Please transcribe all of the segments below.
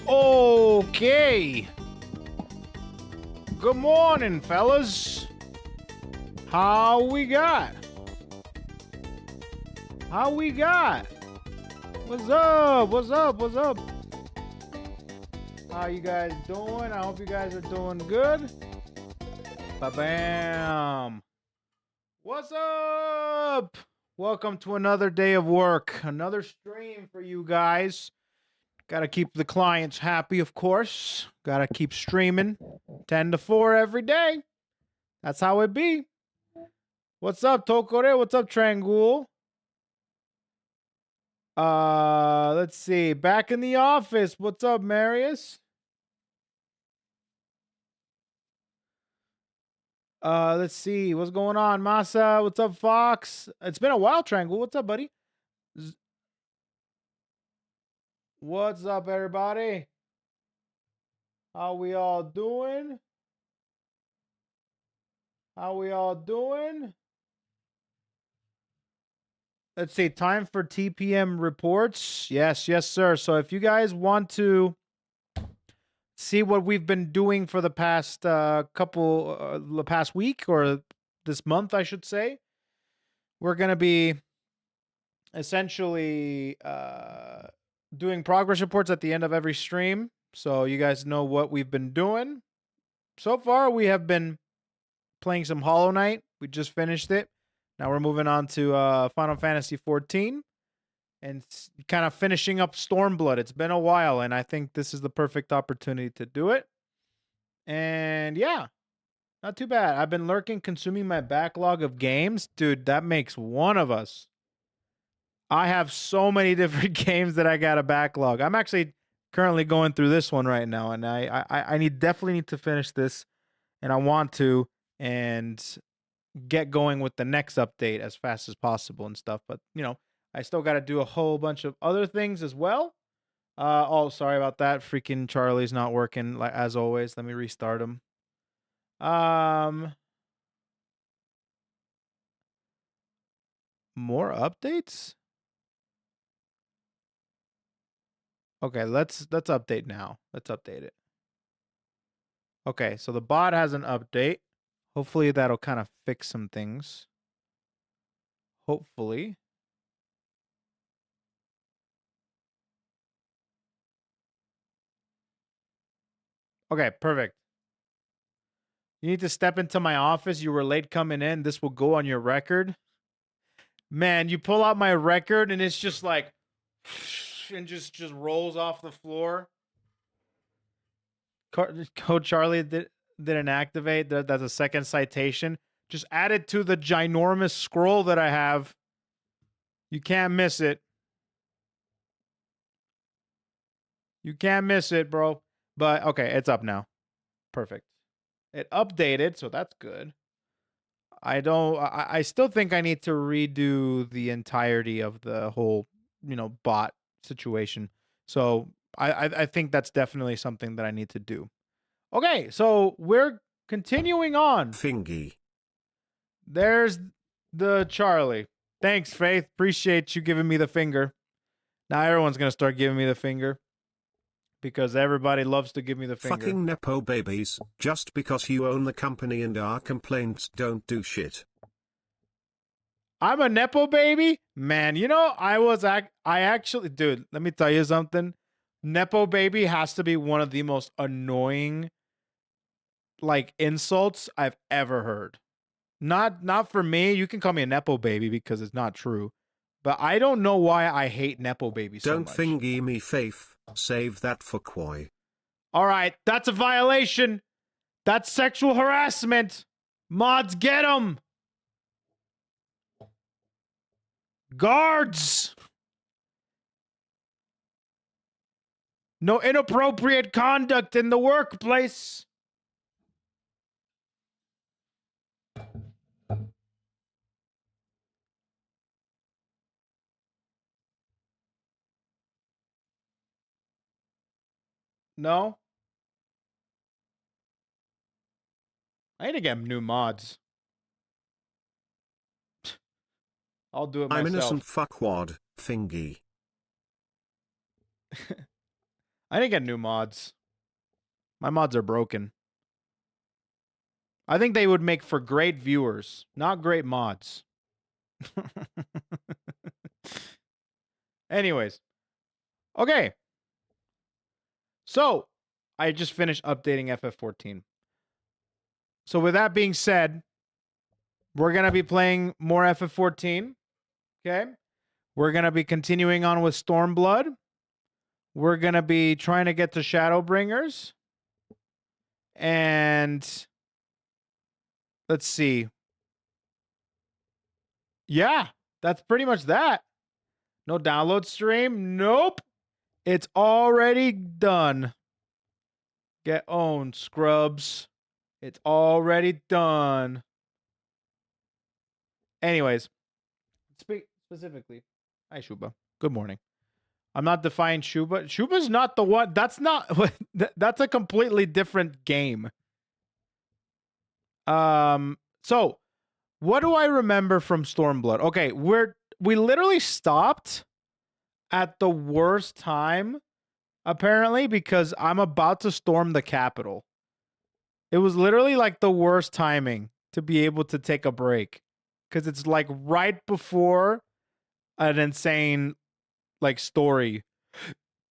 Okay. Good morning, fellas. How we got? How we got? What's up? What's up? What's up? How you guys doing? I hope you guys are doing good. Ba-bam. What's up? Welcome to another day of work. Another stream for you guys. Gotta keep the clients happy, of course. Gotta keep streaming 10 to 4 every day. That's how it be. What's up, Tokore? What's up, Trangul? Let's see. Back in the office. What's up, Marius? Let's see. What's going on, Masa? What's up, Fox? It's been a while, Trangul. What's up, buddy? What's up, everybody? How we all doing? How we all doing? Let's see. Time for TPM reports. Yes, yes, sir. So if you guys want to see what we've been doing for the past the past week or this month, I should say, we're going to be essentially doing progress reports at the end of every stream. So you guys know what we've been doing. So far, we have been playing some Hollow Knight. We just finished it. Now we're moving on to Final Fantasy XIV and kind of finishing up Stormblood. It's been a while, and I think this is the perfect opportunity to do it. And yeah, not too bad. I've been lurking, consuming my backlog of games. Dude, that makes one of us. I have so many different games that I got a backlog. I'm actually currently going through this one right now, and I definitely need to finish this, and I want to, and get going with the next update as fast as possible and stuff. But you know, I still got to do a whole bunch of other things as well. Oh, sorry about that. Freaking Charlie's not working like as always. Let me restart him. More updates? Okay, let's update now. Let's update it. Okay, so the bot has an update. Hopefully that'll kind of fix some things. Hopefully. Okay, perfect. You need to step into my office. You were late coming in. This will go on your record. Man, you pull out my record and it's just like and just rolls off the floor. Code Charlie didn't activate. That's a second citation. Just add it to the ginormous scroll that I have. You can't miss it. You can't miss it, bro. But okay, it's up now. Perfect. It updated, so that's good. I still think I need to redo the entirety of the whole, bot situation. So I think that's definitely something that I need to do. Okay, so we're continuing on. Fingy. There's the Charlie. Thanks, Faith. Appreciate you giving me the finger. Now everyone's going to start giving me the finger. Because everybody loves to give me the finger. Fucking Nepo babies, just because you own the company and our complaints don't do shit. I'm a Nepo baby? Man, you know, I actually, dude, let me tell you something. Nepo baby has to be one of the most annoying, like, insults I've ever heard. Not for me. You can call me a Nepo baby because it's not true. But I don't know why I hate Nepo baby so much. Don't thingy me, Faith. Save that for Koi. All right, that's a violation. That's sexual harassment. Mods, get him. Guards. No inappropriate conduct in the workplace. No? I need to get new mods. I'll do it myself. I'm innocent fuckwad, thingy. I didn't get new mods. My mods are broken. I think they would make for great viewers, not great mods. Anyways. Okay. So, I just finished updating FF14. So, with that being said, we're going to be playing more FF14. Okay. We're going to be continuing on with Stormblood. We're going to be trying to get to Shadowbringers. And let's see. Yeah, that's pretty much that. No download stream. Nope. It's already done. Get owned, scrubs. It's already done. Anyways, speak specifically. Hi, Shuba. Good morning. I'm not defying Shuba. Shuba's not the one. That's not. That's a completely different game. So what do I remember from Stormblood? Okay, we literally stopped at the worst time, apparently, because I'm about to storm the capital. It was literally like the worst timing to be able to take a break, because it's like right before an insane like story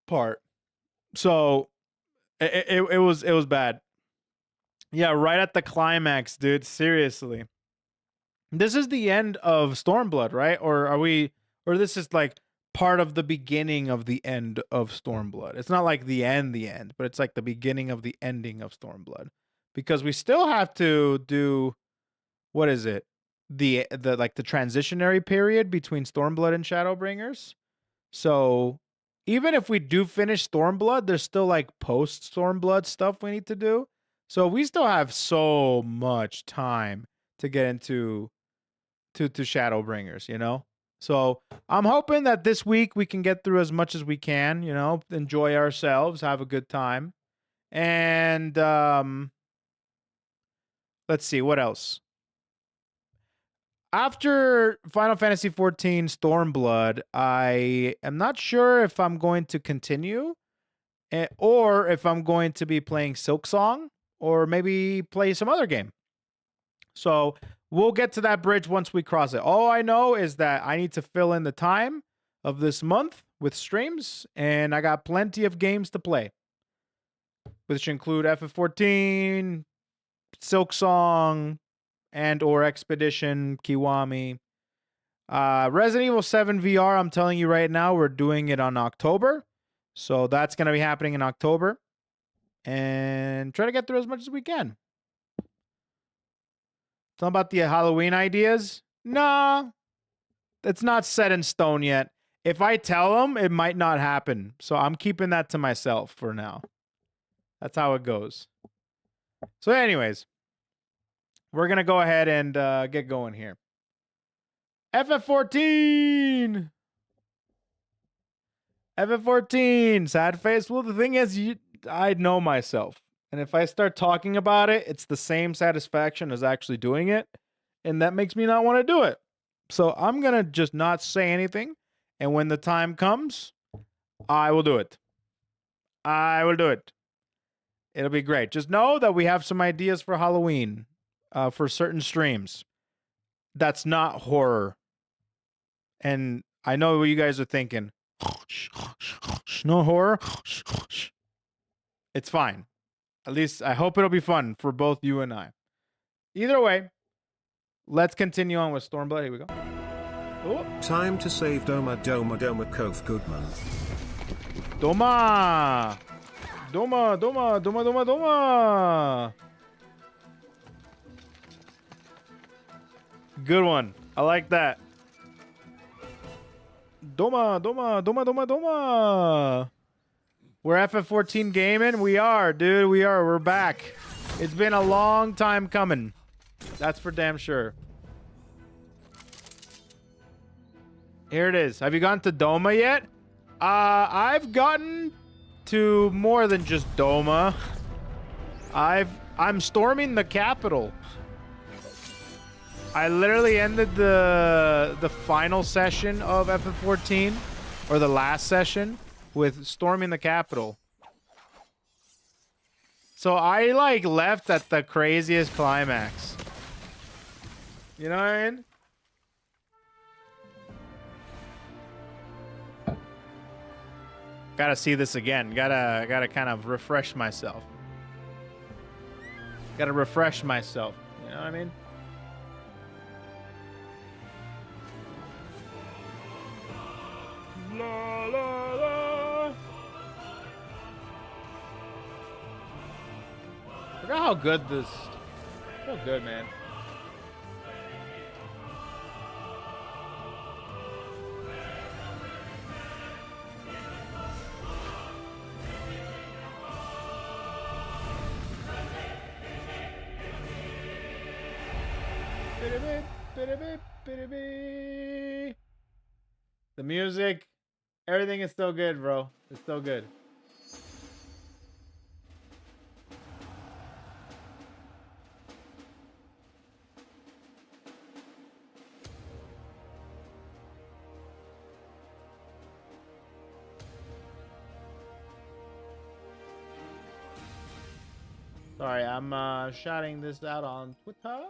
part. So it was bad. Yeah, right at the climax, dude. Seriously. This is the end of Stormblood, right? Or this is like part of the beginning of the end of Stormblood. It's not like the end, but it's like the beginning of the ending of Stormblood. Because we still have to do, what is it? The like the transitionary period between Stormblood and Shadowbringers. So even if we do finish Stormblood, there's still like post Stormblood stuff we need to do. So we still have so much time to get into to Shadowbringers, you know? So I'm hoping that this week we can get through as much as we can, you know, enjoy ourselves, have a good time. And let's see, what else? After Final Fantasy XIV Stormblood, I am not sure if I'm going to continue or if I'm going to be playing Silksong or maybe play some other game. So we'll get to that bridge once we cross it. All I know is that I need to fill in the time of this month with streams, and I got plenty of games to play, which include FF14, Silksong, and or Expedition, Kiwami. Resident Evil 7 VR, I'm telling you right now, we're doing it on October. So that's going to be happening in October. And try to get through as much as we can. Something about the Halloween ideas? Nah. It's not set in stone yet. If I tell them, it might not happen. So I'm keeping that to myself for now. That's how it goes. So anyways, we're going to go ahead and get going here. FF14! FF14! Sad face. Well, the thing is, I know myself. And if I start talking about it, it's the same satisfaction as actually doing it. And that makes me not want to do it. So I'm going to just not say anything. And when the time comes, I will do it. I will do it. It'll be great. Just know that we have some ideas for Halloween for certain streams. That's not horror. And I know what you guys are thinking. No horror? It's fine. At least I hope it'll be fun for both you and I. Either way, let's continue on with Stormblood. Here we go. Oh. Time to save Doma Koef Goodman. Doma! Doma! Good one. I like that. Doma. We're FF14 gaming. We are, dude. We are. We're back. It's been a long time coming. That's for damn sure. Here it is. Have you gotten to Doma yet? I've gotten to more than just Doma. I'm storming the capital. I literally ended the final session of FF14, or the last session, with storming the capital. So I like left at the craziest climax. You know what I mean? Gotta see this again. Gotta kind of refresh myself. Gotta refresh myself. You know what I mean? La, la, la. Look at how good this. So good, man. The music, everything is still good, bro. It's still good. Sorry, I'm shouting this out on Twitter.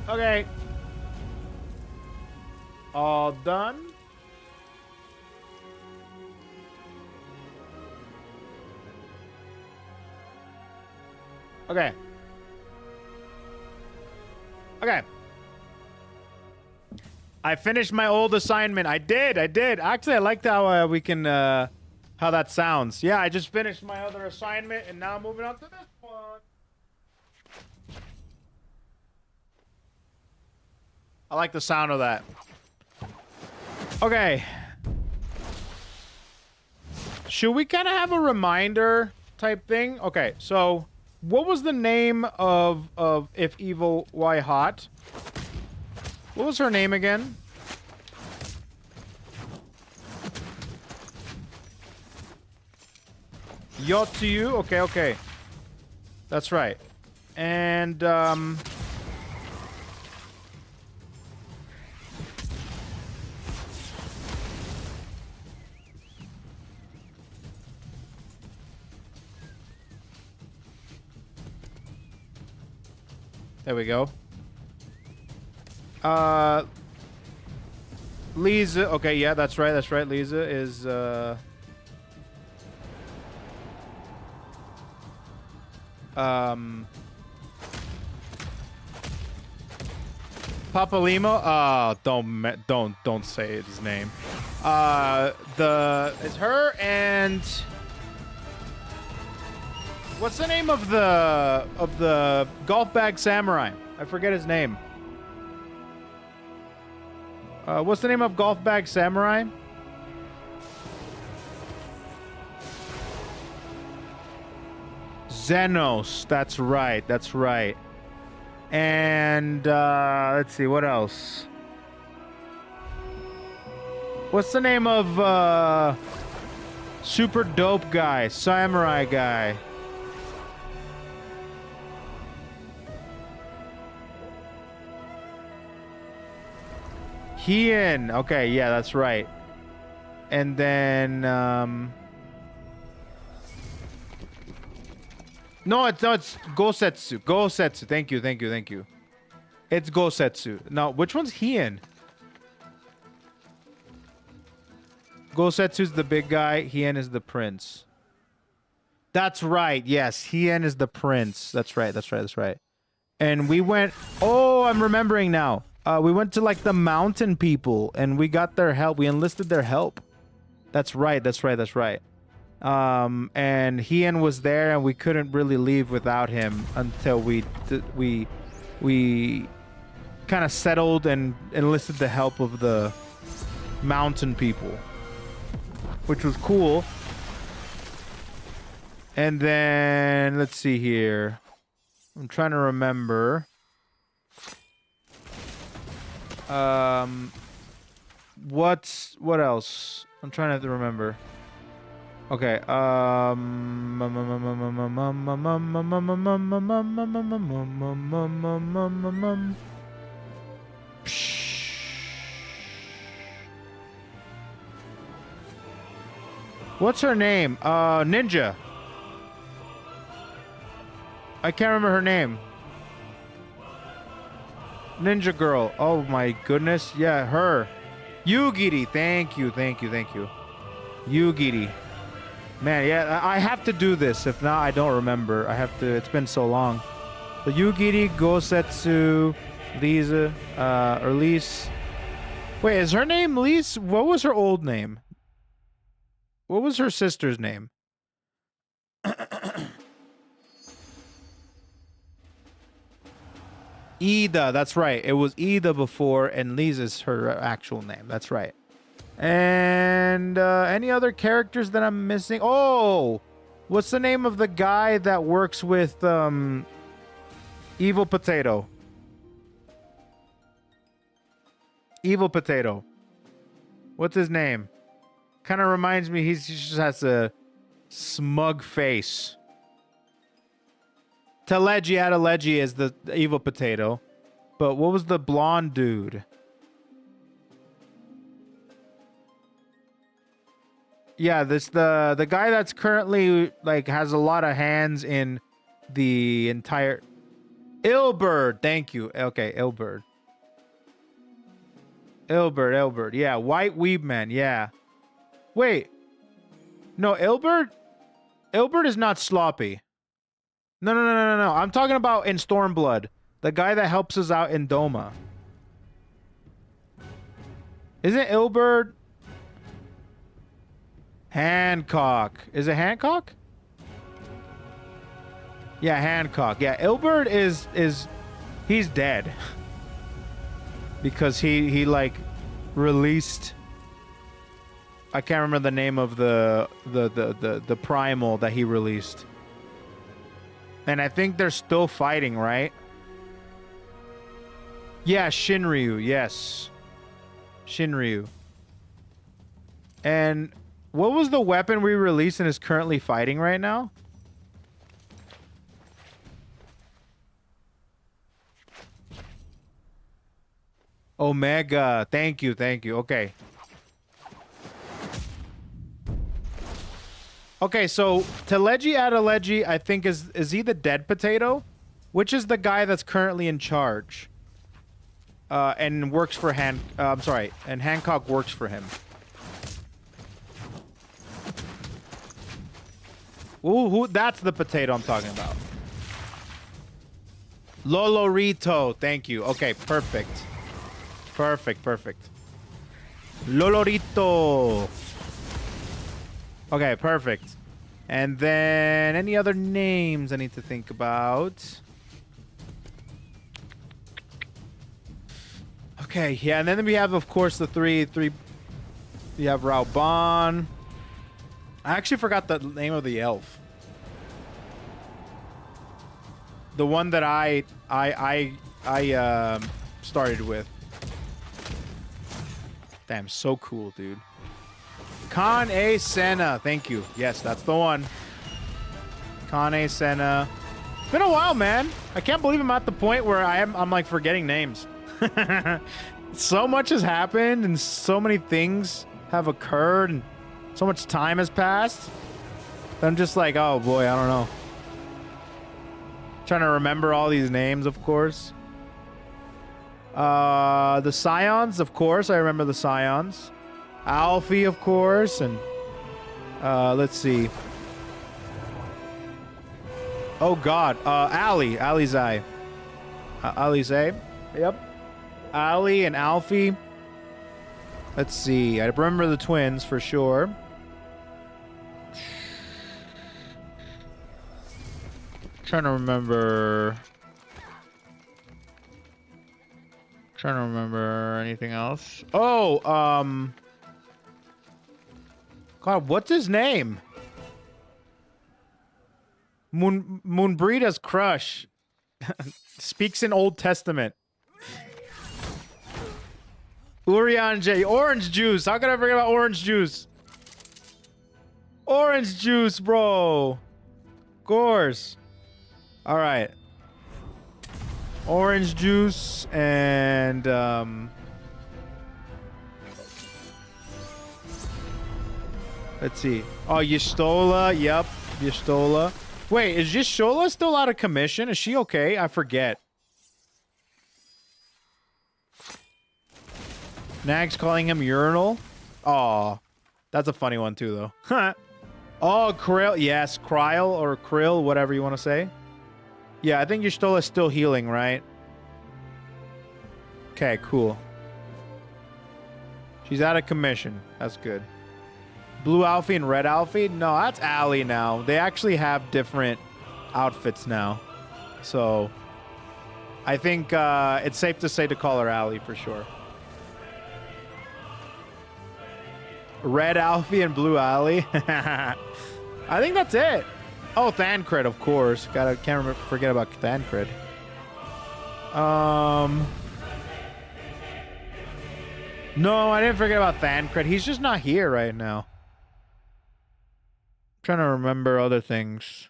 Okay. All done. Okay. Okay. I finished my old assignment. I did. Actually, I liked how we can, how that sounds. Yeah, I just finished my other assignment, and now I'm moving on to this one. I like the sound of that. Okay. Should we kind of have a reminder type thing? Okay, so what was the name of If Evil, Why Hot? What was her name again? Yotsu. Okay, okay. That's right. And there we go. Lisa. Okay, yeah, that's right. That's right. Lisa is Papa Limo. Don't say his name. It's her and what's the name of the golf bag samurai? I forget his name. What's the name of golf bag samurai? Zenos. That's right. That's right. And let's see, what else? What's the name of super dope guy, samurai guy? Hien. Okay, yeah, that's right. And then no, it's Gosetsu. Gosetsu. Thank you. It's Gosetsu. Now, which one's Hien? Gosetsu's the big guy. Hien is the prince. That's right. Yes, Hien is the prince. That's right. That's right. That's right. And we went. Oh, I'm remembering now. We went to like the mountain people, and we got their help. We enlisted their help. That's right. That's right. That's right. And Hien was there, and we couldn't really leave without him until we kind of settled and enlisted the help of the mountain people, which was cool. And then let's see here. I'm trying to remember. What else? I'm trying to remember. Okay. What's her name? Ninja. I can't remember her name. Ninja girl. Oh my goodness. Yeah, her. Yugiri. Thank you. Thank you. Thank you. Yugiri. Man, yeah, I have to do this. If not, I don't remember. I have to. It's been so long. So Yugiri, Gosetsu, Lisa, or Lise. Wait, is her name Lise? What was her old name? What was her sister's name? Ida, that's right. It was Ida before, and Lisa's her actual name. That's right. And any other characters that I'm missing? Oh, what's the name of the guy that works with Evil Potato? Evil Potato. What's his name? Kind of reminds me, he just has a smug face. Adeleji is the Evil Potato. But what was the blonde dude? Yeah, the guy that's currently like has a lot of hands in the entire Ilberd. Thank you. Okay, Ilberd. Ilberd. Yeah, White Weeb Man. Yeah. Wait. No, Ilberd is not sloppy. No. I'm talking about in Stormblood. The guy that helps us out in Doma. Isn't Ilberd Hancock? Is it Hancock? Yeah, Hancock. Yeah, Ilberd is he's dead. Because he like released, I can't remember the name of the primal that he released. And I think they're still fighting, right? Yeah, Shinryu, yes. Shinryu. And what was the weapon we released and is currently fighting right now? Omega. Thank you. Okay. Okay, so Adeleji, I think is he the dead potato? Which is the guy that's currently in charge? And works for and Hancock works for him. Ooh, that's the potato I'm talking about. Lolorito, thank you. Okay, perfect. Lolorito. Okay, perfect. And then any other names I need to think about? Okay, yeah, and then we have, of course, the three. We have Raoban. I actually forgot the name of the elf. The one that I started with. Damn, so cool, dude. Kane Senna, thank you. Yes, that's the one. Kane Senna. It's been a while, man. I can't believe I'm at the point where I'm like forgetting names. So much has happened and so many things have occurred and so much time has passed. I'm just like, oh boy, I don't know. Trying to remember all these names, of course. The Scions, of course. I remember the Scions. Alfie, of course. And let's see. Oh God, Ali, Ali's eye. Ali's eye. Yep. Ali and Alfie. Let's see. I remember the twins for sure. Trying to remember anything else. Oh, God, what's his name? Moonbreeda's crush. Speaks in Old Testament. Urian J. Orange juice. How could I forget about orange juice? Orange juice, bro. Of course. All right. Orange juice and let's see. Oh, Yistola. Yep, Yistola. Wait, is Yistola still out of commission? Is she okay? I forget. Nag's calling him urinal. Oh, that's a funny one too, though. Oh, Krile. Yes, Krile or Krill, whatever you want to say. Yeah, I think Yistola's still healing, right? Okay, cool. She's out of commission. That's good. Blue Alfie and Red Alfie? No, that's Ali now. They actually have different outfits now. So, I think it's safe to say to call her Ali for sure. Red Alfie and Blue Ali. I think that's it. Oh, Thancred, of course. Can't forget about Thancred. No, I didn't forget about Thancred. He's just not here right now. I'm trying to remember other things.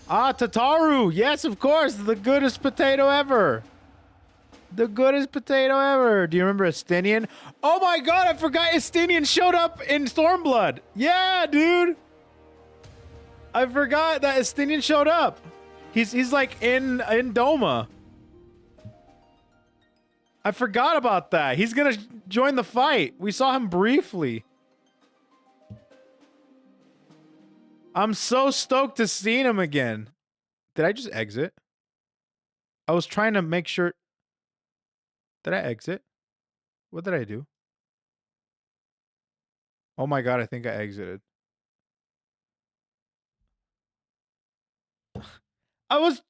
Ah, Tataru. Yes, of course. The goodest potato ever. The goodest potato ever. Do you remember Estinian? Oh my God, I forgot Estinian showed up in Stormblood. Yeah, dude. I forgot that Estinian showed up. He's like in Doma. I forgot about that. He's gonna join the fight. We saw him briefly. I'm so stoked to see him again. Did I just exit? I was trying to make sure. Did I exit? What did I do? Oh my God, I think I exited. I was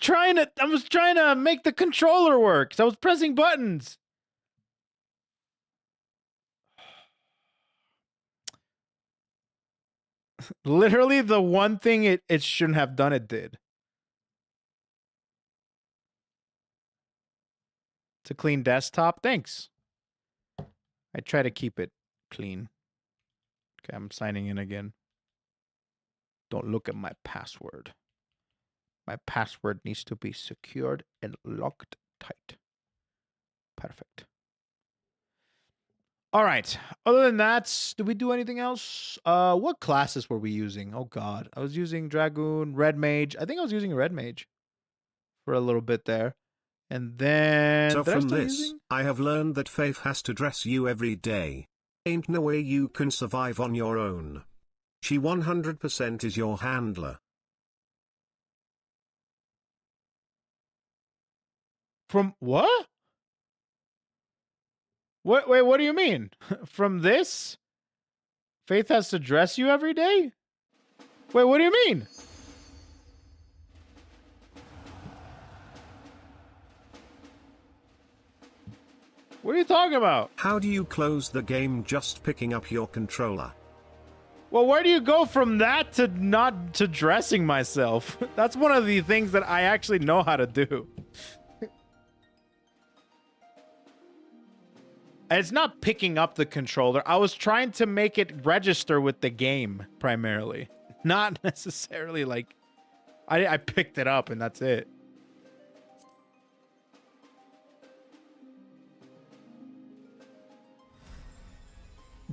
trying to make the controller work. So I was pressing buttons. Literally the one thing it shouldn't have done, it did. To clean desktop. Thanks. I try to keep it clean. Okay, I'm signing in again. Don't look at my password. My password needs to be secured and locked tight. Perfect. All right. Other than that, did we do anything else? What classes were we using? Oh God, I was using Dragoon, Red Mage. I think I was using Red Mage for a little bit there. And then... So from this, I have learned that Faith has to dress you every day. Ain't no way you can survive on your own. She 100% is your handler. From what? Wait, what do you mean? From this? Faith has to dress you every day? Wait, what do you mean? What are you talking about? How do you close the game just picking up your controller? Well, where do you go from that to not to dressing myself? That's one of the things that I actually know how to do. It's not picking up the controller. I was trying to make it register with the game, primarily. Not necessarily like... I picked it up and that's it.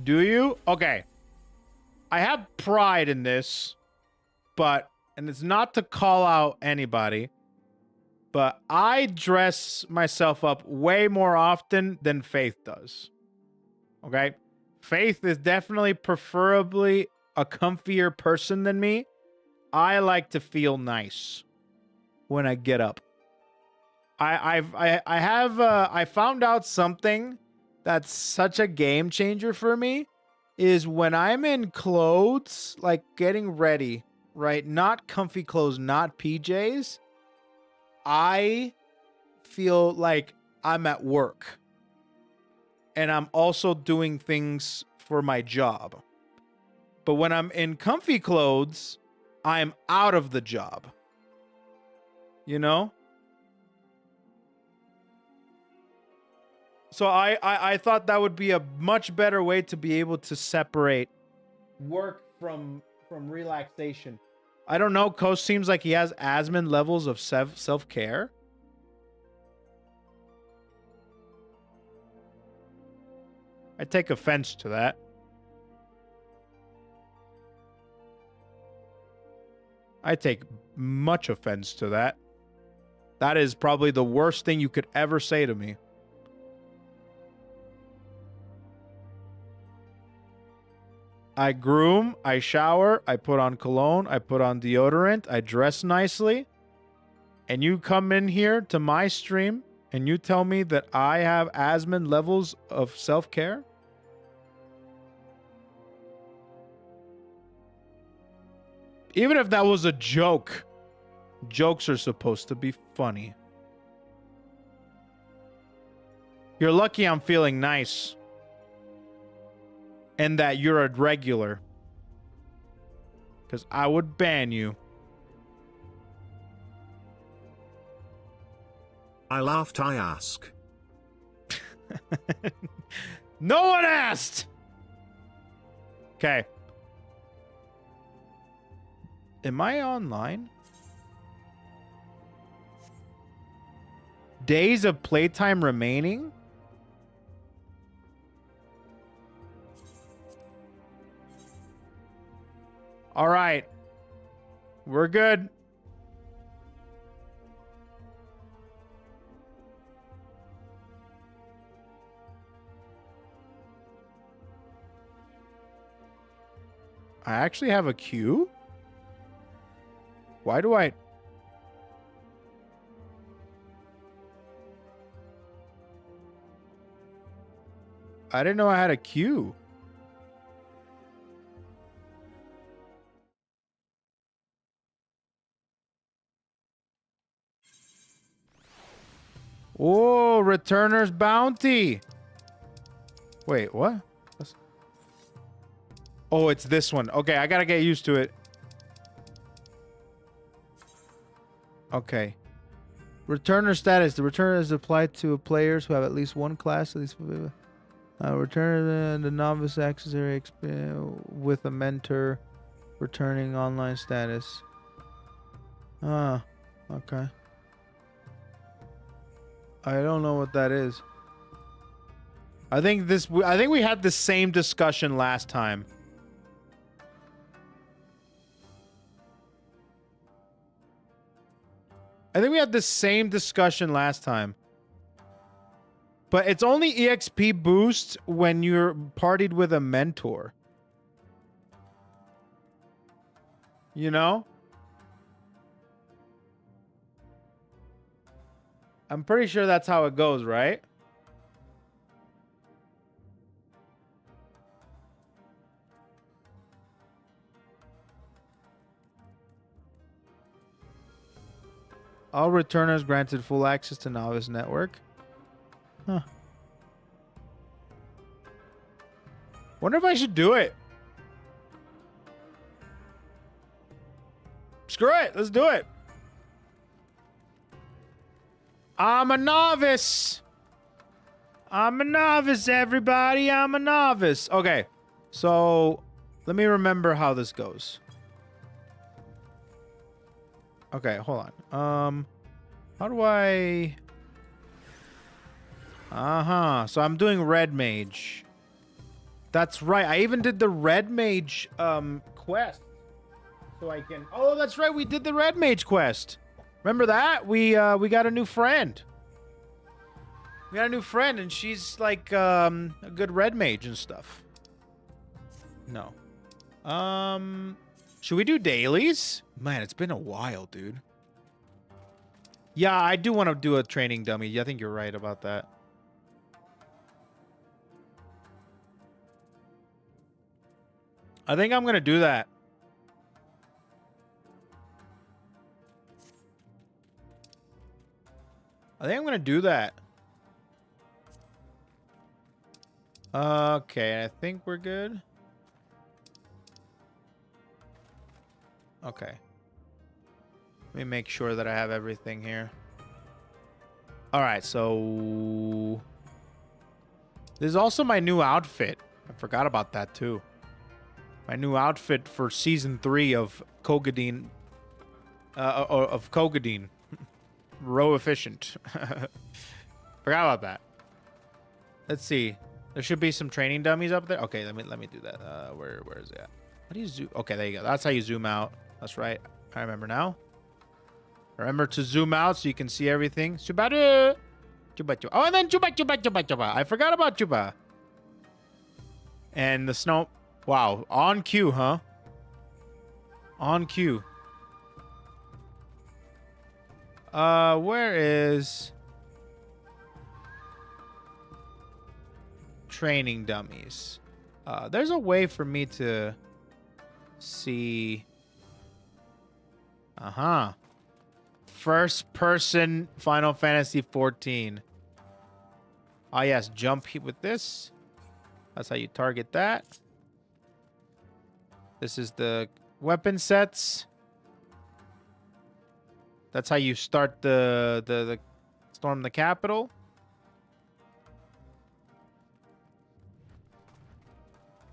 Do you? Okay. I have pride in this, but... And it's not to call out anybody, but I dress myself up way more often than Faith does. Okay? Faith is definitely preferably a comfier person than me, I like to feel nice when I get up. I found out something that's such a game changer for me is when I'm in clothes, like getting ready, right? Not comfy clothes, not PJs. I feel like I'm at work. And I'm also doing things for my job. But when I'm in comfy clothes, I'm out of the job. You know? So I thought that would be a much better way to be able to separate work from relaxation. I don't know. Koe seems like he has Asmon levels of self-care. I take offense to that. I take much offense to that. That is probably the worst thing you could ever say to me. I groom, I shower, I put on cologne, I put on deodorant, I dress nicely. And you come in here to my stream and you tell me that I have Asmon levels of self-care? Even if that was a joke, jokes are supposed to be funny. You're lucky I'm feeling nice. And that you're a regular. Because I would ban you. I laughed, I ask. No one asked! Okay. Am I online? Days of playtime remaining? All right. We're good. I actually have a queue? Why do I didn't know I had a queue. Oh, Returner's Bounty. Wait, what? Oh, it's this one. Okay, I gotta get used to it. Okay. Returner status. The returner is applied to players who have at least one class. At least returner the novice accessory with a mentor. Returning online status. Ah, okay. I don't know what that is. I think we had the same discussion last time. I think we had the same discussion last time. But it's only EXP boost when you're partied with a mentor. You know? I'm pretty sure that's how it goes, right? All returners granted full access to Novice Network. Huh. Wonder if I should do it. Screw it. Let's do it. I'm a novice. I'm a novice, everybody. I'm a novice. Okay. So, let me remember how this goes. Okay, hold on. How do I... So I'm doing Red Mage. That's right. I even did the Red Mage, quest. So I can... Oh, that's right. We did the Red Mage quest. Remember that? We got a new friend. We got a new friend, and she's like, a good Red Mage and stuff. No. Should we do dailies? Man, it's been a while, dude. Yeah, I do want to do a training dummy. I think you're right about that. I think I'm going to do that. I think I'm going to do that. Okay, I think we're good. Okay. Let me make sure that I have everything here. All right, so this is also my new outfit. I forgot about that too. My new outfit for season 3 of Kugane. Of Kugane. Row efficient. Forgot about that. Let's see. There should be some training dummies up there. Okay, let me do that. Where is it at? How do you zoom? Okay, there you go. That's how you zoom out. That's right. I remember now. Remember to zoom out so you can see everything. Subaru. Chuba chuba. Oh, and then chuba chuba chuba chuba. I forgot about chuba. And the snow. Wow, on cue, huh? On cue. Where is training dummies? There's a way for me to see. First person Final Fantasy 14. Ah, yes, jump with this. That's how you target that. This is the weapon sets. That's how you start the storm the capital.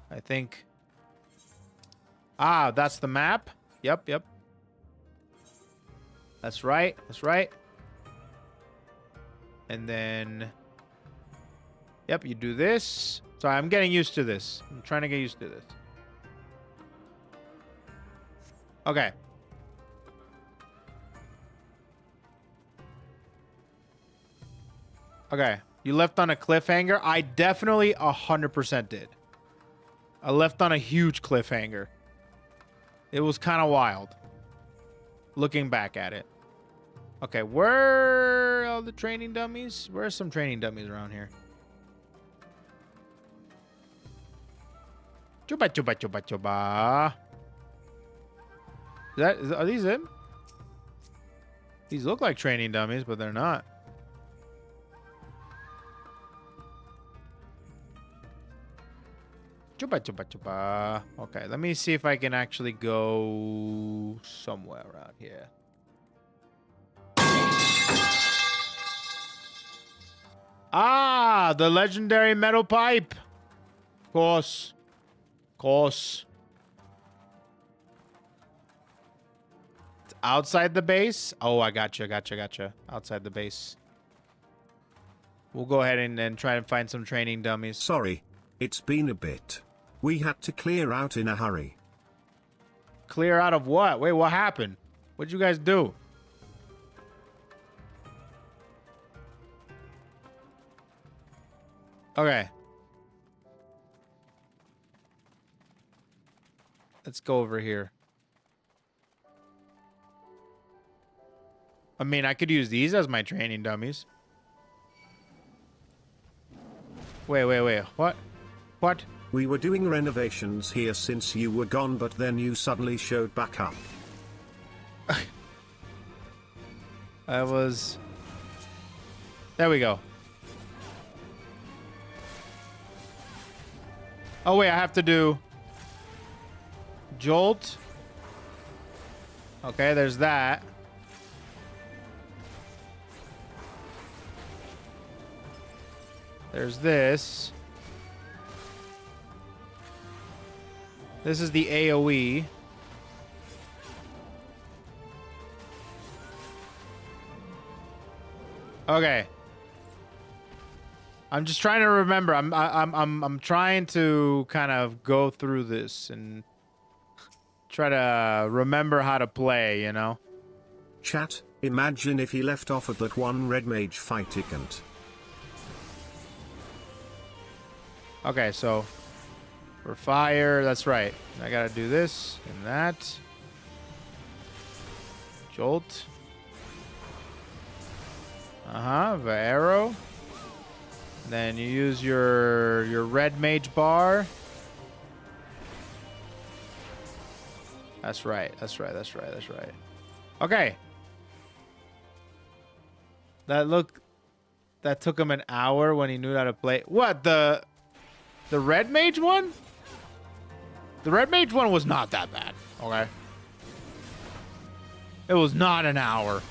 I think. Ah, that's the map. Yep. That's right. That's right. And then, yep, you do this. Sorry, I'm getting used to this. I'm trying to get used to this. Okay. Okay. You left on a cliffhanger? I definitely 100% did. I left on a huge cliffhanger. It was kind of wild. Looking back at it. Okay, where are all the training dummies? Where are some training dummies around here? Chuba chuba chuba chuba. Are these them? These look like training dummies, but they're not. Chuba chuba chuba. Okay, let me see if I can actually go somewhere around here. Ah, the legendary metal pipe. Of course. Of course. It's outside the base? Oh, I gotcha. Outside the base. We'll go ahead and try and find some training dummies. Sorry, it's been a bit. We had to clear out in a hurry. Clear out of what? Wait, what happened? What'd you guys do? Okay. Let's go over here. I mean, I could use these as my training dummies. Wait. What? What? We were doing renovations here since you were gone, but then you suddenly showed back up. I was... There we go. Oh, wait, I have to do... Jolt. Okay, there's that. There's this. This is the AoE. Okay. I'm just trying to remember. I'm trying to kind of go through this and try to remember how to play, you know? Chat, imagine if he left off at that one red mage fight igant. Okay, so For fire, that's right. I gotta do this and that. Jolt. The arrow. Then you use your red mage bar. That's right. That's right. That's right. That's right. Okay. That took him an hour when he knew how to play. What, the red mage one? The red mage one was not that bad. Okay. It was not an hour.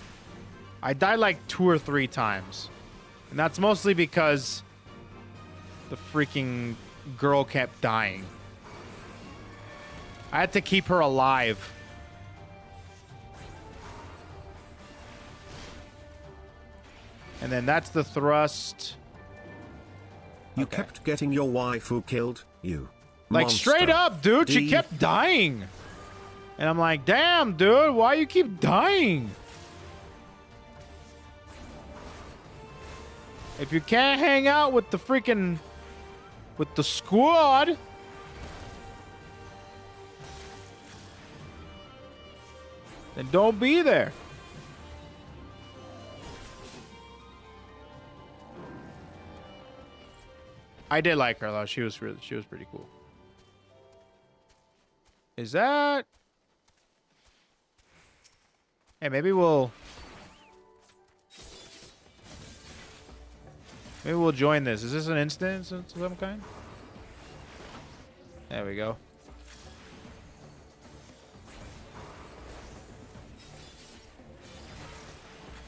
I died like 2 or 3 times. And that's mostly because the freaking girl kept dying. I had to keep her alive. And then that's the thrust. You kept getting your waifu killed, you like monster. Straight up, dude. She kept dying. And I'm like, damn, dude, why you keep dying? If you can't hang out with the freaking... with the squad... then don't be there. I did like her though. She was pretty cool. Is that... Hey, maybe we'll join this. Is this an instance of some kind? There we go.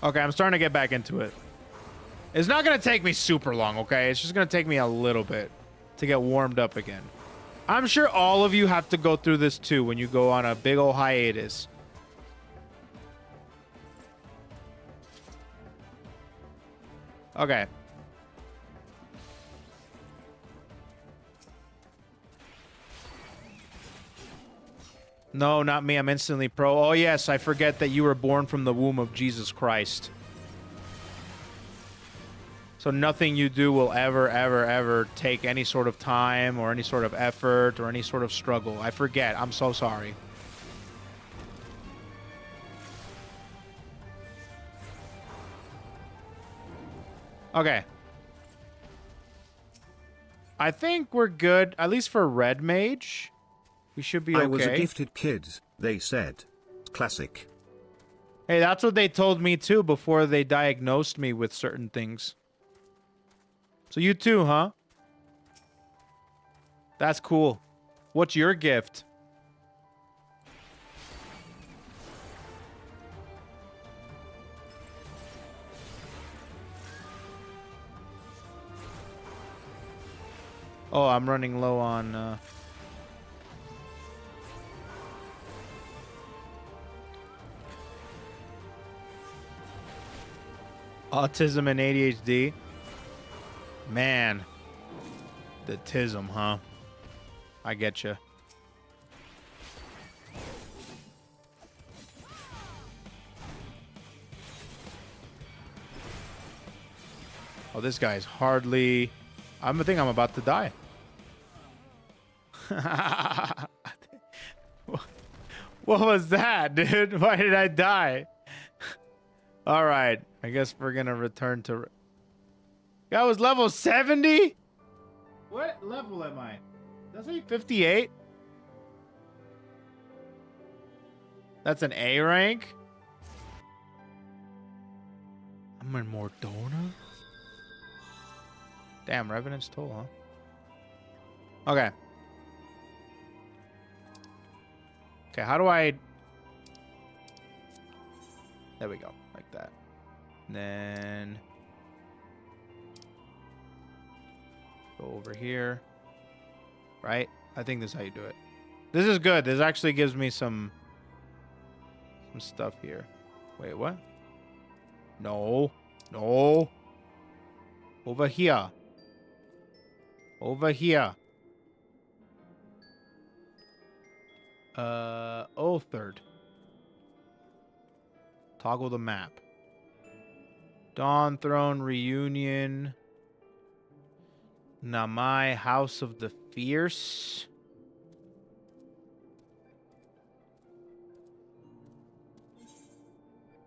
Okay, I'm starting to get back into it. It's not going to take me super long, okay? It's just going to take me a little bit to get warmed up again. I'm sure all of you have to go through this too when you go on a big old hiatus. Okay. No, not me. I'm instantly pro. Oh, yes. I forget that you were born from the womb of Jesus Christ. So nothing you do will ever take any sort of time or any sort of effort or any sort of struggle. I forget. I'm so sorry. Okay. I think we're good, at least for red mage. We should be okay. I was a gifted kid, they said. Classic. Hey, that's what they told me too before they diagnosed me with certain things. So you too, huh? That's cool. What's your gift? Oh, I'm running low on... autism and ADHD. Man. The tism, huh? I get you. Oh, this guy's hardly... I think I'm about to die. What was that, dude? Why did I die? All right. I guess we're going to return to... That was level 70? What level am I? That's like 58? That's an A rank? I'm in Mordona? Damn, Revenant's toll, huh? Okay. Okay, how do I... There we go, like that. And then... go over here. Right? I think this is how you do it. This is good. This actually gives me some stuff here. Wait, what? No. No. Over here. Over here. Third. Toggle the map. Dawn Throne Reunion. Namai House of the Fierce.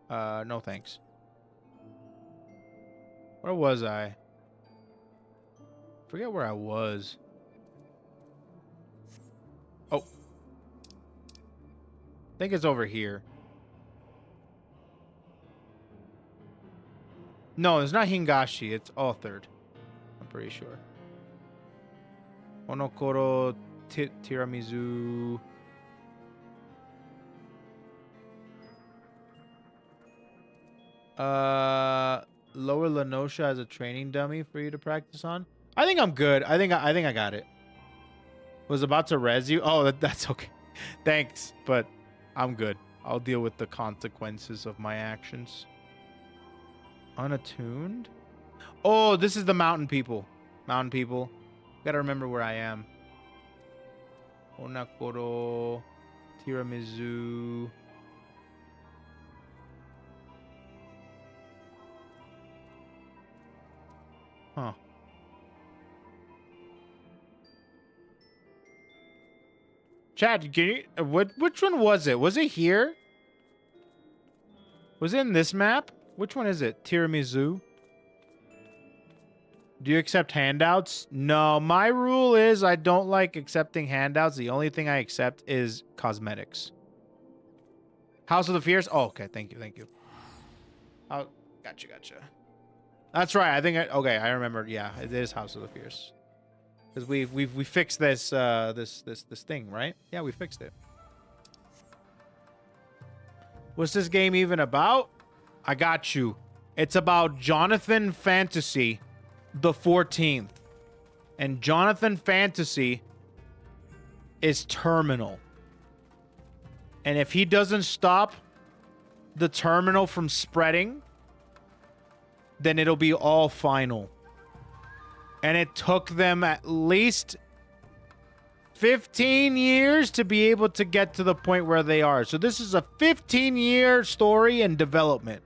No thanks. Where was I? Forget where I was. Oh. I think it's over here. No, it's not Hingashi. It's authored. I'm pretty sure. Onokoro Tiramisu. Lower Lenosha as a training dummy for you to practice on. I think I'm good. I think I got it. Was about to res you. Oh, that's okay. Thanks, but I'm good. I'll deal with the consequences of my actions. Unattuned? Oh, this is the mountain people. Mountain people. Gotta remember where I am. Onakoro Tiramisu. Huh. Chad, can you, which one was it? Was it here? Was it in this map? Which one is it? Tiramisu? Do you accept handouts? No, my rule is I don't like accepting handouts. The only thing I accept is cosmetics. House of the Fierce? Oh, okay. Thank you. Thank you. Oh, gotcha. That's right. I think okay, I remember. Yeah, it is House of the Fierce. Because we fixed this this thing, right? Yeah, we fixed it. What's this game even about? I got you. It's about Jonathan Fantasy the 14th. And Jonathan Fantasy is terminal. And if he doesn't stop the terminal from spreading, then it'll be all final. And it took them at least 15 years to be able to get to the point where they are. So this is a 15-year story and development.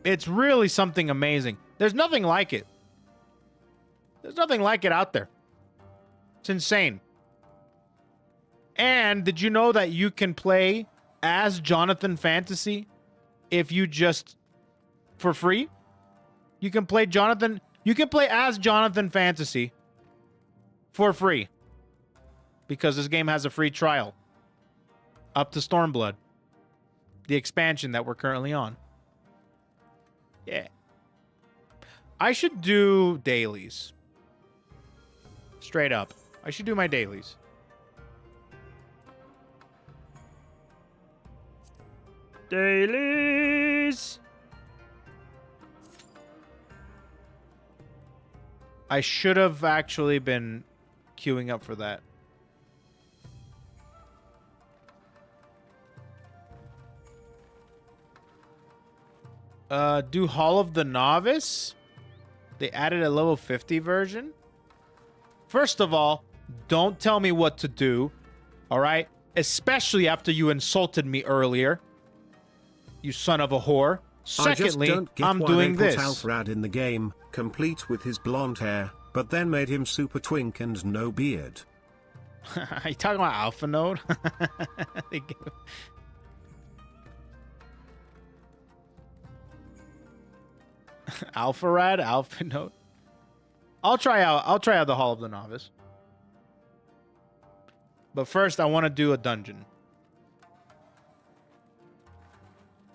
It's really something amazing. There's nothing like it. There's nothing like it out there. It's insane. And did you know that you can play as Jonathan Fantasy if you just... for free? You can play Jonathan... You can play as Jonathan Fantasy for free. Because this game has a free trial. Up to Stormblood. The expansion that we're currently on. Yeah. I should do dailies. Straight up. I should do my dailies. Dailies! I should have actually been queuing up for that. Do Hall of the Novice? They added a level 50 version? First of all, don't tell me what to do. Alright? Especially after you insulted me earlier. You son of a whore. Secondly, I'm doing this. Alfred in the game, complete with his blonde hair, but then made him super twink and no beard. Are you talking about Alpha Node? Alpha Node. I'll try out the Hall of the Novice. But first I want to do a dungeon.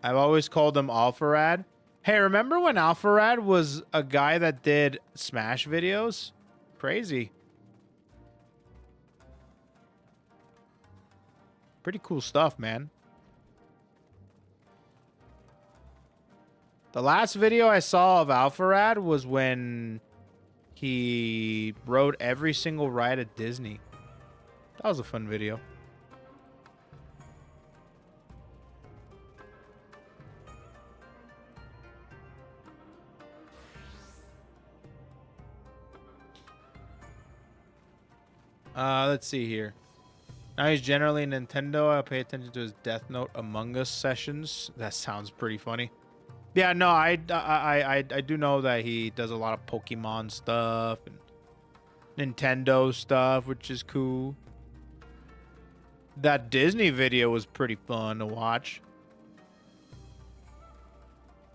I've always called him Alpharad. Hey, remember when Alpharad was a guy that did Smash videos? Crazy. Pretty cool stuff, man. The last video I saw of Alpharad was when he rode every single ride at Disney. That was a fun video. Let's see here. Now he's generally Nintendo. I'll pay attention to his Death Note Among Us sessions. That sounds pretty funny. Yeah, no, I do know that he does a lot of Pokemon stuff and Nintendo stuff, which is cool. That Disney video was pretty fun to watch.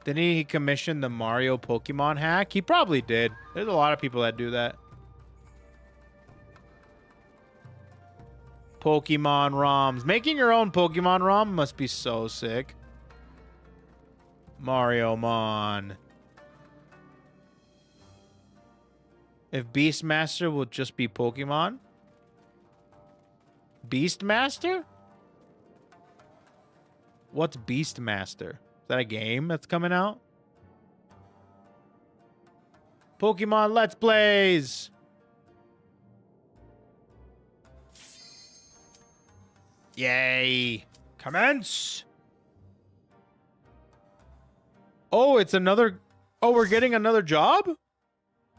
Didn't he commission the Mario Pokemon hack? He probably did. There's a lot of people that do that. Pokemon ROMs. Making your own Pokemon ROM must be so sick. Mario Mon. If Beastmaster will just be Pokemon? Beastmaster? What's Beastmaster? Is that a game that's coming out? Pokemon Let's Plays! Yay! Commence! Oh, it's another... Oh, we're getting another job?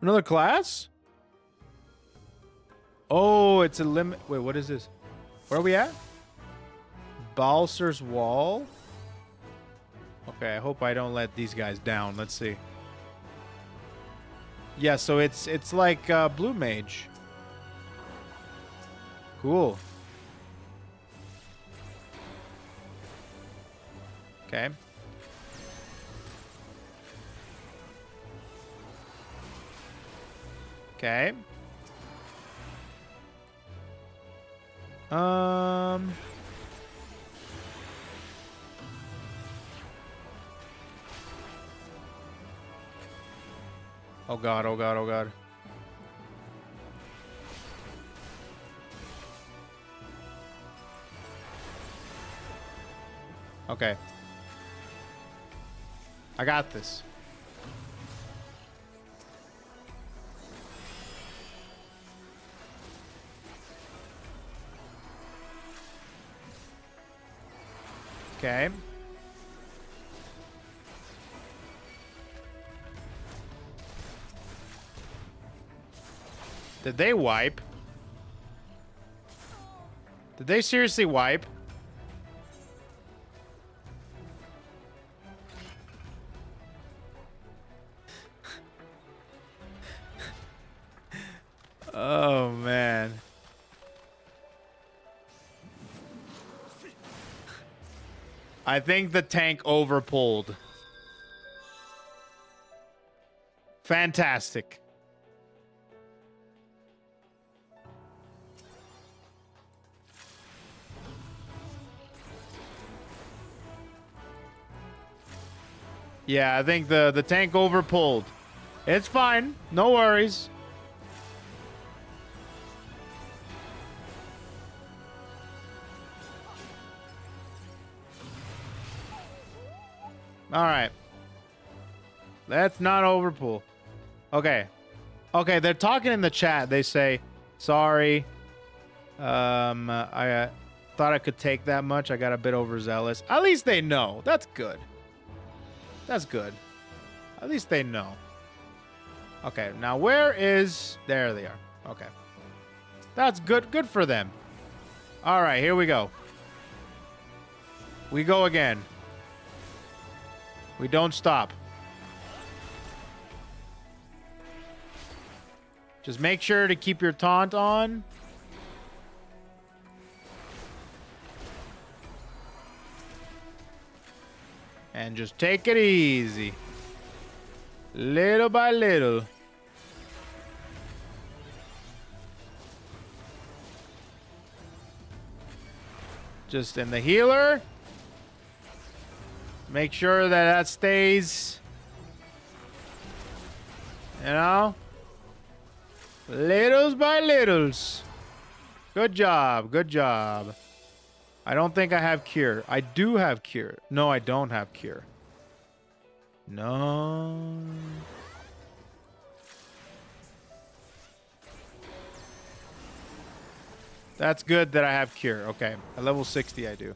Another class? Oh, it's a limit... Wait, what is this? Where are we at? Balser's Wall? Okay, I hope I don't let these guys down. Let's see. Yeah, so it's like Blue Mage. Cool. Okay. Okay. Oh god, oh god, oh god. Okay. I got this. Okay. Did they wipe? Did they seriously wipe? Oh, man. I think the tank overpulled. Fantastic. Yeah, I think the tank overpulled. It's fine. No worries. All right. Let's not overpull. Okay. Okay, they're talking in the chat. They say, sorry. I thought I could take that much. I got a bit overzealous. At least they know. That's good. That's good. At least they know. Okay, now where is... There they are. Okay. That's good. Good for them. All right, here we go. We go again. We don't stop. Just make sure to keep your taunt on. And just take it easy. Little by little. Just in the healer. Make sure that stays. You know? Littles by littles. Good job. Good job. I don't think I have cure. I do have cure. No, I don't have cure. No. That's good that I have cure. Okay. At level 60 I do.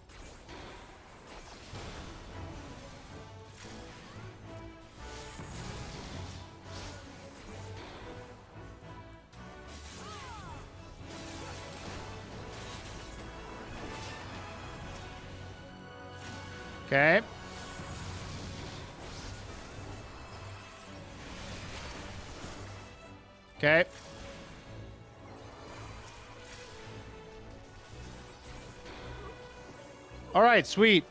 Okay. Okay. All right, sweet.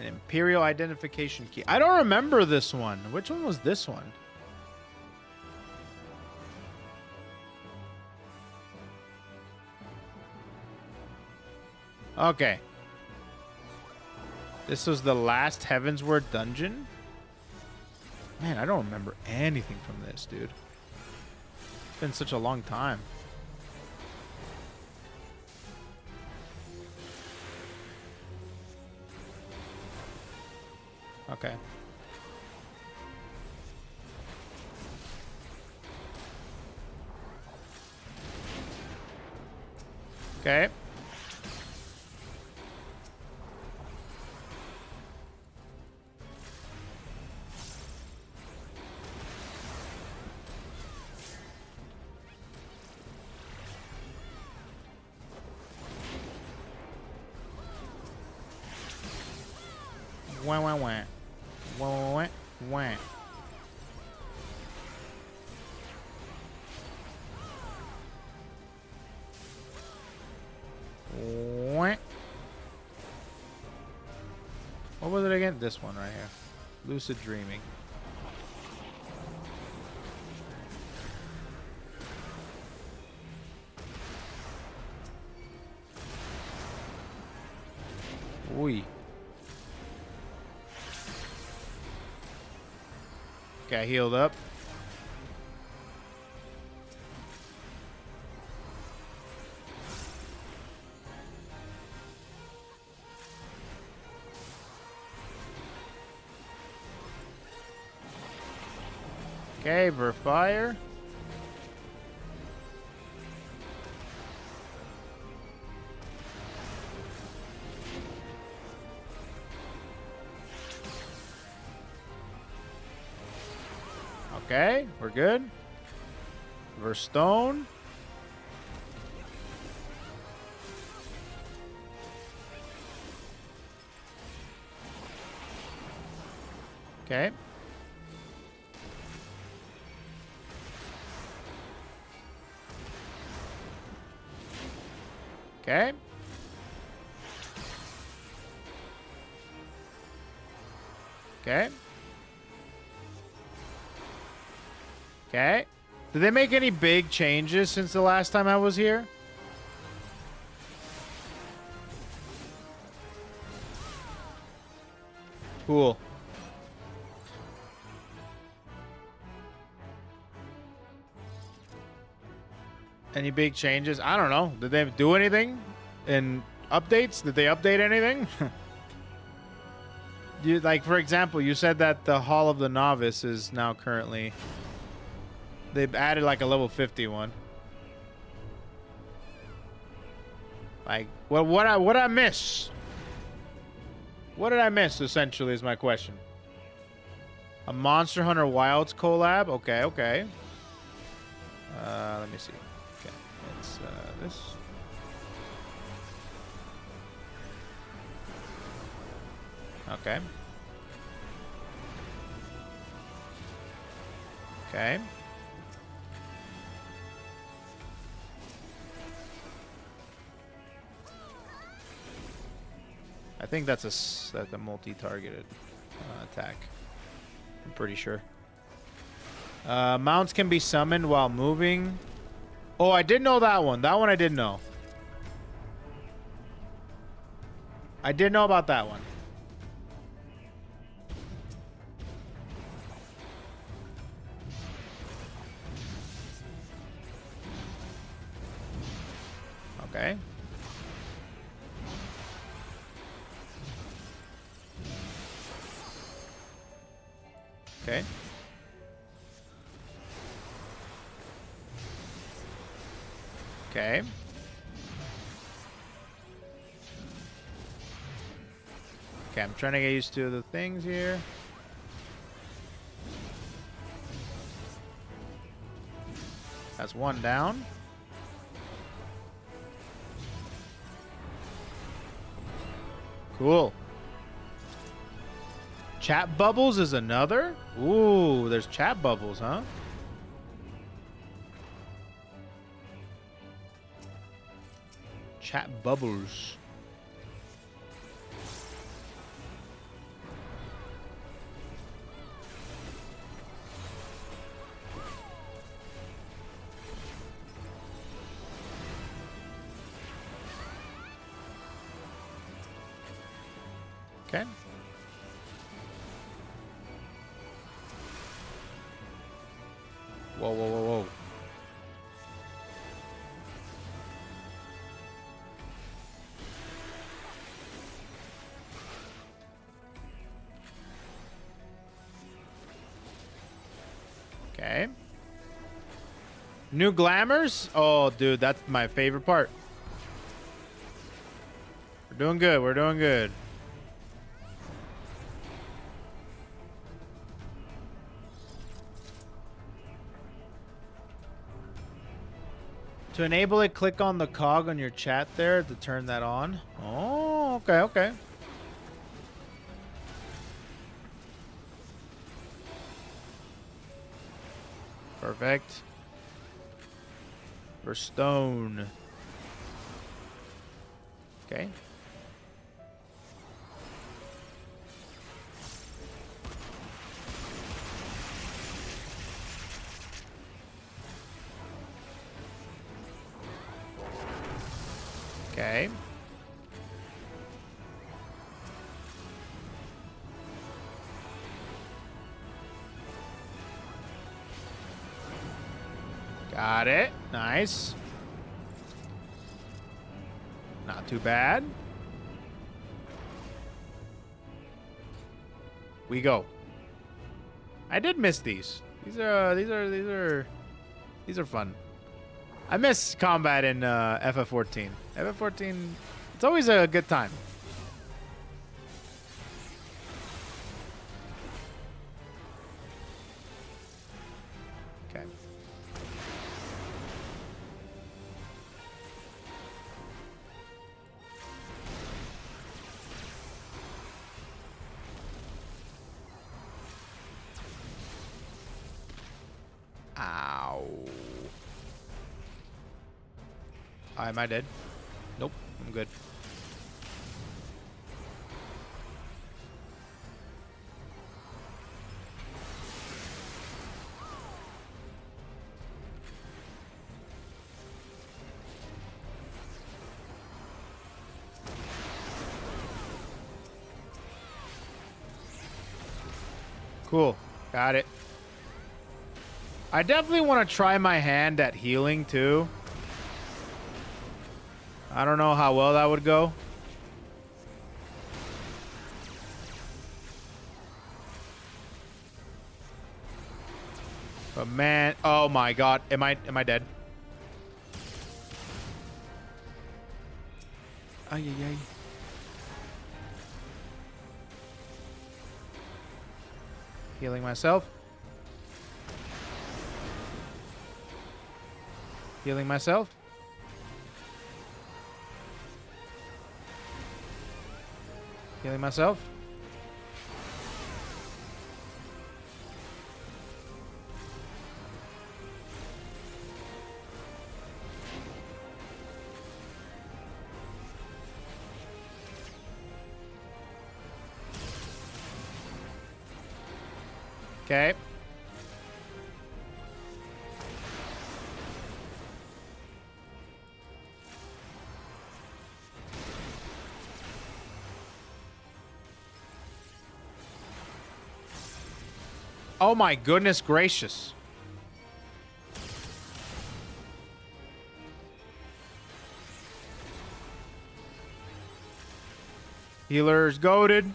An Imperial identification key. I don't remember this one. Which one was this one? Okay. This was the last Heavensward dungeon? Man, I don't remember anything from this, dude. It's been such a long time. Okay. Okay. Wah, wah, wah. Wah, wah, wah. Wah. What was it again? This one right here. Lucid dreaming. Oi. Got healed up. Okay, Verfire. Okay, we're good. Verstone. Okay. Okay. Okay. Okay. Did they make any big changes since the last time I was here? Cool. Any big changes? I don't know. Did they do anything in updates? Did they update anything? You, like, for example, you said that the Hall of the Novice is now currently... They've added like a level 51. Like, well, what I miss? What did I miss? Essentially, is my question. A Monster Hunter Wilds collab. Okay, okay. Let me see. Okay, it's this. Okay. Okay. I think that's a multi-targeted attack. I'm pretty sure. Mounts can be summoned while moving. Oh, I did know that one. That one I did know. I did know about that one. Okay. Okay. Okay. Okay, I'm trying to get used to the things here. That's one down. Cool. Chat bubbles is another? Ooh, there's chat bubbles, huh? Chat bubbles. Okay. Whoa, whoa, whoa, whoa. Okay. New glamours? Oh, dude, that's my favorite part. We're doing good. We're doing good. To enable it, click on the cog on your chat there to turn that on. Oh, okay, okay. Perfect. For stone. Okay. Okay. Got it. Nice. Not too bad. We go. I did miss these. These are fun. I miss combat in FF14. FF14, it's always a good time. Okay. Ow. Am I dead? Nope, I'm good. Cool. Got it. I definitely want to try my hand at healing too. I don't know how well that would go. But man, oh my god, am I dead? Ay, ay, ay. Healing myself. Healing myself. Healing myself. Okay. Oh my goodness gracious. Healer's goated.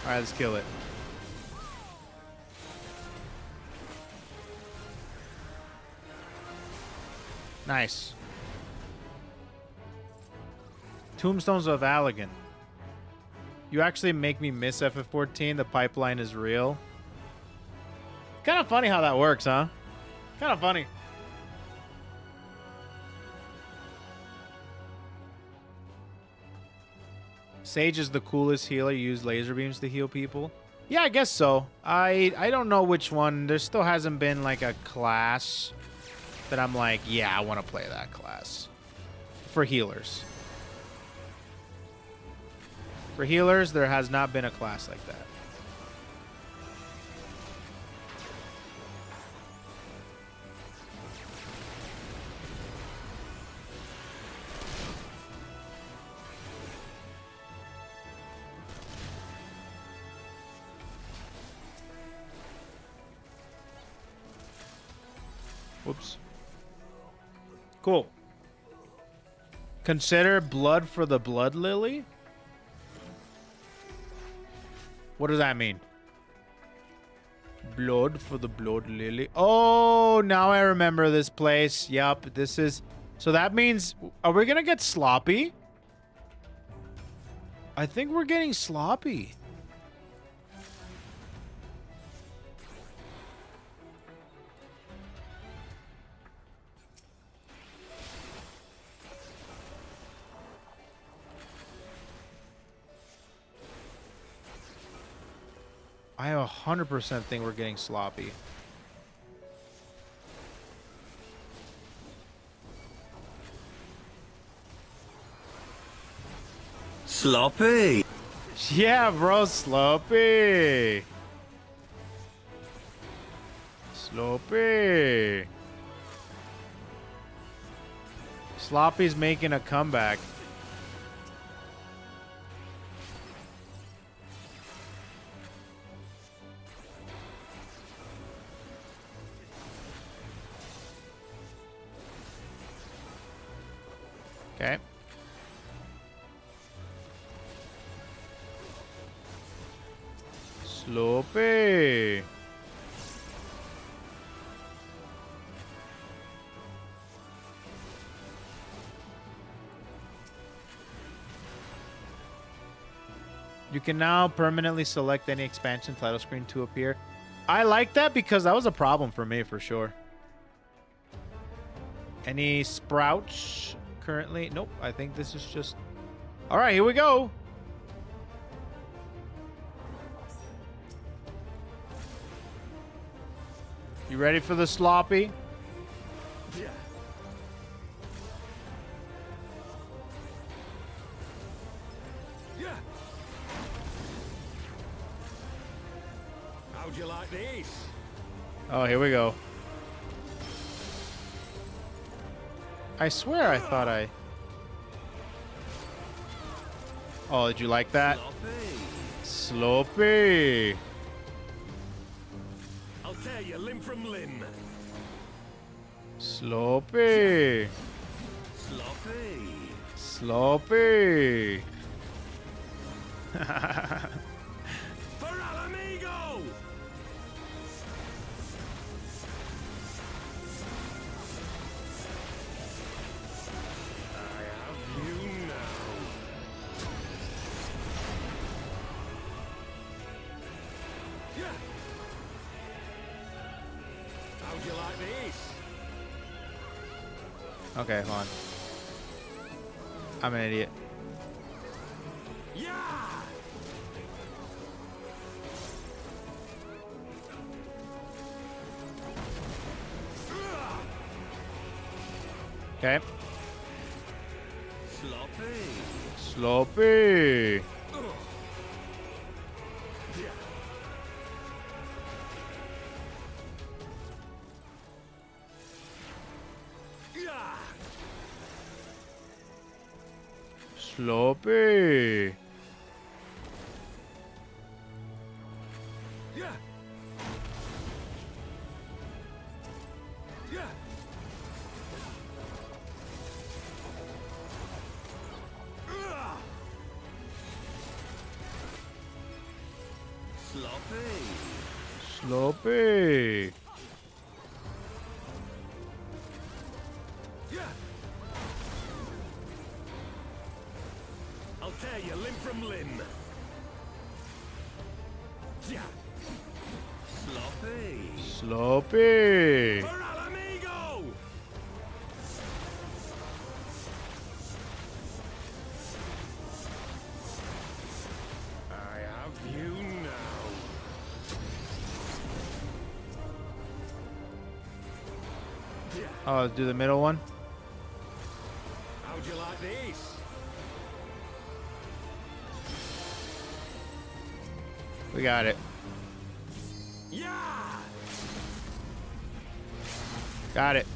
Alright, let's kill it. Nice. Tombstones of Allegan. You actually make me miss FF14. The pipeline is real. Kind of funny how that works, huh? Kind of funny. Sage is the coolest healer. You use laser beams to heal people. Yeah, I guess so. I don't know which one. There still hasn't been like a class that I'm like, yeah, I want to play that class. For healers. For healers, there has not been a class like that. Whoops. Cool. Consider blood for the blood lily? What does that mean? Blood for the blood lily. Oh, now I remember this place. Yup, this is... So that means... Are we gonna get sloppy? I think we're getting sloppy. I 100% think we're getting sloppy. Sloppy. Yeah, bro, sloppy. Sloppy. Sloppy's making a comeback. Okay. Sloppy. You can now permanently select any expansion title screen to appear. I like that because that was a problem for me for sure. Any sprouts currently? Nope. I think this is just... All right, here we go. You ready for the sloppy? Yeah. Yeah. How'd you like these? Oh, here we go. I swear I thought I... Oh, did you like that? Sloppy. Sloppy. I'll tear you limb from limb. Sloppy. Sloppy. Sloppy. For al amigo. I have you now. Yeah. How'd you like these? Okay, hold on. I'm an idiot. Yeah. Okay. Sloppy. Sloppy. Yeah. Yeah. Sloppy. Yeah. Yeah. Sloppy. Sloppy. Yeah. I'll tear you limb from limb. Yeah. Sloppy. Sloppy. For al amigo. I have you now. Yeah. Oh, let's do the middle one. How'd you like these? We got it. Yeah. Got it.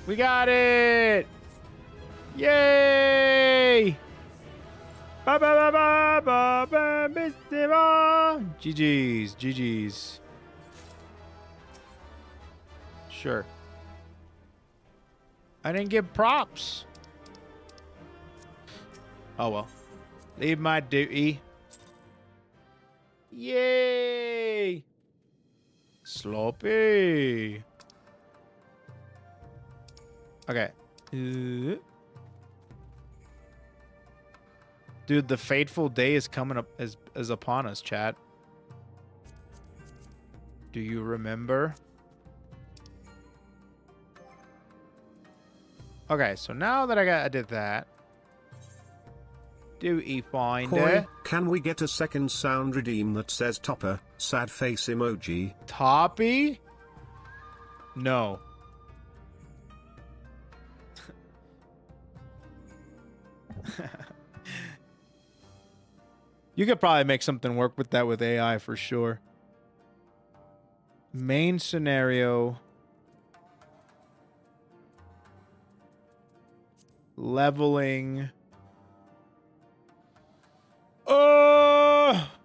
We got it. Yay! Ba ba ba ba ba ba Bravissimo! GG's, GG's. Sure. I didn't get props. Oh well. Leave my duty. Yay! Sloppy. Okay. Dude, the fateful day is coming up is upon us, chat. Do you remember? Okay, so now that I did that. Duty finder. Koi, can we get a second sound redeem that says topper, sad face emoji? Toppy? No. You could probably make something work with that with AI for sure. Main scenario. Leveling.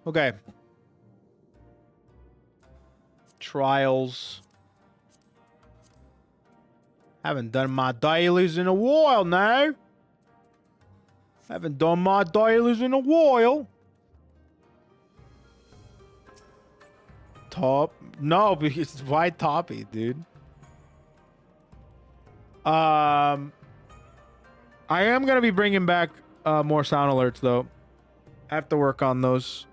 Okay. Trials. Haven't done my dailies in a while now. Haven't done my dailies in a while. Top. No, because why toppy, dude? I am going to be bringing back more sound alerts, though. I have to work on those.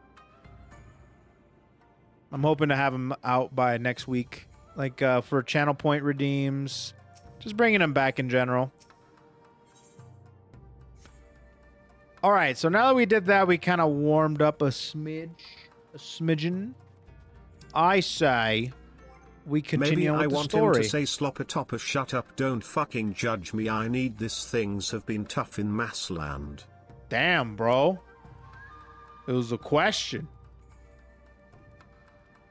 I'm hoping to have them out by next week. Like, for channel point redeems. Just bringing them back in general. All right, so now that we did that, we kind of warmed up a smidgen. I say we continue Maybe with the I want story. him to say slopper topper shut up, don't fucking judge me, I need this, things have been tough in Massland. Damn, bro. It was a question.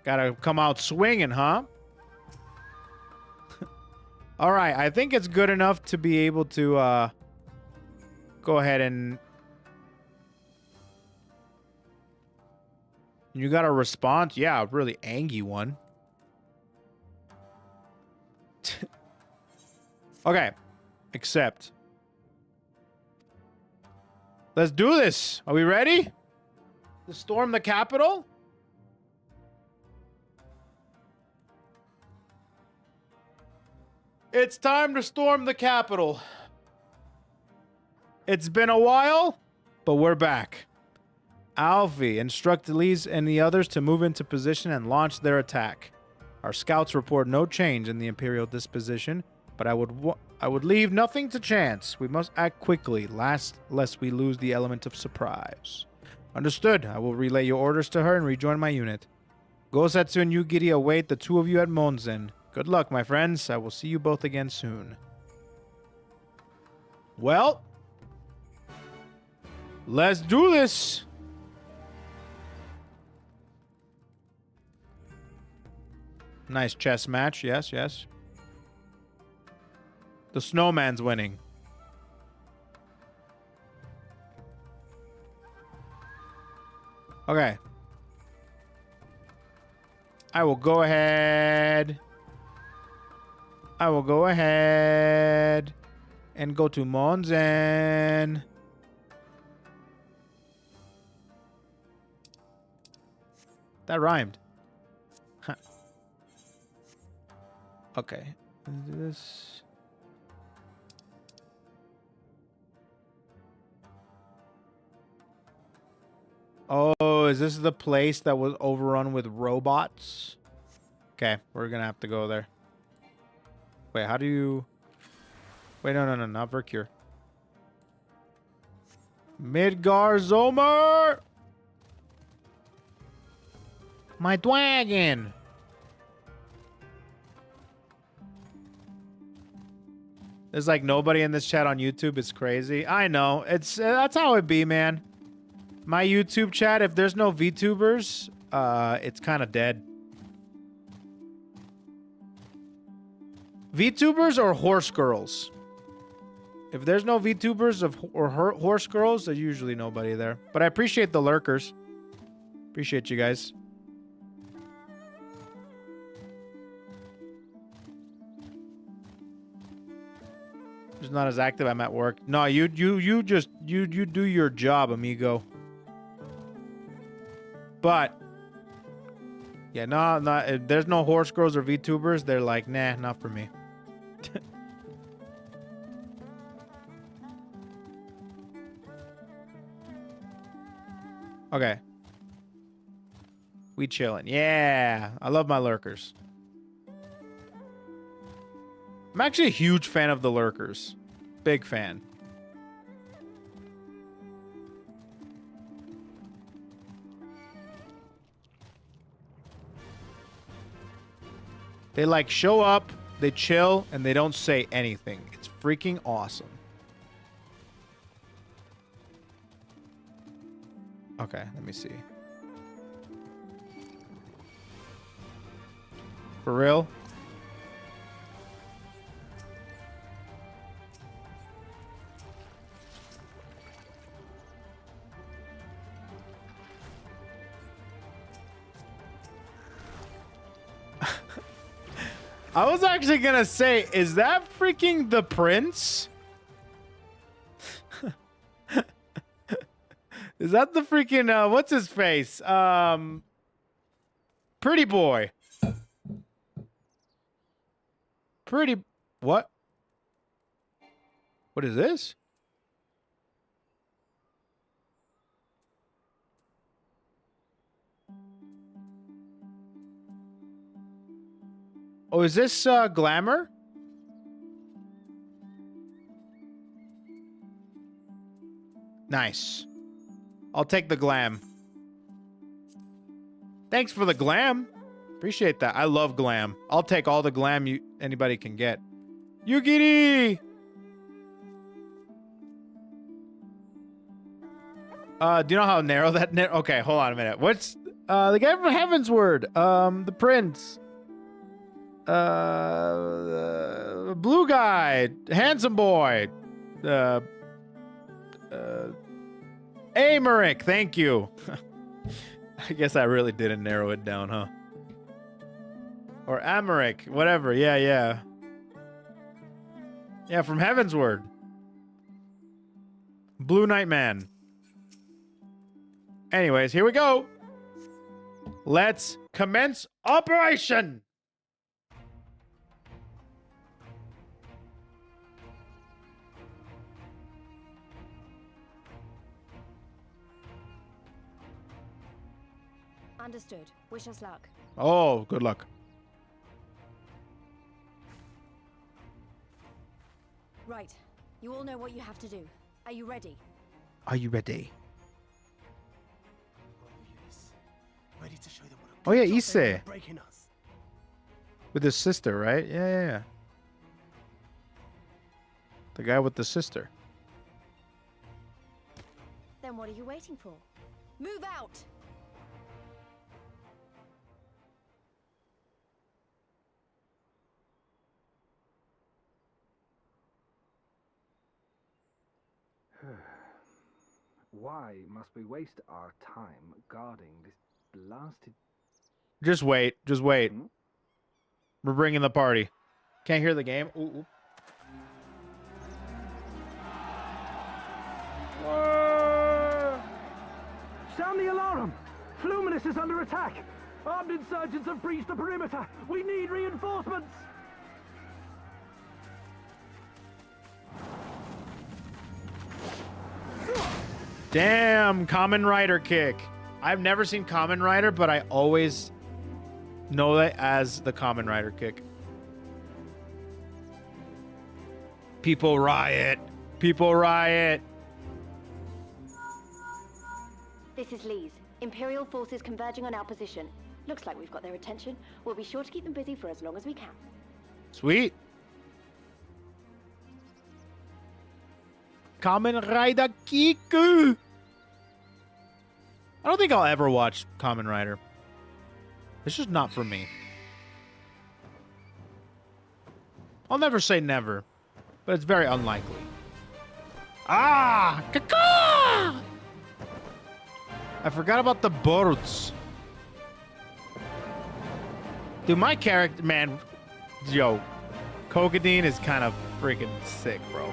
Gotta come out swinging, huh? All right, I think it's good enough to be able to go ahead and... You got a response? Yeah, a really angry one. Okay. Accept. Let's do this. Are we ready? To storm the Capitol? It's time to storm the Capitol. It's been a while, but we're back. Alfie, instruct Elise and the others to move into position and launch their attack. Our scouts report no change in the Imperial disposition, but I would leave nothing to chance. We must act quickly, lest we lose the element of surprise. Understood. I will relay your orders to her and rejoin my unit. Gosetsu and Yugiri await the two of you at Monzen. Good luck, my friends. I will see you both again soon. Well, let's do this. Nice chess match. Yes, yes. The snowman's winning. Okay. I will go ahead. And go to Monzen. That rhymed. Huh. Okay. This. Oh, is this the place that was overrun with robots? Okay, we're gonna have to go there. Wait, how do you... Wait, no, not Vercure. Midgar Zomer! My dragon! There's like nobody in this chat on YouTube. It's crazy. I know. It's that's how it be, man. My YouTube chat, if there's no VTubers, it's kind of dead. VTubers or horse girls? If there's no VTubers or horse girls, there's usually nobody there. But I appreciate the lurkers. Appreciate you guys. Just not as active. I'm at work. No, you do your job, amigo. But yeah, no, if there's no horse girls or VTubers, they're like, nah, not for me. Okay. We chilling. Yeah, I love my lurkers. I'm actually a huge fan of the lurkers. Big fan. They like show up, they chill, and they don't say anything. It's freaking awesome. Okay, let me see. For real? I was actually gonna say, is that freaking the prince? Is that the freaking what's his face? Pretty boy. Pretty what? What is this? Oh, is this Glamour? Nice. I'll take the glam. Thanks for the glam. Appreciate that. I love glam. I'll take all the glam anybody can get. Yugiri! Do you know how narrow that net? Okay, hold on a minute. What's the guy from Heaven's Word? The prince. Blue guy, handsome boy. Amaric, thank you. I guess I really didn't narrow it down, huh? Or Amaric, whatever. Yeah, yeah. Yeah, from Heaven's Word. Blue Knight Man. Anyways, here we go. Let's commence operation. Understood. Wish us luck. Oh, good luck. Right. You all know what you have to do. Are you ready? Are you ready? Ready to show them what Oh yeah, good job they Isse. did breaking us. With his sister, right? Yeah, yeah, yeah. The guy with the sister. Then what are you waiting for? Move out! Why must we waste our time guarding this blasted... Just wait. Just wait. Hmm? We're bringing the party. Can't hear the game. Ooh, ooh. Sound the alarm! Fluminous is under attack! Armed insurgents have breached the perimeter! We need reinforcements! Damn, Common Rider kick. I've never seen Common Rider, but I always know that as the Common Rider kick. People riot. People riot. This is Lee's. Imperial forces converging on our position. Looks like we've got their attention. We'll be sure to keep them busy for as long as we can. Sweet. Kamen Rider Kiku. I don't think I'll ever watch Kamen Rider. It's just not for me. I'll never say never, but it's very unlikely. Ah! Kaka! I forgot about the birds. Dude, my character, man, yo, Kugane is kind of freaking sick, bro.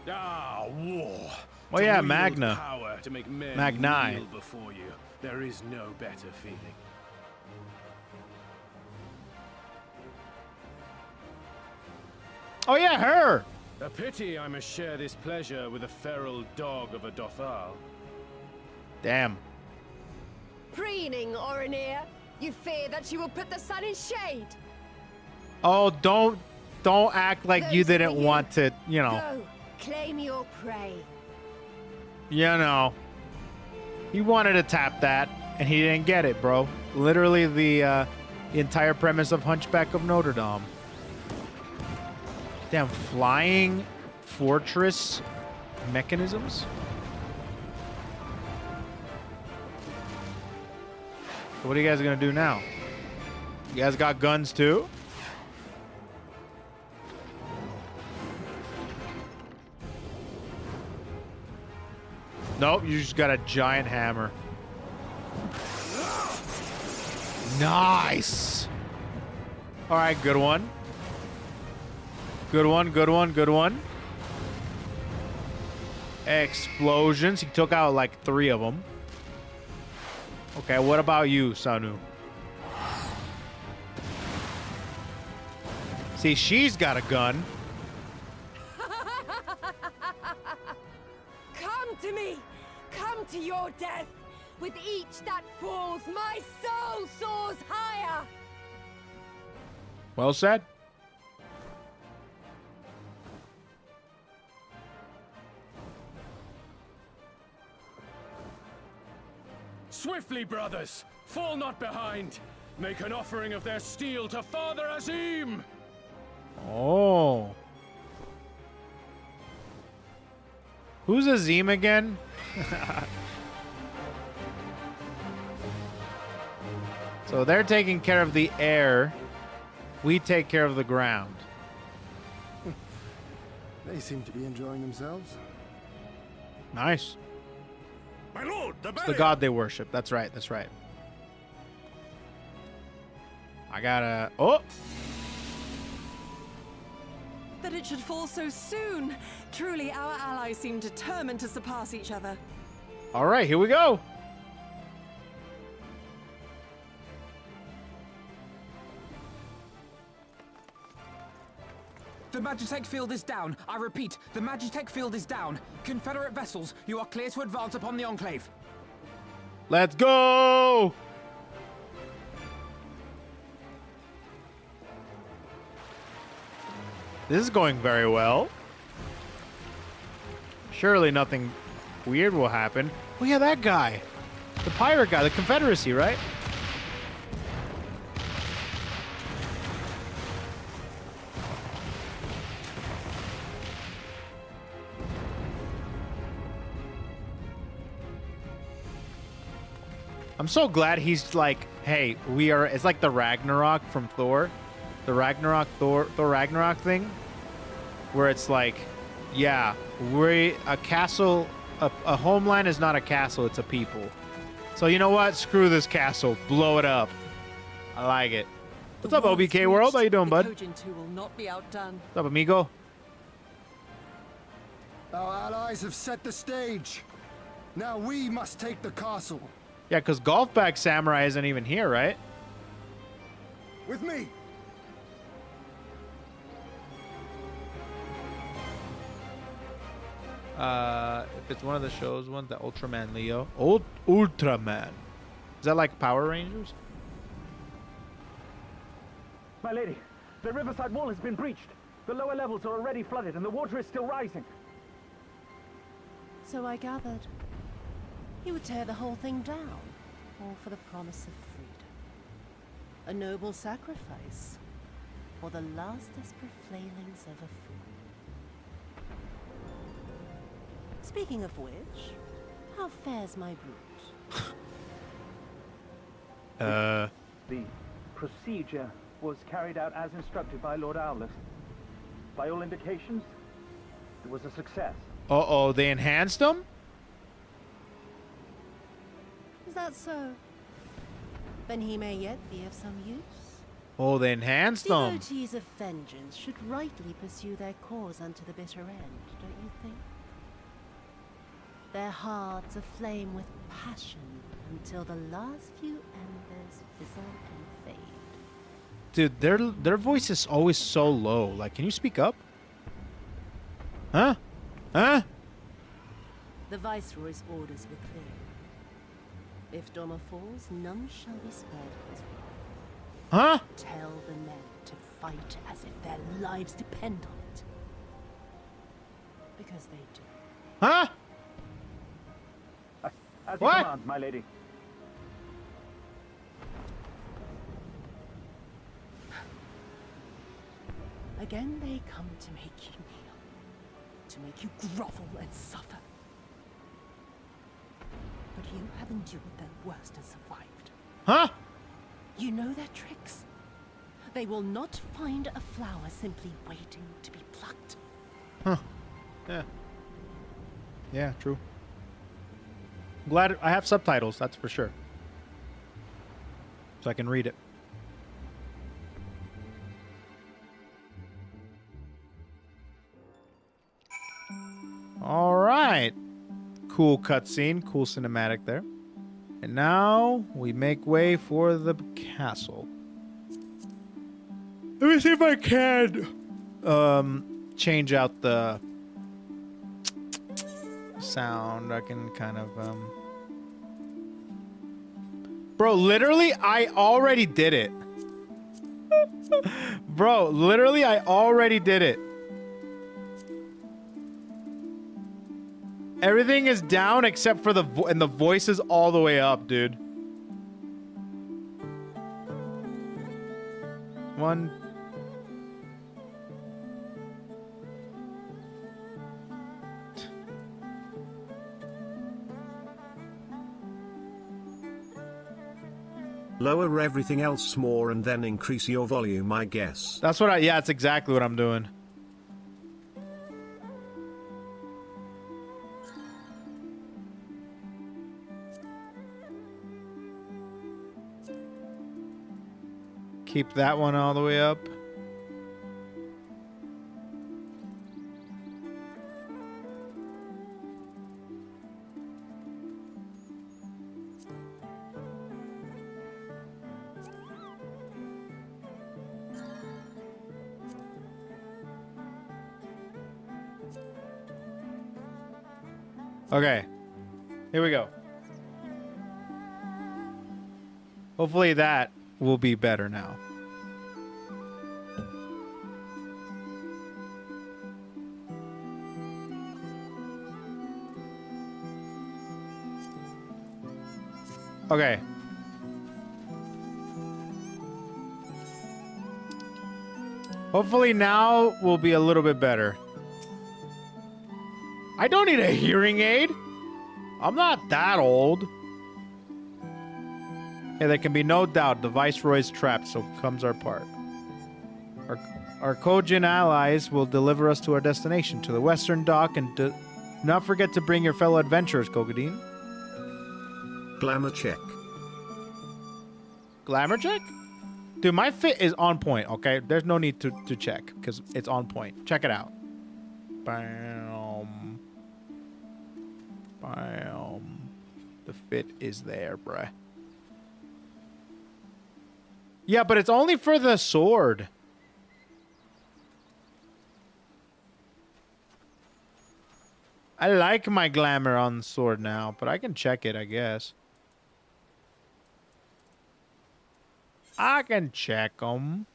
Ah, war. Oh To yeah, wield Magna. Power to make men Magni. kneel before you. There is no better feeling. Oh yeah, her. A pity I must share this pleasure with a feral dog of a Dothal. Damn. Preening, Oreneer. You fear that she will put the sun in shade. Oh, don't act like you Those are didn't you. want to, you know. Go, claim your prey. You know. He wanted to tap that, and he didn't get it, bro. Literally the entire premise of Hunchback of Notre Dame. Damn, flying fortress mechanisms? So what are you guys gonna do now? You guys got guns too? Nope, you just got a giant hammer. Nice! Alright, good one. Good one, good one, good one. Explosions. He took out like 3 of them. Okay, what about you, Sanu? See, she's got a gun. Come to me! Come to your death! With each that falls, my soul soars higher! Well said. Swiftly, brothers! Fall not behind! Make an offering of their steel to Father Azim! Oh. Who's Azim again? So they're taking care of the air. We take care of the ground. They seem to be enjoying themselves. Nice. My lord, the It's the god they worship. That's right. That's right. I gotta... Oh! That it should fall so soon. Truly, our allies seem determined to surpass each other. All right, here we go. The Magitech field is down. I repeat, the Magitech field is down. Confederate vessels, you are clear to advance upon the Enclave. Let's go! This is going very well. Surely nothing weird will happen. Oh yeah, that guy. The pirate guy, the Confederacy, right? I'm so glad he's like, hey, we are, it's like the Ragnarok from Thor. The Thor Ragnarok thing. Where it's like, yeah, we're a castle, a homeland is not a castle, it's a people. So you know what? Screw this castle. Blow it up. I like it. What's up, OBK World? How you doing, bud? The Kojin 2 will not be outdone. What's up, amigo? Our allies have set the stage. Now we must take the castle. Yeah, because Golfback Samurai isn't even here, right? With me. If it's one of the shows, the Ultraman Leo. Ultraman. Is that like Power Rangers? My lady, the riverside wall has been breached. The lower levels are already flooded and the water is still rising. So I gathered. He would tear the whole thing down, all for the promise of freedom. A noble sacrifice, or the last desperate flailings of a fool. Speaking of which, how fares my brute? The procedure was carried out as instructed by Lord Owlus. By all indications, it was a success. Uh-oh, they enhanced them? Is that so? Then he may yet be of some use. Oh, they enhanced them. Devotees of vengeance should rightly pursue their cause unto the bitter end, don't you think? Their hearts aflame with passion until the last few embers fizzle and fade. Dude, their voice is always so low. Like, can you speak up? Huh? Huh? The Viceroy's orders were clear. If Doma falls, none shall be spared his wrath. Huh? Tell the men to fight as if their lives depend on it. Because they do. Huh? As What? you command, my lady. Again they come to make you kneel. To make you grovel and suffer. But you have endured their worst and survived. Huh? You know their tricks. They will not find a flower simply waiting to be plucked. Huh. Yeah. Yeah, true. I'm glad I have subtitles, that's for sure. So I can read it. All right. Cool cutscene, cool cinematic there. And now we make way for the castle. Let me see if I can change out the sound. I can kind of Bro, literally I already did it. Bro, literally I already did it. Everything is down except for the and the voice is all the way up, dude. One. Lower everything else more and then increase your volume, I guess. That's what yeah, that's exactly what I'm doing. Keep that one all the way up. Okay, here we go. Hopefully that will be better now. Okay. Hopefully now will be a little bit better. I don't need a hearing aid. I'm not that old. Yeah, there can be no doubt the Viceroy's trapped, so comes our part. Our Kojin allies will deliver us to our destination, to the western dock, and do not forget to bring your fellow adventurers, Kogedin. Glamour check. Glamour check? Dude, my fit is on point, okay? There's no need to check, because it's on point. Check it out. Bam. Bam. The fit is there, bruh. Yeah, but it's only for the sword. I like my glamour on the sword now, but I can check it, I guess. I can check them.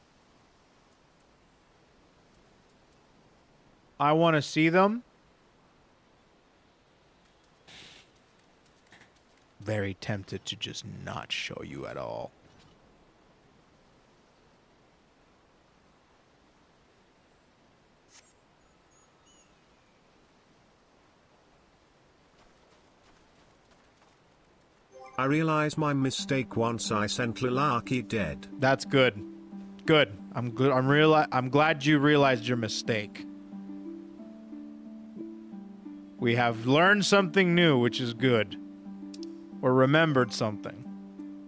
I want to see them. Very tempted to just not show you at all. I realized my mistake once I sent Lalaki dead. That's good. Good. I'm good. I'm glad you realized your mistake. We have learned something new, which is good. Or remembered something.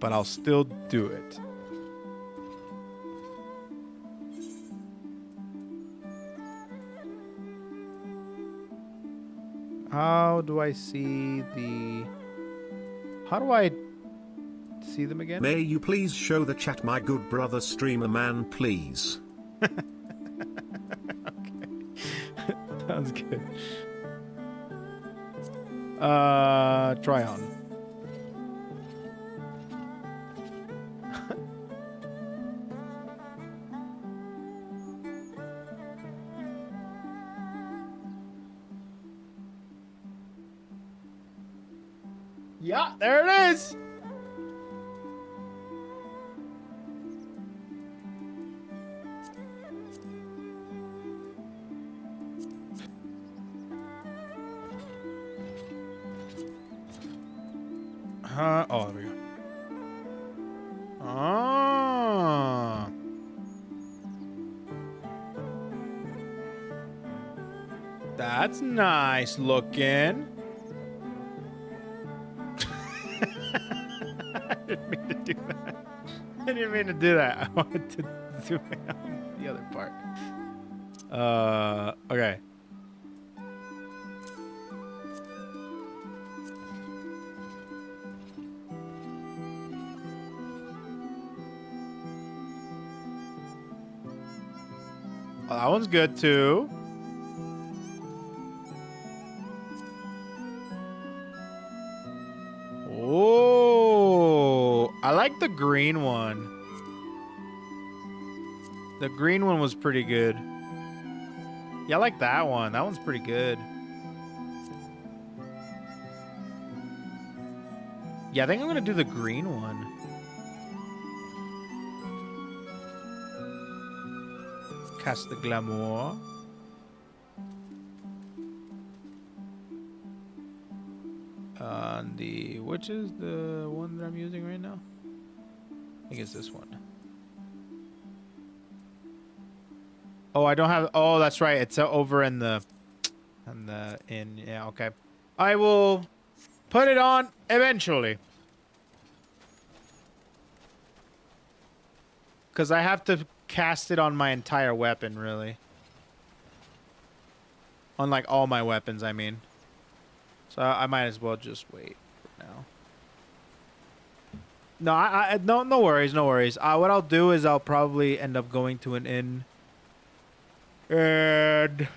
But I'll still do it. How do I see the... How do I see them again? May you please show the chat, my good brother streamer man, please. Okay. Sounds good. Try on. Yeah, there it is. Oh, there we go. Ah. That's nice looking. I didn't mean to do that. I didn't mean to do that. I wanted to zoom in on the other part. Okay. Oh, that one's good too. Oh, I like the green one. The green one was pretty good. Yeah, I like that one. That one's pretty good. Yeah, I think I'm gonna do the green one. Cast the Glamour. Which is the one that I'm using right now? I think it's this one. Oh, I don't have. Oh, that's right. It's over in the. Yeah. Okay. I will put it on eventually. Because I have to cast it on my entire weapon, really. On like all my weapons, I mean. So I might as well just wait for now. No, no worries, no worries. What I'll do is I'll probably end up going to an inn and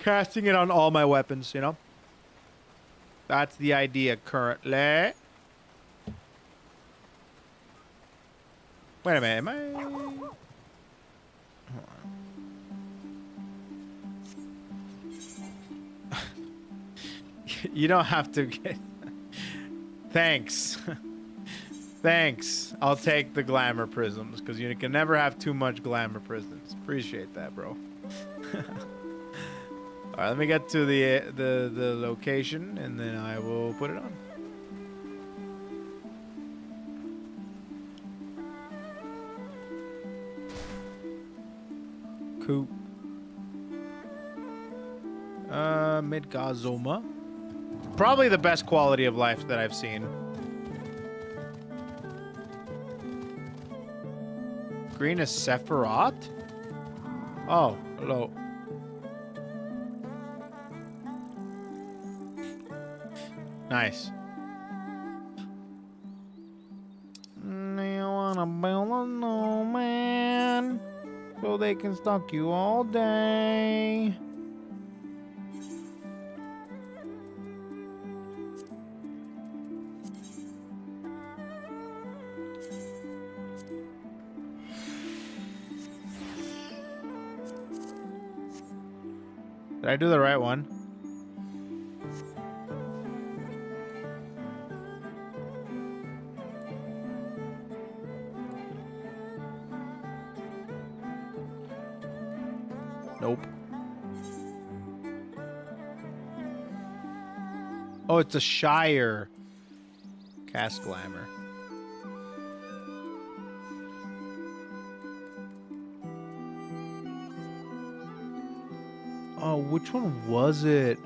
casting it on all my weapons, you know? That's the idea currently. Wait a minute, am I... Hold on. You don't have to get... Thanks. Thanks. I'll take the glamour prisms, because you can never have too much glamour prisms. Appreciate that, bro. Alright, let me get to the location, and then I will put it on. Cool. Midgazoma. Probably the best quality of life that I've seen. Green is Sephiroth? Oh, hello. Nice. You wanna build a snowman so they can stalk you all day. Did I do the right one? Nope. Oh, it's a Shire. Cast Glamour. Oh, which one was it?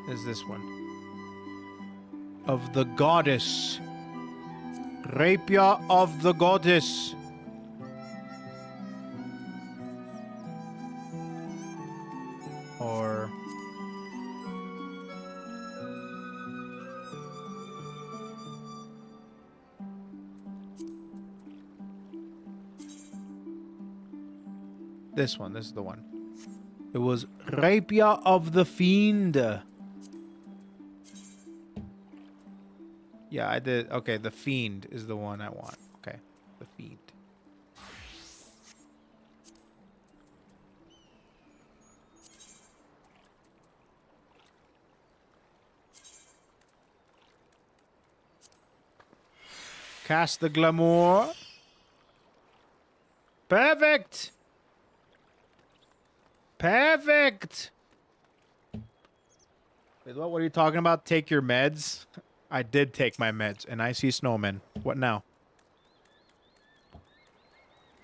is this one. Of the goddess. Rapier of the goddess. Or... this one. This is the one. It was Rapier of the Fiend. Yeah, I did. Okay, the Fiend is the one I want. Okay, the Fiend. Cast the Glamour. Perfect! Perfect! Wait, what are you talking about? Take your meds? I did take my meds, and I see snowmen. What now?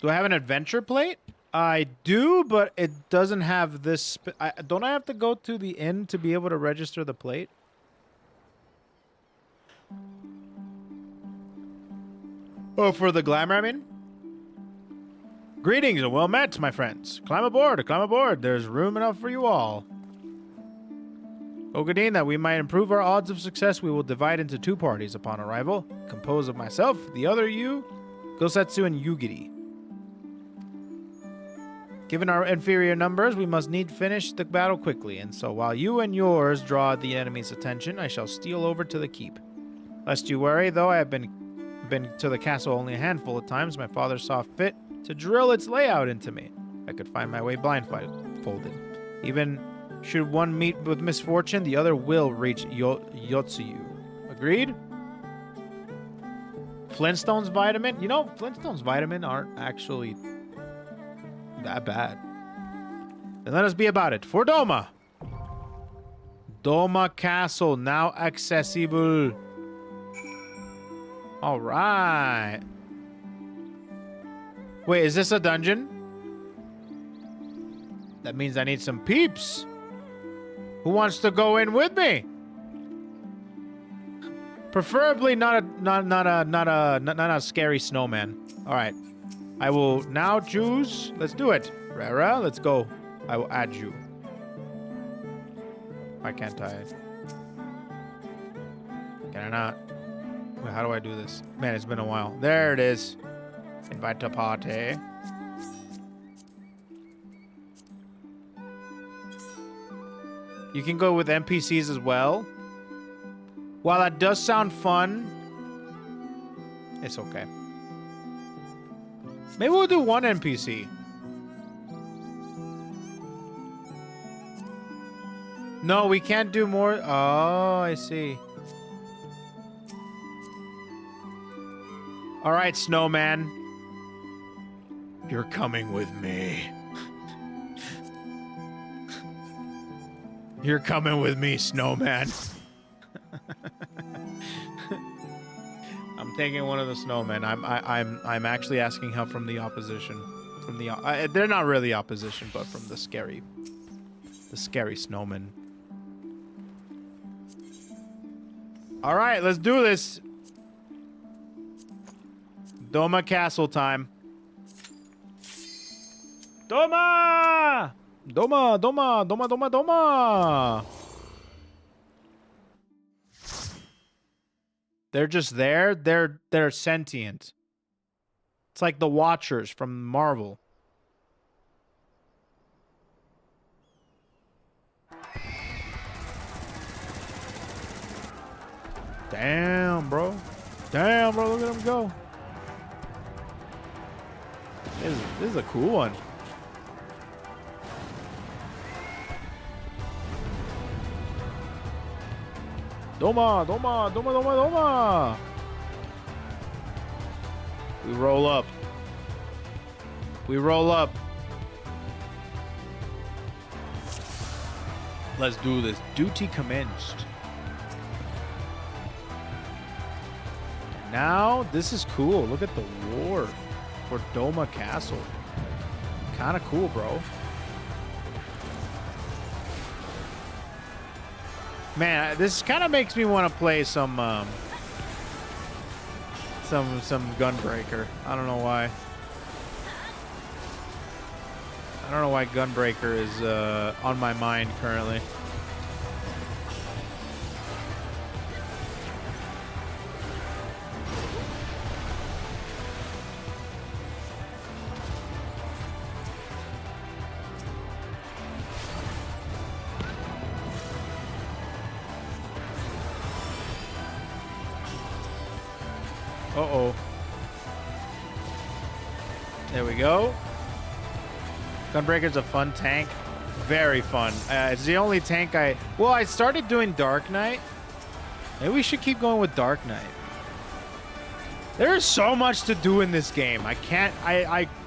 Do I have an adventure plate? I do, but it doesn't have this... don't I have to go to the inn to be able to register the plate? Oh, for the glamour, I mean? Greetings and well met, my friends. Climb aboard, climb aboard. There's room enough for you all. Kugane, that we might improve our odds of success, we will divide into 2 parties upon arrival, composed of myself, the other you, Gosetsu, and Yugiri. Given our inferior numbers, we must need finish the battle quickly, and so while you and yours draw the enemy's attention, I shall steal over to the keep. Lest you worry, though I have been to the castle only a handful of times, my father saw fit to drill its layout into me. I could find my way blindfolded. Even should one meet with misfortune, the other will reach Yotsuyu. Agreed? Flintstone's vitamin? You know, Flintstone's vitamin aren't actually that bad. Then let us be about it. For Doma! Doma Castle, now accessible. Alright. Wait, is this a dungeon? That means I need some peeps. Who wants to go in with me? Preferably not a scary snowman. All right. I will now choose. Let's do it. Rara, let's go. I will add you. Why can't I? Can I not? Wait, how do I do this? Man, it's been a while. There it is. Invite to party. You can go with NPCs as well. While that does sound fun, it's okay. Maybe we'll do one NPC. No, we can't do more. Oh, I see. All right, snowman. You're coming with me. You're coming with me, snowman. I'm taking one of the snowmen. I'm actually asking help from the opposition. From the they're not really opposition, but from the scary snowman. All right, let's do this. Doma Castle time. Doma! Doma, Doma, Doma, Doma, Doma! They're just there. They're sentient. It's like the Watchers from Marvel. Damn, bro. Damn, bro. Look at him go. This is a cool one. Doma, Doma, Doma, Doma, Doma. We roll up. We roll up. Let's do this. Duty commenced. Now, this is cool. Look at the war for Doma Castle. Kind of cool, bro. Man, this kind of makes me want to play some Gunbreaker. I don't know why. I don't know why Gunbreaker is on my mind currently. Uh-oh. There we go. Gunbreaker's a fun tank. Very fun. It's the only tank Well, I started doing Dark Knight. Maybe we should keep going with Dark Knight. There's so much to do in this game. I can't...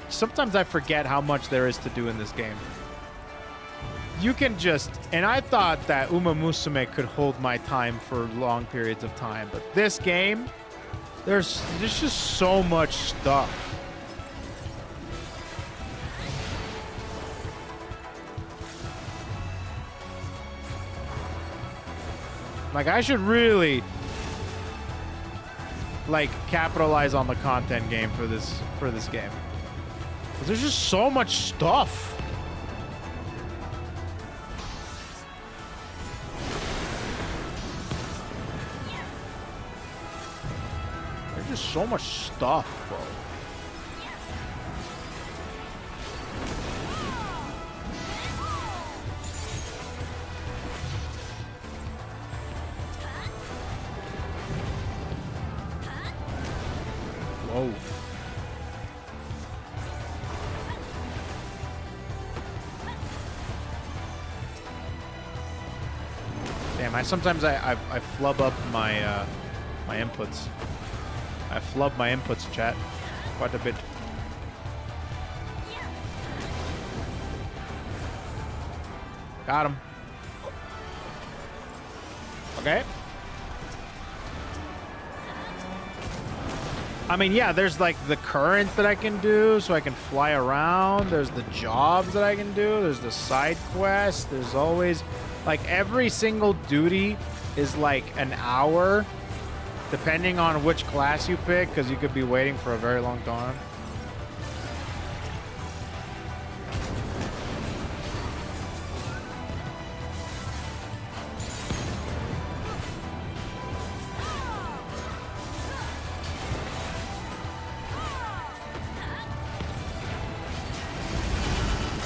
Sometimes I forget how much there is to do in this game. You can just... And I thought that Uma Musume could hold my time for long periods of time. But this game... There's just so much stuff. Like, I should really, like, capitalize on the content game for this game. 'Cause there's just so much stuff. Just so much stuff, bro. Whoa. Damn, sometimes I flub up my my inputs. I flub my inputs, chat, quite a bit. Got him. Okay. I mean, yeah, there's like the current that I can do, so I can fly around. There's the jobs that I can do. There's the side quests. There's always, like, every single duty is like an hour. Depending on which class you pick, because you could be waiting for a very long time.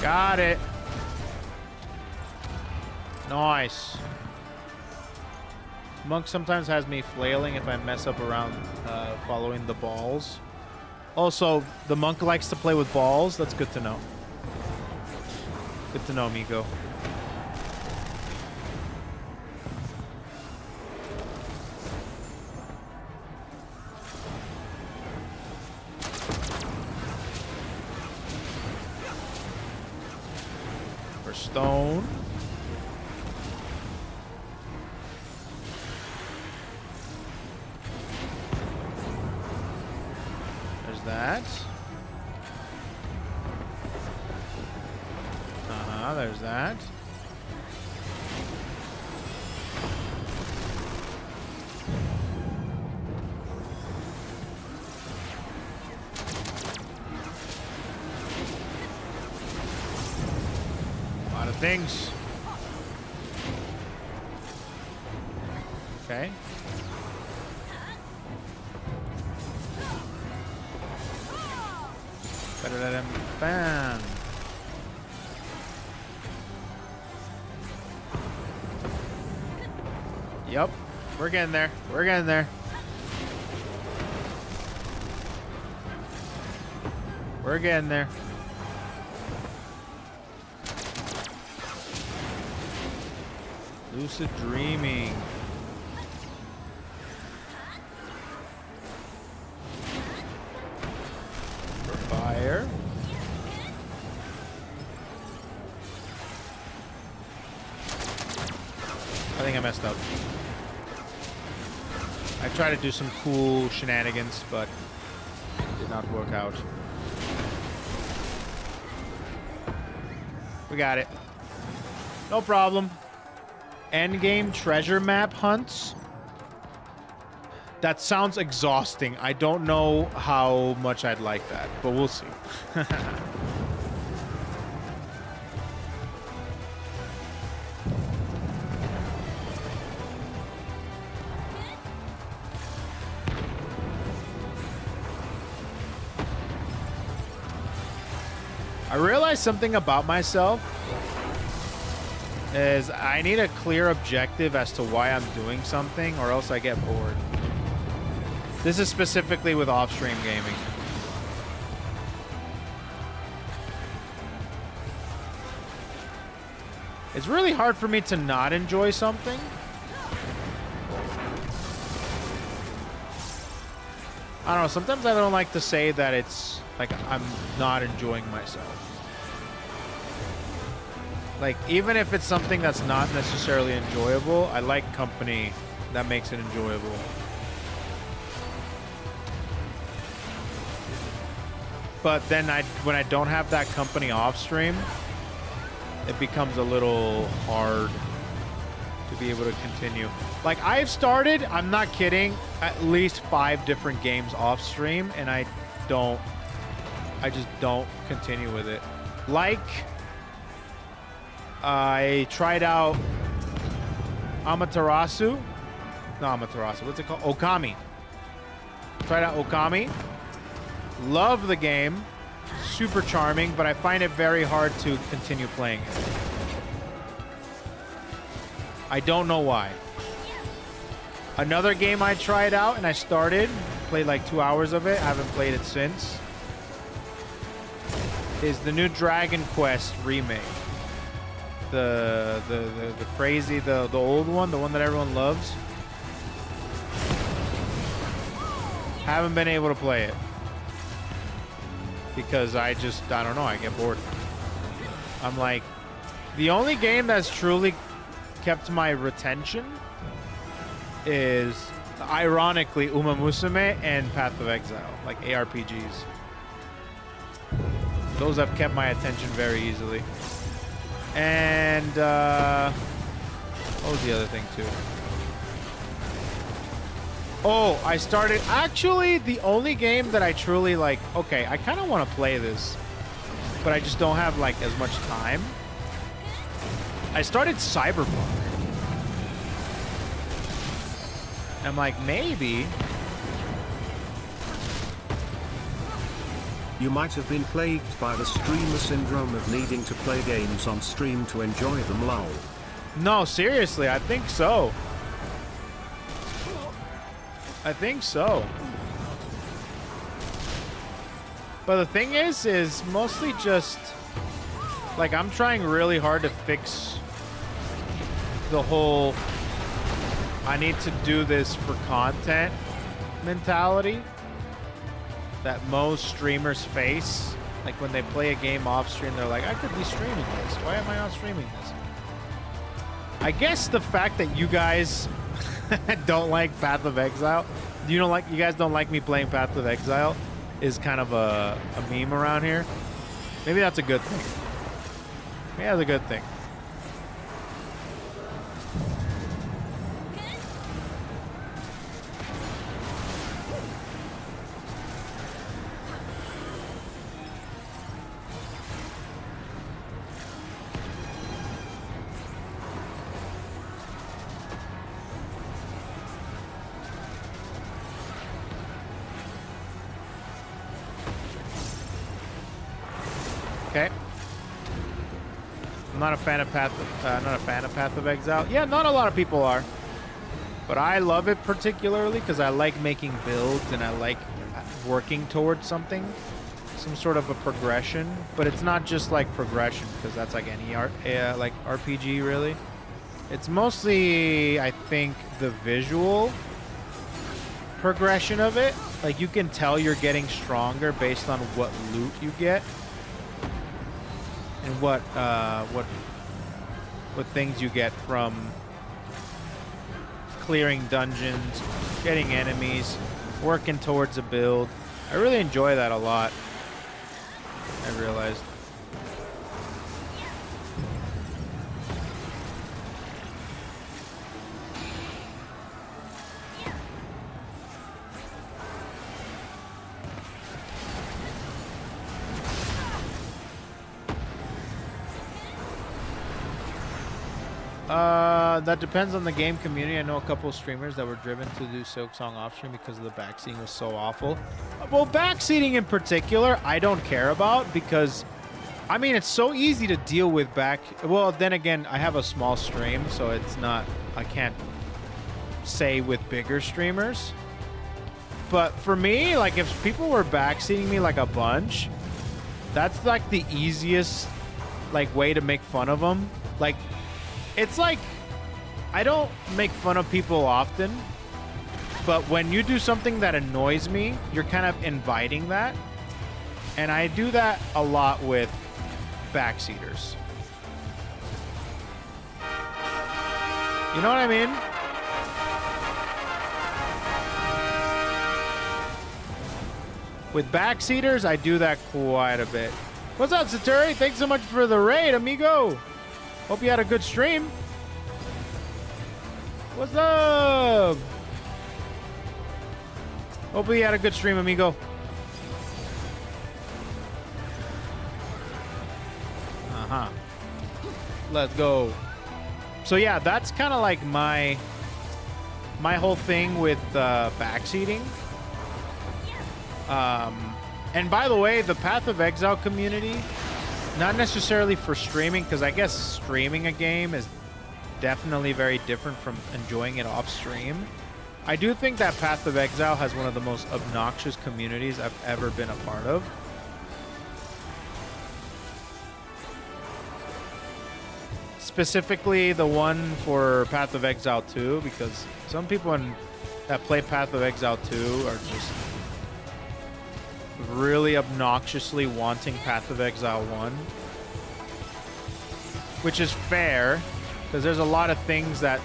Got it. Nice. Monk sometimes has me flailing if I mess up around following the balls. Also, the monk likes to play with balls. That's good to know. Good to know, Miko. For stone. That. There's that. A lot of things. Okay. Better let him bam. Yep. We're getting there. We're getting there. We're getting there. Lucid dreaming. Fire. I think I messed up. I tried to do some cool shenanigans, but it did not work out. We got it. No problem. endgame treasure map hunts. That sounds exhausting. I don't know how much I'd like that, but we'll see. I realized something about myself is I need a clear objective as to why I'm doing something, or else I get bored. This is specifically with off-stream gaming. It's really hard for me to not enjoy something. I don't know, sometimes I don't like to say that it's like I'm not enjoying myself. Like, even if it's something that's not necessarily enjoyable, I like company that makes it enjoyable. But then when I don't have that company off stream, it becomes a little hard to be able to continue. Like, I've started, I'm not kidding, at least 5 different games off stream, and I just don't continue with it. Like, I tried out Amaterasu. No, Amaterasu. What's it called? Okami. Tried out Okami. Love the game. Super charming, but I find it very hard to continue playing it. I don't know why. Another game I tried out and I started, played like 2 hours of it. I haven't played it since. Is the new Dragon Quest remake. The crazy, the old one, the one that everyone loves. Haven't been able to play it because I don't know, I get bored. I'm like, the only game that's truly kept my retention is, ironically, Uma Musume and Path of Exile, like ARPGs. Those have kept my attention very easily. And what was the other thing too? Oh, I started, actually the only game that I truly like, okay, I kind of want to play this, but I just don't have like as much time. I started Cyberpunk. I'm like, maybe. You might have been plagued by the streamer syndrome of needing to play games on stream to enjoy them, lol. No, seriously, I think so. I think so. But the thing is mostly just, like, I'm trying really hard to fix the whole I need to do this for content mentality that most streamers face. Like, when they play a game off stream, they're like, I could be streaming this. Why am I not streaming this? I guess the fact that you guys don't like Path of Exile, you guys don't like me playing Path of Exile, is kind of a meme around here. Maybe that's a good thing. Maybe that's a good thing. Okay. I'm not a fan of Path of Exile. Yeah, not a lot of people are. But I love it particularly because I like making builds and I like working towards something. Some sort of a progression. But it's not just like progression, because that's like any like RPG really. It's mostly, I think, the visual progression of it. Like, you can tell you're getting stronger based on what loot you get. And what things you get from clearing dungeons, getting enemies, working towards a build. I really enjoy that a lot, I realized. That depends on the game community. I know a couple of streamers that were driven to do Silk Song offstream because of the backseating was so awful. Well, backseating in particular, I don't care about because, I mean, it's so easy to deal with back. Well, then again, I have a small stream, so it's not, I can't say with bigger streamers. But for me, like if people were backseating me like a bunch, that's like the easiest like way to make fun of them. Like, it's like, I don't make fun of people often, but when you do something that annoys me, you're kind of inviting that. And I do that a lot with backseaters. You know what I mean? With backseaters, I do that quite a bit. What's up, Saturi? Thanks so much for the raid, amigo. Hope you had a good stream. What's up? Hope you had a good stream, amigo. Uh-huh. Let's go. So yeah, that's kind of like my whole thing with backseating. And by the way, the Path of Exile community, not necessarily for streaming, because I guess streaming a game is definitely very different from enjoying it off stream. I do think that Path of Exile has one of the most obnoxious communities I've ever been a part of. Specifically the one for Path of Exile 2, because some people that play Path of Exile 2 are just really obnoxiously wanting Path of Exile 1, which is fair because there's a lot of things that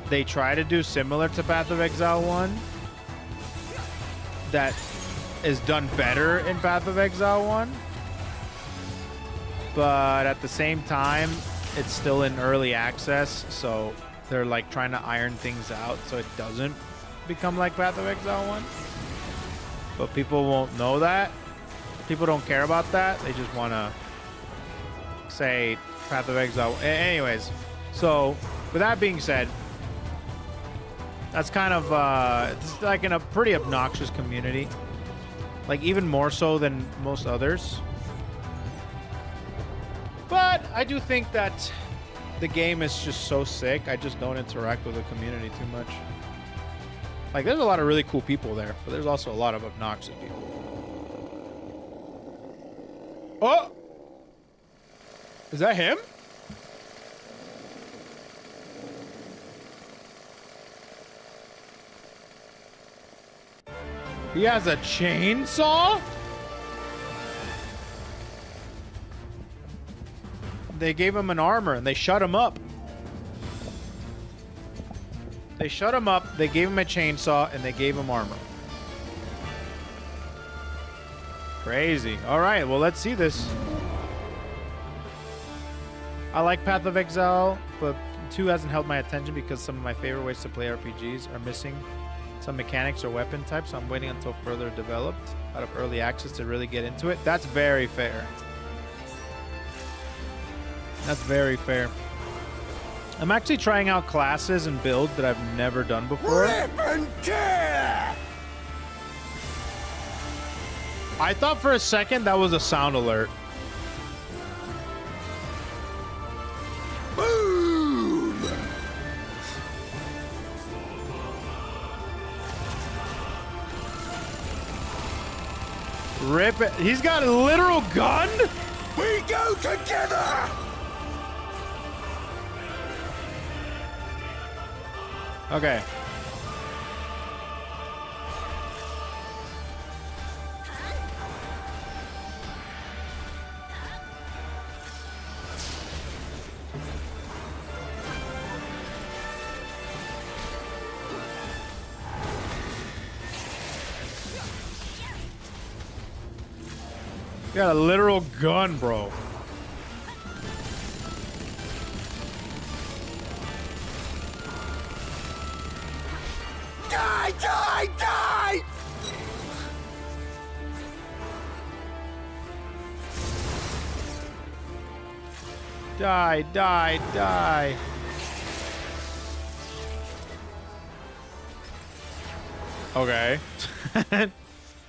they try to do similar to Path of Exile 1 that is done better in Path of Exile 1, but at the same time it's still in early access, so they're like trying to iron things out so it doesn't become like Path of Exile 1. But people won't know that. People don't care about that. They just want to say Path of Exile. Anyways, so with that being said, that's kind of it's like in a pretty obnoxious community, like even more so than most others. But I do think that the game is just so sick. I just don't interact with the community too much. Like, there's a lot of really cool people there, but there's also a lot of obnoxious people. Oh! Is that him? He has a chainsaw? They gave him an armor and they shut him up. They shut him up, they gave him a chainsaw, and they gave him armor. Crazy. All right, well, let's see this. I like Path of Exile, but 2 hasn't held my attention because some of my favorite ways to play RPGs are missing some mechanics or weapon types, so I'm waiting until further developed out of early access to really get into it. That's very fair. That's very fair. I'm actually trying out classes and builds that I've never done before. Rip and tear! I thought for a second that was a sound alert. Boom! Rip it. He's got a literal gun? We go together! Okay. Got a literal gun, bro. Die, die, die! Die, die, die. Okay.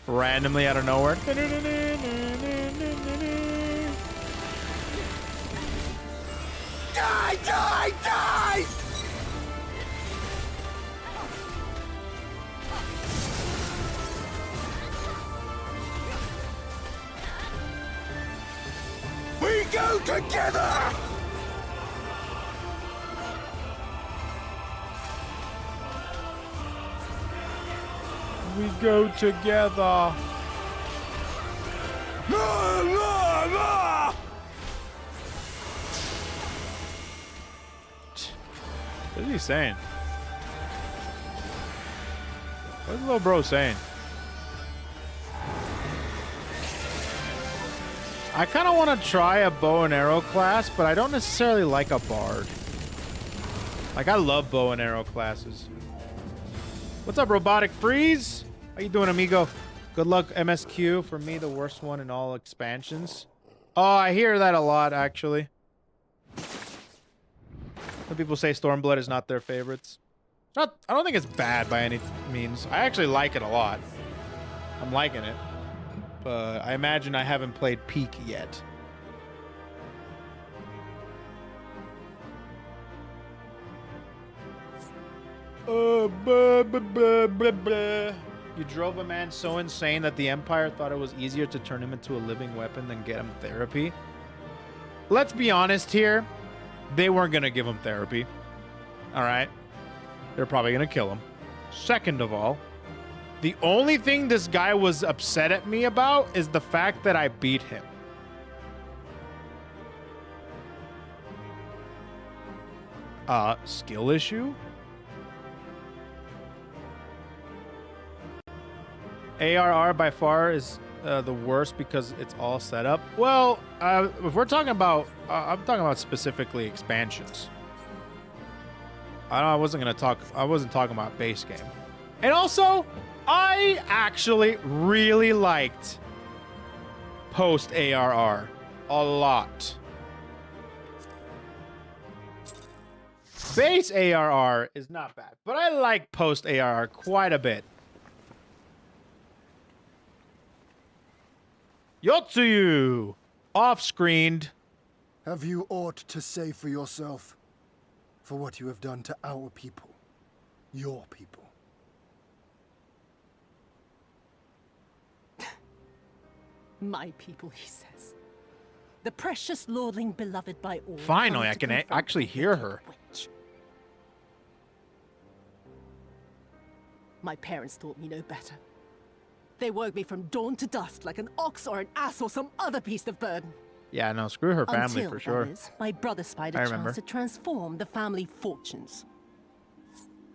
Randomly out of nowhere. Die! Die! Die! We go together! We go together. What is he saying? What's little bro saying? I kind of want to try a bow and arrow class, but I don't necessarily like a bard. Like, I love bow and arrow classes. What's up, Robotic Freeze? How you doing, amigo? Good luck, MSQ. For me, the worst one in all expansions. Oh, I hear that a lot, actually. Some people say Stormblood is not their favorites. I don't think it's bad by any means. I actually like it a lot. I'm liking it. But I imagine I haven't played Peak yet. You drove a man so insane that the Empire thought it was easier to turn him into a living weapon than get him therapy. Let's be honest here. They weren't going to give him therapy. All right? They're probably going to kill him. Second of all, the only thing this guy was upset at me about is the fact that I beat him. Skill issue? ARR by far is the worst because it's all set up. Well, if we're talking about, I'm talking about specifically expansions. I wasn't talking about base game. And also, I actually really liked post ARR a lot. Base ARR is not bad, but I like post ARR quite a bit. Yotsuyu! Off-screened. Have you aught to say for yourself? For what you have done to our people? Your people? My people, he says. The precious lordling beloved by all. Finally, I can actually hear her. Witch. My parents taught me no better. They worked me from dawn to dusk like an ox or an ass or some other beast of burden. Yeah, no, screw her family Until, for sure. that is, my brother spied a chance to transform the family fortunes.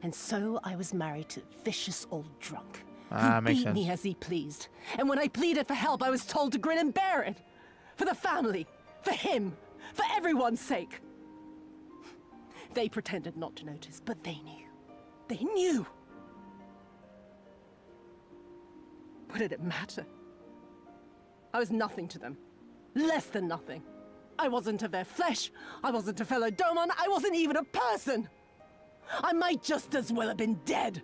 And so I was married to a vicious old drunk. Who beat me as he pleased. And when I pleaded for help, I was told to grin and bear it. For the family, for him, for everyone's sake. They pretended not to notice, but they knew. They knew. What did it matter? I was nothing to them. Less than nothing. I wasn't of their flesh. I wasn't a fellow Domon. I wasn't even a person. I might just as well have been dead.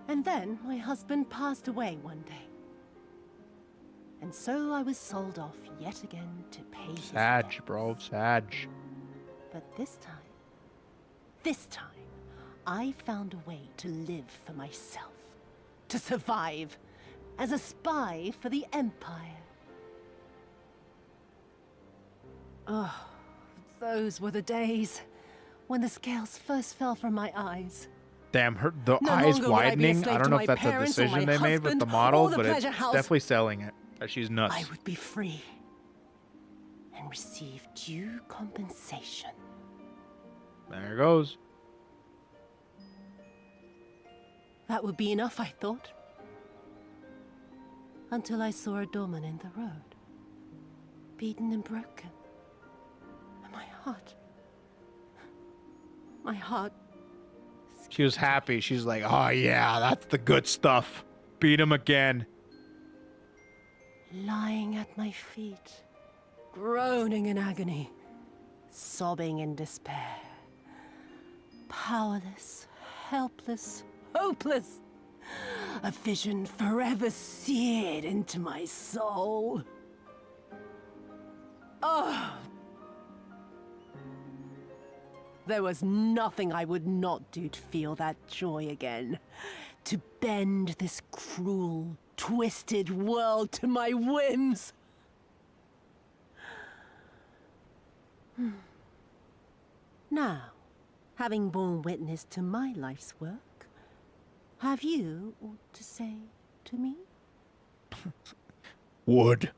And then my husband passed away one day. And so I was sold off yet again to pay his debt. Sag, bro, Sag. But this time, I found a way to live for myself. To survive. As a spy for the Empire. Oh, those were the days when the scales first fell from my eyes. Damn, the eyes widening. I don't know if that's a decision they made with the model, but it's definitely selling it. That she's nuts. I would be free and receive due compensation. There it goes. That would be enough, I thought. Until I saw a Doman in the road. Beaten and broken. And my heart... She was happy. She's like, oh yeah, that's the good stuff. Beat him again. Lying at my feet. Groaning in agony. sobbing in despair. Powerless, helpless, hopeless. A vision forever seared into my soul. Oh! There was nothing I would not do to feel that joy again. To bend this cruel, twisted world to my whims. Now, having borne witness to my life's work, have you aught to say to me? Wood.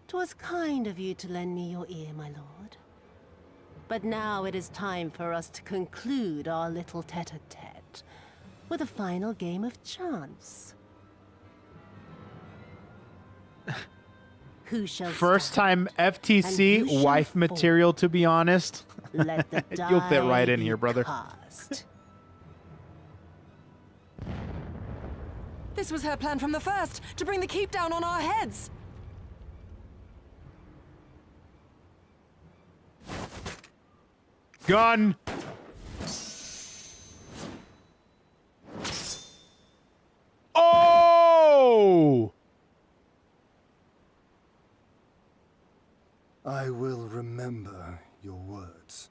'Twas kind of you to lend me your ear, my lord. But now it is time for us to conclude our little tete-a-tete with a final game of chance. Who shall First stand, time FTC and who wife shall material, to be honest. Let the You'll fit right die in here, be brother. cast. This was her plan from the first, to bring the keep down on our heads. Gun! Oh! I will remember your words.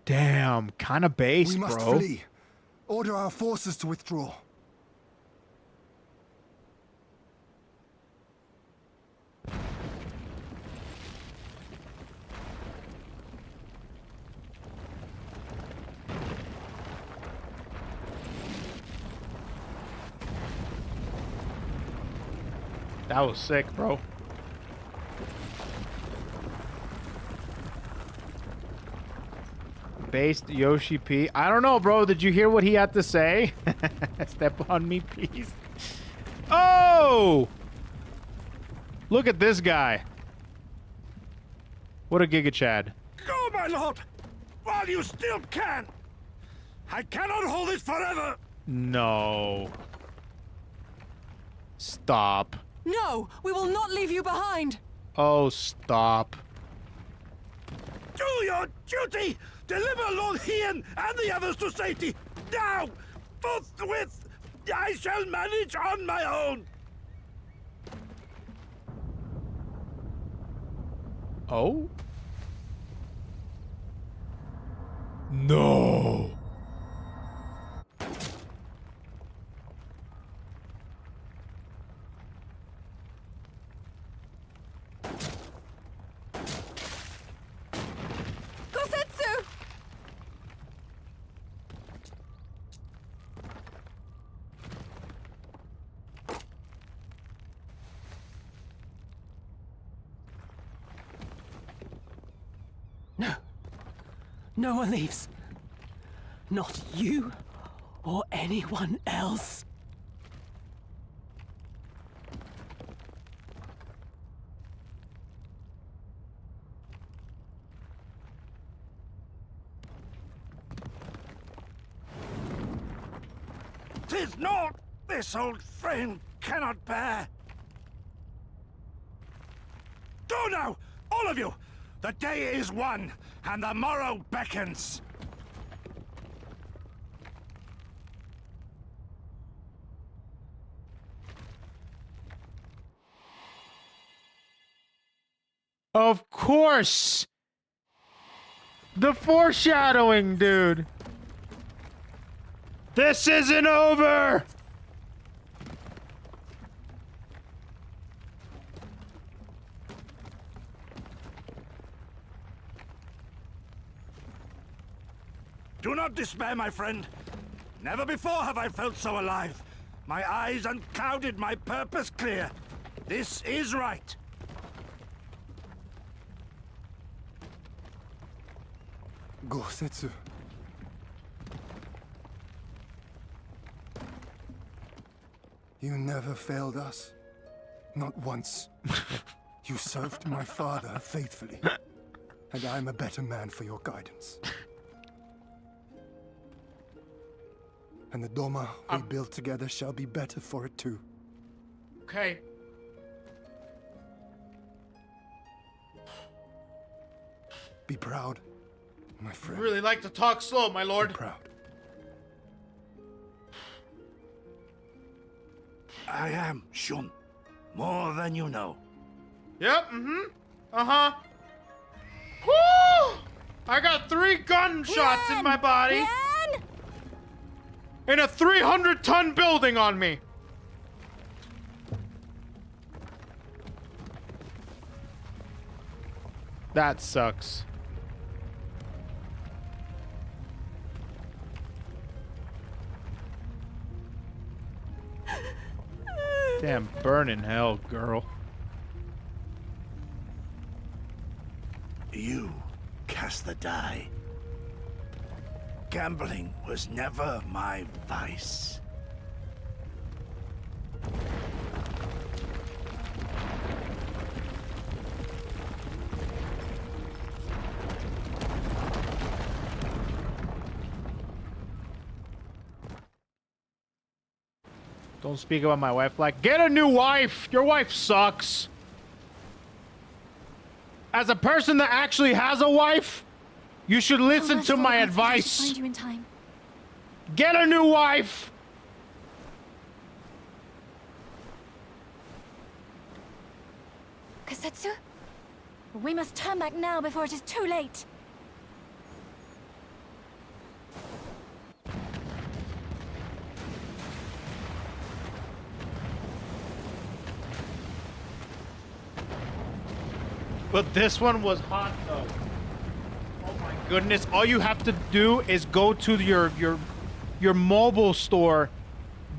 Damn, kind of base, We must bro. flee. Order our forces to withdraw. That was sick, bro. Based Yoshi P. I don't know, bro. Did you hear what he had to say? Step on me, please. Oh! Look at this guy. What a Giga Chad. Go, my lord! While you still can! I cannot hold it forever! No. Stop. No, we will not leave you behind. Oh, stop. Do your duty! Deliver Lord Hien and the others to safety! Now! Forthwith! I shall manage on my own! Oh? No. Gosetsu! No. No one leaves. Not you or anyone else. "'Tis naught this old frame cannot bear. Go now, all of you! The day is won, and the morrow beckons. Of course. The foreshadowing, dude. This isn't over. Do not despair, my friend. Never before have I felt so alive. My eyes unclouded, my purpose clear. This is right. Gosetsu. You never failed us. Not once. You served my father faithfully. and I am a better man for your guidance. And the Doma we built together shall be better for it too. Okay. Be proud, my I friend. really like to talk slow, my lord. Be proud. I am, Shun. More than you know. Yep, uh-huh. Woo! I got 3 gunshots in my body. And a 300-ton building on me. That sucks. Damn, burn in hell, girl. You cast the die. Gambling was never my vice. Don't speak about my wife like, get a new wife! Your wife sucks! As a person that actually has a wife, you should listen to my advice. Find you in time. Get a new wife! Kasetsu? We must turn back now before it is too late. But this one was hot though. Oh my goodness. All you have to do is go to your mobile store,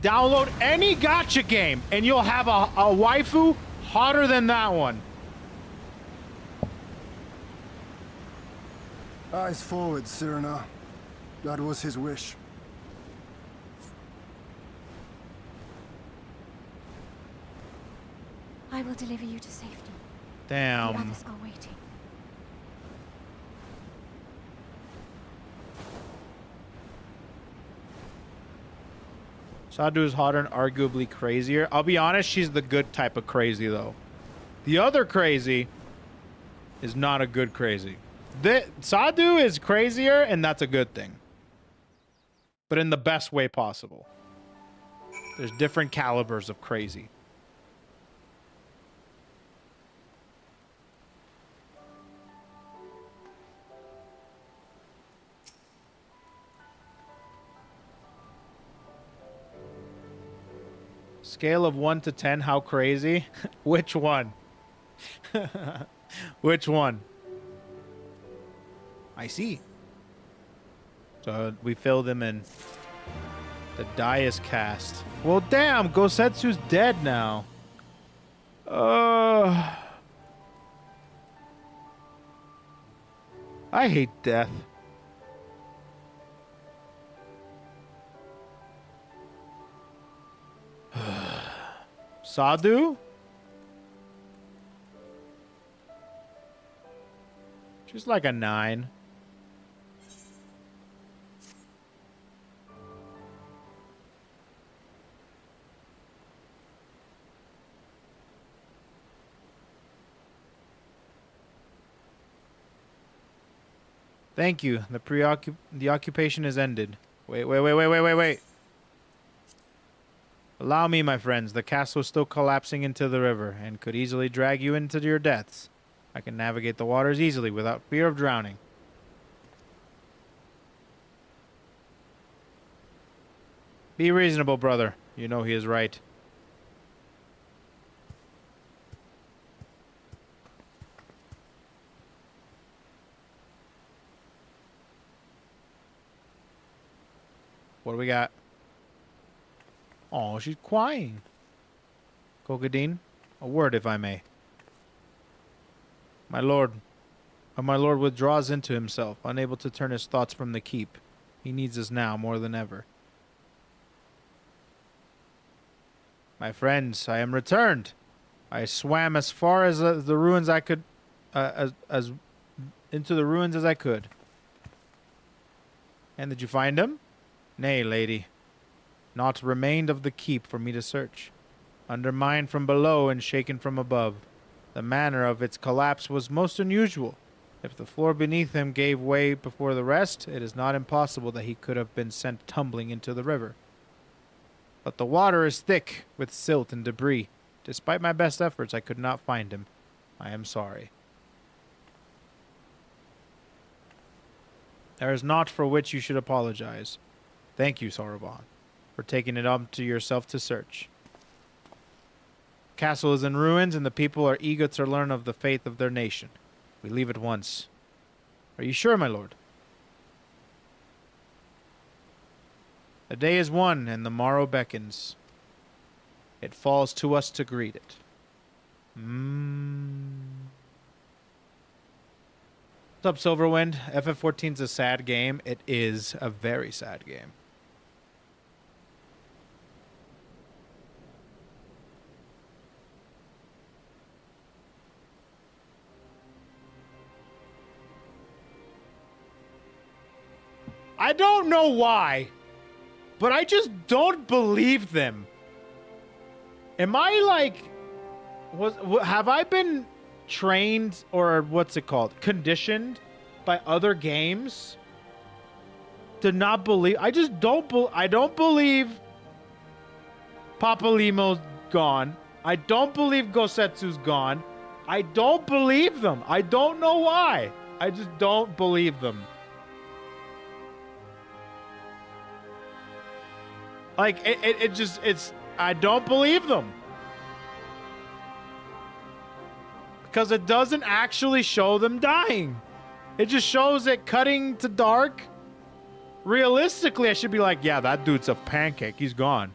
download any gacha game, and you'll have a waifu hotter than that one. Eyes forward, Cyrano. That was his wish. I will deliver you to safety. Damn. The others are waiting. Sadu is hotter and arguably crazier. I'll be honest, she's the good type of crazy though. The other crazy is not a good crazy. Sadu is crazier and that's a good thing. But in the best way possible. There's different calibers of crazy. Scale of 1 to 10, how crazy? Which one? Which one? I see. So we fill them in. The die is cast. Well, damn, Gosetsu's dead now. I hate death. Sadu? Just like a 9. Thank you. The occupation is ended. Wait. Allow me, my friends. The castle is still collapsing into the river and could easily drag you into your deaths. I can navigate the waters easily without fear of drowning. Be reasonable, brother. You know he is right. What do we got? Oh, she's crying. Kogedin, a word, if I may. My lord withdraws into himself, unable to turn his thoughts from the keep. He needs us now more than ever. My friends, I am returned. I swam as far as the ruins I could, as into the ruins as I could. And did you find him? Nay, lady. Naught remained of the keep for me to search. Undermined from below and shaken from above. The manner of its collapse was most unusual. If the floor beneath him gave way before the rest, it is not impossible that he could have been sent tumbling into the river. But the water is thick with silt and debris. Despite my best efforts, I could not find him. I am sorry. There is naught for which you should apologize. Thank you, Soroban, for taking it up to yourself to search. The castle is in ruins, and the people are eager to learn of the faith of their nation. We leave at once. Are you sure, my lord? The day is won, and the morrow beckons. It falls to us to greet it. What's up, Silverwind? FF14's a sad game. It is a very sad game. I don't know why, but I just don't believe them. Am I like, have I been trained, or what's it called, conditioned by other games to not believe? I just don't I don't believe Papalimo's gone. I don't believe Gosetsu's gone. I don't believe them. I don't know why. I just don't believe them. Like, I don't believe them. Because it doesn't actually show them dying. It just shows it cutting to dark. Realistically, I should be like, yeah, that dude's a pancake. He's gone.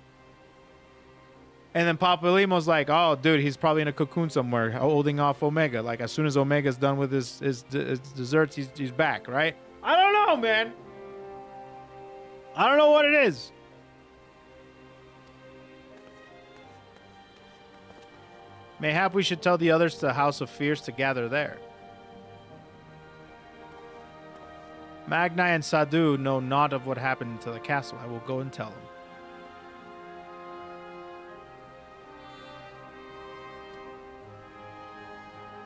And then Papalimo's like, oh, dude, he's probably in a cocoon somewhere holding off Omega. Like, as soon as Omega's done with his desserts, he's back, right? I don't know, man. I don't know what it is. Mayhap we should tell the others to the House of Fears to gather there. Magnai and Sadu know not of what happened to the castle. I will go and tell them.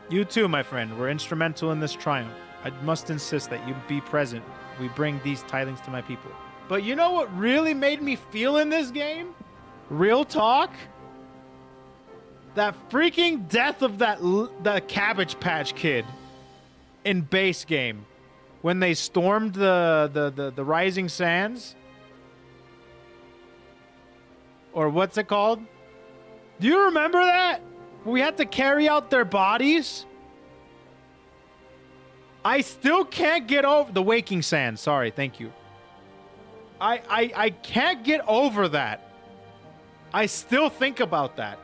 You too, my friend, were instrumental in this triumph. I must insist that you be present. We bring these tidings to my people. But you know what really made me feel in this game? Real talk? That freaking death of the Cabbage Patch Kid in base game when they stormed the Rising Sands, or what's it called? Do you remember that? We had to carry out their bodies. I still can't get over the Waking Sands. Sorry, thank you. I can't get over that. I still think about that.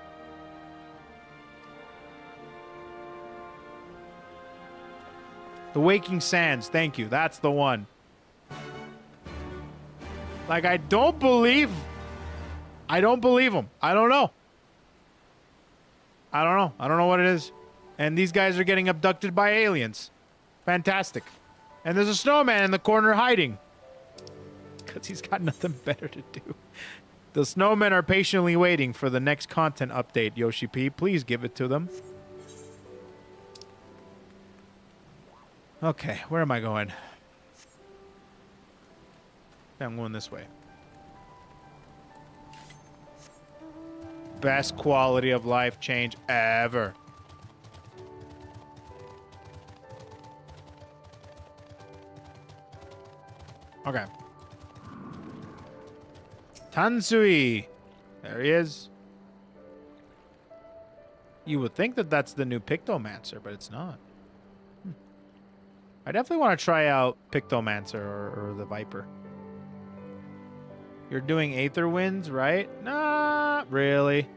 The Waking Sands, thank you. That's the one. Like, I don't believe him. I don't know. I don't know what it is. And these guys are getting abducted by aliens. Fantastic. And there's a snowman in the corner hiding. Because he's got nothing better to do. The snowmen are patiently waiting for the next content update, Yoshi P. Please give it to them. Okay, where am I going? I'm going this way. Best quality of life change ever. Okay. Tansui. There he is. You would think that that's the new Pictomancer, but it's not. I definitely want to try out Pictomancer or the Viper. You're doing Aether Winds, right? Not really.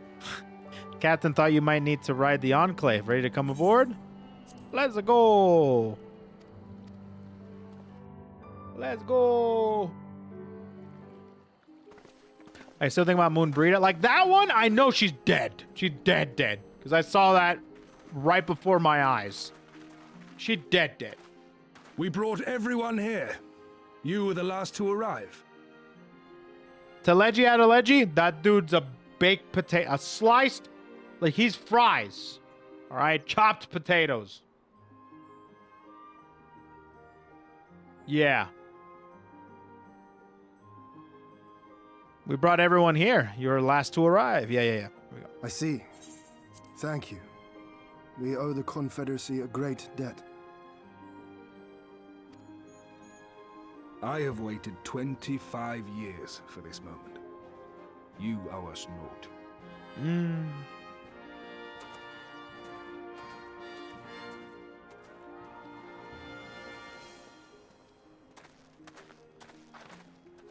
Captain thought you might need to ride the Enclave. Ready to come aboard? Let's go. Let's go. I still think about Moon Breeder. Like that one, I know she's dead. She's dead. Because I saw that right before my eyes. She's dead. We brought everyone here. You were the last to arrive. Teleji Adeleji, that dude's a baked potato, a sliced, like he's fries. All right, chopped potatoes. Yeah. We brought everyone here. You're last to arrive. Yeah. Here we go. I see. Thank you. We owe the Confederacy a great debt. I have waited 25 years for this moment. You owe us naught.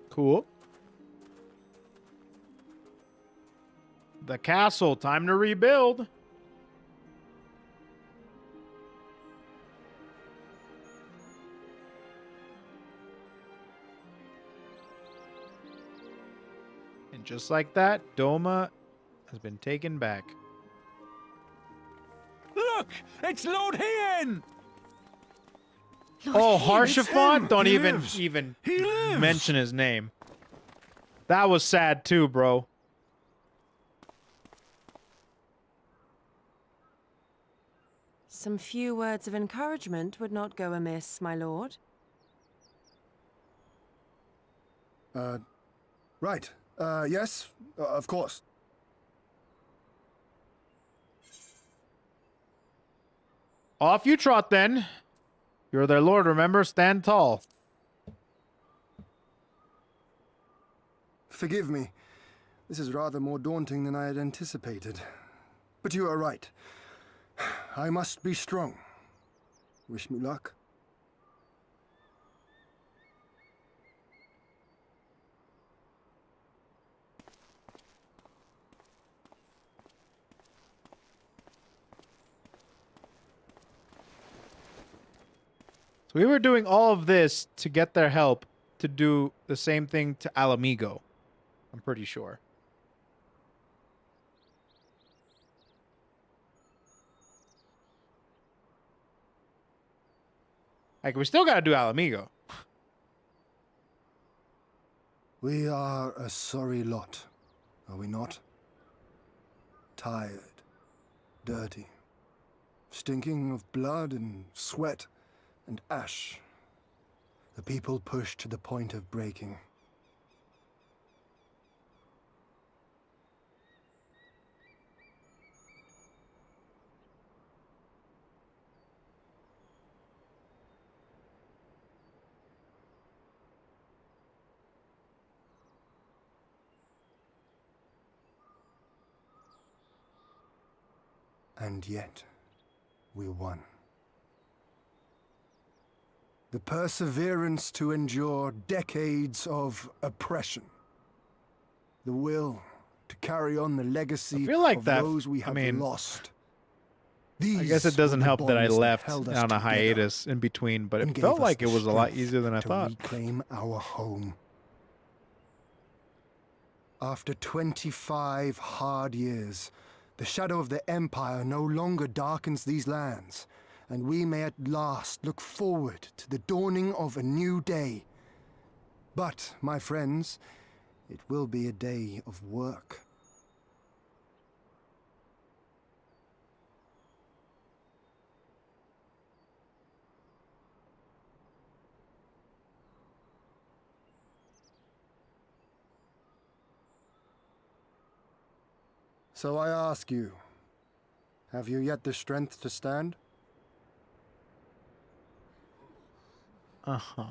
Cool. The castle, time to rebuild. And just like that, Doma has been taken back. Look! It's Lord Hien! Oh, Harshafont? Don't He even lives. He mention his name. That was sad too, bro. Some few words of encouragement would not go amiss, my lord. Right. Yes, of course. Off you trot then. You're their lord, remember? Stand tall. Forgive me. This is rather more daunting than I had anticipated. But you are right. I must be strong. Wish me luck. So we were doing all of this to get their help to do the same thing to Alamigo. I'm pretty sure. Like, we still gotta do Alamigo. We are a sorry lot, are we not? Tired, dirty, stinking of blood and sweat and ash. The people pushed to the point of breaking. And yet, we won. The perseverance to endure decades of oppression. The will to carry on the legacy feel like of that, those we I have mean, lost. I guess it doesn't help that I left on a hiatus in between, but it felt like it was a lot easier than I thought. Reclaim our home. After 25 hard years, the shadow of the Empire no longer darkens these lands, and we may at last look forward to the dawning of a new day. But, my friends, it will be a day of work. So I ask you, have you yet the strength to stand? Uh-huh.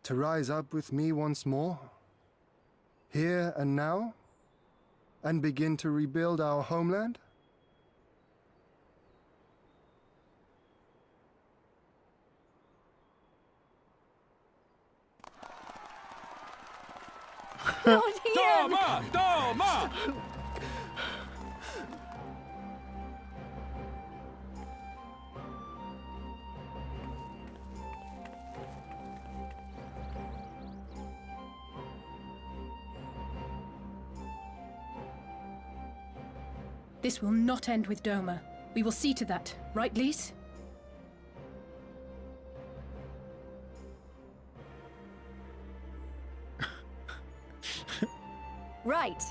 To rise up with me once more? Here and now? And begin to rebuild our homeland? Lord Hien! Doma! Doma! This will not end with Doma. We will see to that, right, Lise? Right.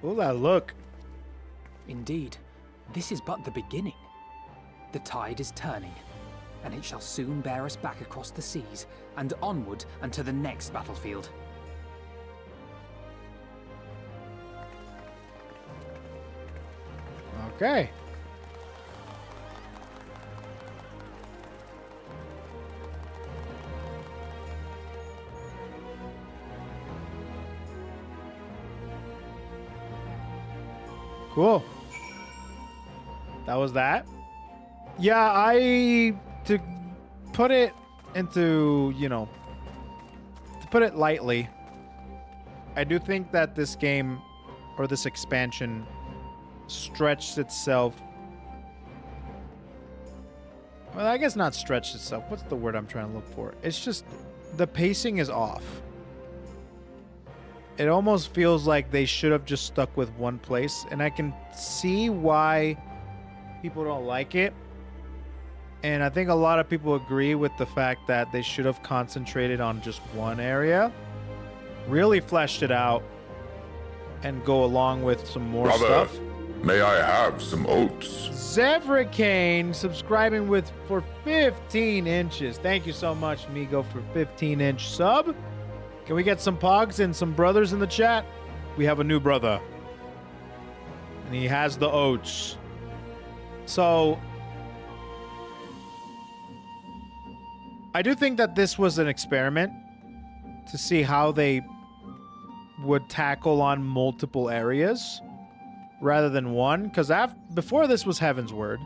Oh, that look. Indeed, this is but the beginning. The tide is turning, and it shall soon bear us back across the seas and onward and to the next battlefield. Okay. Cool. That was that. Yeah, to put it into, to put it lightly, I do think that this game, or this expansion, stretched itself. Well, I guess not stretched itself. What's the word I'm trying to look for? It's just, the pacing is off. It almost feels like they should have just stuck with one place, and I can see why people don't like it. And I think a lot of people agree with the fact that they should have concentrated on just one area, really fleshed it out, and go along with some more Brother, stuff. may I have some oats? Zevricane subscribing for 15 inches. Thank you so much, Migo, for 15-inch sub. Can we get some pogs and some brothers in the chat? We have a new brother. And he has the oats. So, I do think that this was an experiment to see how they would tackle on multiple areas rather than one. Because before this was Heaven's Word,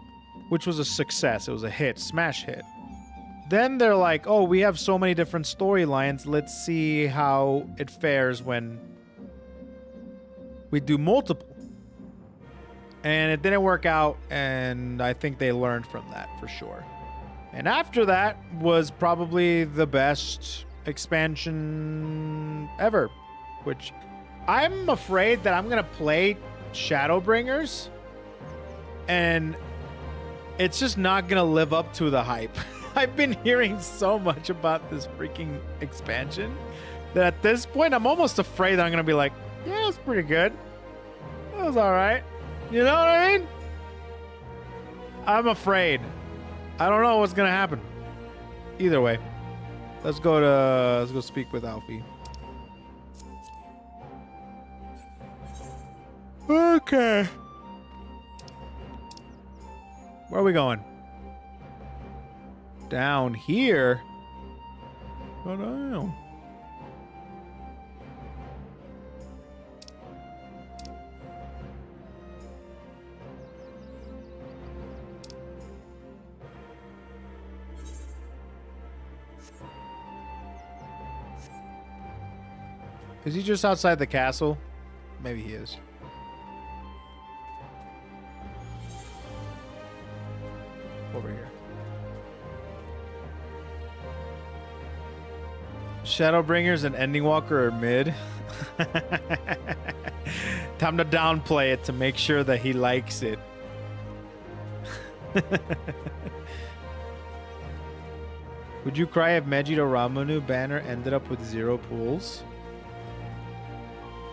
which was a success. It was a hit, smash hit. Then they're like, oh, we have so many different storylines. Let's see how it fares when we do multiple. And it didn't work out, and I think they learned from that for sure. And after that was probably the best expansion ever, which I'm afraid that I'm going to play Shadowbringers, and it's just not going to live up to the hype. I've been hearing so much about this freaking expansion that at this point, I'm almost afraid that I'm going to be like, yeah, it's pretty good. It was all right. You know what I mean? I'm afraid. I don't know what's going to happen. Either way, let's go speak with Alfie. Okay. Where are we going? Down here? I don't know. Is he just outside the castle? Maybe he is. Over here. Shadowbringers and Ending Walker are mid. Time to downplay it to make sure that he likes it. Would you cry if Megiddo Ramanu banner ended up with 0 pulls?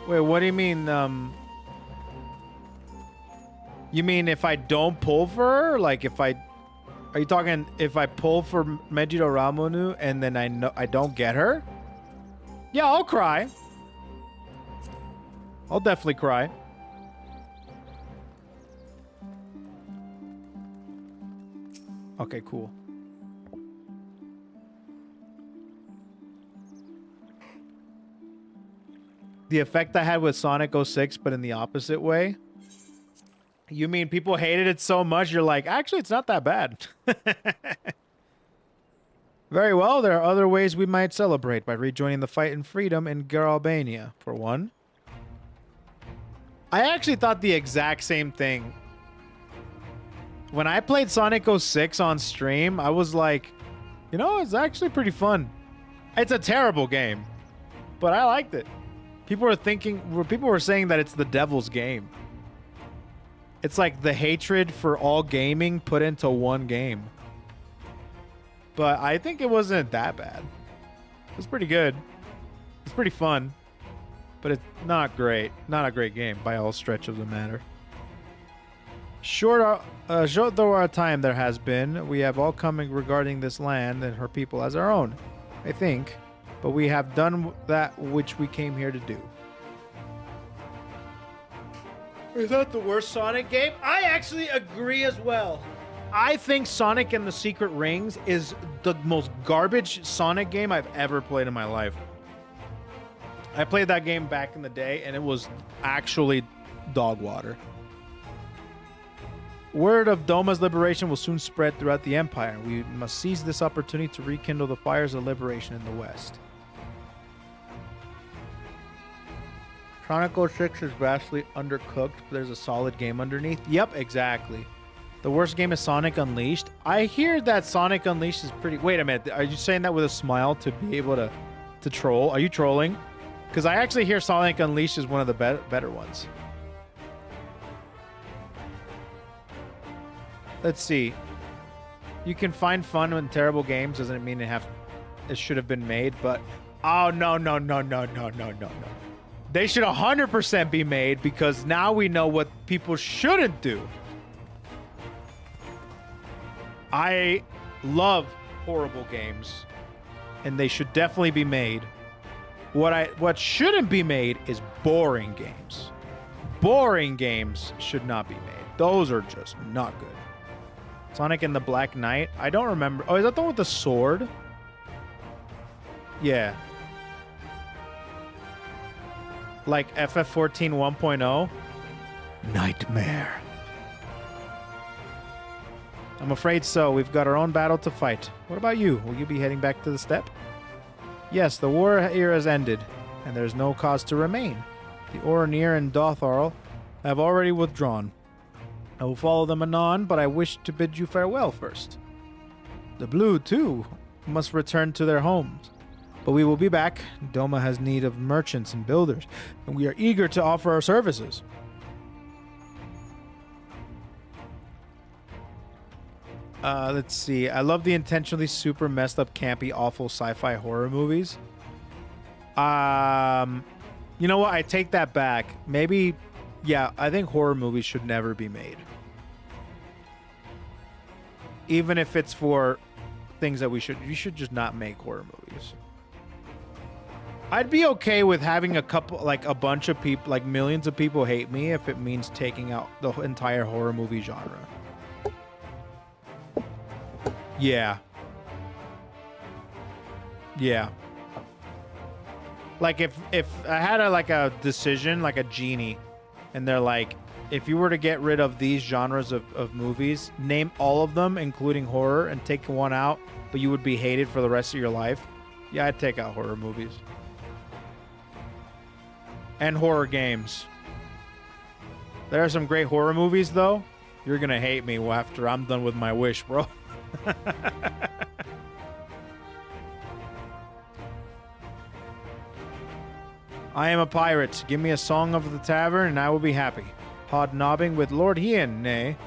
Wait, what do you mean? You mean if I don't pull for her? Like if I... Are you talking if I pull for Megiddo Ramanu and then I don't get her? Yeah, I'll cry. I'll definitely cry. Okay, cool. The effect I had with Sonic 06, but in the opposite way. You mean people hated it so much, you're like, actually, it's not that bad. Very well, there are other ways we might celebrate by rejoining the fight in freedom in Albania, for one. I actually thought the exact same thing. When I played Sonic 06 on stream, I was like, you know, it's actually pretty fun. It's a terrible game, but I liked it. People were saying that it's the devil's game. It's like the hatred for all gaming put into one game. But I think it wasn't that bad. It was pretty good. It's pretty fun. But it's not great. Not a great game by all stretch of the matter. Short though our time there has been, we have all coming regarding this land and her people as our own, I think. But we have done that which we came here to do. Is that the worst Sonic game? I actually agree as well. I think Sonic and the Secret Rings is the most garbage Sonic game I've ever played in my life. I played that game back in the day, and it was actually dog water. Word of Doma's liberation will soon spread throughout the Empire. We must seize this opportunity to rekindle the fires of liberation in the West. Chronicle 6 is vastly undercooked, but there's a solid game underneath. Yep, exactly. The worst game is Sonic Unleashed. I hear that Sonic Unleashed is pretty... Wait a minute. Are you saying that with a smile to be able to troll? Are you trolling? Because I actually hear Sonic Unleashed is one of the better ones. Let's see. You can find fun in terrible games. Doesn't mean it should have been made, but... Oh, no. They should 100% be made because now we know what people shouldn't do. I love horrible games, and they should definitely be made. What shouldn't be made is boring games. Boring games should not be made. Those are just not good. Sonic and the Black Knight. I don't remember. Oh, is that the one with the sword? Yeah. Like FF14 1.0? Nightmare. I'm afraid so. We've got our own battle to fight. What about you? Will you be heading back to the steppe? Yes, the war here has ended, and there's no cause to remain. The Oronir and Dotharl have already withdrawn. I will follow them anon, but I wish to bid you farewell first. The Blue, too, must return to their homes. But we will be back. Doma has need of merchants and builders, and we are eager to offer our services. Let's see. I love the intentionally super messed up, campy, awful sci-fi horror movies. You know what? I take that back. Maybe, yeah, I think horror movies should never be made. Even if it's for things that you should just not make horror movies. I'd be okay with having a bunch of people, like millions of people hate me if it means taking out the entire horror movie genre. Yeah. Yeah. Like if I had a decision, like a genie, and they're like, if you were to get rid of these genres of movies, name all of them, including horror, and take one out, but you would be hated for the rest of your life. Yeah, I'd take out horror movies. And horror games. There are some great horror movies, though. You're gonna hate me after I'm done with my wish, bro. I am a pirate. Give me a song of the tavern, and I will be happy. Hobnobbing with Lord Hien, nay.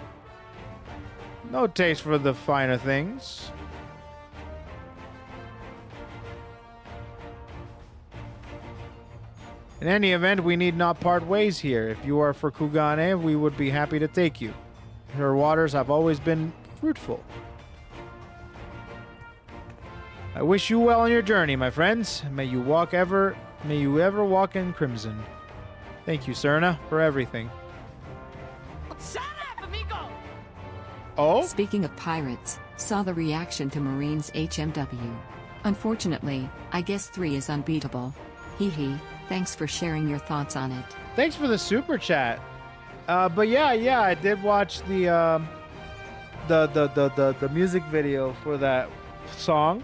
No taste for the finer things. In any event, we need not part ways here. If you are for Kugane, we would be happy to take you. Her waters have always been fruitful. I wish you well on your journey, my friends. May you ever walk in crimson. Thank you, Serna, for everything. Shut up, amigo! Oh? Speaking of pirates, saw the reaction to Marine's HMW. Unfortunately, I guess 3 is unbeatable. Hee hee. Thanks for sharing your thoughts on it. Thanks for the super chat. But yeah, I did watch the music video for that song.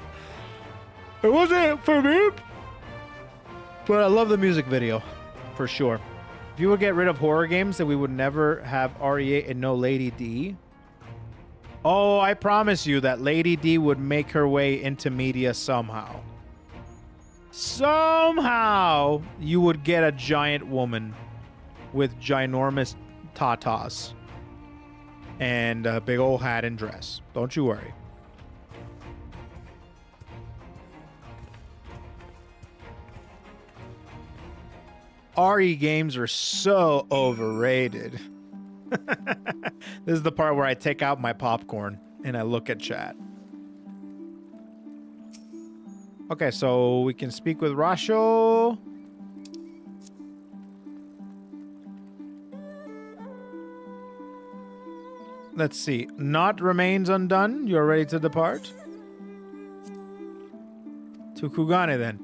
It wasn't for me, but I love the music video for sure. If you would get rid of horror games, then we would never have RE8 and no Lady D. Oh, I promise you that Lady D would make her way into media somehow. Somehow you would get a giant woman with ginormous tatas and a big old hat and dress. Don't you worry. RE games are so overrated. This is the part where I take out my popcorn and I look at chat. Okay, so we can speak with Rasho. Let's see. Not remains undone. You're ready to depart? To Kugane then.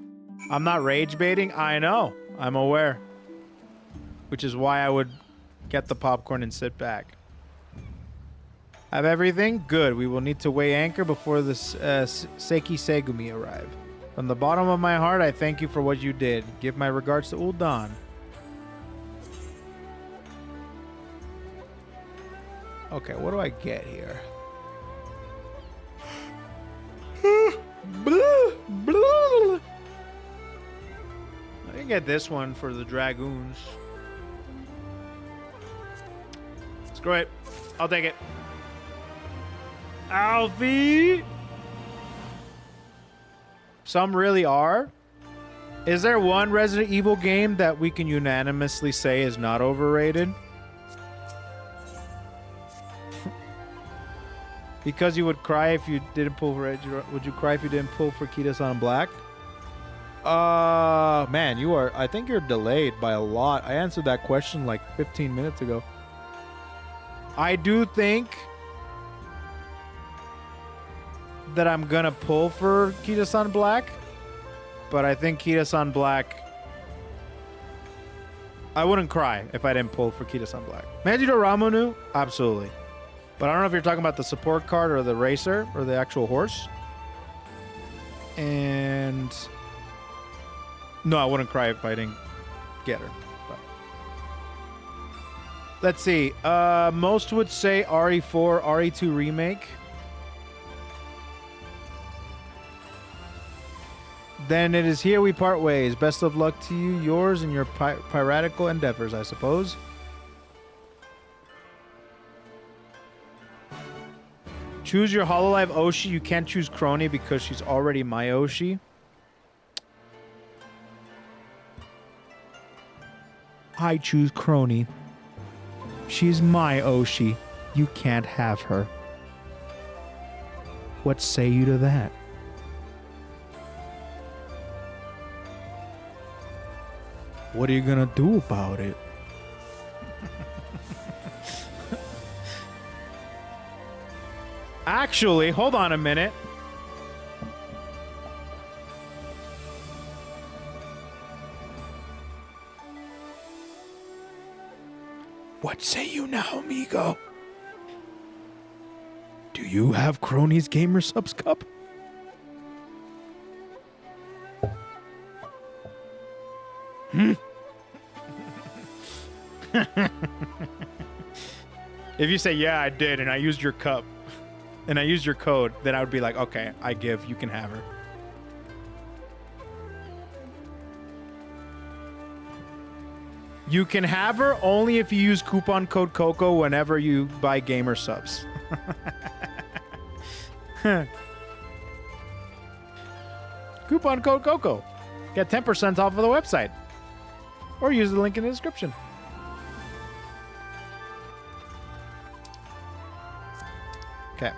I'm not rage baiting. I know. I'm aware. Which is why I would get the popcorn and sit back. Have everything? Good. We will need to weigh anchor before the Seiki Segumi arrive. From the bottom of my heart, I thank you for what you did. Give my regards to Uldan. Okay, what do I get here? I can get this one for the Dragoons. Screw it. I'll take it. Alfie! Some really are. Is there one Resident Evil game that we can unanimously say is not overrated? Because you would cry if you didn't pull for would you cry if you didn't pull for Kita-san Black? Man, you are, I think you're delayed by a lot. I answered that question like 15 minutes ago. I do think that I'm gonna pull for Kita-san Black, but I think Kita-san Black, I wouldn't cry if I didn't pull for Kita-san Black. Manjiro Ramonu? Absolutely. But I don't know if you're talking about the support card or the racer or the actual horse. And no, I wouldn't cry if I didn't get her. But let's see. Most would say RE4, RE2 remake. Then it is here we part ways. Best of luck to you, yours, and your piratical endeavors, I suppose. Choose your Hololive Oshi. You can't choose Crony because she's already my Oshi. I choose Crony. She's my Oshi. You can't have her. What say you to that? What are you gonna do about it? Actually, hold on a minute. What say you now, amigo? Do you have Crony's Gamersupps cup? If you say, yeah, I did, and I used your cup, and I used your code, then I would be like, okay, I give, you can have her. You can have her only if you use coupon code KoeKoe whenever you buy Gamersupps. Coupon code KoeKoe. Get 10% off of the website. Or use the link in the description. Okay.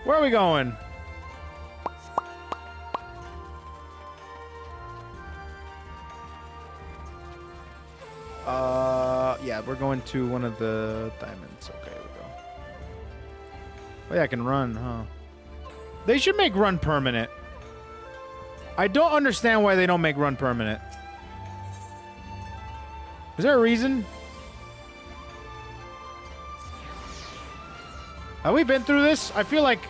Where are we going? Yeah, we're going to one of the diamonds. Okay, we go. Oh yeah, I can run, huh? They should make run permanent. I don't understand why they don't make run permanent. Is there a reason? Have we been through this? I feel like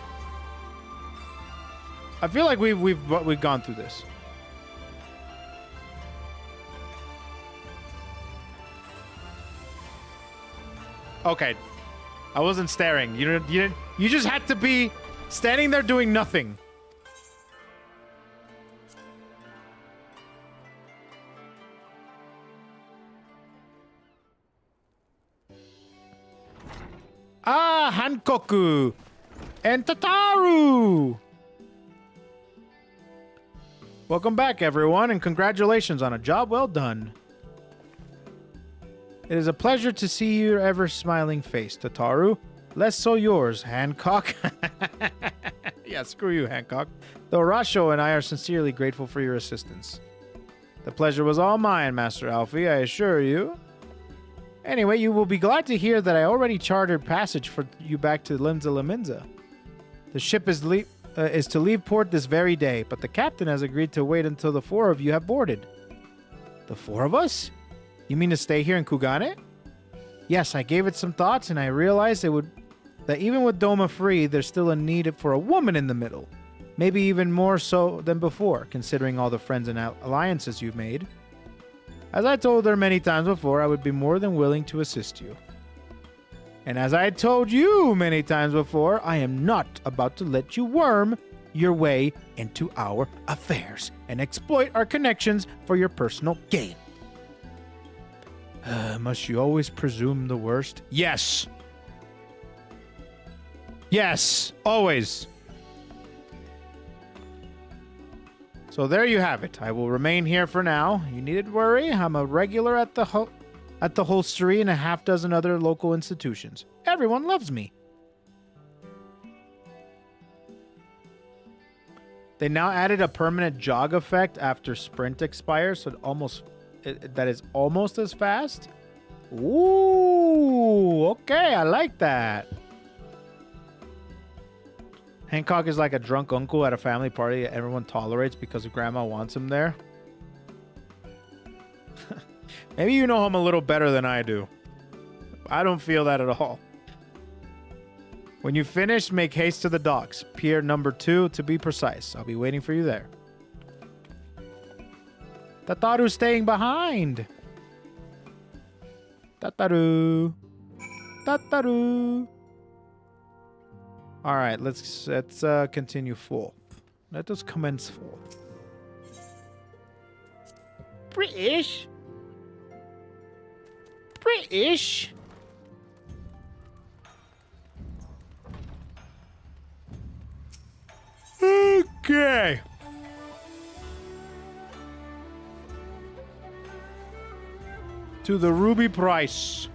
we've gone through this. Okay, I wasn't staring. You just had to be standing there doing nothing. Ah, Hankoku and Tataru. Welcome back, everyone, and congratulations on a job well done. It is a pleasure to see your ever-smiling face, Tataru. Less so yours, Hancock. Yeah, screw you, Hancock. Though Rasho and I are sincerely grateful for your assistance. The pleasure was all mine, Master Alfie, I assure you. Anyway, you will be glad to hear that I already chartered passage for you back to Limza Laminza. The ship is to leave port this very day, but the captain has agreed to wait until the 4 of you have boarded. The 4 of us? You mean to stay here in Kugane? Yes, I gave it some thoughts, and I realized that even with Doma free, there's still a need for a woman in the middle. Maybe even more so than before, considering all the friends and alliances you've made. As I told her many times before, I would be more than willing to assist you. And as I told you many times before, I am not about to let you worm your way into our affairs and exploit our connections for your personal gain. Must you always presume the worst? Yes. Yes, always. So there you have it. I will remain here for now. You needn't worry. I'm a regular at the holstery and a half dozen other local institutions. Everyone loves me. They now added a permanent jog effect after sprint expires, so that is almost as fast. Ooh, okay, I like that. Hancock is like a drunk uncle at a family party that everyone tolerates because grandma wants him there. Maybe you know him a little better than I do. I don't feel that at all. When you finish, make haste to the docks. Pier number 2 to be precise. I'll be waiting for you there. Tataru's staying behind. Tataru. Tataru. All right, let's continue forth. Let us commence forth. British. British. Okay. To the ruby price.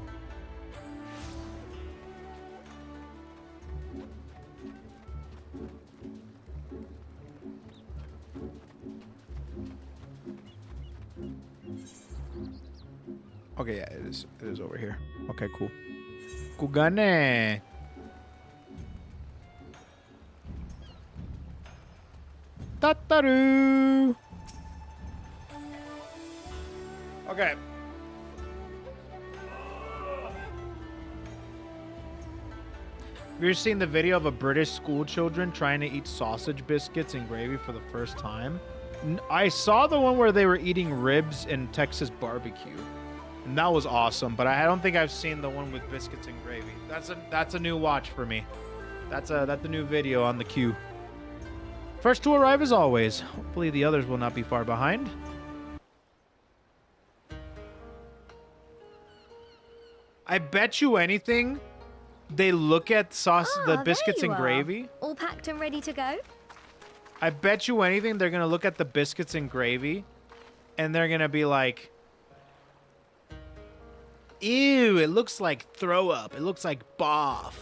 Okay, yeah, it is over here. Okay, cool. Kugane. Tataru. Okay. We've seen the video of a British school children trying to eat sausage biscuits and gravy for the first time. I saw the one where they were eating ribs in Texas barbecue. And that was awesome, but I don't think I've seen the one with biscuits and gravy. That's a new watch for me. That's a new video on the queue. First to arrive as always. Hopefully the others will not be far behind. I bet you anything, they look at the biscuits and gravy. All packed and ready to go? I bet you anything, they're gonna look at the biscuits and gravy, and they're gonna be like, ew, it looks like throw up. It looks like boff.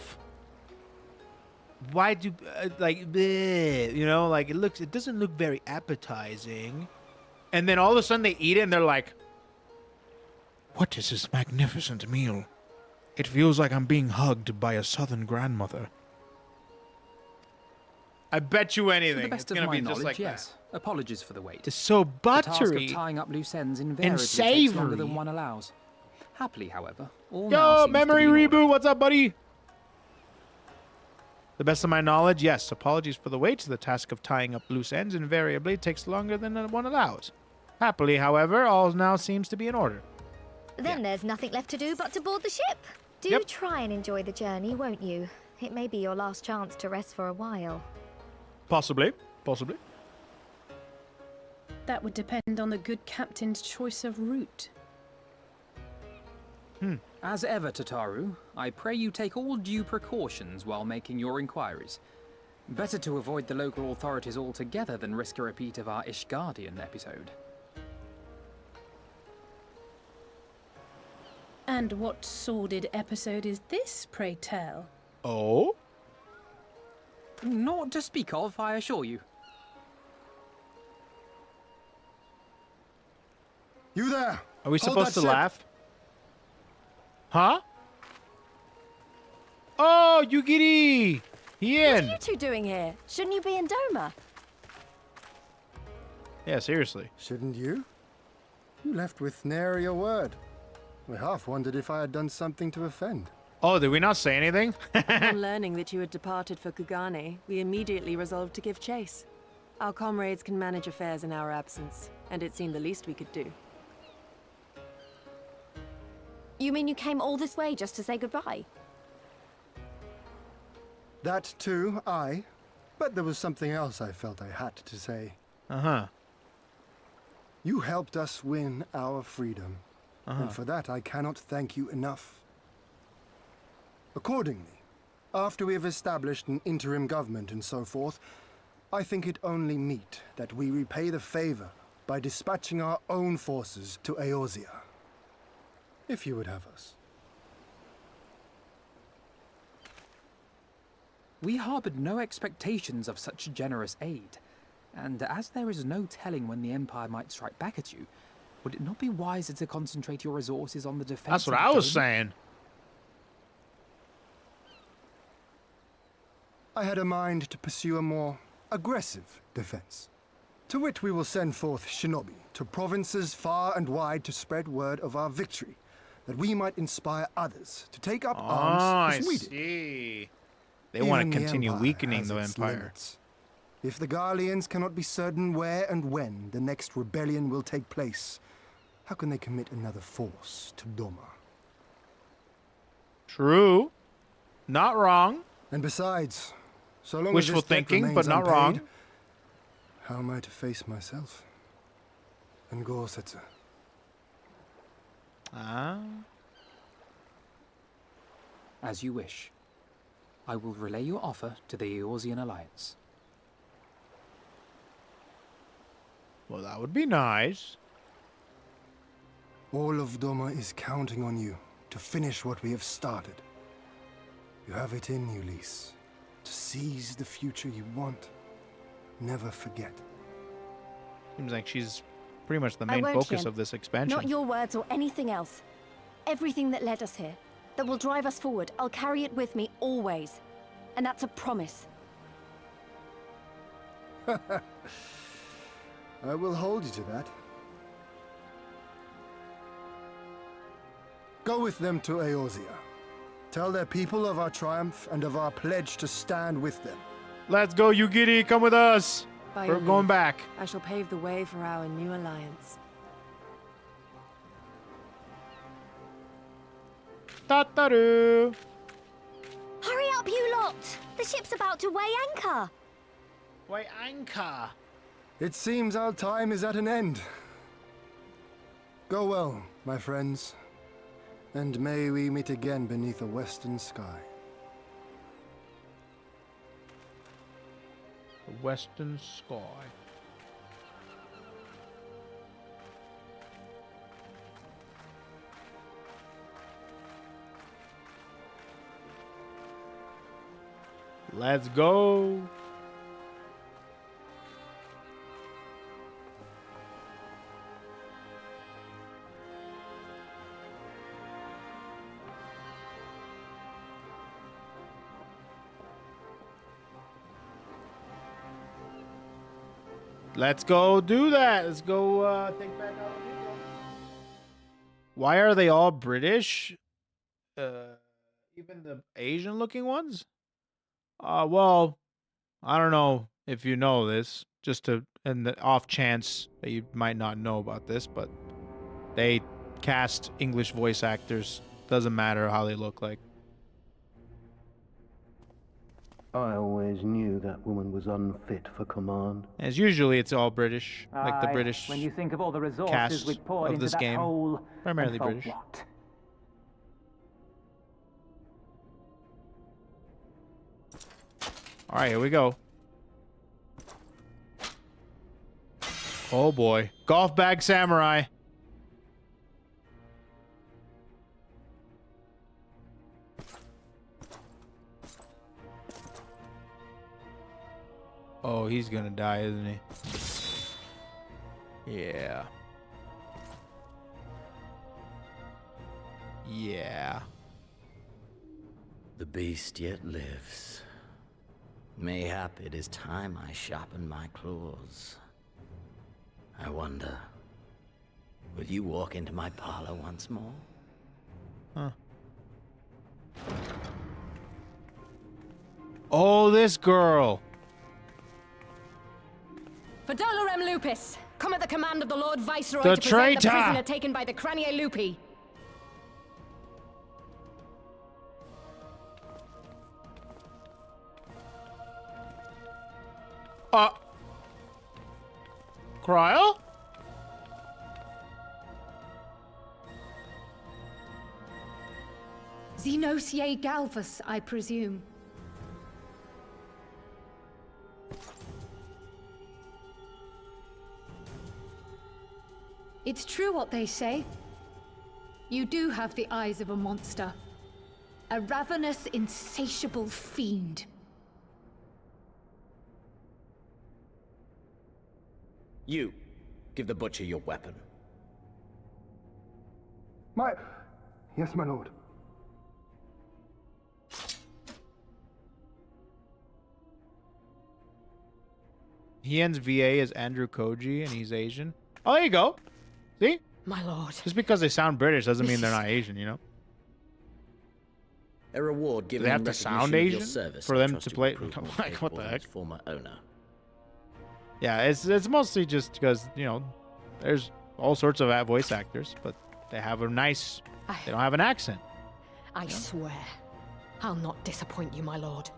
Why do, like, bleh, you know, like it doesn't look very appetizing. And then all of a sudden they eat it and they're like, what is this magnificent meal? It feels like I'm being hugged by a southern grandmother. I bet you anything. To the best it's gonna of my be just knowledge, like yes. that. Apologies for the wait. It's so buttery. The task of tying up loose ends invariably takes longer than one allows. Happily, however, all now Yo, seems memory to be in order. reboot. What's up, buddy? The best of my knowledge, yes. Apologies for the wait. The task of tying up loose ends invariably takes longer than one allows. Happily, however, all now seems to be in order. Then there's nothing left to do but to board the ship. Do try and enjoy the journey, won't you? It may be your last chance to rest for a while. Possibly. Possibly. That would depend on the good captain's choice of route. As ever, Tataru, I pray you take all due precautions while making your inquiries. Better to avoid the local authorities altogether than risk a repeat of our Ishgardian episode. And what sordid episode is this, pray tell? Oh? Naught to speak of, I assure you. You there! Are we Hold supposed that to ship. laugh? Huh? Oh, Yugiri! He What in! are you two doing here? Shouldn't you be in Doma? Yeah, seriously. Shouldn't you? You left with nary a word. We half wondered if I had done something to offend. Oh, did we not say anything? Upon learning that you had departed for Kugane, we immediately resolved to give chase. Our comrades can manage affairs in our absence, and it seemed the least we could do. You mean you came all this way just to say goodbye? That too, aye. But there was something else I felt I had to say. Uh-huh. You helped us win our freedom. And for that I cannot thank you enough. Accordingly, after we have established an interim government and so forth, I think it only meet that we repay the favor by dispatching our own forces to Eorzea. If you would have us. We harbored no expectations of such generous aid, and as there is no telling when the Empire might strike back at you, would it not be wiser to concentrate your resources on the defense? That's what I was saying. I had a mind to pursue a more aggressive defense, to which we will send forth shinobi to provinces far and wide to spread word of our victory, that we might inspire others to take up arms as we did. See. They want to continue weakening the Empire. Limits. If the Garleans cannot be certain where and when the next rebellion will take place, how can they commit another force to Doma? True. Not wrong. And besides, so long Wishful as this debt thinking, remains but not unpaid, wrong. how am I to face myself? And Gorsetzer? Ah. As you wish. I will relay your offer to the Eorzean Alliance. Well, that would be nice. All of Doma is counting on you to finish what we have started. You have it in you, Lise, to seize the future you want. Never forget. Seems like she's pretty much the I main won't, focus Shin. of this expansion. Not your words or anything else. Everything that led us here, that will drive us forward, I'll carry it with me always. And that's a promise. I will hold you to that. Go with them to Eorzea. Tell their people of our triumph and of our pledge to stand with them. Let's go, Yugiri. Come with us. By We're your going leave, back. I shall pave the way for our new alliance. Tataru. Hurry up, you lot! The ship's about to weigh anchor. Weigh anchor. It seems our time is at an end. Go well, my friends, and may we meet again beneath a western sky. The western sky. Let's go. Let's go do that. Let's go take back our people. Why are they all British? Even the Asian looking ones? Well, I don't know if you know this, just to, in the off chance that you might not know about this, but they cast English voice actors. Doesn't matter how they look like. I always knew that woman was unfit for command. As usually, it's all British, like the Aye, British when you think of all the resources cast we've poured of into this that game. hole, Primarily and for British. what? All right, here we go. Oh boy. Golf bag samurai. Oh, he's gonna die, isn't he? Yeah. Yeah. The beast yet lives. Mayhap it is time I sharpen my claws. I wonder, will you walk into my parlor once more? Huh. Oh, this girl. For Dolorem Lupus, come at the command of the Lord Viceroy The to present the traitor! prisoner taken by the Cranie Lupi. Krile? Zenos ye Galvus, I presume. It's true what they say. You do have the eyes of a monster. A ravenous, insatiable fiend. You, give the butcher your weapon. Yes, my lord. Hien's VA is Andrew Koji, and he's Asian. Oh, there you go. See? My lord. Just because they sound British doesn't mean they're not Asian, you know? A reward Do given they have in to sound recognition of your Asian service for and them to trusted play? approval Like, what the capable of heck? its former owner. Yeah, it's mostly just because, you know, there's all sorts of voice actors, but they have a nice... They don't have an accent. I swear, I'll not disappoint you, my lord.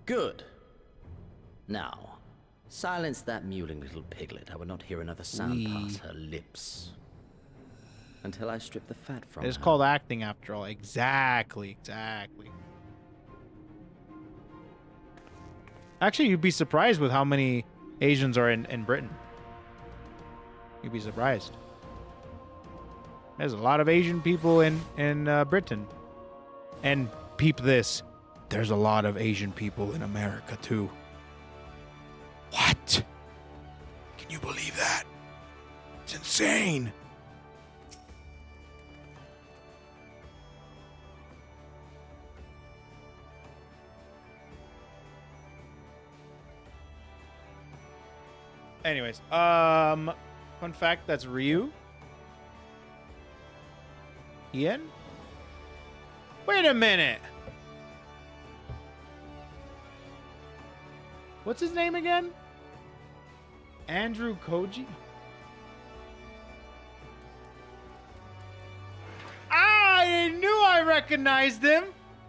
Good. Now, silence that mewling little piglet. I will not hear another sound pass her lips. Until I strip the fat from It's her. called acting after all. Exactly. Actually, you'd be surprised with how many Asians are in Britain. You'd be surprised. There's a lot of Asian people in Britain. And peep this. There's a lot of Asian people in America, too. What? Can you believe that? It's insane. Anyways, fun fact, that's Ryu. Ian? Wait a minute. What's his name again? Andrew Koji? I knew I recognized him.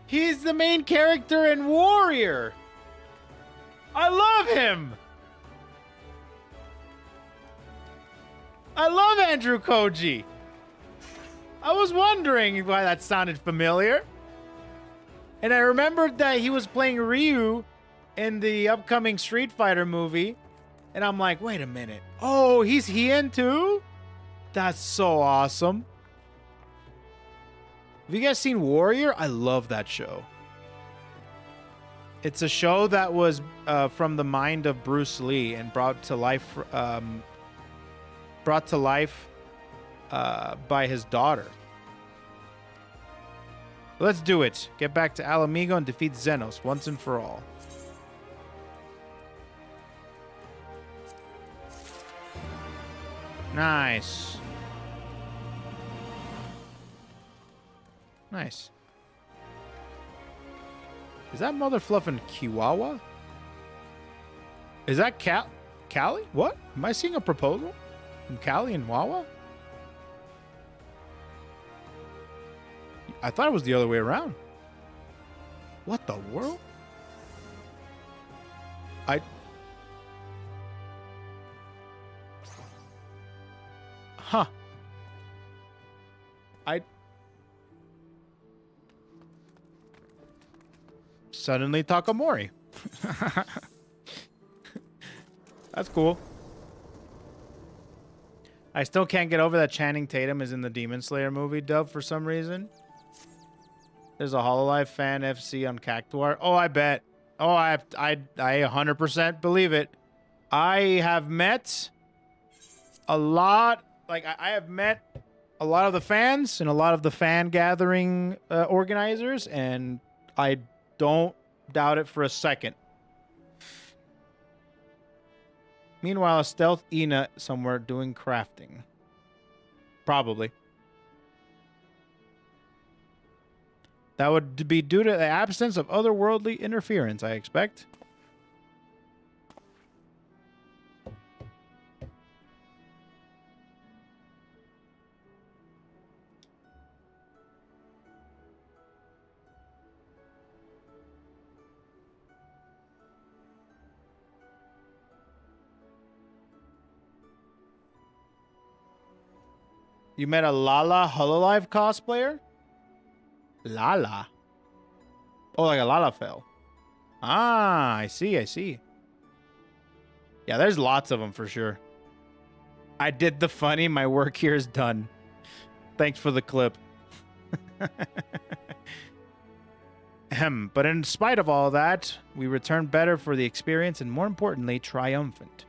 He's the main character in Warrior. I love him. I love Andrew Koji. I was wondering why that sounded familiar. And I remembered that he was playing Ryu in the upcoming Street Fighter movie. And I'm like, wait a minute. Oh, he's Hien too? That's so awesome. Have you guys seen Warrior? I love that show. It's a show that was from the mind of Bruce Lee and brought to life by his daughter. Let's do it. Get back to Alamigo and defeat Zenos once and for all. Nice. Nice. Is that mother fluffing Chihuahua? Is that Callie? What? Am I seeing a proposal from Callie and Wawa? I thought it was the other way around. What the world? Huh. suddenly Takamori. That's cool. I still can't get over that Channing Tatum is in the Demon Slayer movie dub for some reason. There's a Hololive fan FC on Cactuar. Oh, I bet. Oh, I 100% believe it. I have met a lot, like I have met a lot of the fans and a lot of the fan gathering organizers, and I don't doubt it for a second. Meanwhile, a stealth Ina somewhere doing crafting. Probably. That would be due to the absence of otherworldly interference, I expect. You met a Lala Hololive cosplayer? Lala? Oh, like a Lalafell. Ah, I see, I see. Yeah, there's lots of them for sure. I did the funny, my work here is done. Thanks for the clip. But in spite of all that, we return better for the experience and more importantly, triumphant.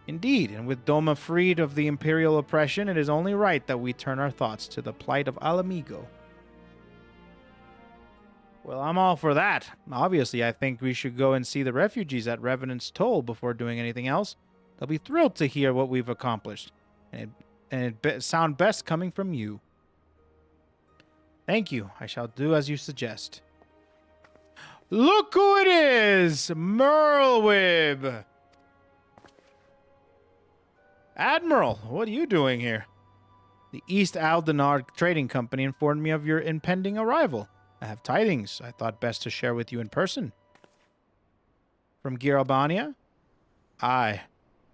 Indeed, and with Doma freed of the Imperial oppression, it is only right that we turn our thoughts to the plight of Alamigo. Well, I'm all for that. Obviously, I think we should go and see the refugees at Revenant's Toll before doing anything else. They'll be thrilled to hear what we've accomplished, and it sound best coming from you. Thank you. I shall do as you suggest. Look who it is! Merlwib! Admiral, what are you doing here? The East Aldenar Trading Company informed me of your impending arrival. I have tidings I thought best to share with you in person. From Giralbania? Aye.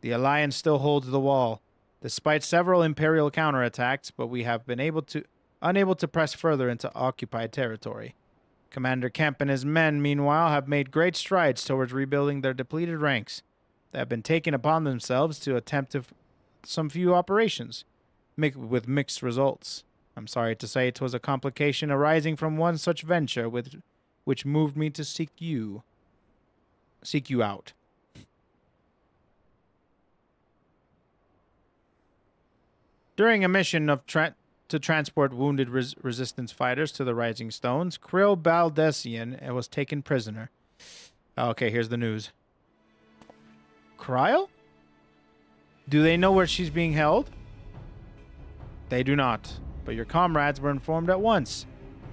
The Alliance still holds the wall, despite several Imperial counterattacks, but we have been unable to press further into occupied territory. Commander Kemp and his men, meanwhile, have made great strides towards rebuilding their depleted ranks. They have been taking upon themselves to attempt some few operations, with mixed results. I'm sorry to say 'twas a complication arising from one such venture which moved me to seek you out. During a mission to transport wounded resistance fighters to the Rising Stones, Krile Baldessian was taken prisoner. Okay, here's the news. Krile? Do they know where she's being held? They do not, but your comrades were informed at once,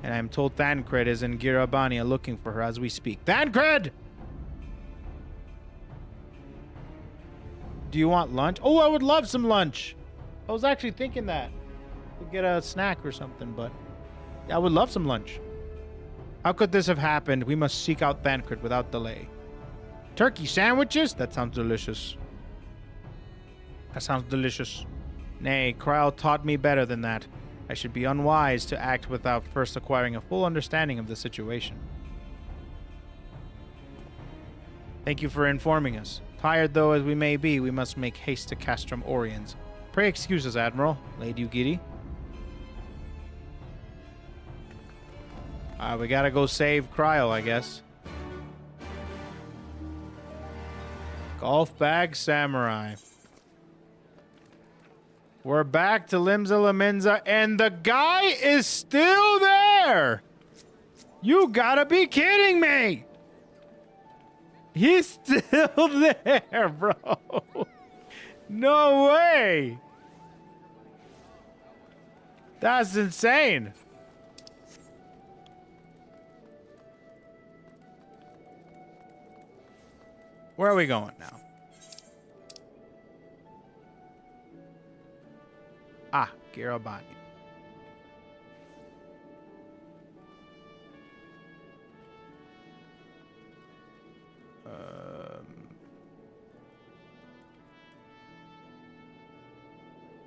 and I am told Thancred is in Giralbania looking for her as we speak. Thancred! Do you want lunch? Oh, I would love some lunch. I was actually thinking that. We'll get a snack or something, but I would love some lunch. How could this have happened? We must seek out Thancred without delay. Turkey sandwiches? That sounds delicious. That sounds delicious. Nay, Krile taught me better than that. I should be unwise to act without first acquiring a full understanding of the situation. Thank you for informing us. Tired though as we may be, we must make haste to Castrum Oriens. Pray excuse us, Admiral. Lady Ugiri. We gotta go save Krile, I guess. Golf bag samurai. We're back to Limsa Laminza, and the guy is still there! You gotta be kidding me! He's still there, bro! No way! That's insane! Where are we going now? Ah, Giralbania.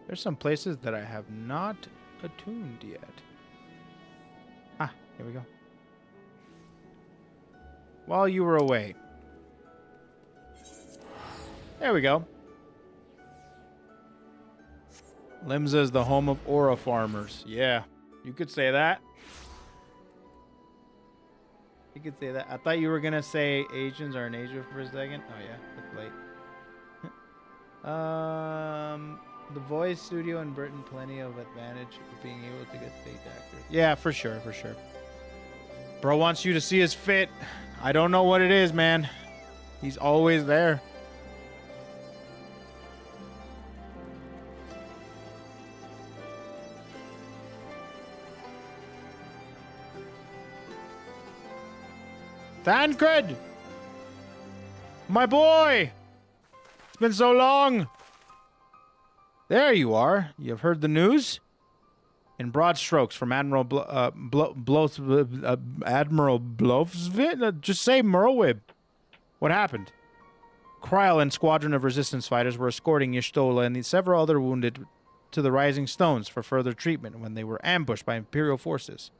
There's some places that I have not attuned yet. Ah, here we go. while you were away. There we go. Limsa is the home of aura farmers. Yeah, you could say that. You could say that. I thought you were gonna say Asians are in Asia for a second. Oh yeah, that's late. The voice studio in Britain, plenty of advantage for being able to get stage actors. Yeah, for sure, for sure. Bro wants you to see his fit. I don't know what it is, man. He's always there. Thancred! My boy! It's been so long! There you are. You've heard the news? In broad strokes from Admiral Admiral Blovsvit? Just say Merlwib. What happened? Krile and squadron of resistance fighters were escorting Y'shtola and the several other wounded to the Rising Stones for further treatment when they were ambushed by Imperial forces.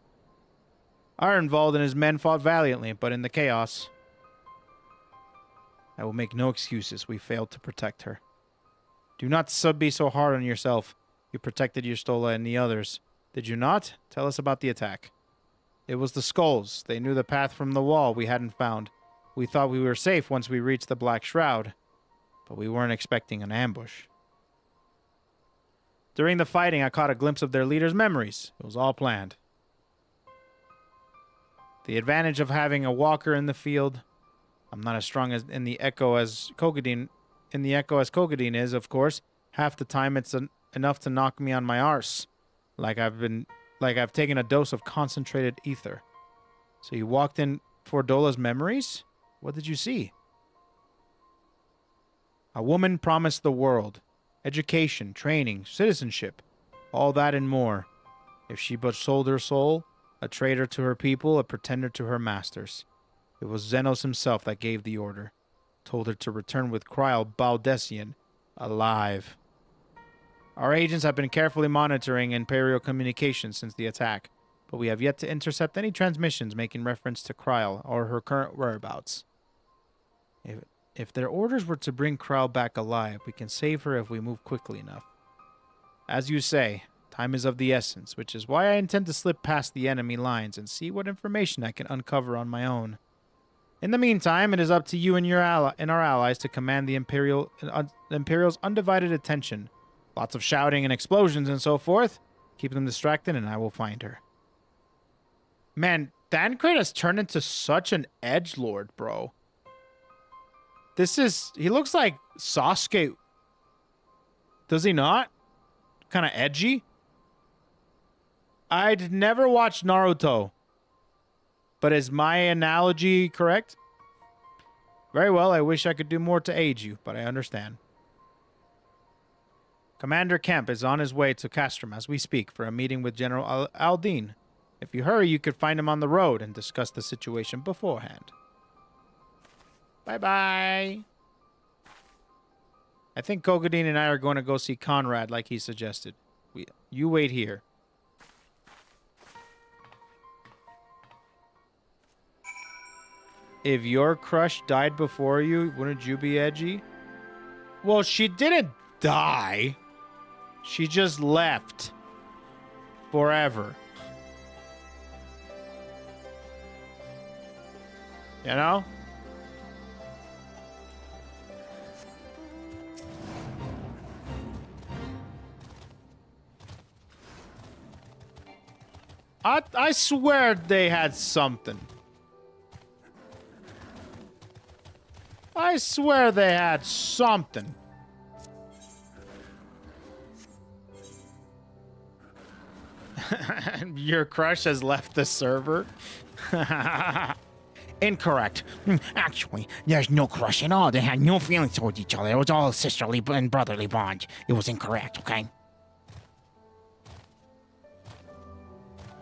Ironvald and his men fought valiantly, but in the chaos... I will make no excuses. We failed to protect her. Do not be so hard on yourself. You protected Y'shtola and the others. Did you not? Tell us about the attack. It was the skulls. They knew the path from the wall we hadn't found. We thought we were safe once we reached the Black Shroud, but we weren't expecting an ambush. During the fighting, I caught a glimpse of their leader's memories. It was all planned. The advantage of having a walker in the field. I'm not as strong as in the Echo as Kugane. In the Echo as Kugane is, of course. Half the time it's enough to knock me on my arse. Like I've taken a dose of concentrated ether. So you walked in for Dola's memories? What did you see? A woman promised the world. Education, training, citizenship. All that and more. If she but sold her soul, a traitor to her people, a pretender to her masters. It was Zenos himself that gave the order. Told her to return with Krile Baldessian, alive. Our agents have been carefully monitoring Imperial communications since the attack, but we have yet to intercept any transmissions making reference to Krile or her current whereabouts. If their orders were to bring Krile back alive, we can save her if we move quickly enough. As you say, time is of the essence, which is why I intend to slip past the enemy lines and see what information I can uncover on my own. In the meantime, it is up to you and our allies to command the Imperial's undivided attention. Lots of shouting and explosions and so forth. Keep them distracted and I will find her. Man, Thancred has turned into such an edgelord, bro. He looks like Sasuke. Does he not? Kind of edgy. I'd never watched Naruto. But is my analogy correct? Very well, I wish I could do more to aid you, but I understand. Commander Kemp is on his way to Castrum as we speak for a meeting with General Aldine. If you hurry, you could find him on the road and discuss the situation beforehand. Bye-bye. I think Kugane and I are going to go see Conrad like he suggested. You wait here. If your crush died before you, wouldn't you be edgy? Well, she didn't die. She just left. Forever. You know? I swear they had something. I swear they had something. Your crush has left the server? Incorrect. Actually, there's no crush at all. They had no feelings towards each other. It was all sisterly and brotherly bond. It was incorrect, okay?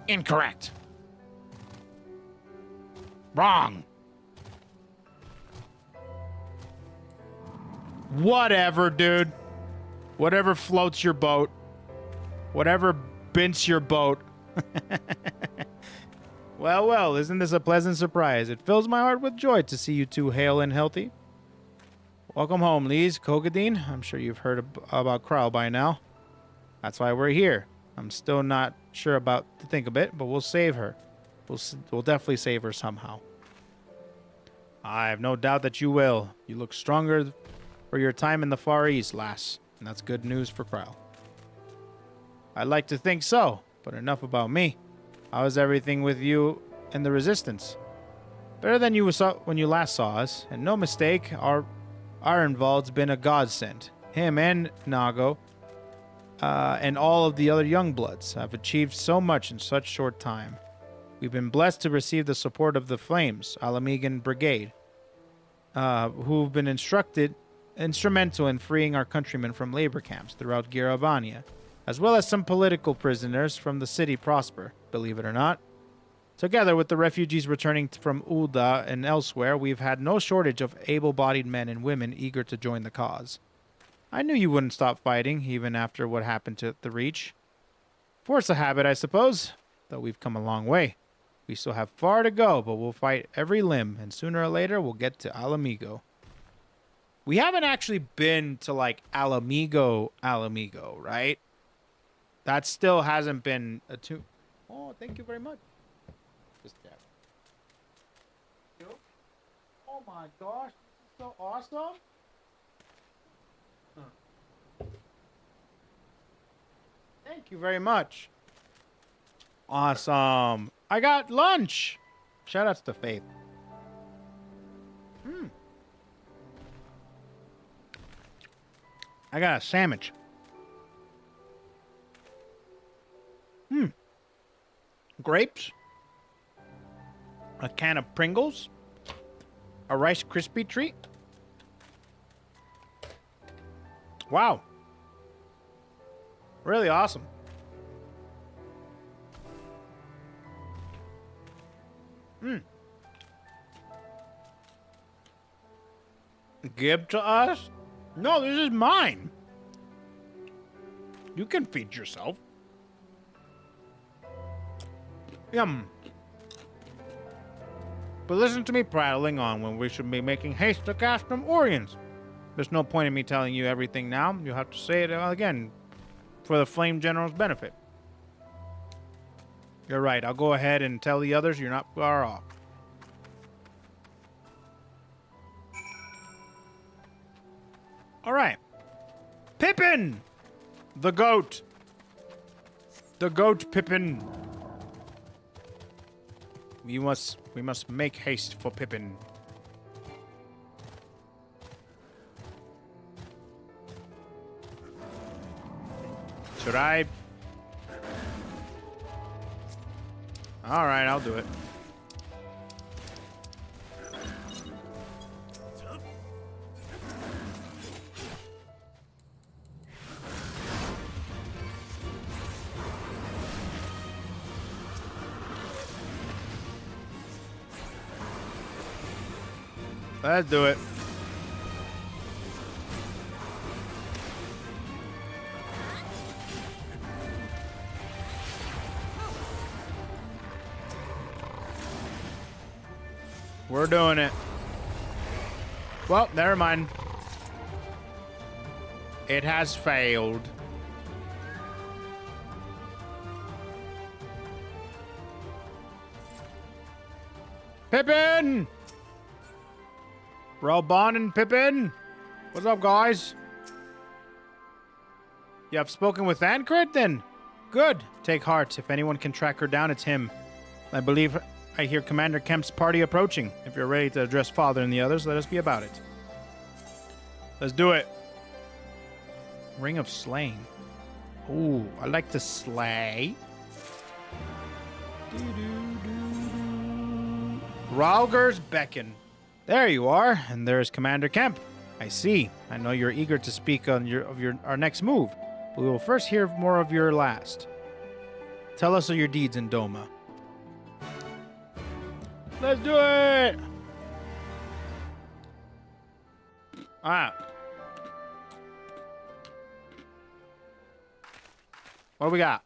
Incorrect. Wrong. Whatever, dude. Whatever floats your boat. Whatever bints your boat. Well, well, isn't this a pleasant surprise? It fills my heart with joy to see you two hale and healthy. Welcome home, Lise, Kogadine. I'm sure you've heard about Krile by now. That's why we're here. I'm still not sure about the think of it, but we'll save her. We'll definitely save her somehow. I have no doubt that you will. You look stronger for your time in the Far East, lass. And that's good news for Krile. I'd like to think so, but enough about me. How is everything with you and the Resistance? Better than you saw when you last saw us, and no mistake, our Ironvald's been a godsend. Him and Nago, and all of the other Youngbloods have achieved so much in such short time. We've been blessed to receive the support of the Flames, Alamegan Brigade, who've been instrumental in freeing our countrymen from labor camps throughout Giravania, as well as some political prisoners from the city Prosper, believe it or not. Together with the refugees returning from Ul'dah and elsewhere, we've had no shortage of able-bodied men and women eager to join the cause. I knew you wouldn't stop fighting, even after what happened to the Reach. Force of habit, I suppose, though we've come a long way. We still have far to go, but we'll fight every limb, and sooner or later we'll get to Alamigo. We haven't actually been to, like, Alamigo, right? That still hasn't been a tune. Oh, thank you very much. Just there. Oh my gosh, this is so awesome. Thank you very much. Awesome. I got lunch. Shout outs to Faith. I got a sandwich. Grapes. A can of Pringles. A Rice Krispie treat. Wow. Really awesome. Give to us? No, this is mine. You can feed yourself. Yum. But listen to me prattling on when we should be making haste to Castrum Oriens. There's no point in me telling you everything now. You'll have to say it again for the Flame General's benefit. You're right. I'll go ahead and tell the others you're not far off. All right. Pippin! The goat. The goat Pippin. We must make haste for Pippin. Should I? All right, I'll do it. Let's do it. We're doing it. Well, never mind. It has failed. Pippin! Relbon and Pippin? What's up, guys? You have spoken with Ancred, then? Good. Take heart. If anyone can track her down, it's him. I believe I hear Commander Kemp's party approaching. If you're ready to address Father and the others, let us be about it. Let's do it. Ring of Slaying. Ooh, I like to slay. Ralger's Beacon. There you are, and there's Commander Kemp. I see. I know you're eager to speak on our next move, but we will first hear more of your last. Tell us of your deeds in Doma. Let's do it! Alright. What do we got?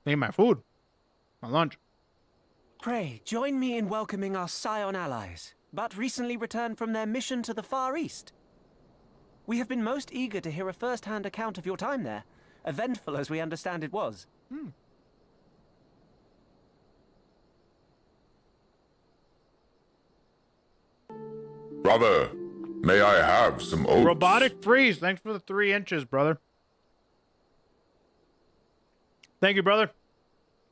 Ate my food. My lunch. Pray, join me in welcoming our Scion allies, but recently returned from their mission to the Far East. We have been most eager to hear a first-hand account of your time there, eventful as we understand it was. Brother, may I have some oats? Robotic freeze. Thanks for the 3 inches, brother. Thank you, brother.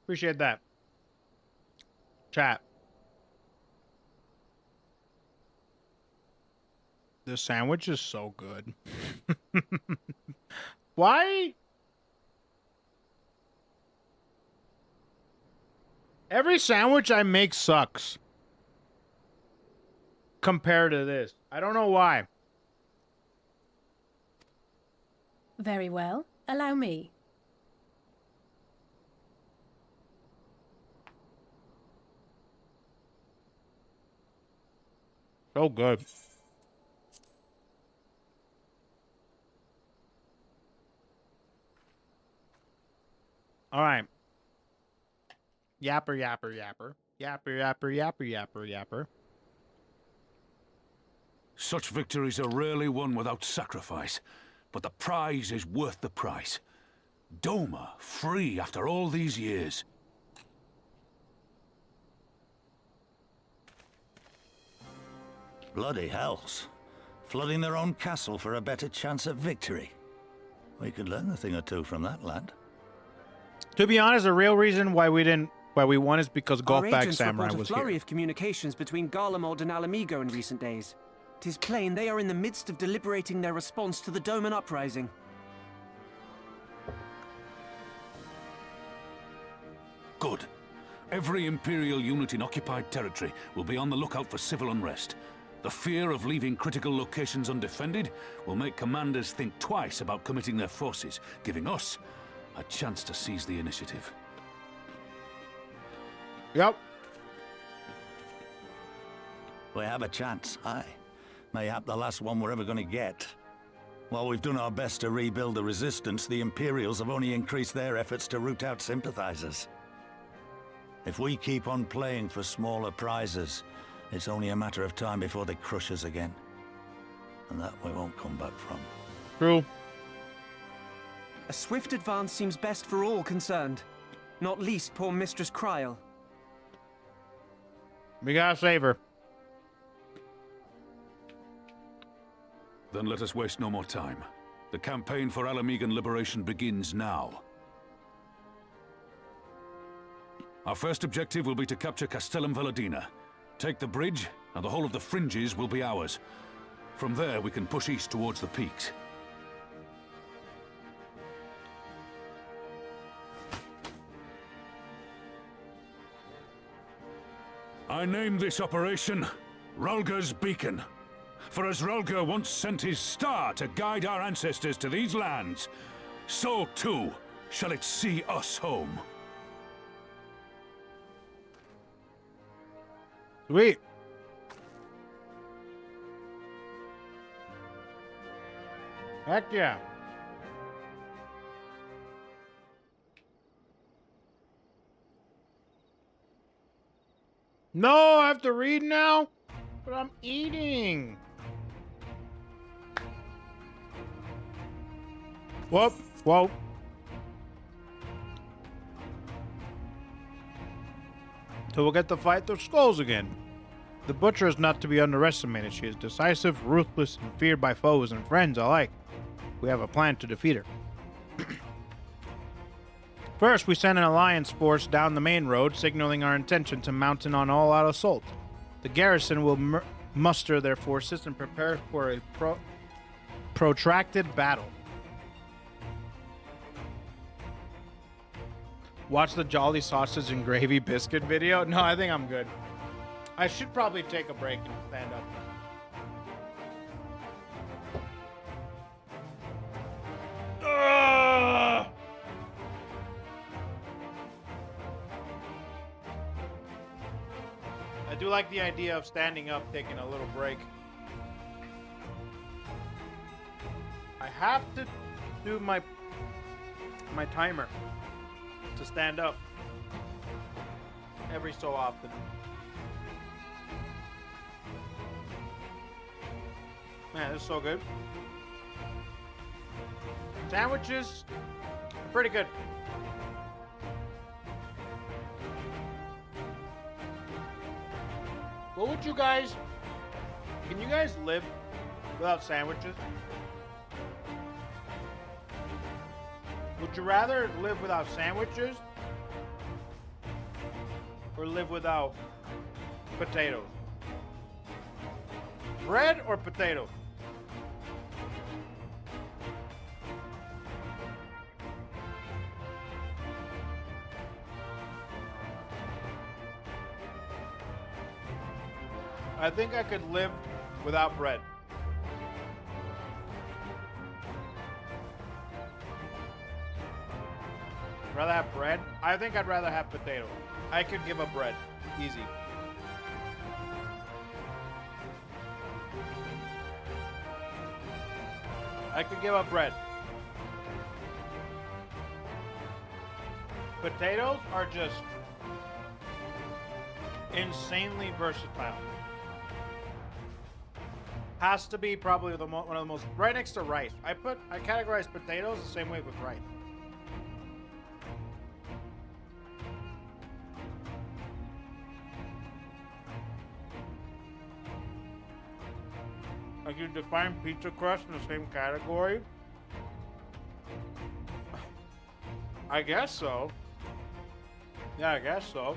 Appreciate that. Chat. This sandwich is so good. Why? Every sandwich I make sucks. Compared to this. I don't know why. Very well. Allow me. So good. All right. Yapper, yapper, yapper. Yapper, yapper, yapper, yapper, yapper. Such victories are rarely won without sacrifice, but the prize is worth the price. Doma, free after all these years. Bloody hells. Flooding their own castle for a better chance at victory. We could learn a thing or two from that lad. To be honest, the real reason why we won is because Our Golfback agents Samurai report a was flurry here. of communications between Glamour and Alamigo in recent days. 'Tis plain they are in the midst of deliberating their response to the Doman uprising. Good. Every Imperial unit in occupied territory will be on the lookout for civil unrest. The fear of leaving critical locations undefended will make commanders think twice about committing their forces, giving us a chance to seize the initiative. Yep. We have a chance, aye. Mayhap the last one we're ever going to get. While we've done our best to rebuild the resistance, the Imperials have only increased their efforts to root out sympathizers. If we keep on playing for smaller prizes, it's only a matter of time before they crush us again. And that we won't come back from. True. A swift advance seems best for all concerned. Not least poor Mistress Krile. We gotta save her. Then let us waste no more time. The campaign for Alamigan liberation begins now. Our first objective will be to capture Castellum Veladina. Take the bridge, and the whole of the fringes will be ours. From there, we can push east towards the peaks. I name this operation Rulga's Beacon. For as Rulga once sent his star to guide our ancestors to these lands, so too shall it see us home. Sweet. Heck yeah. No, I have to read now? But I'm eating. Whoop, whoa. So we'll get to fight the skulls again. The Butcher is not to be underestimated. She is decisive, ruthless, and feared by foes and friends alike. We have a plan to defeat her. First, we send an alliance force down the main road, signaling our intention to mount an all-out assault. The garrison will muster their forces and prepare for a protracted battle. Watch the Jolly Sausage and Gravy Biscuit video? No, I think I'm good. I should probably take a break and stand up. Ugh! I do like the idea of standing up, taking a little break. I have to do my timer. to stand up every so often. Man, this is so good. Sandwiches are pretty good. What would you guys... Can you guys live without sandwiches? Would you rather live without sandwiches or live without potatoes? Bread or potatoes? I think I could live without bread. Rather have bread? I think I'd rather have potato. I could give up bread. Easy. I could give up bread. Potatoes are just insanely versatile. Has to be probably one of the most, right next to rice. I categorize potatoes the same way with rice. Like you define pizza crust in the same category? I guess so. Yeah, I guess so.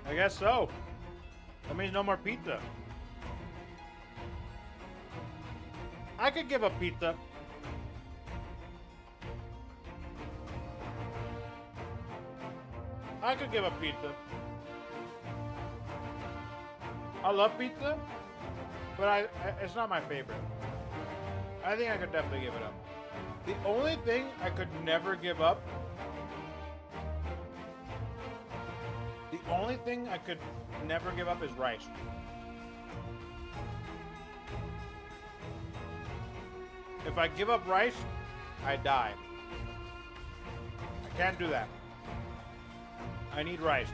I guess so. That means no more pizza. I could give up pizza. I could give up pizza. I love pizza, but it's not my favorite. I think I could definitely give it up. The only thing I could never give up, is rice. If I give up rice, I die. I can't do that. I need rice.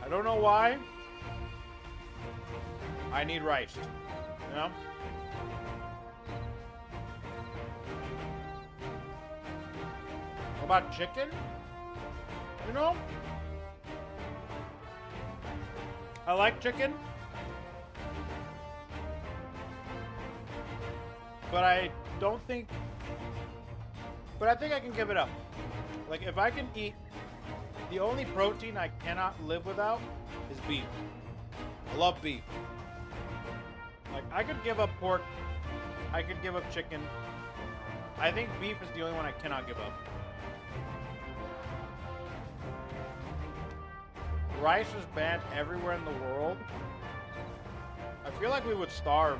I don't know why. I need rice. You know? What about chicken? You know? I like chicken. But I don't think... But I think I can give it up. Like, if I can eat... The only protein I cannot live without is beef. I love beef. Like, I could give up pork. I could give up chicken. I think beef is the only one I cannot give up. Rice is banned everywhere in the world. I feel like we would starve.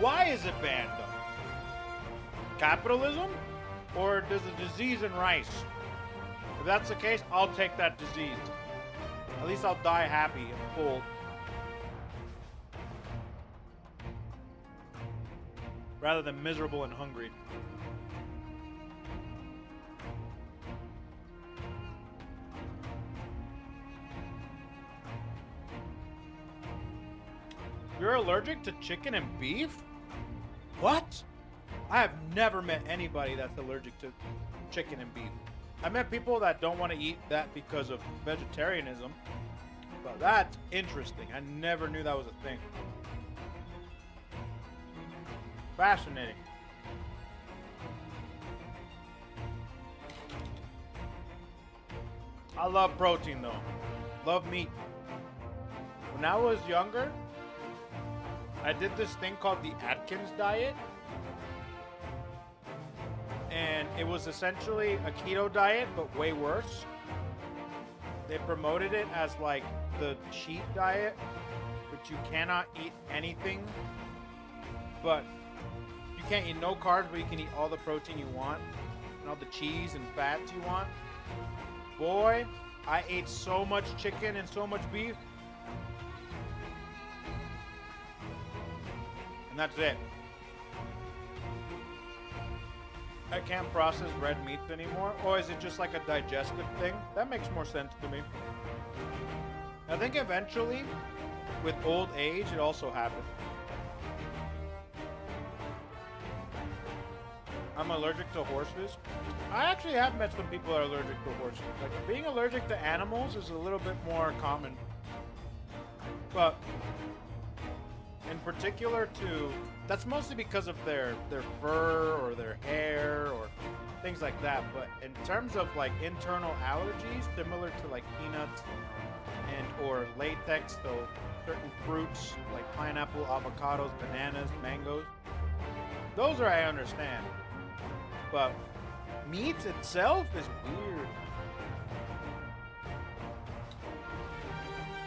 Why is it banned, though? Capitalism? Or does a disease in rice? If that's the case, I'll take that disease. At least I'll die happy and full. Rather than miserable and hungry. You're allergic to chicken and beef? What? I have never met anybody that's allergic to chicken and beef. I met people that don't want to eat that because of vegetarianism. But that's interesting. I never knew that was a thing. Fascinating. I love protein though. Love meat. When I was younger, I did this thing called the Atkins diet. And it was essentially a keto diet, but way worse. They promoted it as like the cheat diet, which you cannot eat anything, but you can't eat no carbs, but you can eat all the protein you want. and all the cheese and fats you want. Boy, I ate so much chicken and so much beef. And that's it. I can't process red meats anymore. Or is it just like a digestive thing? That makes more sense to me. I think eventually, with old age, it also happens. I'm allergic to horses. I actually have met some people that are allergic to horses. Like, being allergic to animals is a little bit more common. But in particular to, that's mostly because of their fur or their hair or things like that. But in terms of like internal allergies, similar to like peanuts and or latex, so certain fruits like pineapple, avocados, bananas, mangoes, those are, I understand. But meat itself is weird.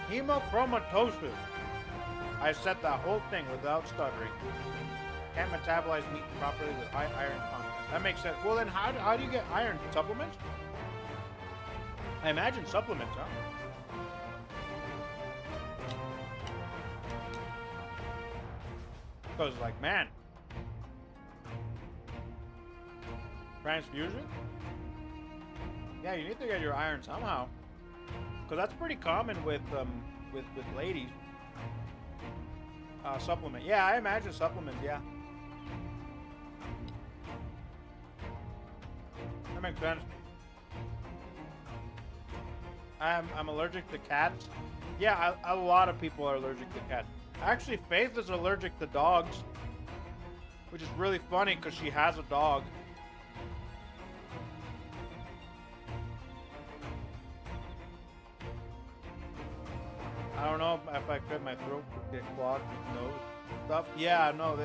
Hemochromatosis. I said that whole thing without stuttering. Can't metabolize meat properly with high iron content. That makes sense. Well, then how do you get iron? Supplements? I imagine supplements, huh? Because, like, man. Transfusion? Yeah, you need to get your iron somehow. Because that's pretty common with ladies. Supplement. Yeah, I imagine supplements, yeah. That makes sense. I'm allergic to cats. Yeah, a lot of people are allergic to cats. Actually, Faith is allergic to dogs. Which is really funny because she has a dog. I don't know if I could, my throat would get clogged with nose stuff. Yeah, no,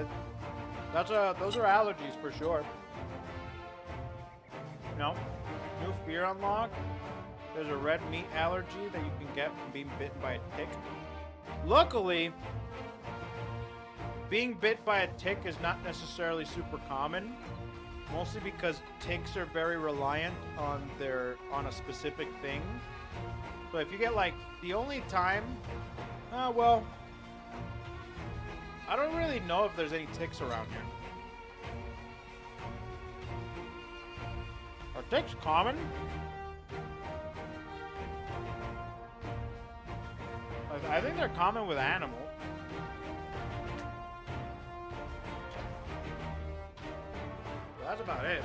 those are allergies for sure. No, new fear unlock. There's a red meat allergy that you can get from being bitten by a tick. Luckily, being bit by a tick is not necessarily super common, mostly because ticks are very reliant on a specific thing. So if you get like, the only time, well, I don't really know if there's any ticks around here. Are ticks common? I think they're common with animals. But that's about it.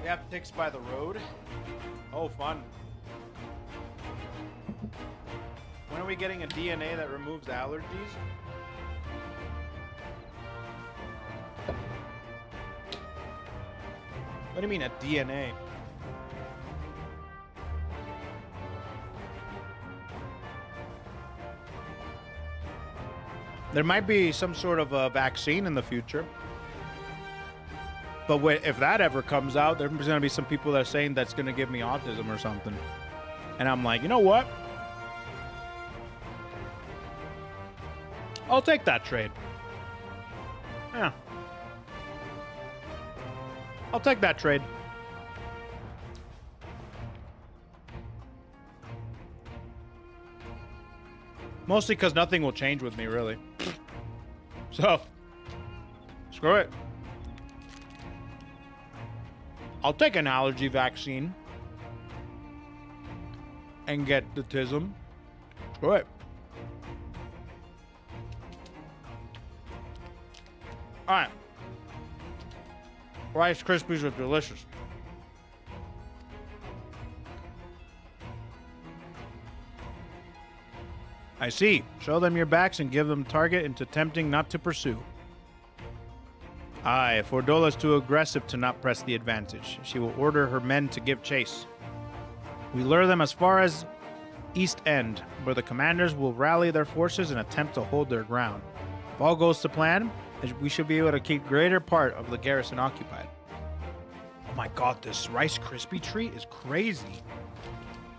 We have ticks by the road. Oh, fun. When are we getting a DNA that removes allergies? What do you mean a DNA? There might be some sort of a vaccine in the future. But if that ever comes out, there's going to be some people that are saying that's going to give me autism or something. And I'm like, you know what? I'll take that trade. Yeah. I'll take that trade. Mostly because nothing will change with me, really. So, screw it. I'll take an allergy vaccine and get the tism. Screw it. All right. Rice Krispies are delicious. I see. Show them your backs and give them target into tempting not to pursue. Aye, if Ordola is too aggressive to not press the advantage, she will order her men to give chase. We lure them as far as East End, where the commanders will rally their forces and attempt to hold their ground. If all goes to plan, we should be able to keep greater part of the garrison occupied. Oh my god, this Rice Krispie treat is crazy.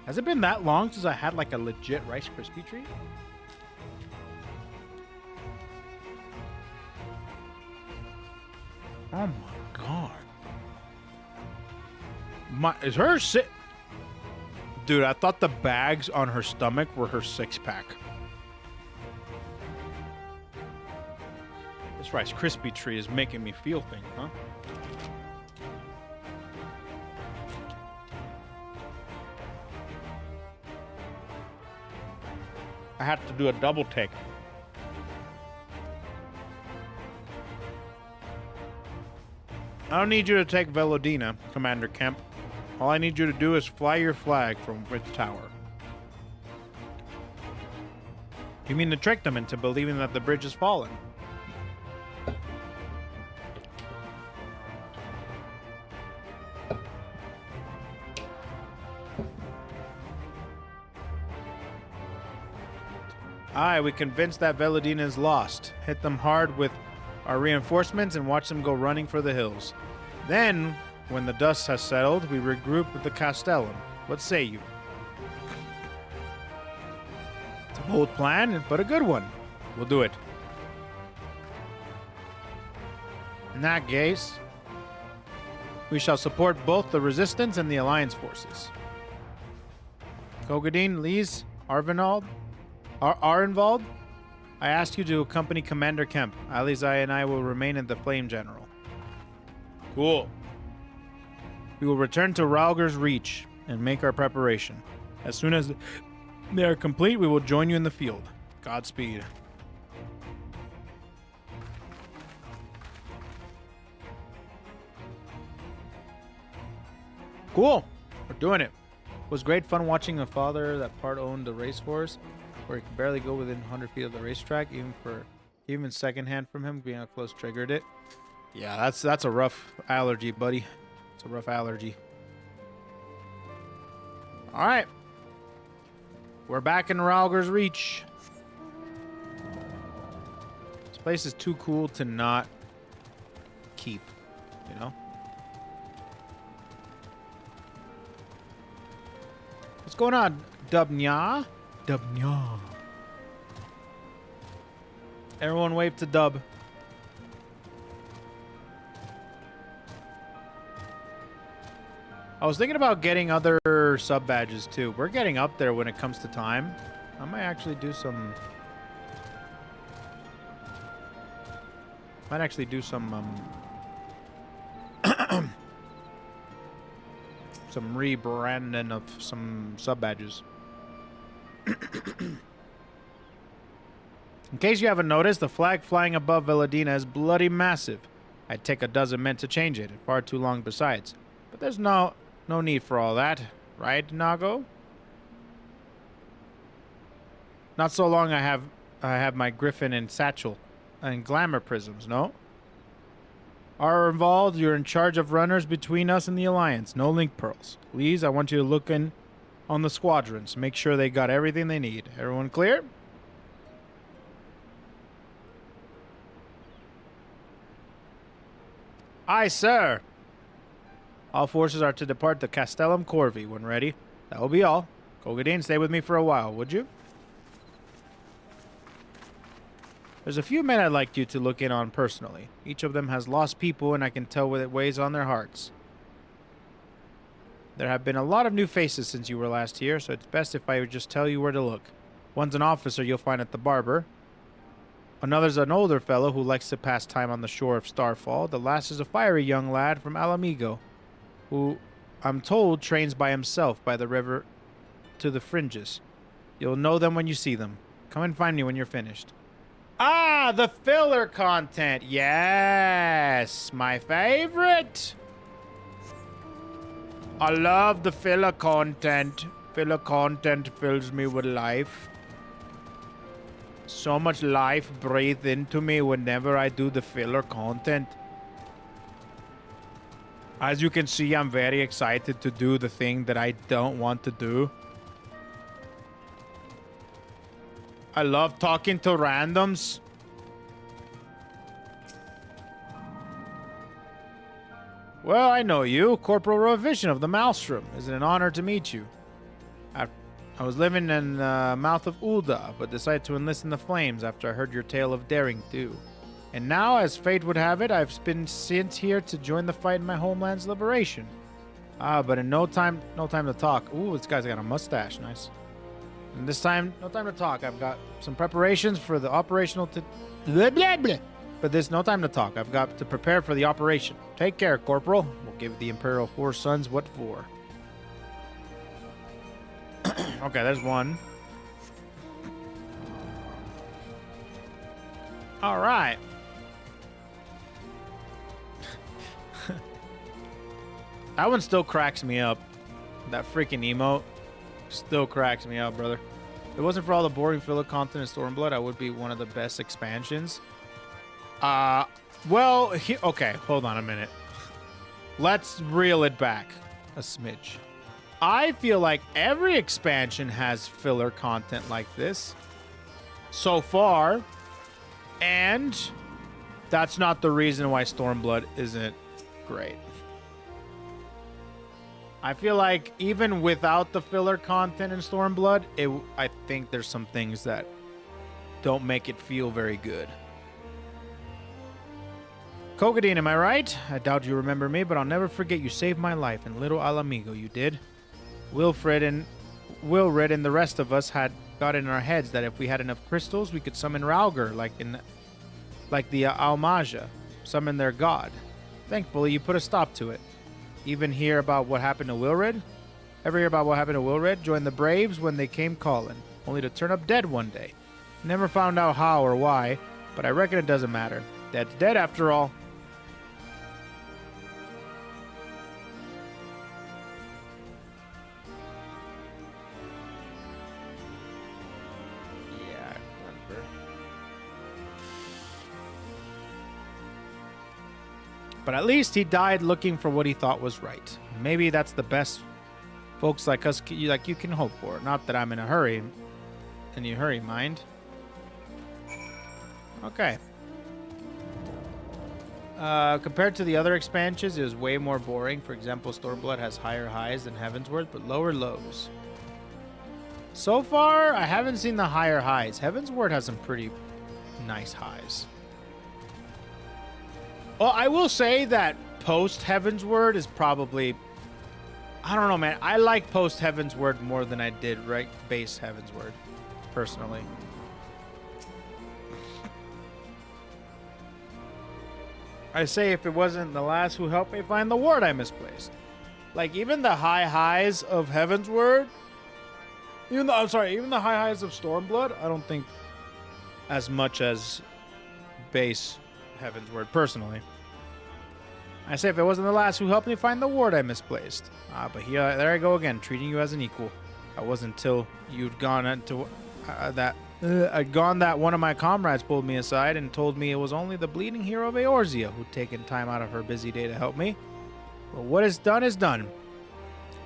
Has it been that long since I had like a legit Rice Krispie treat? Oh my god. Is her Dude, I thought the bags on her stomach were her six-pack. This Rice Krispie treat is making me feel things, huh? I have to do a double take. I don't need you to take Velodina, Commander Kemp. All I need you to do is fly your flag from its tower. You mean to trick them into believing that the bridge has fallen? Aye, we convinced that Velodina is lost. Hit them hard with our reinforcements and watch them go running for the hills. Then, when the dust has settled, we regroup with the Castellum. What say you? It's a bold plan, but a good one. We'll do it. In that case, we shall support both the Resistance and the Alliance forces. Kugane, Lise, Arenvald, I asked you to accompany Commander Kemp. Alizai and I will remain at the Flame General. Cool. We will return to Ralger's Reach and make our preparation. As soon as they are complete, we will join you in the field. Godspeed. Cool. We're doing it. It was great fun watching a father that part owned a racehorse where he could barely go within 100 feet of the racetrack, even secondhand from him being how close triggered it. Yeah, that's a rough allergy, buddy. It's a rough allergy. All right. We're back in Ralger's Reach. This place is too cool to not keep, you know? What's going on, Dubnya? Dubnya. Everyone wave to Dub. I was thinking about getting other sub badges too. We're getting up there when it comes to time. I might actually do some... some rebranding of some sub badges. In case you haven't noticed, the flag flying above Velodina is bloody massive. I'd take a dozen men to change it, far too long besides. But there's no need for all that, right, Nago? Not so long I have my griffin and satchel and glamour prisms, no? Are involved, you're in charge of runners between us and the Alliance. No link pearls. Lise, I want you to look in on the squadrons. Make sure they got everything they need. Everyone clear? Aye, sir. All forces are to depart the Castellum Corvi when ready. That will be all. Kugane, stay with me for a while, would you? There's a few men I'd like you to look in on personally. Each of them has lost people, and I can tell what it weighs on their hearts. There have been a lot of new faces since you were last here, so it's best if I would just tell you where to look. One's an officer you'll find at the barber. Another's an older fellow who likes to pass time on the shore of Starfall. The last is a fiery young lad from Alamigo, who, I'm told, trains by himself by the river to the fringes. You'll know them when you see them. Come and find me when you're finished. Ah, the filler content. Yes, my favorite. I love the filler content. Filler content fills me with life. So much life breathed into me whenever I do the filler content. As you can see, I'm very excited to do the thing that I don't want to do. I love talking to randoms. Well, I know you, Corporal Revision of the Maelstrom. It's an honor to meet you. I was living in the mouth of Ul'dah, but decided to enlist in the flames after I heard your tale of daring do. And now, as fate would have it, I've been sent here to join the fight in my homeland's liberation. But in no time to talk. Ooh, this guy's got a mustache, nice. And this time, no time to talk. I've got some preparations for the operational blah, blah, blah. But there's no time to talk. I've got to prepare for the operation. Take care, Corporal. We'll give the Imperial Four Sons what for. Okay, there's one. All right. That one still cracks me up. That freaking emote still cracks me up, brother. If it wasn't for all the boring filler content in Stormblood, I would be one of the best expansions. Well, okay, hold on a minute. Let's reel it back a smidge. I feel like every expansion has filler content like this so far, and that's not the reason why Stormblood isn't great. I feel like even without the filler content in Stormblood, I think there's some things that don't make it feel very good. Kugane, am I right? I doubt you remember me, but I'll never forget you saved my life in Little Alamigo, you did. Wilfred and the rest of us had got in our heads that if we had enough crystals, we could summon Rauger, like the Almaja, summon their god. Thankfully, you put a stop to it. Even hear about what happened to Wilred? Ever hear about what happened to Wilred? Joined the Braves when they came calling, only to turn up dead one day. Never found out how or why, but I reckon it doesn't matter. Dead's dead after all. Yeah, I remember. But at least he died looking for what he thought was right. Maybe that's the best folks like us, you can hope for. Not that I'm in a hurry. Any hurry, mind. Okay. Compared to the other expansions, it was way more boring. For example, Stormblood has higher highs than Heavensward, but lower lows. So far, I haven't seen the higher highs. Heavensward has some pretty nice highs. Well, I will say that post Heavensward is probably, I don't know, man. I like post Heavensward more than I did base Heavensward, personally. I say if it wasn't the last who helped me find the ward I misplaced. Like even the high highs of Heavensward, even the high highs of Stormblood, I don't think as much as base Heavensward, personally. I say if it wasn't the last who helped me find the ward I misplaced. But there I go again, treating you as an equal. I wasn't until you'd gone into that one of my comrades pulled me aside and told me it was only the bleeding hero of Eorzea who'd taken time out of her busy day to help me. Well, what is done is done.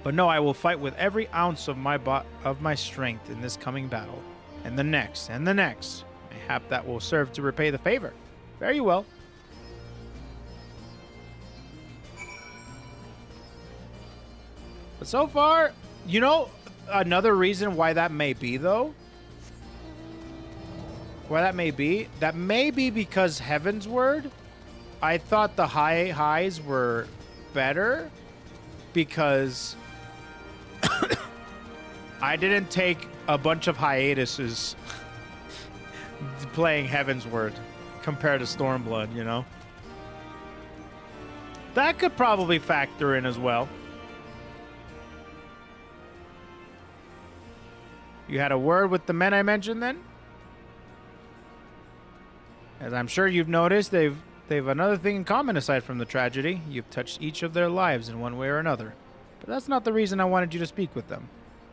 But no, I will fight with every ounce of my strength in this coming battle, and the next, and the next. Mayhap that will serve to repay the favor. Very well. But so far, you know, another reason why that may be, though. That may be because Heavensward, I thought the highs were better because I didn't take a bunch of hiatuses playing Heavensward compared to Stormblood, you know? That could probably factor in as well. You had a word with the men I mentioned then? As I'm sure you've noticed, they've another thing in common aside from the tragedy. You've touched each of their lives in one way or another. But that's not the reason I wanted you to speak with them.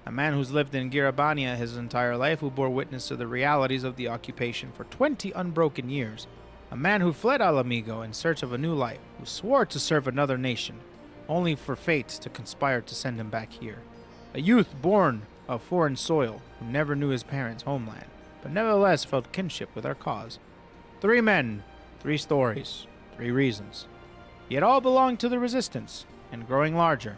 A man who's lived in Girabania his entire life, who bore witness to the realities of the occupation for 20 unbroken years. A man who fled Alamigo in search of a new life, who swore to serve another nation, only for fate to conspire to send him back here. A youth born of foreign soil, who never knew his parents' homeland, but nevertheless felt kinship with our cause. 3 men, 3 stories, 3 reasons. Yet all belong to the Resistance, and growing larger.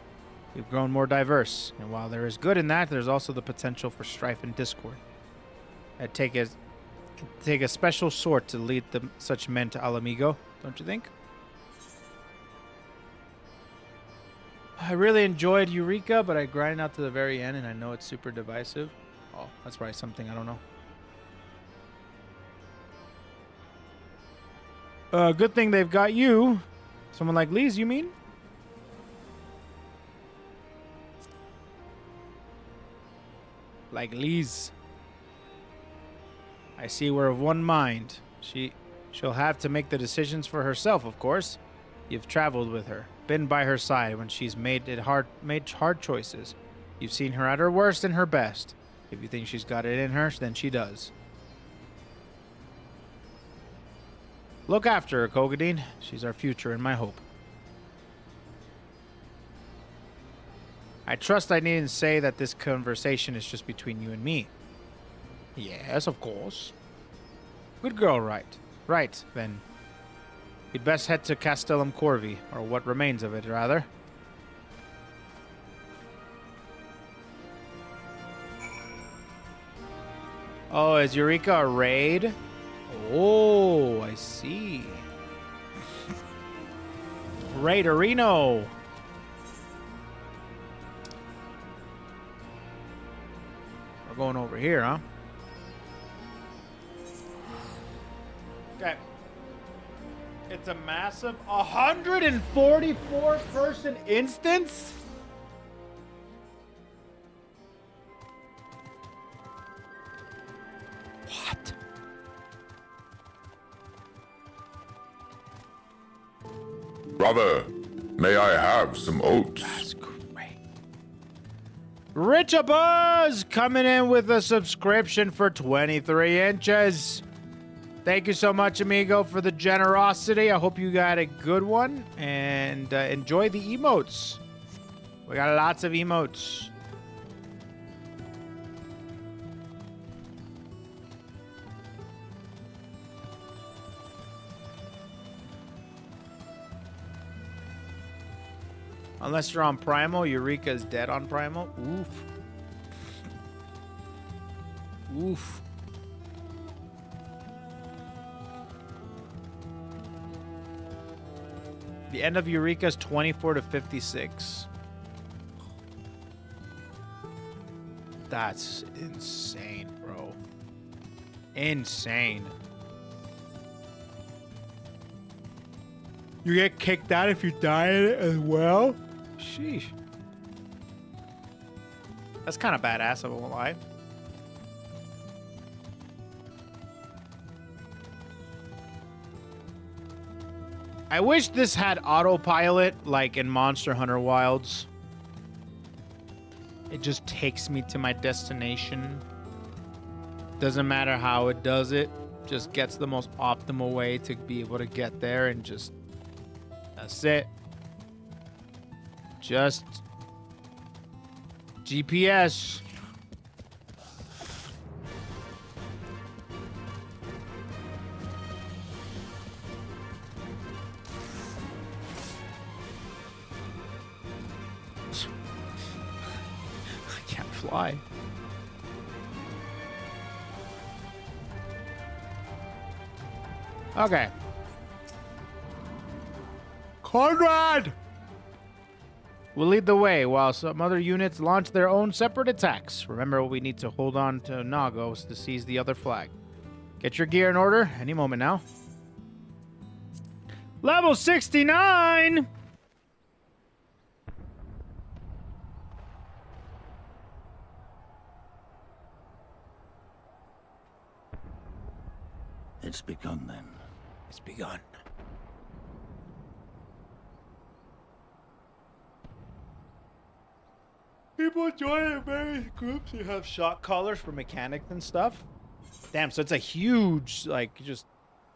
We've grown more diverse, and while there is good in that, there's also the potential for strife and discord. It'd take a special sort to lead such men to Alamigo, don't you think? I really enjoyed Eureka, but I grinded out to the very end, and I know it's super divisive. Oh, that's probably something I don't know. Good thing they've got you. Someone like Lee's, you mean? Like Lee's. I see we're of one mind. She'll have to make the decisions for herself, of course. You've traveled with her, been by her side when she's made hard choices. You've seen her at her worst and her best. If you think she's got it in her, then she does. Look after her, Kugane. She's our future and my hope. I trust I needn't say that this conversation is just between you and me. Yes, of course. Good girl, right. Right, then. We'd best head to Castellum Corvi, or what remains of it, rather. Oh, is Eureka a raid? Oh, I see. Raiderino. We're going over here, huh? Okay. It's a massive 144 person instance? What? Brother, may I have some oats? That's great. Richabuzz coming in with a subscription for 23 inches. Thank you so much, amigo, for the generosity. I hope you got a good one, and enjoy the emotes. We got lots of emotes. Unless you're on Primal, Eureka is dead on Primal. Oof. Oof. The end of Eureka is 24 to 56. That's insane, bro. Insane. You get kicked out if you die in it as well? Sheesh. That's kind of badass, I won't lie. I wish this had autopilot like in Monster Hunter Wilds. It just takes me to my destination. Doesn't matter how it does it. Just gets the most optimal way to be able to get there and just... That's it. Just... GPS. I can't fly. Okay. Conrad will lead the way while some other units launch their own separate attacks. Remember, we need to hold on to Nagos to seize the other flag. Get your gear in order any moment now. Level 69! It's begun then. It's begun. People join in various groups who have shot callers for mechanics and stuff. Damn, so it's a huge, like, just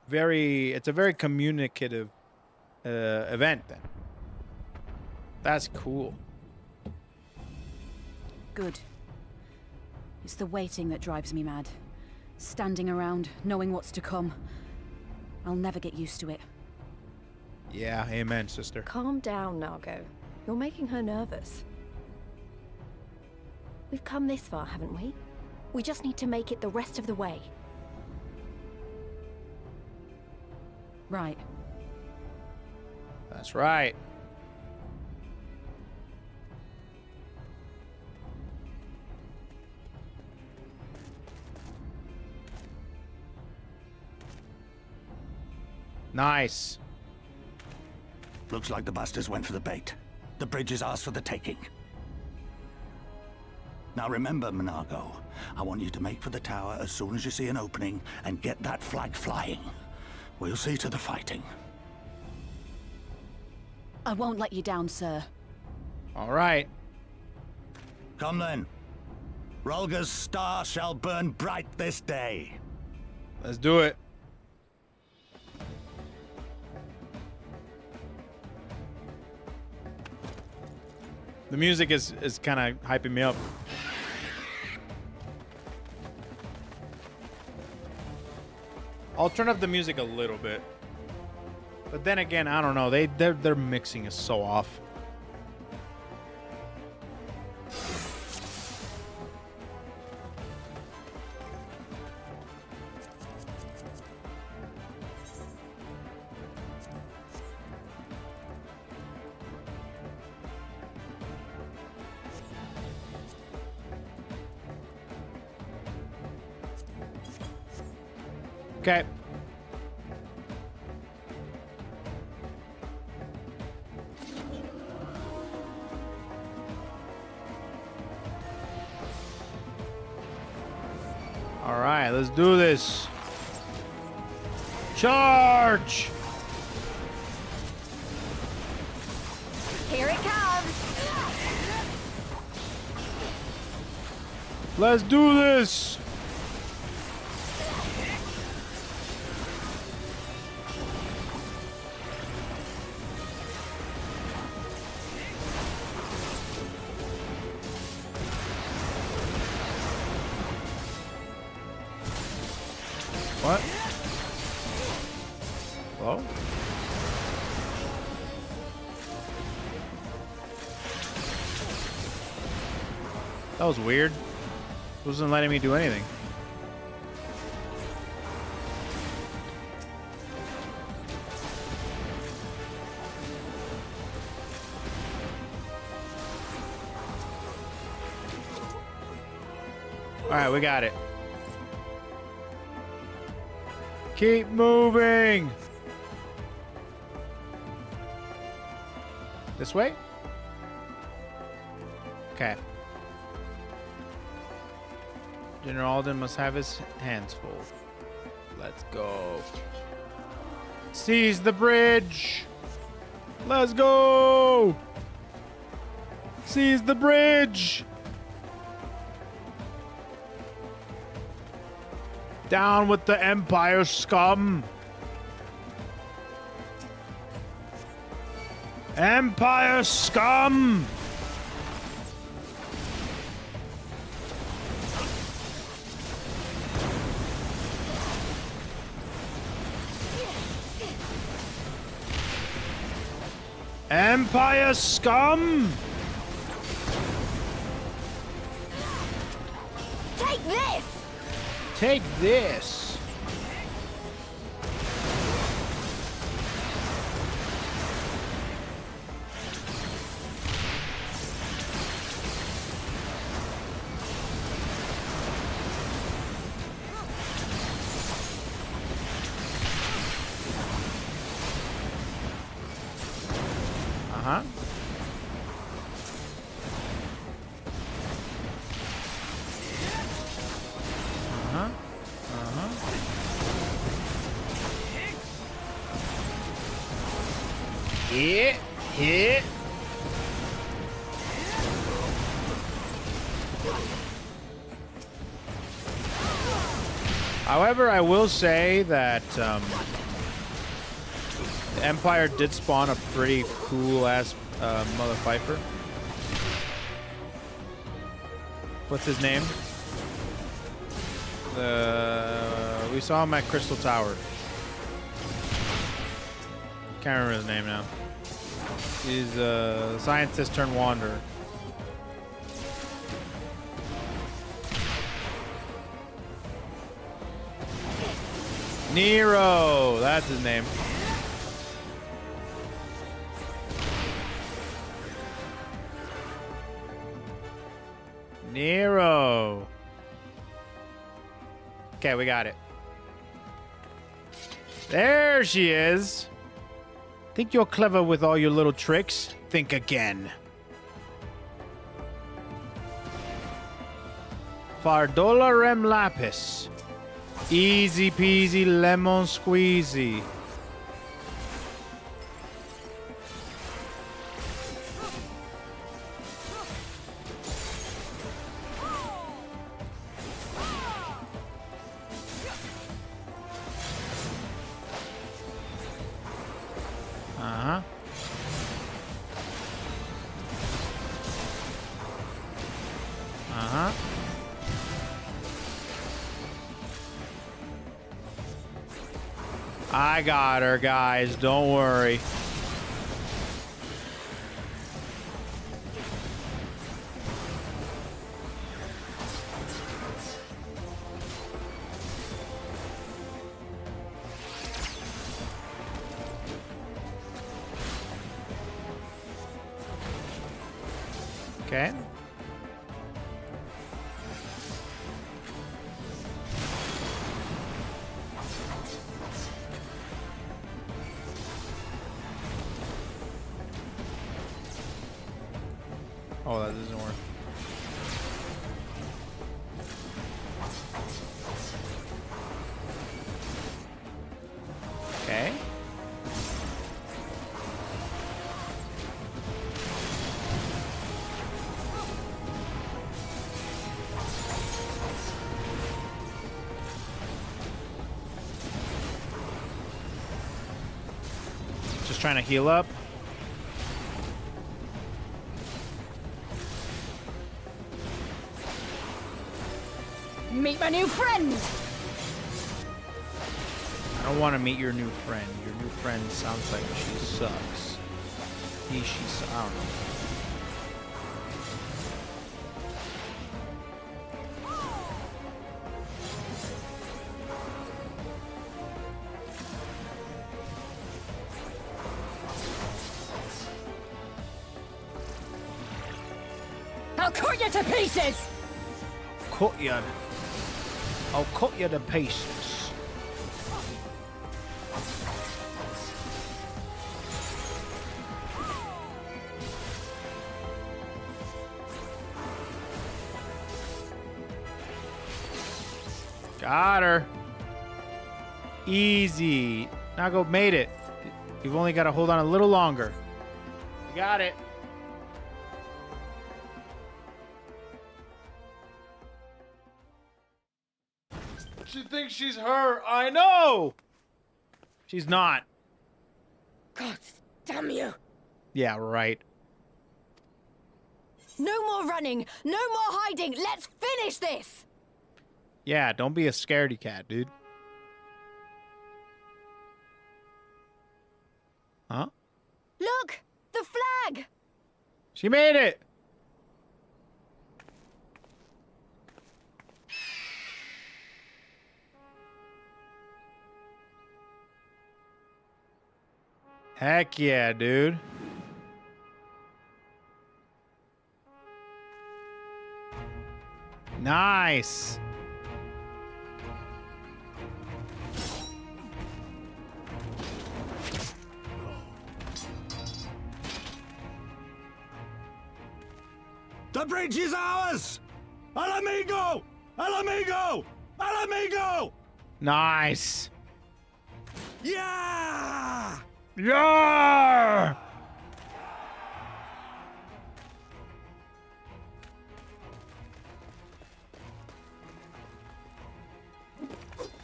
very, it's a very communicative event then. That's cool. Good. It's the waiting that drives me mad. Standing around, knowing what's to come. I'll never get used to it. Yeah, amen, sister. Calm down, Nago. You're making her nervous. We've come this far, haven't we? We just need to make it the rest of the way. Right. That's right. Nice. Looks like the bastards went for the bait. The bridge is ours for the taking. Now remember, Monargo, I want you to make for the tower as soon as you see an opening and get that flag flying. We'll see to the fighting. I won't let you down, sir. All right. Come then. Rolga's star shall burn bright this day. Let's do it. The music is kind of hyping me up. I'll turn up the music a little bit. But then again, I don't know. Their mixing is so off. Okay. All right, let's do this. Charge! Here it comes! Let's do this! What? Hello? That was weird. It wasn't letting me do anything. All right, we got it. Keep moving. This way? Okay. General Alden must have his hands full. Let's go. Seize the bridge. Let's go. Seize the bridge. Down with the Empire scum. Empire scum. Empire scum. Take this. Take this. Uh-huh. Uh-huh. Hit. However, I will say that the Empire did spawn a pretty cool-ass Mother Viper. What's his name? We saw him at Crystal Tower. Can't remember his name now. He's a scientist turned wanderer. Nero, that's his name. Nero. Okay, we got it. There she is. Think you're clever with all your little tricks? Think again. Fardola rem lapis. Easy peasy lemon squeezy. Uh-huh. Uh-huh. I got her, guys. Don't worry. Okay. Oh, that doesn't work. Okay. Just trying to heal up. Meet my new friend! I don't want to meet your new friend. Your new friend sounds like she sucks. I don't know. I'll cut you to pieces! Cut you. I'll cut you to pieces. Got her. Easy. Nago made it. You've only got to hold on a little longer. You got it. She thinks she's her. I know. She's not. God damn you. Yeah, right. No more running. No more hiding. Let's finish this. Yeah, don't be a scaredy cat, dude. Huh? Look, the flag. She made it. Heck yeah, dude. Nice. The bridge is ours! Al amigo! Al amigo! Al amigo! Nice. Yeah! Yeah!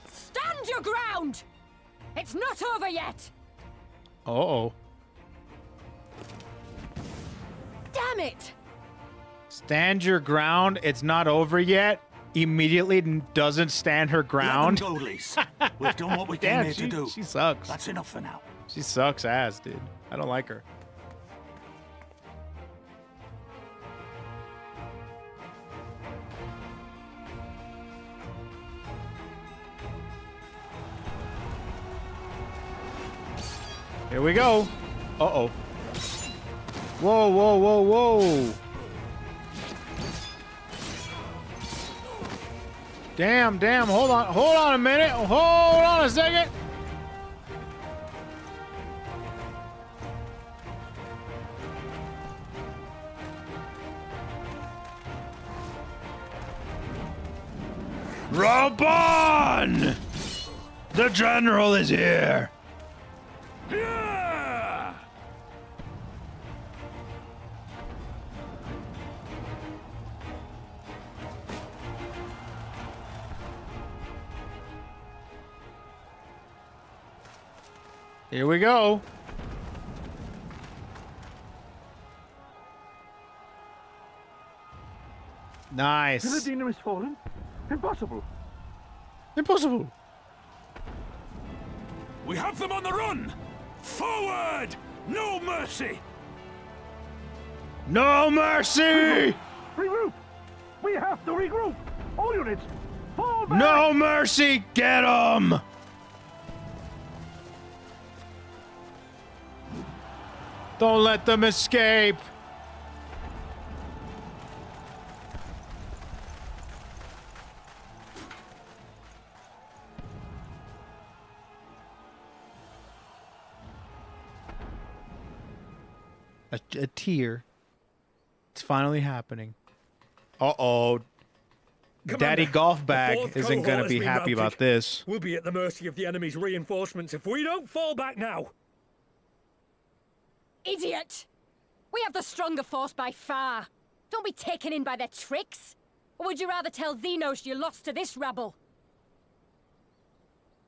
Stand your ground! It's not over yet! Uh-oh. Damn it! Stand your ground. It's not over yet. Immediately doesn't stand her ground. Let them go, Lise. We've done what we Damn, came here to do. She sucks. That's enough for now. She sucks ass, dude. I don't like her. Here we go. Uh-oh. Whoa, whoa, whoa, whoa. Damn, damn. Hold on a minute. Hold on a second. Robon! The general is here. Yeah! Here we go. Nice. Philadina is fallen? Impossible. Impossible. We have them on the run! Forward! No mercy! No mercy! Regroup! We have to regroup! All units, fall back! No mercy! Get 'em! Don't let them escape. A tear. It's finally happening. Uh-oh. Daddy Golf Bag isn't going to be happy about this. We'll be at the mercy of the enemy's reinforcements if we don't fall back now. Idiot! We have the stronger force by far. Don't be taken in by their tricks. Or would you rather tell Zenos you lost to this rabble?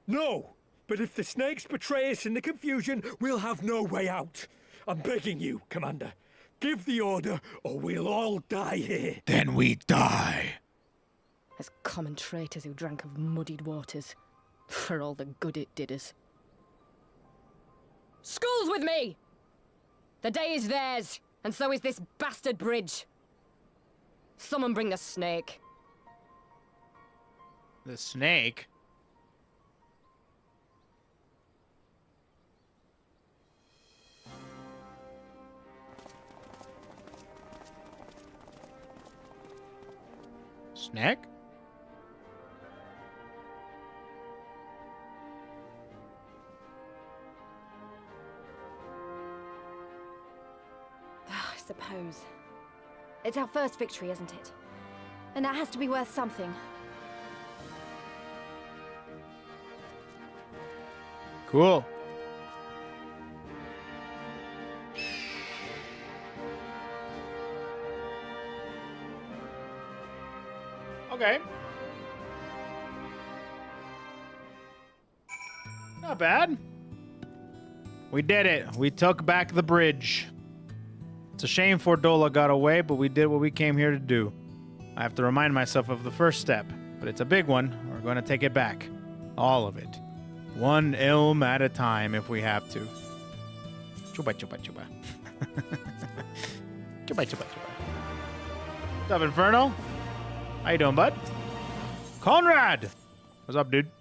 No, but if the snakes betray us in the confusion, we'll have no way out. I'm begging you, Commander. Give the order, or we'll all die here. Then we die. As common traitors who drank of muddied waters. For all the good it did us. School's with me! The day is theirs, and so is this bastard bridge. Someone bring the snake. The snake? Snake? I suppose. It's our first victory, isn't it? And that has to be worth something. Cool. Okay. Not bad. We did it. We took back the bridge. It's a shame Fordola got away, but we did what we came here to do. I have to remind myself of the first step, but it's a big one. We're going to take it back. All of it. One ilm at a time if we have to. Chuba, chuba, chuba. Chuba, chuba, chuba. What's up, Inferno? How you doing, bud? Conrad! What's up, dude?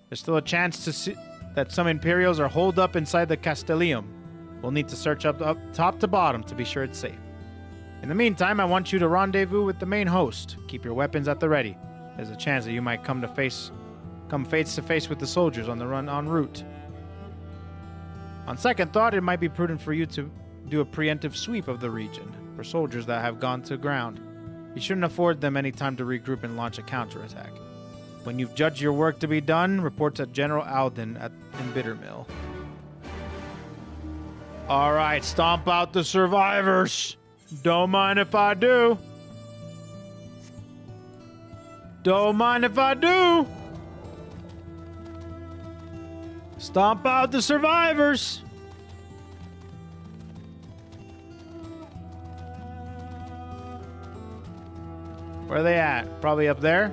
There's still a chance to see that some Imperials are holed up inside the Castellum. We'll need to search up top to bottom to be sure it's safe. In the meantime, I want you to rendezvous with the main host. Keep your weapons at the ready. There's a chance that you might come face to face with the soldiers on the run en route. On second thought, it might be prudent for you to do a preemptive sweep of the region for soldiers that have gone to ground. You shouldn't afford them any time to regroup and launch a counterattack. When you've judged your work to be done, report to General Alden in Bittermill. All right, stomp out the survivors. Don't mind if I do. Don't mind if I do. Stomp out the survivors. Where are they at? Probably up there.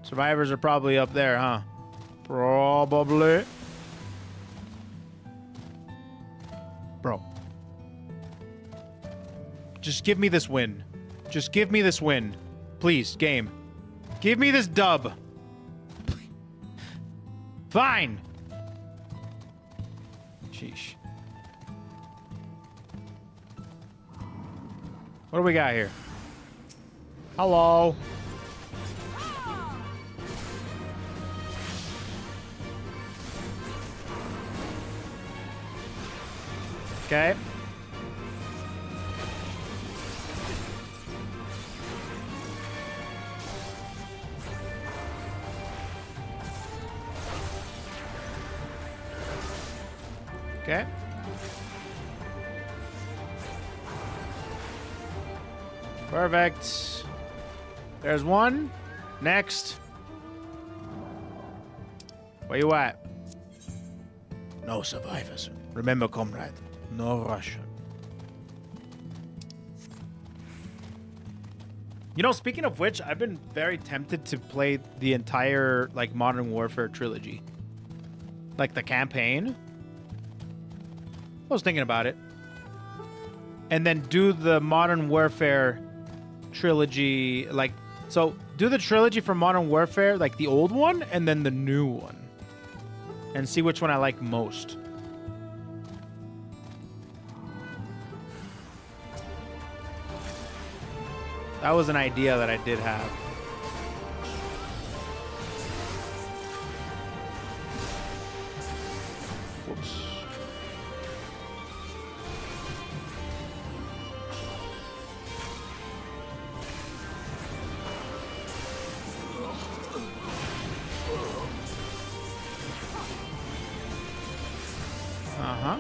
Survivors are probably up there, huh? Probably. Bro. Just give me this win. Just give me this win. Please, game. Give me this dub. Fine. Sheesh. What do we got here? Hello. Okay. Okay. Perfect. There's one. Next. Where you at? No survivors. Remember, comrade. No rush. You know, speaking of which, I've been very tempted to play the entire, like, Modern Warfare trilogy. Like, the campaign. I was thinking about it. And then do the Modern Warfare trilogy, like, so do the trilogy for Modern Warfare, like the old one, and then the new one. And see which one I like most. That was an idea that I did have. Whoops. Uh-huh.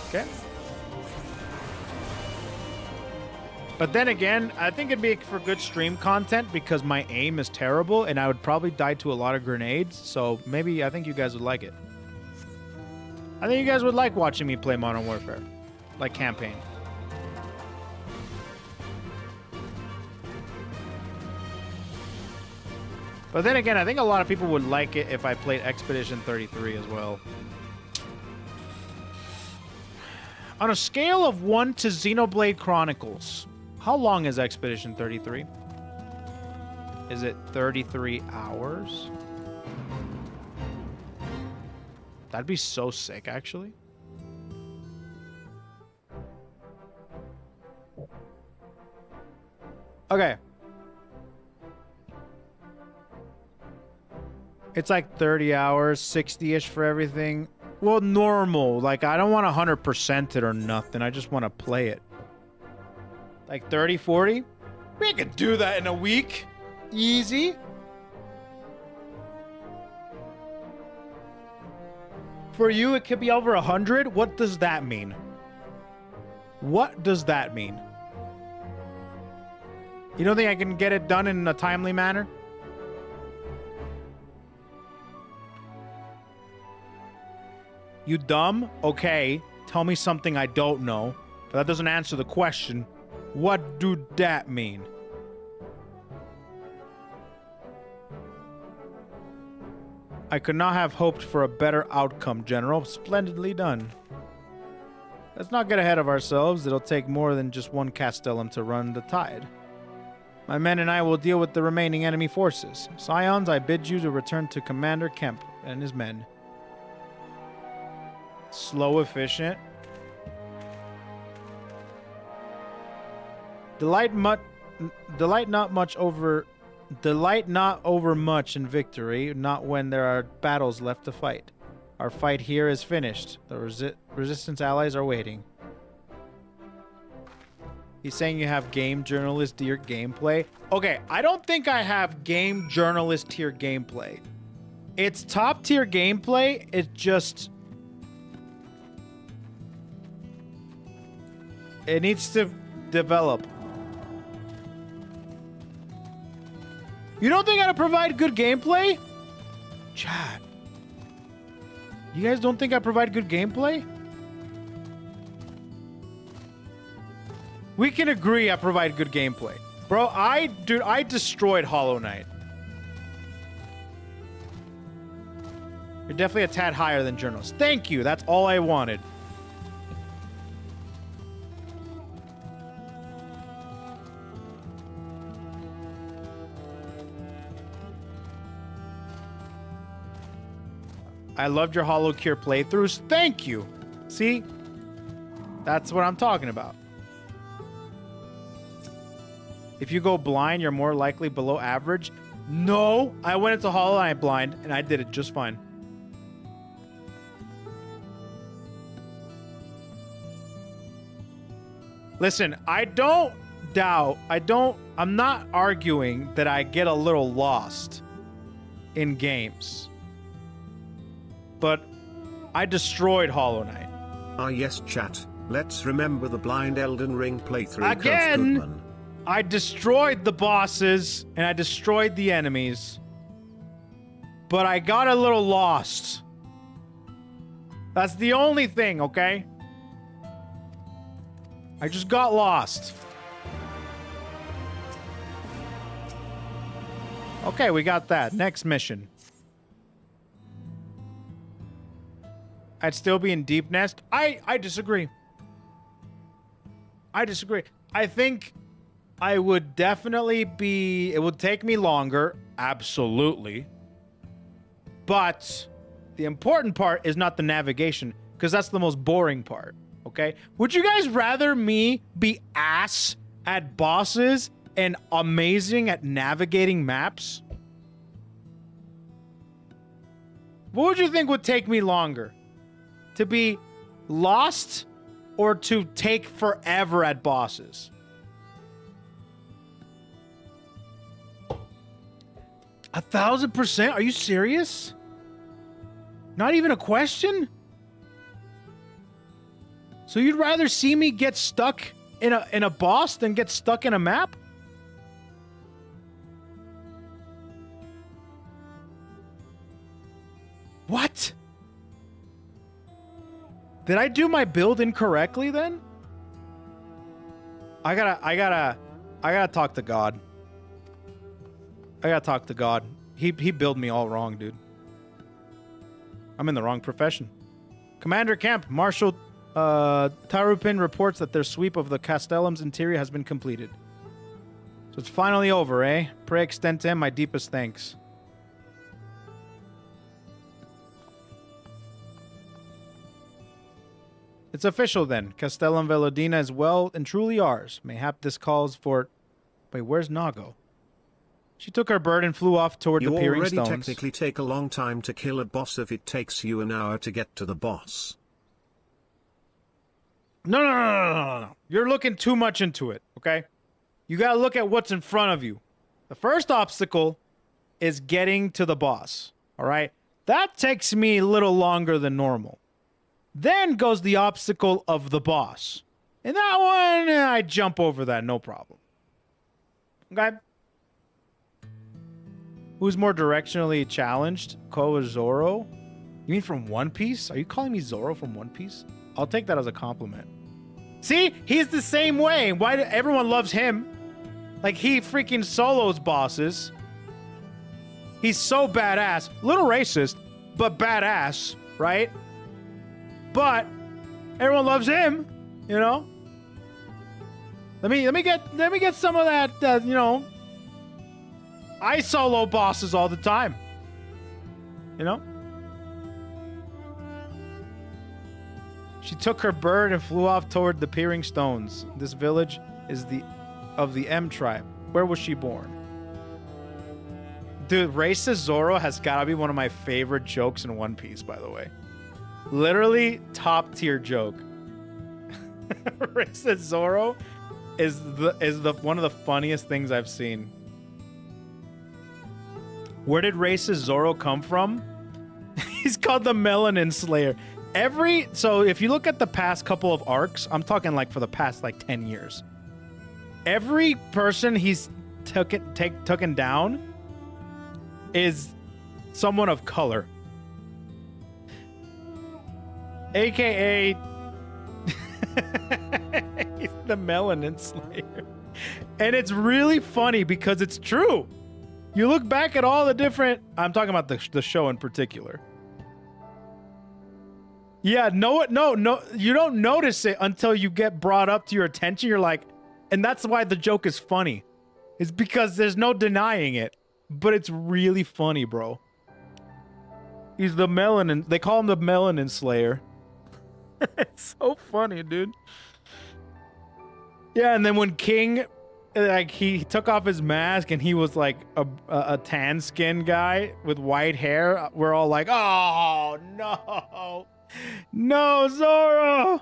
Okay. But then again, I think it'd be for good stream content because my aim is terrible and I would probably die to a lot of grenades. So maybe I think you guys would like it. I think you guys would like watching me play Modern Warfare. Like campaign. But then again, I think a lot of people would like it if I played Expedition 33 as well. On a scale of 1 to Xenoblade Chronicles, how long is Expedition 33? Is it 33 hours? That'd be so sick, actually. Okay. It's like 30 hours, 60-ish for everything. Well, normal. Like, I don't want 100% it or nothing. I just want to play it. Like 30, 40? We could do that in a week. Easy. For you, it could be over 100? What does that mean? What does that mean? You don't think I can get it done in a timely manner? You dumb? Okay, tell me something I don't know. But that doesn't answer the question. What do that mean? I could not have hoped for a better outcome, General. Splendidly done. Let's not get ahead of ourselves. It'll take more than just one Castellum to run the tide. My men and I will deal with the remaining enemy forces. Scions, I bid you to return to Commander Kemp and his men. Slow, efficient. Delight not over much in victory, not when there are battles left to fight. Our fight here is finished. The resistance allies are waiting. He's saying you have game journalist tier gameplay. Okay, I don't think I have game journalist tier gameplay. It's top tier gameplay. It just... it needs to develop. You don't think I provide good gameplay? Chat. You guys don't think I provide good gameplay? We can agree I provide good gameplay. Bro, I destroyed Hollow Knight. You're definitely a tad higher than journalists. Thank you. That's all I wanted. I loved your Hollow Cure playthroughs. Thank you. See? That's what I'm talking about. If you go blind, you're more likely below average. No, I went into Hollow Knight blind, and I did it just fine. Listen, I'm not arguing that I get a little lost in games. But I destroyed Hollow Knight. Ah yes, chat. Let's remember the blind Elden Ring playthrough. Again, I destroyed the bosses and I destroyed the enemies. But I got a little lost. That's the only thing, okay? I just got lost. Okay, we got that. Next mission. I'd still be in Deep Nest. I disagree. I disagree. I think I would definitely be... It would take me longer. Absolutely. But the important part is not the navigation, because that's the most boring part. Okay? Would you guys rather me be ass at bosses and amazing at navigating maps? What would you think would take me longer? To be lost or to take forever at bosses? 1,000%? Are you serious? Not even a question? So you'd rather see me get stuck in a boss than get stuck in a map? What? Did I do my build incorrectly then? I gotta talk to God. I gotta talk to God. He built me all wrong, dude. I'm in the wrong profession. Commander Camp, Marshal Tarupin reports that their sweep of the Castellum's interior has been completed. So it's finally over, eh? Pray extend to him my deepest thanks. It's official then. Castellum Velodina is well and truly ours. Mayhap this calls for... Wait, where's Nago? She took her bird and flew off toward the peering stones. You already technically take a long time to kill a boss if it takes you an hour to get to the boss. No. You're looking too much into it, okay? You gotta look at what's in front of you. The first obstacle is getting to the boss, all right? That takes me a little longer than normal. Then goes the obstacle of the boss. And that one, I jump over that, no problem. Okay? Who's more directionally challenged? Koe or Zoro? You mean from One Piece? Are you calling me Zoro from One Piece? I'll take that as a compliment. See? He's the same way. Why do everyone loves him? Like, he freaking solos bosses. He's so badass. Little racist, but badass, right? But everyone loves him, you know? Let me get some of that, you know. I solo bosses all the time. You know? She took her bird and flew off toward the peering stones. This village is of the M tribe. Where was she born? Dude, racist Zoro has got to be one of my favorite jokes in One Piece, by the way. Literally top tier joke. Racist Zoro is the one of the funniest things I've seen. Where did racist Zoro come from? He's called the Melanin Slayer. So if you look at the past couple of arcs, I'm talking like for the past like 10 years. Every person he's taken down is someone of color. AKA he's the Melanin Slayer. And it's really funny because it's true. You look back at all the different... I'm talking about the show in particular. Yeah, no, you don't notice it until you get brought up to your attention. You're like... And that's why the joke is funny. It's because there's no denying it. But it's really funny, bro. He's the melanin. They call him the melanin slayer. It's so funny, dude. Yeah, and then when King, like, he took off his mask and he was like a tan skin guy with white hair, we're all like, oh no, no, Zoro.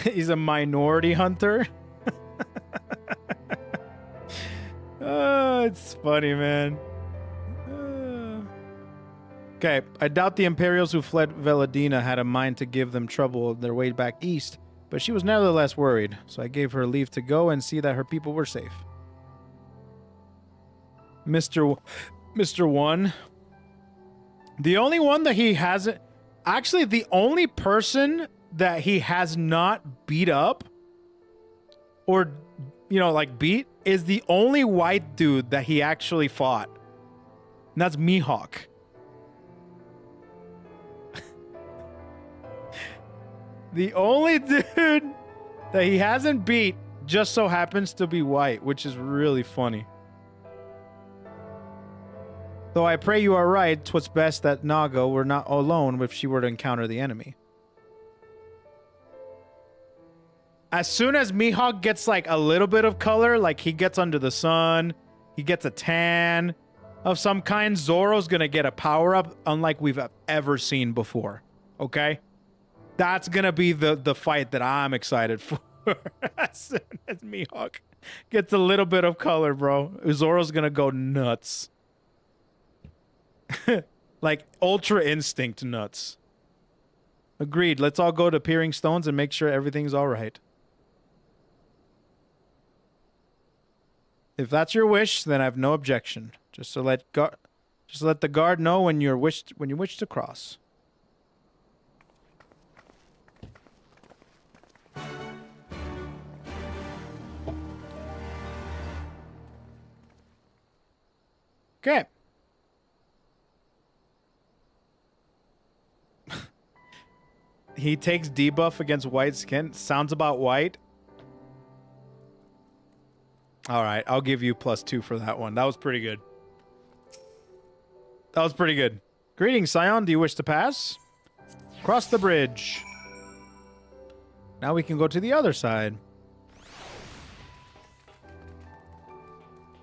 He's a minority hunter. It's funny, man. Okay, I doubt the Imperials who fled Veladina had a mind to give them trouble on their way back east, but she was nevertheless worried, so I gave her leave to go and see that her people were safe. Mr. One. The only one that he hasn't... Actually, the only person that he has not beat up or, you know, like beat is the only white dude that he actually fought. And that's Mihawk. The only dude that he hasn't beat just so happens to be white, which is really funny. Though I pray you are right, 'twas best that Naga were not alone if she were to encounter the enemy. As soon as Mihawk gets like a little bit of color, like he gets under the sun, he gets a tan of some kind, Zoro's gonna get a power-up unlike we've ever seen before. Okay? That's gonna be the fight that I'm excited for. As soon as Mihawk gets a little bit of color, bro, Zoro's gonna go nuts. Like Ultra Instinct nuts. Agreed. Let's all go to Peering Stones and make sure everything's all right. If that's your wish, then I have no objection. Just let the guard know when you wish to cross. Okay. He takes debuff against white skin. Sounds about white. All right, I'll give you +2 for that one. That was pretty good. That was pretty good. Greetings, Scion. Do you wish to pass? Cross the bridge. Now we can go to the other side.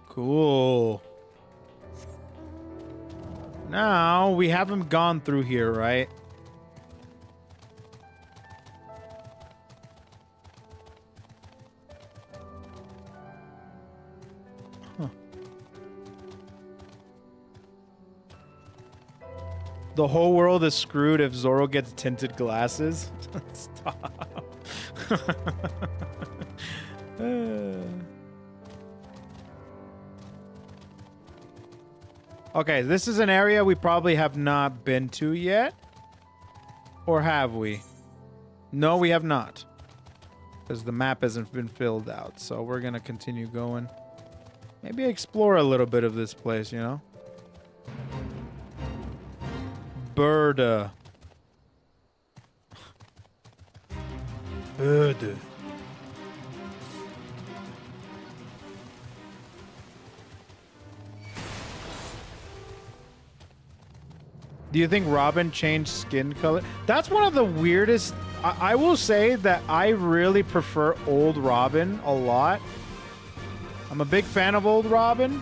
Cool. Now, we haven't gone through here, right? Huh. The whole world is screwed if Zoro gets tinted glasses. Stop. Okay, this is an area we probably have not been to yet. Or have we? No, we have not. Because the map hasn't been filled out. So we're going to continue going. Maybe explore a little bit of this place, you know? Bird. Bird. Do you think Robin changed skin color? That's one of the weirdest. I will say that I really prefer old Robin a lot. I'm a big fan of old Robin.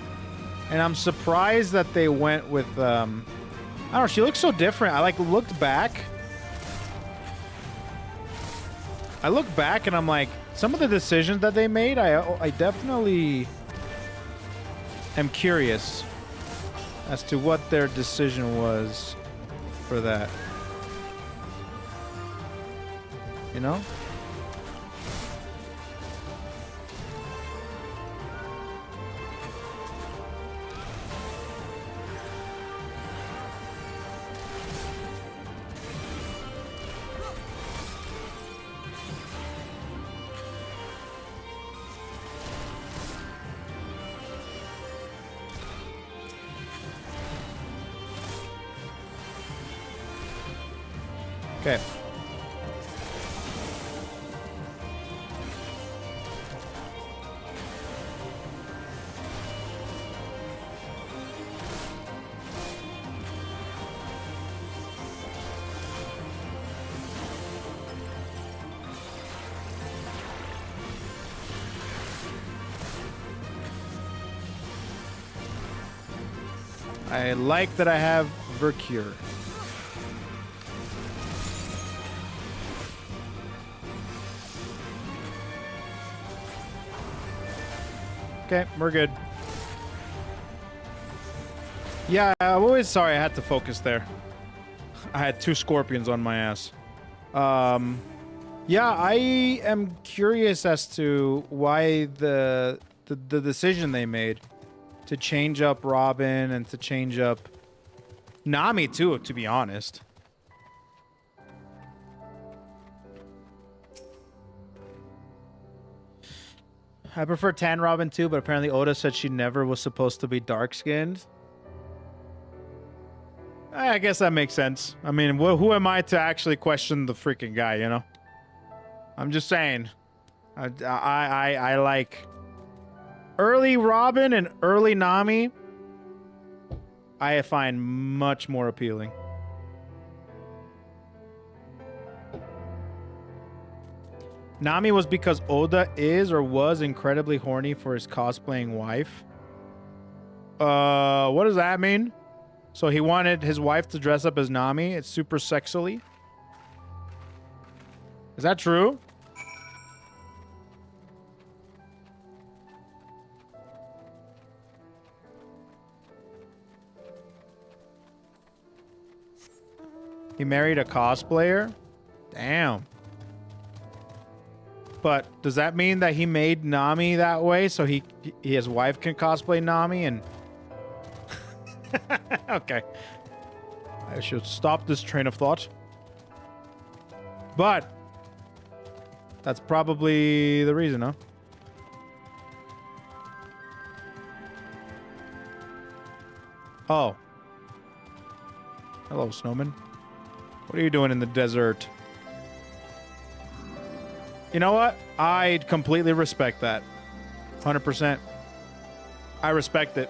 And I'm surprised that they went with, I don't know, she looks so different. I like looked back. I look back and I'm like, some of the decisions that they made, I definitely am curious as to what their decision was for that. You know? Okay. I like that I have Vercure. Okay, we're good. Yeah, I'm always sorry I had to focus there. I had 2 scorpions on my ass. Yeah, I am curious as to why the decision they made to change up Robin and to change up Nami too, to be honest. I prefer tan Robin too, but apparently Oda said she never was supposed to be dark-skinned. I guess that makes sense. I mean, who am I to actually question the freaking guy, you know? I'm just saying. I like early Robin and early Nami. I find much more appealing. Nami was because Oda is or was incredibly horny for his cosplaying wife. What does that mean? So he wanted his wife to dress up as Nami. It's super sexily. Is that true? He married a cosplayer? Damn. But does that mean that he made Nami that way so his wife can cosplay Nami and... Okay. I should stop this train of thought. But that's probably the reason, huh? Oh. Hello, snowman. What are you doing in the desert? You know what? I completely respect that. 100%. I respect it.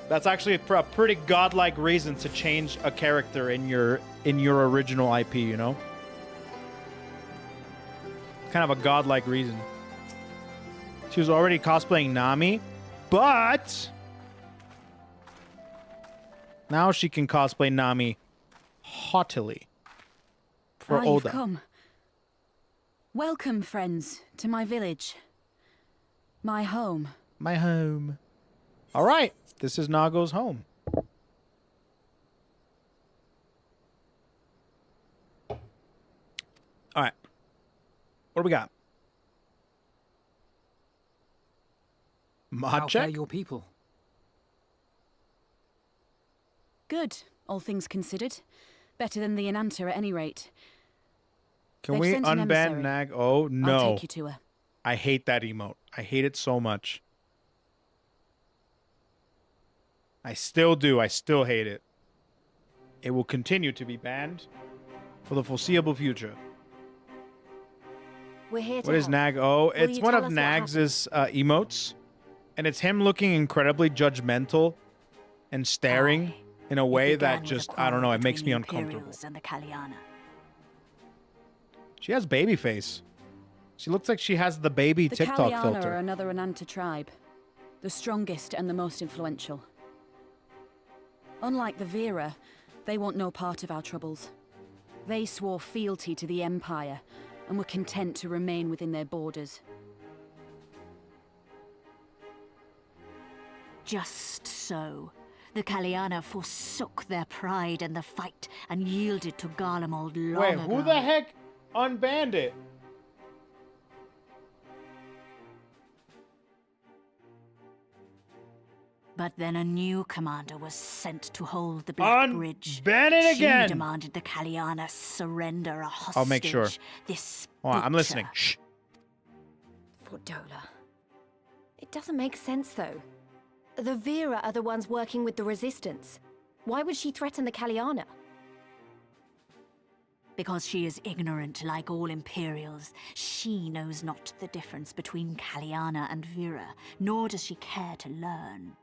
That's actually a pretty godlike reason to change a character in your original IP, you know? Kind of a godlike reason. She was already cosplaying Nami, but now she can cosplay Nami haughtily for Oda. You've come. Welcome, friends, to my village. My home. My home. All right. This is Nago's home. All right. What do we got? Mod How check? fare your people? Good, all things considered. Better than the Ananta at any rate. Can They've we sent an unban emissary. Nag? Oh, no. I'll take you to her. I hate that emote. I hate it so much. I still do. I still hate it. It will continue to be banned for the foreseeable future. We're here to What is help. Nag? Oh, Will it's you one tell of us what happened? Nags' emotes. And it's him looking incredibly judgmental and staring in a way that just, I don't know, it makes me uncomfortable. And the Kaliana. She has baby face. She looks like she has the baby The TikTok Kaliana filter. are another Ananta tribe. The strongest and the most influential. Unlike the Vera, they want no part of our troubles. They swore fealty to the Empire and were content to remain within their borders. Just so. The Kaliana forsook their pride in the fight and yielded to Garlemald long Wait, ago. who the heck unbanned it? But then a new commander was sent to hold the Black Bridge. Ban it again! She demanded the Kaliana surrender a hostage. I'll make sure. This Hold on, I'm butcher. listening. Shh. Fordola. It doesn't make sense, though. The Vera are the ones working with the Resistance. Why would she threaten the Kaliana? Because she is ignorant like all Imperials. She knows not the difference between Kaliana and Vera, nor does she care to learn.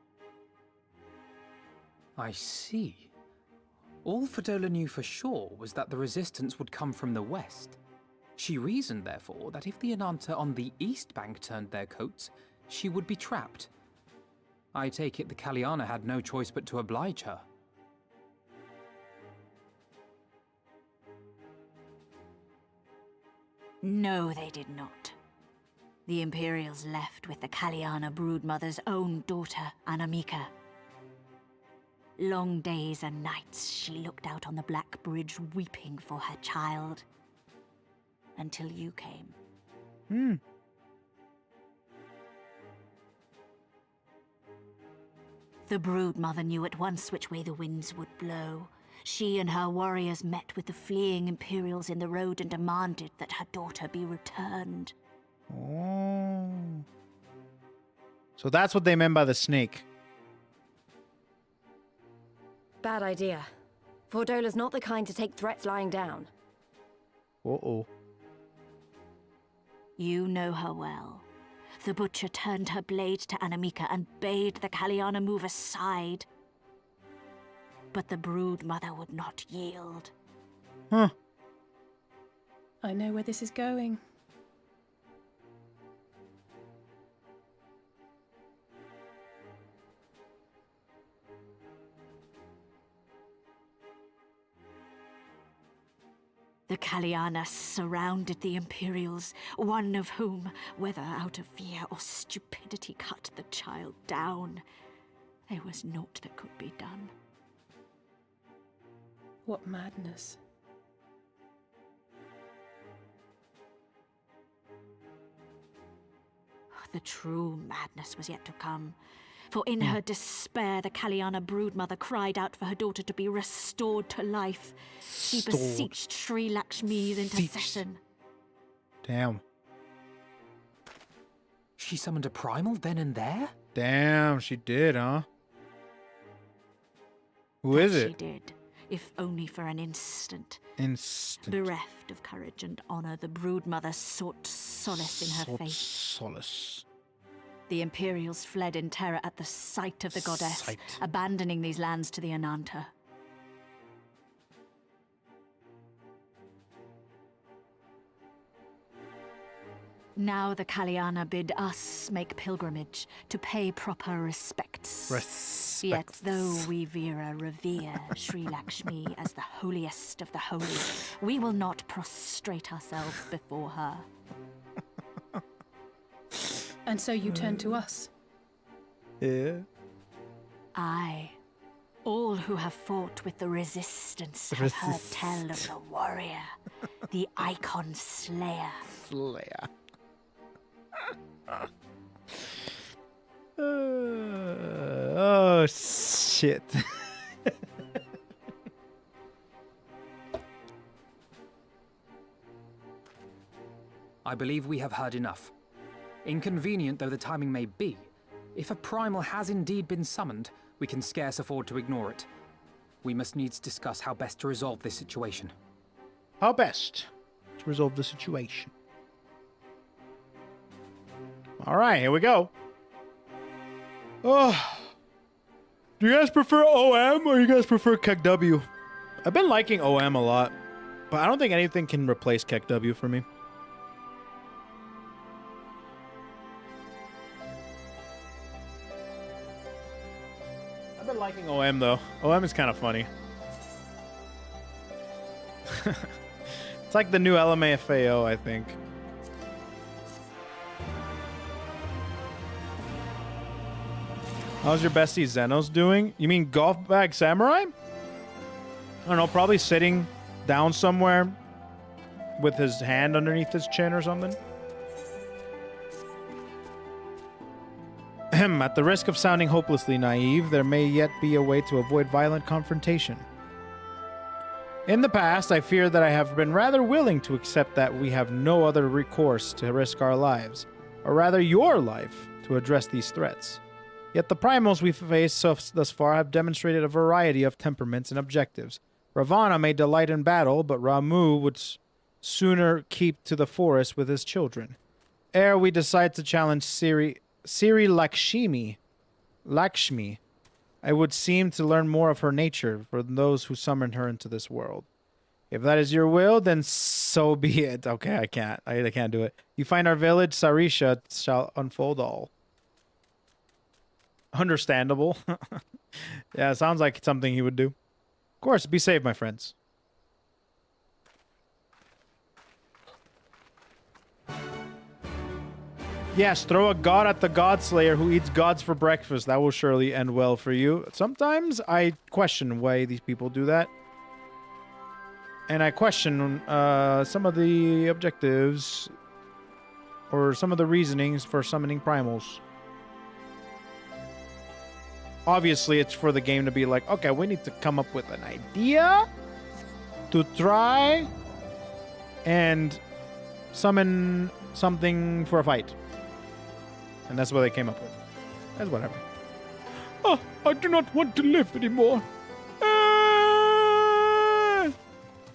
I see. All Fordola knew for sure was that the resistance would come from the west. She reasoned, therefore, that if the Ananta on the east bank turned their coats, she would be trapped. I take it the Kaliana had no choice but to oblige her. No, they did not. The Imperials left with the Kaliana broodmother's own daughter, Anamika. Long days and nights she looked out on the Black Bridge weeping for her child. Until you came. The broodmother knew at once which way the winds would blow. She and her warriors met with the fleeing Imperials in the road and demanded that her daughter be returned. Oh. So that's what they meant by the snake. Bad idea. Vordola's not the kind to take threats lying down. Uh-oh. You know her well. The butcher turned her blade to Anamika and bade the Kaliana move aside. But the broodmother would not yield. Huh. I know where this is going. The Kaliana surrounded the Imperials, one of whom, whether out of fear or stupidity, cut the child down. There was naught that could be done. What madness. The true madness was yet to come. For in her despair, the Kaliana broodmother cried out for her daughter to be restored to life. She beseeched Sri Lakshmi's intercession. Damn. She summoned a primal then and there? Damn, she did, huh? Who is it? She did, if only for an instant. Bereft of courage and honor, the broodmother sought solace in her faith. Solace. The Imperials fled in terror at the sight of the goddess, abandoning these lands to the Ananta. Now the Kaliana bid us make pilgrimage to pay proper respects. Yet though we Vera revere Sri Lakshmi as the holiest of the holy, we will not prostrate ourselves before her. And so you turn to us? Yeah. Aye. All who have fought with the resistance have heard tell of the warrior, the icon slayer. Oh, shit. I believe we have heard enough. Inconvenient though the timing may be, if a primal has indeed been summoned, we can scarce afford to ignore it. We must needs discuss how best to resolve this situation. How best to resolve the situation? All right, here we go. Oh, do you guys prefer OM or you guys prefer KoeKoe? I've been liking OM a lot, but I don't think anything can replace KoeKoe for me. I've been liking OM though. OM is kind of funny. It's like the new LMAFAO, I think. How's your bestie Zenos doing? You mean Golf Bag Samurai? I don't know, probably sitting down somewhere with his hand underneath his chin or something. At the risk of sounding hopelessly naive, there may yet be a way to avoid violent confrontation. In the past, I fear that I have been rather willing to accept that we have no other recourse to risk our lives, or rather your life, to address these threats. Yet the primals we've faced thus far have demonstrated a variety of temperaments and objectives. Ravana may delight in battle, but Ramu would sooner keep to the forest with his children. Ere we decide to challenge Sri Lakshmi, I would seem to learn more of her nature from those who summoned her into this world. If that is your will, then so be it. Okay, I can't do it. You find our village, Sarisha shall unfold all. Understandable. Yeah, it sounds like something he would do. Of course, be safe, my friends. Yes, throw a god at the god slayer who eats gods for breakfast. That will surely end well for you. Sometimes I question why these people do that. And I question some of the objectives or some of the reasonings for summoning primals. Obviously, it's for the game to be like, okay, we need to come up with an idea to try and summon something for a fight. And that's what they came up with. That's whatever. Oh, I do not want to live anymore.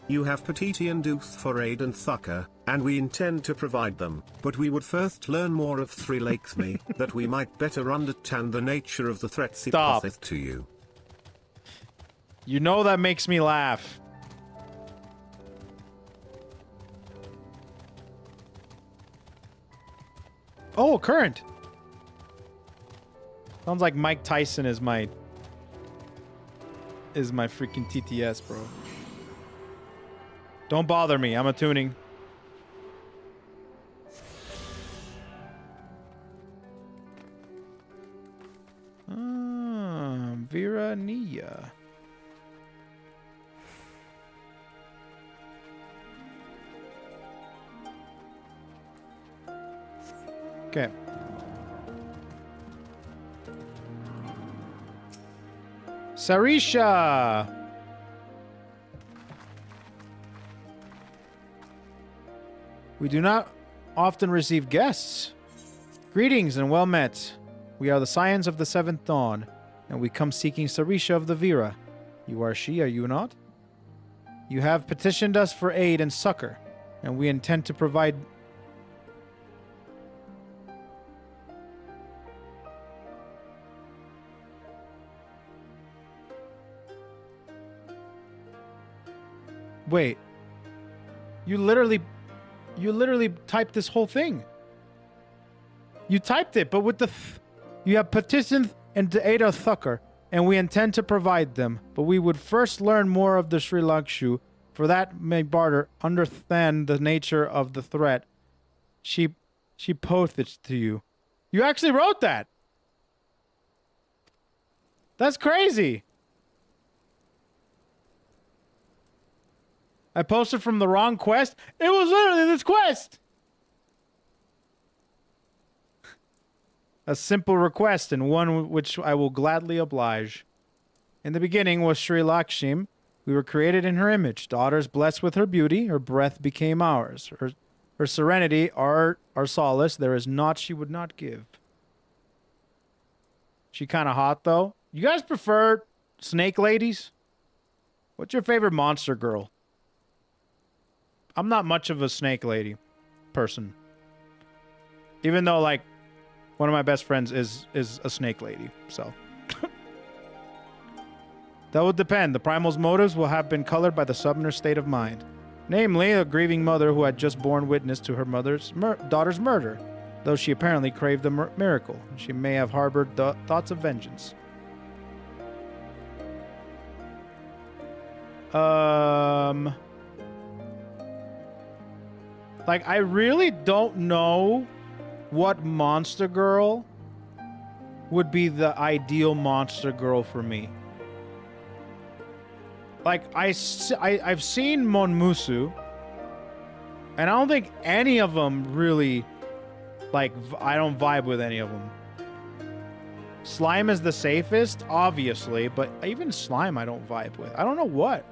You have Petiti and Dooth for aid and Thucker, and we intend to provide them, but we would first learn more of Three Lakeshmi, that we might better understand the nature of the threat it poseth to you. You know that makes me laugh. Oh, current. Sounds like Mike Tyson is my freaking TTS, bro. Don't bother me. I'm attuning. Vera Nia. Okay. Sarisha. We do not often receive guests. Greetings and well met. We are the Scions of the Seventh Dawn, and we come seeking Sarisha of the Vera. You are she, are you not? You have petitioned us for aid and succor, and we intend to provide... Wait. You literally typed this whole thing. You typed it, but with the... You have petitioned and to aid our Thucker, and we intend to provide them. But we would first learn more of the Sri Lakshu. For that may barter understand the nature of the threat. She poseth to you. You actually wrote that. That's crazy. I posted from the wrong quest. It was literally this quest. A simple request and one which I will gladly oblige. In the beginning was Sri Lakshmi. We were created in her image. Daughters blessed with her beauty. Her breath became ours. Her serenity, our solace. There is naught she would not give. She kind of hot, though. You guys prefer snake ladies? What's your favorite monster girl? I'm not much of a snake lady person. Even though, like, one of my best friends is a snake lady, so. That will depend. The primal's motives will have been colored by the summoner's state of mind. Namely, a grieving mother who had just borne witness to her daughter's murder, though she apparently craved the miracle. She may have harbored thoughts of vengeance. Like, I really don't know what monster girl would be the ideal monster girl for me. Like, I've seen Monmusu, and I don't think any of them really, like, I don't vibe with any of them. Slime is the safest, obviously, but even Slime I don't vibe with. I don't know what.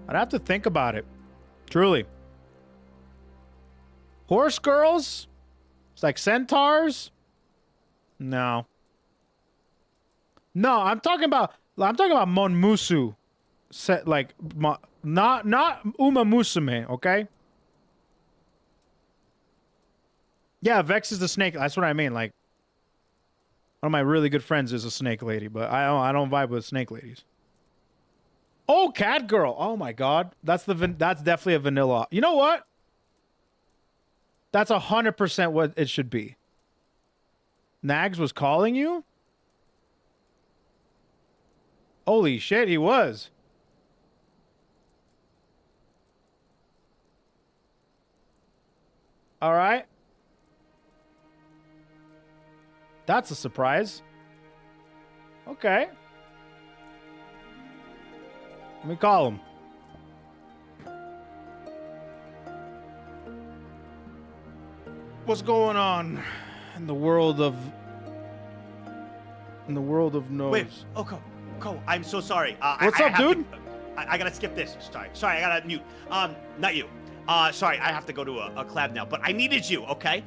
I'd have to think about it. Truly. Horse girls? It's like centaurs? No. No, I'm talking about Monmusu. Like, not Uma Musume, okay? Yeah, Vex is the snake. That's what I mean. Like, one of my really good friends is a snake lady, but I don't vibe with snake ladies. Oh, cat girl. Oh my god. That's definitely a vanilla. You know what? That's 100% what it should be. Nags was calling you? Holy shit, he was. All right. That's a surprise. Okay. Let me call him. What's going on in the world of nodes? Wait, Ko, I'm so sorry. What's up, dude? I gotta skip this. Sorry, I gotta mute. Not you. Sorry, I have to go to a collab now. But I needed you, okay?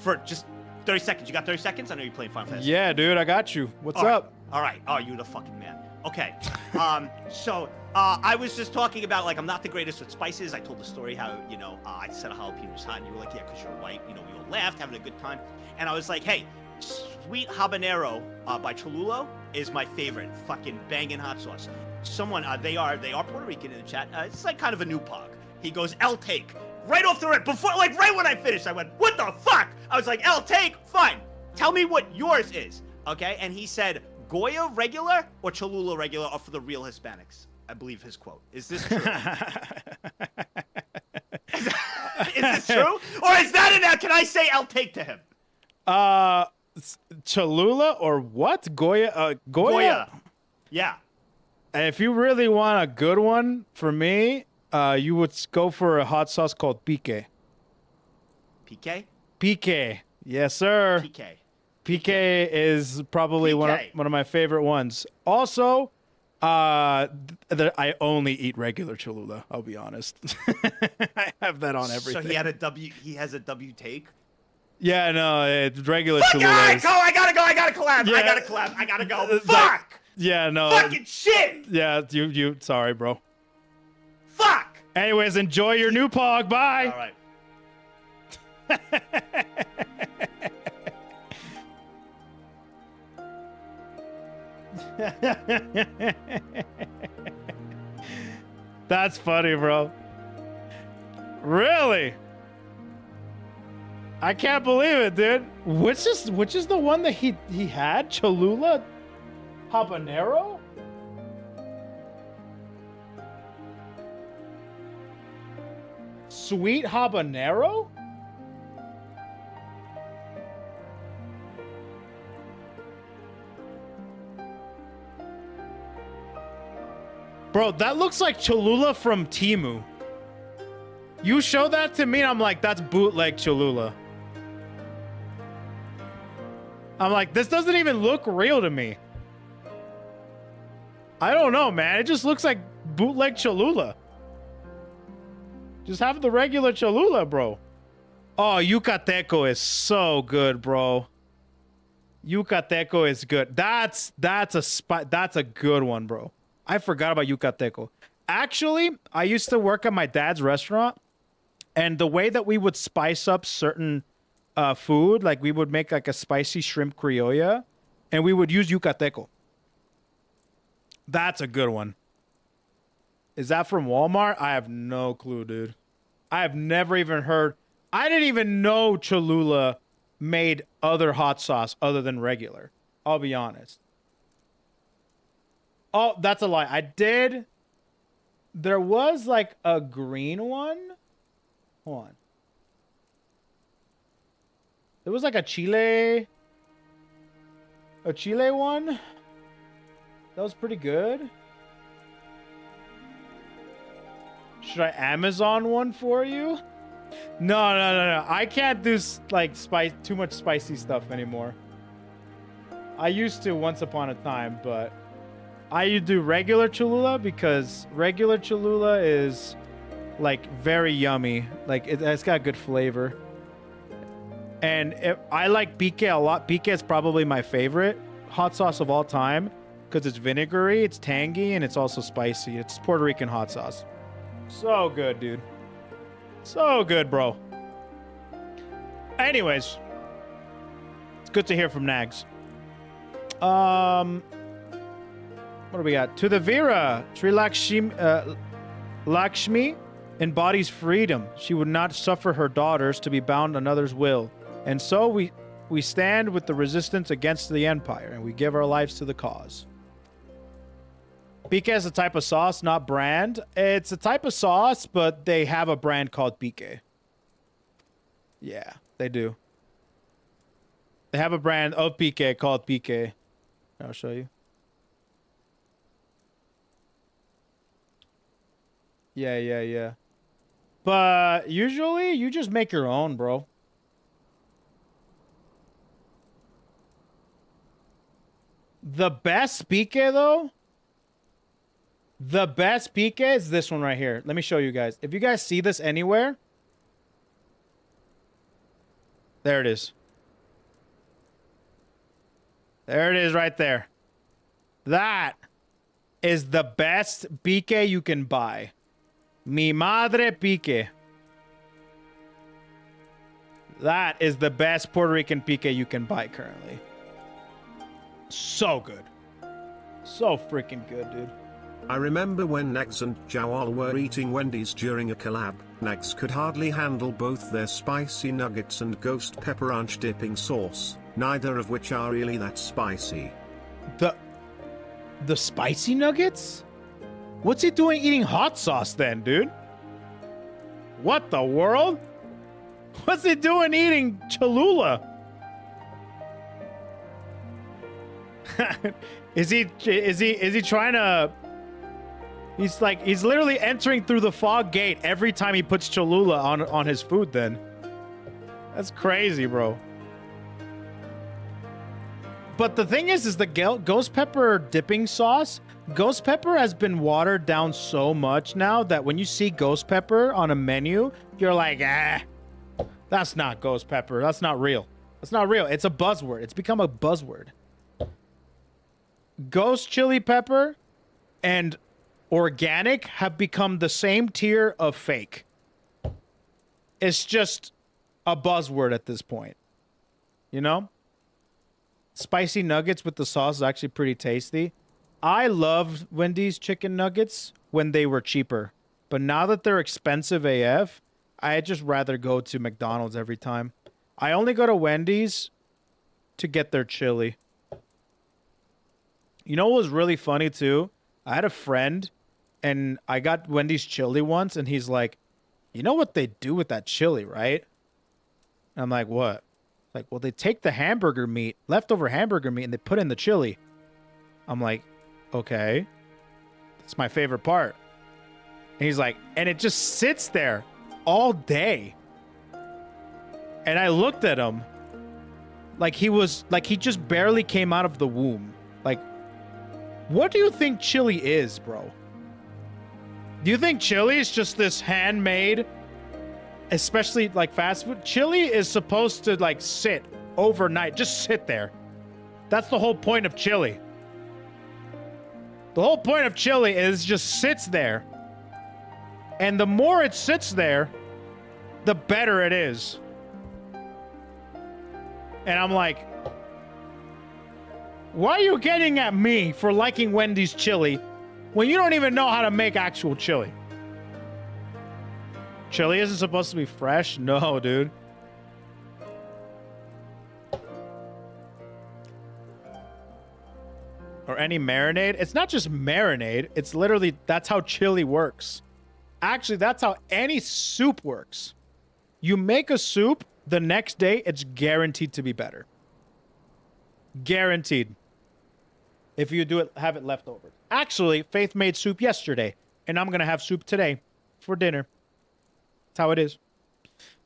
For just 30 seconds. You got 30 seconds? I know you're playing Final Fantasy. Yeah, dude, I got you. What's All up? Right. All right. Oh, you're the fucking man. Okay. So I was just talking about, like, I'm not the greatest with spices. I told the story how, you know, I said a jalapeno was hot, and you were like, yeah, because you're white. You know, we all laughed, having a good time. And I was like, hey, Sweet Habanero by Cholula is my favorite. Fucking banging hot sauce. Someone, they are Puerto Rican in the chat. It's like kind of a new pog. He goes, L take. Right off the rip, before, like, right when I finished, I went, what the fuck? I was like, L take, fine. Tell me what yours is, okay? And he said, Goya regular or Cholula regular are for the real Hispanics. I believe his quote. Is this true? Is this true? Or is that enough? Can I say I'll take to him? Cholula or what? Goya? Goya. Yeah. If you really want a good one for me, you would go for a hot sauce called pique. Pique? Pique. Yes, sir. Pique. Pique is probably one of my favorite ones. Also, I only eat regular Cholula. I'll be honest. I have that on everything. So he had a W. He has a W take. Yeah, no, it's regular Fuck, Cholula. I gotta go. I gotta collab. Yeah. I gotta go. Fuck. Yeah, no. Fucking shit. Yeah, you. Sorry, bro. Fuck. Anyways, enjoy your new pog. Bye. All right. That's funny, bro. Really? I can't believe it, dude. Which is the one that he had? Cholula? Habanero? Sweet habanero? Bro, that looks like Cholula from Temu. You show that to me, and I'm like, that's bootleg Cholula. I'm like, this doesn't even look real to me. I don't know, man. It just looks like bootleg Cholula. Just have the regular Cholula, bro. Oh, Yucateco is so good, bro. Yucateco is good. That's a good one, bro. I forgot about Yucateco. Actually, I used to work at my dad's restaurant, and the way that we would spice up certain food, like we would make like a spicy shrimp criolla, and we would use Yucateco. That's a good one. Is that from Walmart? I have no clue, dude. I have never even heard. I didn't even know Cholula made other hot sauce other than regular. I'll be honest. Oh, that's a lie. I did. There was like a green one. Hold on. There was like a Chile one. That was pretty good. Should I Amazon one for you? No. I can't do like too much spicy stuff anymore. I used to once upon a time, but I do regular Cholula because regular Cholula is like very yummy. Like it's got good flavor. And I like pique a lot. Pique is probably my favorite hot sauce of all time because it's vinegary, it's tangy, and it's also spicy. It's Puerto Rican hot sauce. So good, dude. So good, bro. Anyways, it's good to hear from Nags. What do we got? To the Vera, Sri Lakshmi, embodies freedom. She would not suffer her daughters to be bound another's will. And so we stand with the resistance against the Empire, and we give our lives to the cause. Pique is a type of sauce, not brand. It's a type of sauce, but they have a brand called Pique. Yeah, they do. They have a brand of Pique called Pique. I'll show you. Yeah. But usually, you just make your own, bro. The best Pique, though, the best Pique is this one right here. Let me show you guys. If you guys see this anywhere, there it is. There it is right there. That is the best Pique you can buy. Mi madre Pique. That is the best Puerto Rican Pique you can buy currently. So good. So freaking good, dude. I remember when Nags and Jawal were eating Wendy's during a collab. Nags could hardly handle both their spicy nuggets and ghost pepper ranch dipping sauce, neither of which are really that spicy. The spicy nuggets? What's he doing eating hot sauce then, dude? What the world? What's he doing eating Cholula? Is he trying to... He's literally entering through the fog gate every time he puts Cholula on his food then. That's crazy, bro. But the thing is the ghost pepper dipping sauce, ghost pepper has been watered down so much now that when you see ghost pepper on a menu, you're like, that's not ghost pepper. That's not real. That's not real. It's a buzzword. It's become a buzzword. Ghost chili pepper and organic have become the same tier of fake. It's just a buzzword at this point. You know? Spicy nuggets with the sauce is actually pretty tasty. I loved Wendy's chicken nuggets when they were cheaper. But now that they're expensive AF, I'd just rather go to McDonald's every time. I only go to Wendy's to get their chili. You know what was really funny too? I had a friend and I got Wendy's chili once and he's like, you know what they do with that chili, right? And I'm like, what? Like, well, they take the hamburger meat, leftover hamburger meat, and they put in the chili. I'm like, okay. It's my favorite part. And he's like, and it just sits there all day. And I looked at him like he just barely came out of the womb. Like, what do you think chili is, bro? Do you think chili is just this handmade, especially like fast food? Chili is supposed to like sit overnight, just sit there. That's the whole point of chili. The whole point of chili is just sits there. And the more it sits there, the better it is. And I'm like, why are you getting at me for liking Wendy's chili when you don't even know how to make actual chili? Chili isn't supposed to be fresh? No, dude. Or any marinade. It's not just marinade. It's literally, that's how chili works. Actually, that's how any soup works. You make a soup, the next day, it's guaranteed to be better. Guaranteed. If you do it, have it left over. Actually, Faith made soup yesterday, and I'm going to have soup today for dinner. That's how it is.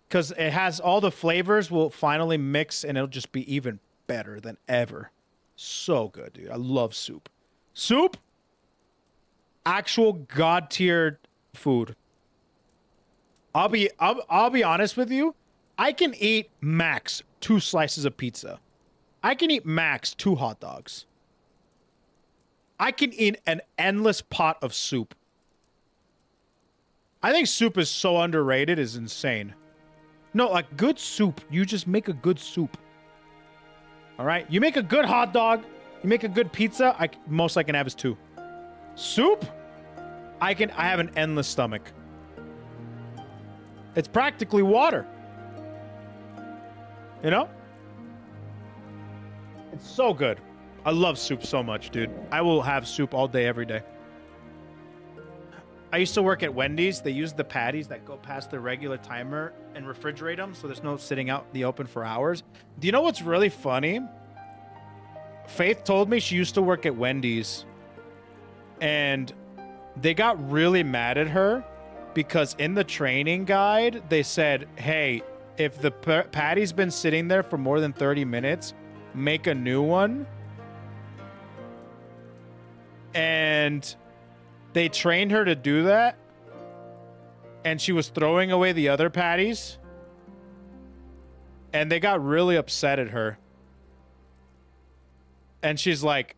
Because it has all the flavors will finally mix, and it'll just be even better than ever. So good, dude. I love soup. Soup? Actual god-tier food. I'll be honest with you. I can eat max 2 slices of pizza. I can eat max 2 hot dogs. I can eat an endless pot of soup. I think soup is so underrated, it's insane. No, like good soup. You just make a good soup. All right? You make a good hot dog. You make a good pizza. Most I can have is 2. Soup? I have an endless stomach. It's practically water. You know? It's so good. I love soup so much, dude. I will have soup all day, every day. I used to work at Wendy's. They use the patties that go past the regular timer and refrigerate them, so there's no sitting out in the open for hours. Do you know what's really funny? Faith told me she used to work at Wendy's, and they got really mad at her because in the training guide, they said, hey, if the patty's been sitting there for more than 30 minutes, make a new one. And they trained her to do that, and she was throwing away the other patties, and they got really upset at her. And she's like,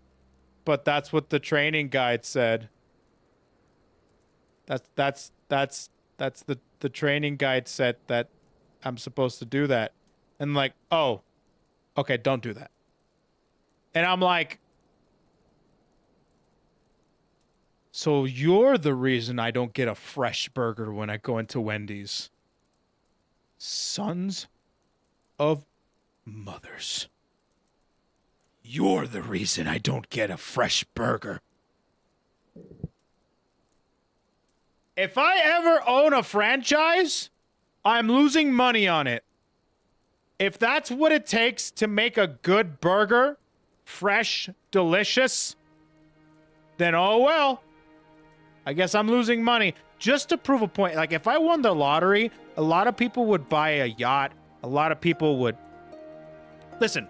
but that's what the training guide said. That's the training guide said that I'm supposed to do that. And like, oh, okay, don't do that. And I'm like, so you're the reason I don't get a fresh burger when I go into Wendy's. Sons of mothers. You're the reason I don't get a fresh burger. If I ever own a franchise, I'm losing money on it. If that's what it takes to make a good burger, fresh, delicious, then oh well. I guess I'm losing money just to prove a point. Like, if I won the lottery, a lot of people would buy a yacht. A lot of people would... Listen.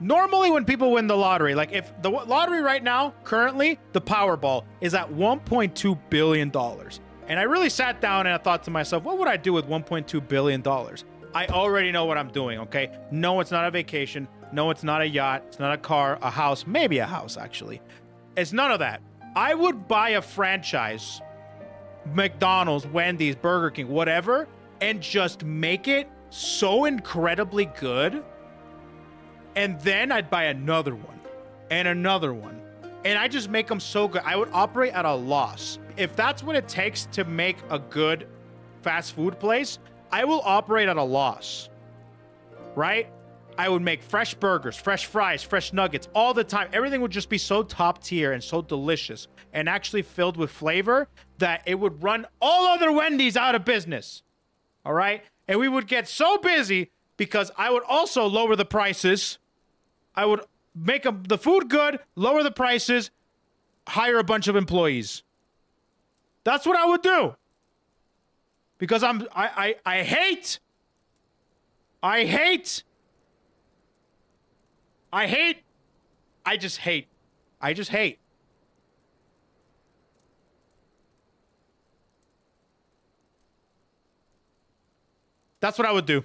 Normally when people win the lottery, like if the lottery right now, currently, the Powerball is at $1.2 billion. And I really sat down and I thought to myself, what would I do with $1.2 billion? I already know what I'm doing, okay? No, it's not a vacation. No, it's not a yacht. It's not a car, a house. Maybe a house, actually. It's none of that. I would buy a franchise, McDonald's, Wendy's, Burger King, whatever, and just make it so incredibly good. And then I'd buy another one and another one. And I just make them so good. I would operate at a loss. If that's what it takes to make a good fast food place, I will operate at a loss, right? I would make fresh burgers, fresh fries, fresh nuggets all the time. Everything would just be so top tier and so delicious and actually filled with flavor that it would run all other Wendy's out of business, all right? And we would get so busy because I would also lower the prices. I would make the food good, lower the prices, hire a bunch of employees. That's what I would do. Because I hate. I just hate. That's what I would do.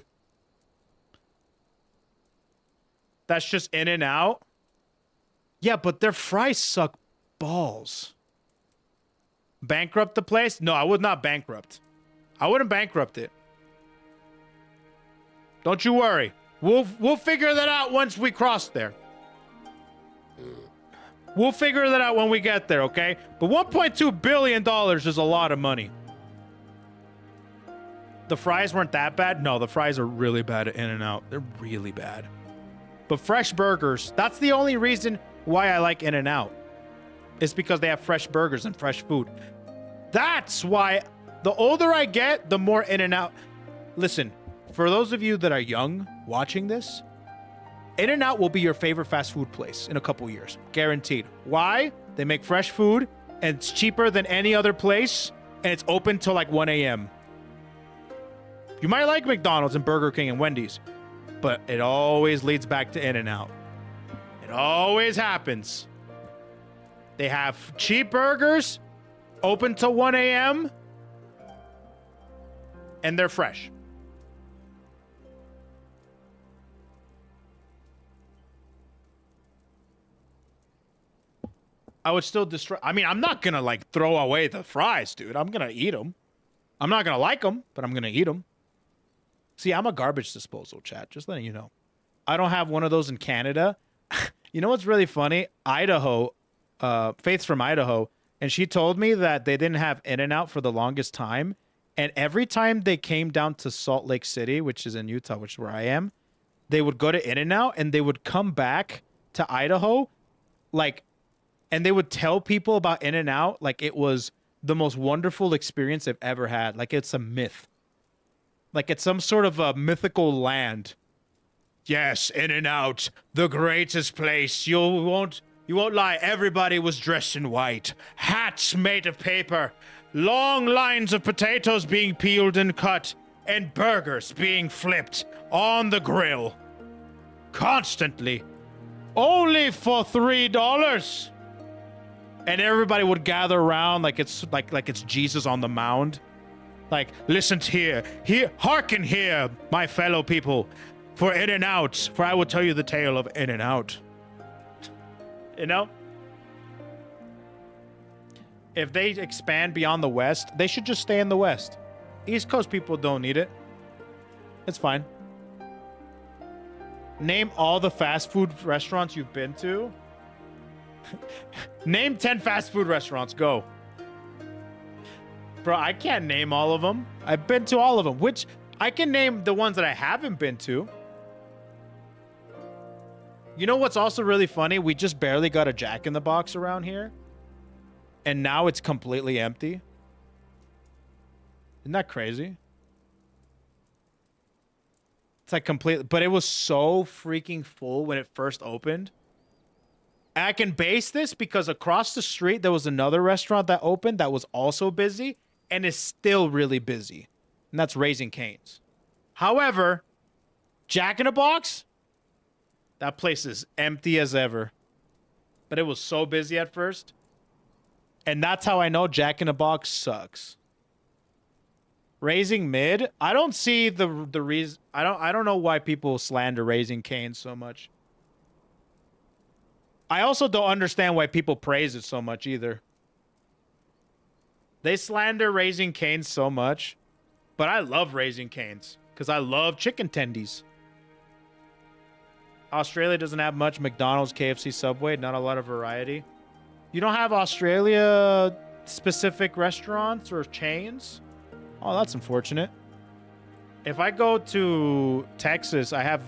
That's just in and out. Yeah, but their fries suck balls. Bankrupt the place? No, I would not bankrupt. I wouldn't bankrupt it. Don't you worry. We'll figure that out once we cross there. We'll figure that out when we get there, okay? But $1.2 billion is a lot of money. The fries weren't that bad? No, the fries are really bad at In-N-Out. They're really bad. But fresh burgers, that's the only reason why I like In-N-Out. It's because they have fresh burgers and fresh food. That's why the older I get, the more In-N-Out. Listen, for those of you that are young watching this, In-N-Out will be your favorite fast food place in a couple years. Guaranteed. Why? They make fresh food, and it's cheaper than any other place, and it's open till like 1 a.m. You might like McDonald's and Burger King and Wendy's, but it always leads back to In-N-Out. It always happens. They have cheap burgers, open till 1 a.m., and they're fresh. I would still destroy. I mean, I'm not gonna like throw away the fries, dude. I'm gonna eat them. I'm not gonna like them, but I'm gonna eat them. See, I'm a garbage disposal, chat. Just letting you know. I don't have one of those in Canada. You know what's really funny? Idaho, Faith's from Idaho. And she told me that they didn't have In-N-Out for the longest time. And every time they came down to Salt Lake City, which is in Utah, which is where I am, they would go to In-N-Out and they would come back to Idaho, like, and they would tell people about In-N-Out like it was the most wonderful experience they've ever had. Like it's a myth. Like it's some sort of a mythical land. Yes, In-N-Out, the greatest place. You won't lie. Everybody was dressed in white. Hats made of paper. Long lines of potatoes being peeled and cut. And burgers being flipped on the grill. Constantly. Only for $3. And everybody would gather around like it's Jesus on the mound. Like, listen here. Hearken here, my fellow people. For In-N-Out, for I will tell you the tale of In-N-Out. You know? If they expand beyond the West, they should just stay in the West. East Coast people don't need it. It's fine. Name all the fast food restaurants you've been to. Name 10 fast food restaurants. Go. Bro, I can't name all of them. I've been to all of them. Which, I can name the ones that I haven't been to. You know what's also really funny? We just barely got a Jack in the Box around here. And now it's completely empty. Isn't that crazy? It's like completely, but it was so freaking full when it first opened. And I can base this because across the street, there was another restaurant that opened that was also busy and is still really busy. And that's Raising Cane's. However, Jack in the Box, that place is empty as ever. But it was so busy at first. And that's how I know Jack in the Box sucks. Raising Mid, I don't see the reason. I don't know why people slander Raising Cane so much. I also don't understand why people praise it so much either. They slander Raising Cane's so much, but I love Raising Cane's because I love chicken tendies. Australia doesn't have much McDonald's, KFC, Subway, not a lot of variety. You don't have Australia-specific restaurants or chains? Oh, that's unfortunate. If I go to Texas, I have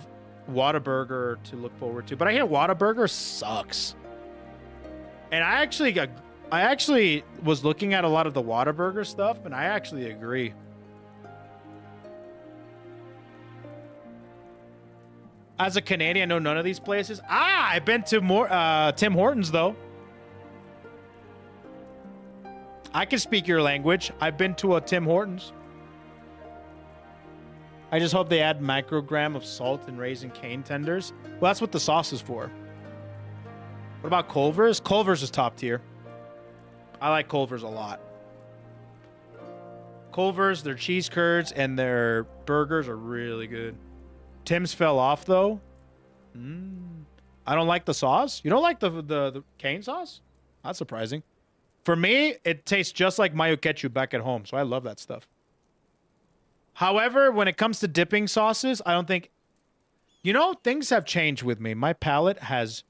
Whataburger to look forward to. But I hear Whataburger sucks. And I actually was looking at a lot of the Whataburger stuff, and I actually agree. As a Canadian, I know none of these places. I've been to more Tim Hortons, though. I can speak your language. I've been to a Tim Hortons. I just hope they add microgram of salt and Raising Cane tenders. Well, that's what the sauce is for. What about Culver's? Culver's is top tier. I like Culver's a lot. Culver's, their cheese curds, and their burgers are really good. Tim's fell off, though. I don't like the sauce. You don't like the cane sauce? That's surprising. For me, it tastes just like mayo ketchup back at home, so I love that stuff. However, when it comes to dipping sauces, I don't think... You know, things have changed with me. My palate has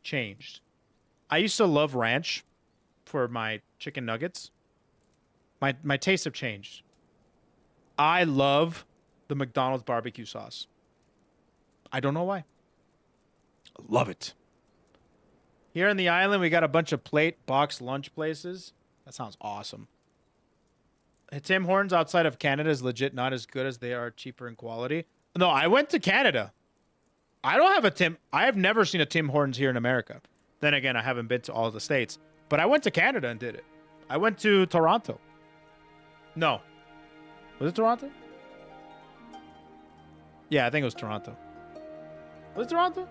changed. I used to love ranch for my chicken nuggets. My tastes have changed. I love the McDonald's barbecue sauce. I don't know why. I love it. Here in the island, we got a bunch of plate box lunch places. That sounds awesome. Tim Hortons outside of Canada is legit not as good as they are cheaper in quality. No, I went to Canada. I don't have a Tim. I have never seen a Tim Hortons here in America. Then again, I haven't been to all the states. But I went to Canada and did it. I went to Toronto. No. Was it Toronto? Yeah, I think it was Toronto. Was it Toronto?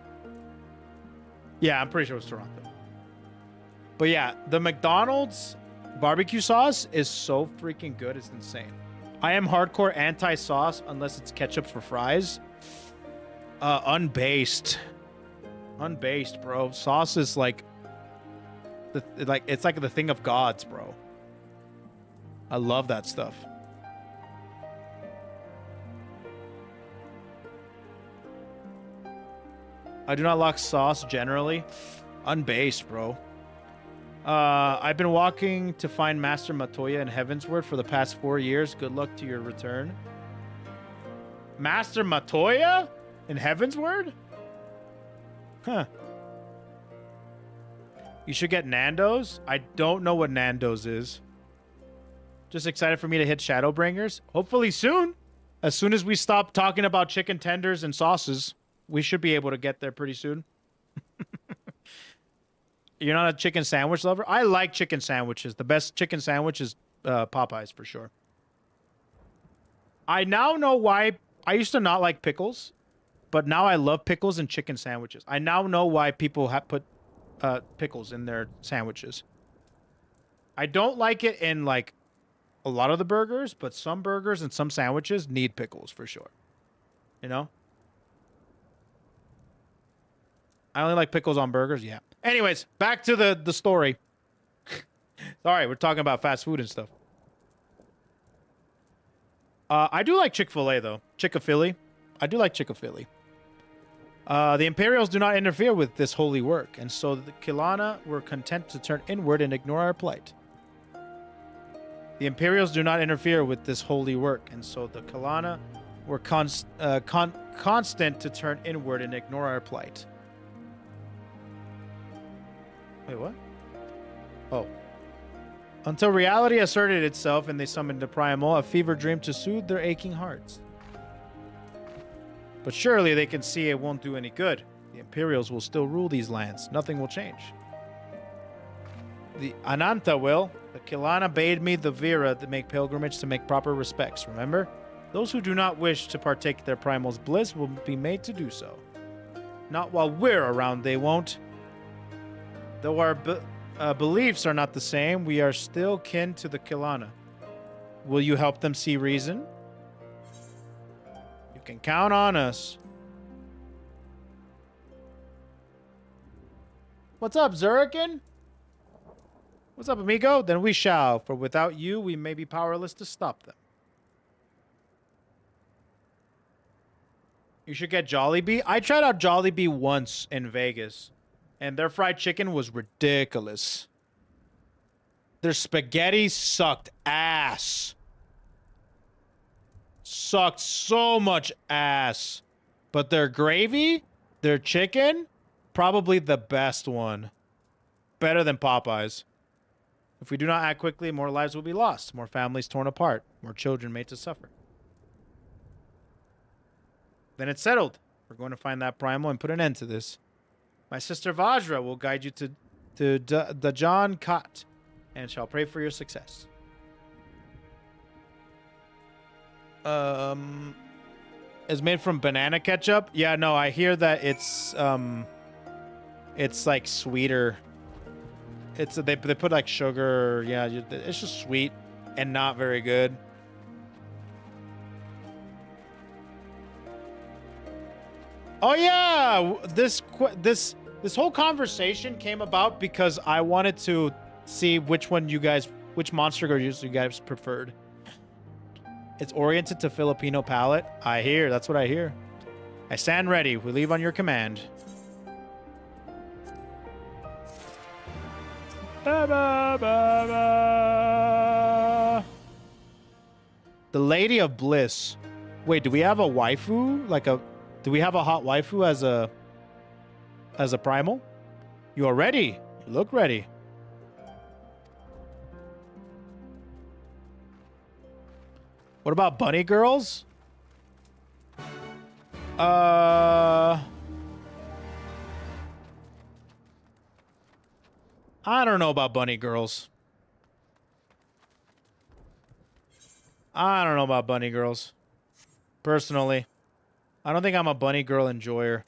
Yeah, I'm pretty sure it was Toronto. But yeah, the McDonald's barbecue sauce is so freaking good. It's insane. I am hardcore anti-sauce unless it's ketchup for fries. Unbased. Unbased, bro. Sauce is like... it's like the thing of gods, bro. I love that stuff. I do not like sauce generally. Unbased, bro. I've been walking to find Master Matoya in Heavensward for the past 4 years. Good luck to your return. Master Matoya in Heavensward? Huh. You should get Nando's. I don't know what Nando's is. Just excited for me to hit Shadowbringers. Hopefully soon. As soon as we stop talking about chicken tenders and sauces, we should be able to get there pretty soon. You're not a chicken sandwich lover? I like chicken sandwiches. The best chicken sandwich is Popeyes for sure. I now know why. I used to not like pickles, but now I love pickles and chicken sandwiches. I now know why people have put pickles in their sandwiches. I don't like it in like a lot of the burgers, but some burgers and some sandwiches need pickles for sure. You know? I only like pickles on burgers, yeah. Anyways, back to the story. Sorry, we're talking about fast food and stuff. I do like Chick-fil-A, though. Chick-a-Philly. I do like Chick-a-Philly. The Imperials do not interfere with this holy work, and so the Kile were content to turn inward and ignore our plight. The Imperials do not interfere with this holy work, and so the Kile were constant to turn inward and ignore our plight. Wait, what? Oh. Until reality asserted itself and they summoned the primal, a fever dream to soothe their aching hearts. But surely they can see it won't do any good. The Imperials will still rule these lands. Nothing will change. The Ananta will. The Kile bade me, the Vera, to make pilgrimage to make proper respects. Remember? Those who do not wish to partake their primal's bliss will be made to do so. Not while we're around, they won't. Though our beliefs are not the same, we are still kin to the Kile. Will you help them see reason? You can count on us. What's up, Zurikin? What's up, amigo? Then we shall, for without you, we may be powerless to stop them. You should get Jollibee. I tried out Jollibee once in Vegas, and their fried chicken was ridiculous. Their spaghetti sucked ass. Sucked so much ass. But their gravy, their chicken, probably the best one. Better than Popeyes. If we do not act quickly, more lives will be lost. More families torn apart. More children made to suffer. Then it's settled. We're going to find that primal and put an end to this. My sister Vajra will guide you to Dajan Khat and shall pray for your success. It's made from banana ketchup. Yeah, no, I hear that it's like sweeter. It's they put like sugar. Yeah, it's just sweet and not very good. Oh yeah, this whole conversation came about because I wanted to see which monster girls you guys preferred. It's oriented to Filipino palate. I hear. That's what I hear. I stand ready. We leave on your command. Ba, ba, ba, ba. The Lady of Bliss. Wait, do we have a waifu? Do we have a hot waifu as a primal? You are ready. You look ready. What about bunny girls? I don't know about bunny girls. I don't know about bunny girls. Personally. I don't think I'm a bunny girl enjoyer.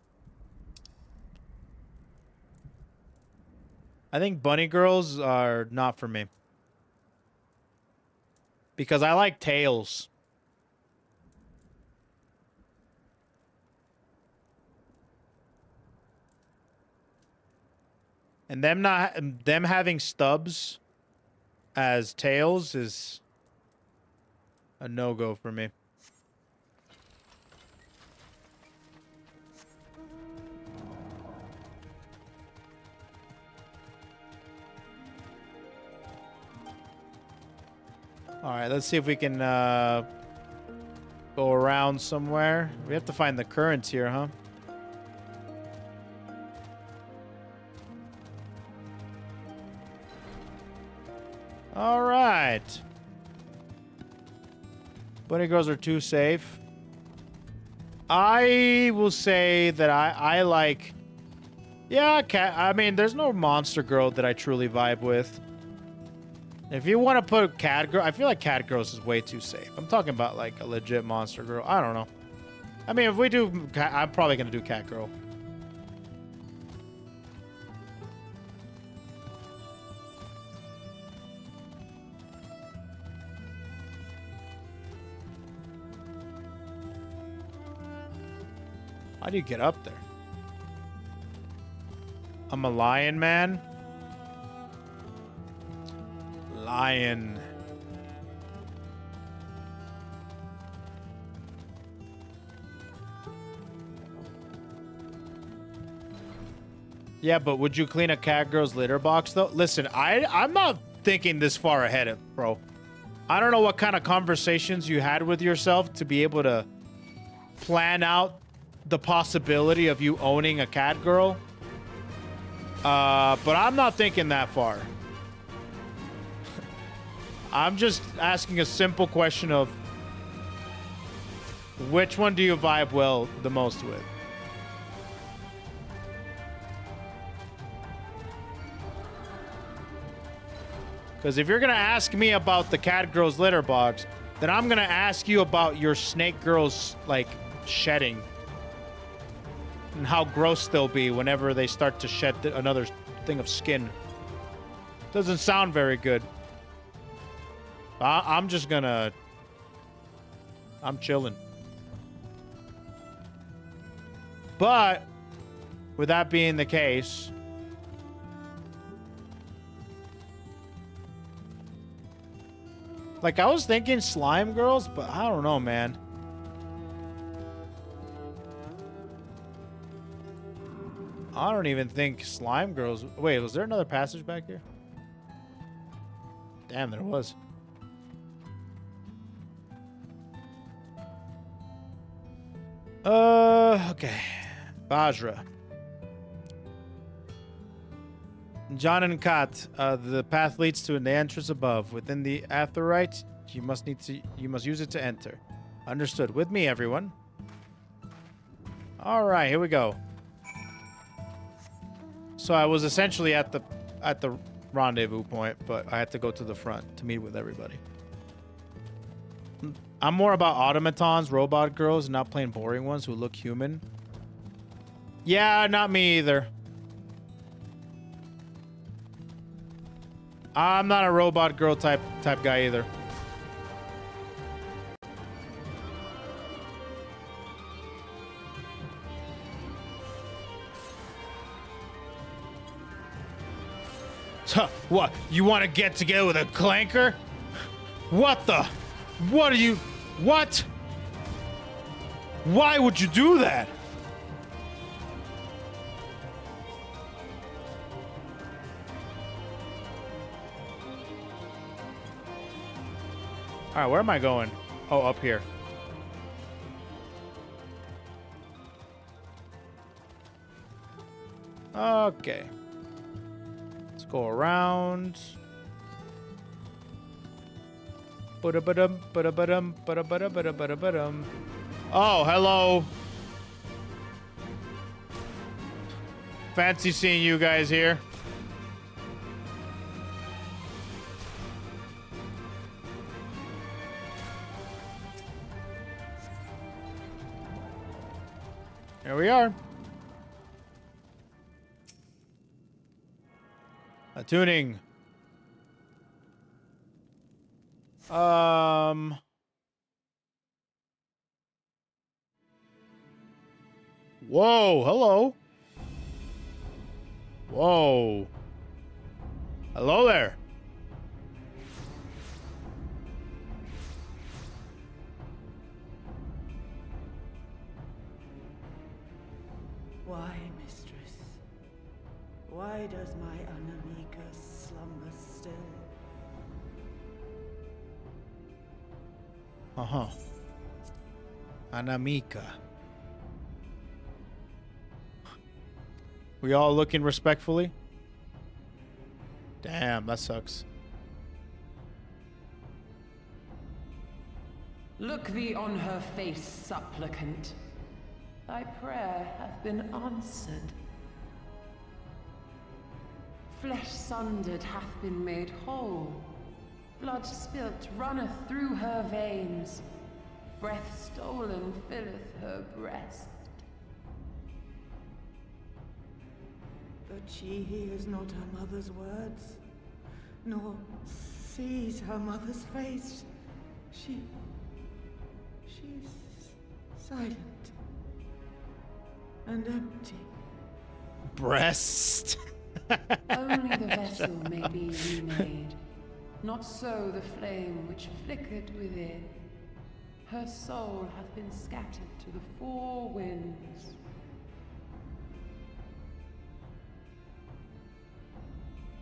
I think bunny girls are not for me. Because I like tails. And them having stubs as tails is a no-go for me. All right, let's see if we can go around somewhere. We have to find the currents here, huh? All right. Bunny girls are too safe. I will say that I like... Yeah, cat. I mean, there's no monster girl that I truly vibe with. If you want to put cat girl, I feel like cat girls is way too safe. I'm talking about like a legit monster girl. I don't know. I mean, if we do, I'm probably gonna do cat girl. How do you get up there? I'm a lion, man. Lion. Yeah, but would you clean a cat girl's litter box though? Listen, I'm not thinking this far ahead, bro. I don't know what kind of conversations you had with yourself to be able to plan out the possibility of you owning a cat girl. But I'm not thinking that far. I'm just asking a simple question of which one do you vibe well the most with? Because if you're going to ask me about the cat girl's litter box, then I'm going to ask you about your snake girl's, like, shedding. And how gross they'll be whenever they start to shed another thing of skin. Doesn't sound very good. I'm just gonna... I'm chilling. But, with that being the case... Like, I was thinking slime girls, but I don't know, man. I don't even think slime girls... Wait, was there another passage back here? Damn, there was. Okay. Bajra. John and Kat, the path leads to the entrance above. Within the aetheryte, you must use it to enter. Understood. With me, everyone. All right, here we go. So I was essentially at the rendezvous point, but I had to go to the front to meet with everybody. I'm more about automatons, robot girls, and not plain boring ones who look human. Yeah, not me either. I'm not a robot girl type guy either. What? You want to get together with a clanker? What the? What are you? What? Why would you do that? All right, where am I going? Oh, up here. Okay. Let's go around. Oh, hello. Fancy seeing you guys here. Here we are. Tuning. Whoa, hello. Whoa. Hello there. Why, mistress? Why does my Anamika slumber still? Uh-huh. Anamika. We all looking respectfully? Damn, that sucks. Look thee on her face, supplicant. Thy prayer hath been answered. Flesh sundered hath been made whole. Blood spilt runneth through her veins. Breath stolen filleth her breast. But she hears not her mother's words, nor sees her mother's face. She's silent and empty. Breast. Only the vessel may be remade, not so the flame which flickered within. Her soul hath been scattered to the four winds.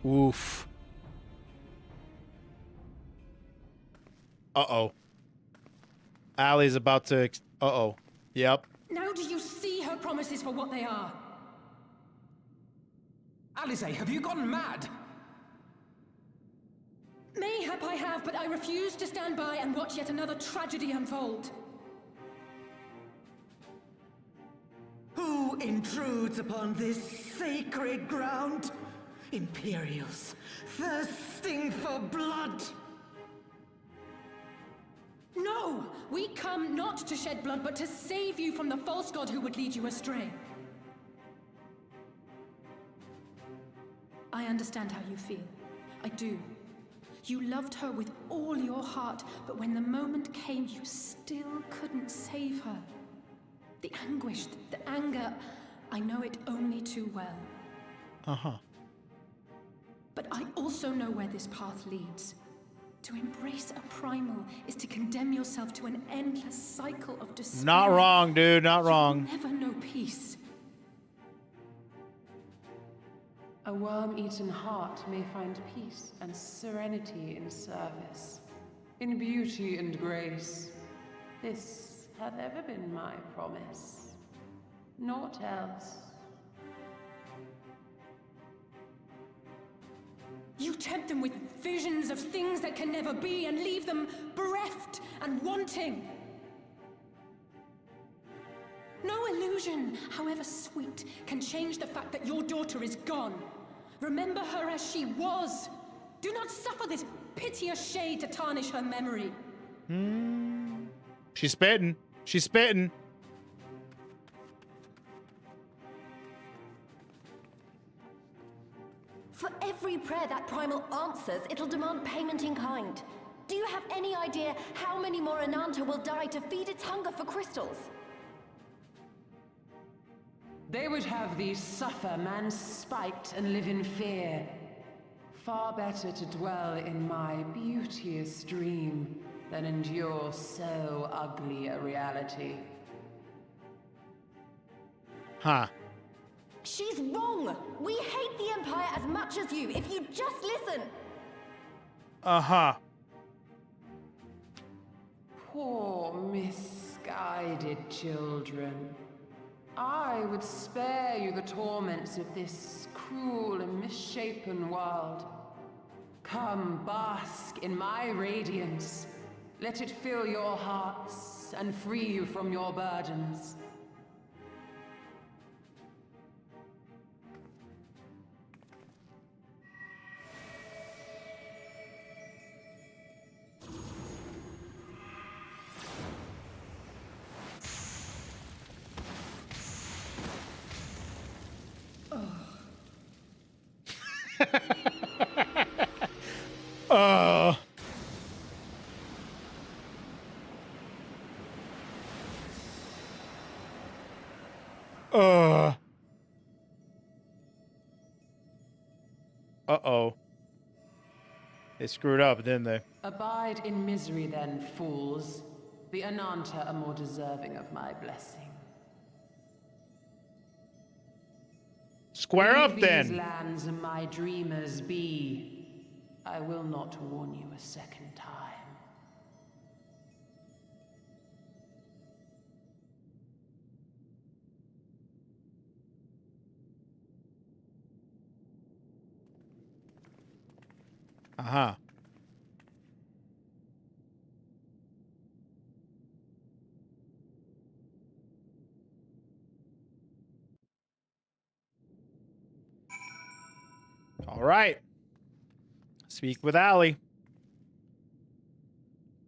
Oof. Uh-oh. Allie's about to... Uh-oh. Yep. Now do you see her promises for what they are? Alisaie, have you gone mad? Mayhap I have, but I refuse to stand by and watch yet another tragedy unfold. Who intrudes upon this sacred ground? Imperials, thirsting for blood. No! We come not to shed blood, but to save you from the false god who would lead you astray. I understand how you feel. I do. You loved her with all your heart, but when the moment came, you still couldn't save her. The anguish, the anger, I know it only too well. Uh-huh. But I also know where this path leads. To embrace a primal is to condemn yourself to an endless cycle of despair. Not wrong, dude. Not wrong. You'll never know peace. A worm-eaten heart may find peace and serenity in service, in beauty and grace. This hath ever been my promise. Naught else. You tempt them with visions of things that can never be and leave them bereft and wanting. No illusion, however sweet, can change the fact that your daughter is gone. Remember her as she was. Do not suffer this piteous shade to tarnish her memory. She's spitting. She's spitting. For every prayer that primal answers, it'll demand payment in kind. Do you have any idea how many more Ananta will die to feed its hunger for crystals? They would have thee suffer man's spite and live in fear. Far better to dwell in my beauteous dream than endure so ugly a reality. Huh. She's wrong! We hate the Empire as much as you, if you just listen! Uh-huh. Poor misguided children. I would spare you the torments of this cruel and misshapen world. Come, bask in my radiance. Let it fill your hearts and free you from your burdens. Uh-oh. They screwed up, didn't they? Abide in misery then, fools. The Ananta are more deserving of my blessing. Square up, then. These lands my dreamers be. I will not warn you a second time. Uh-huh. All right. Speak with Allie.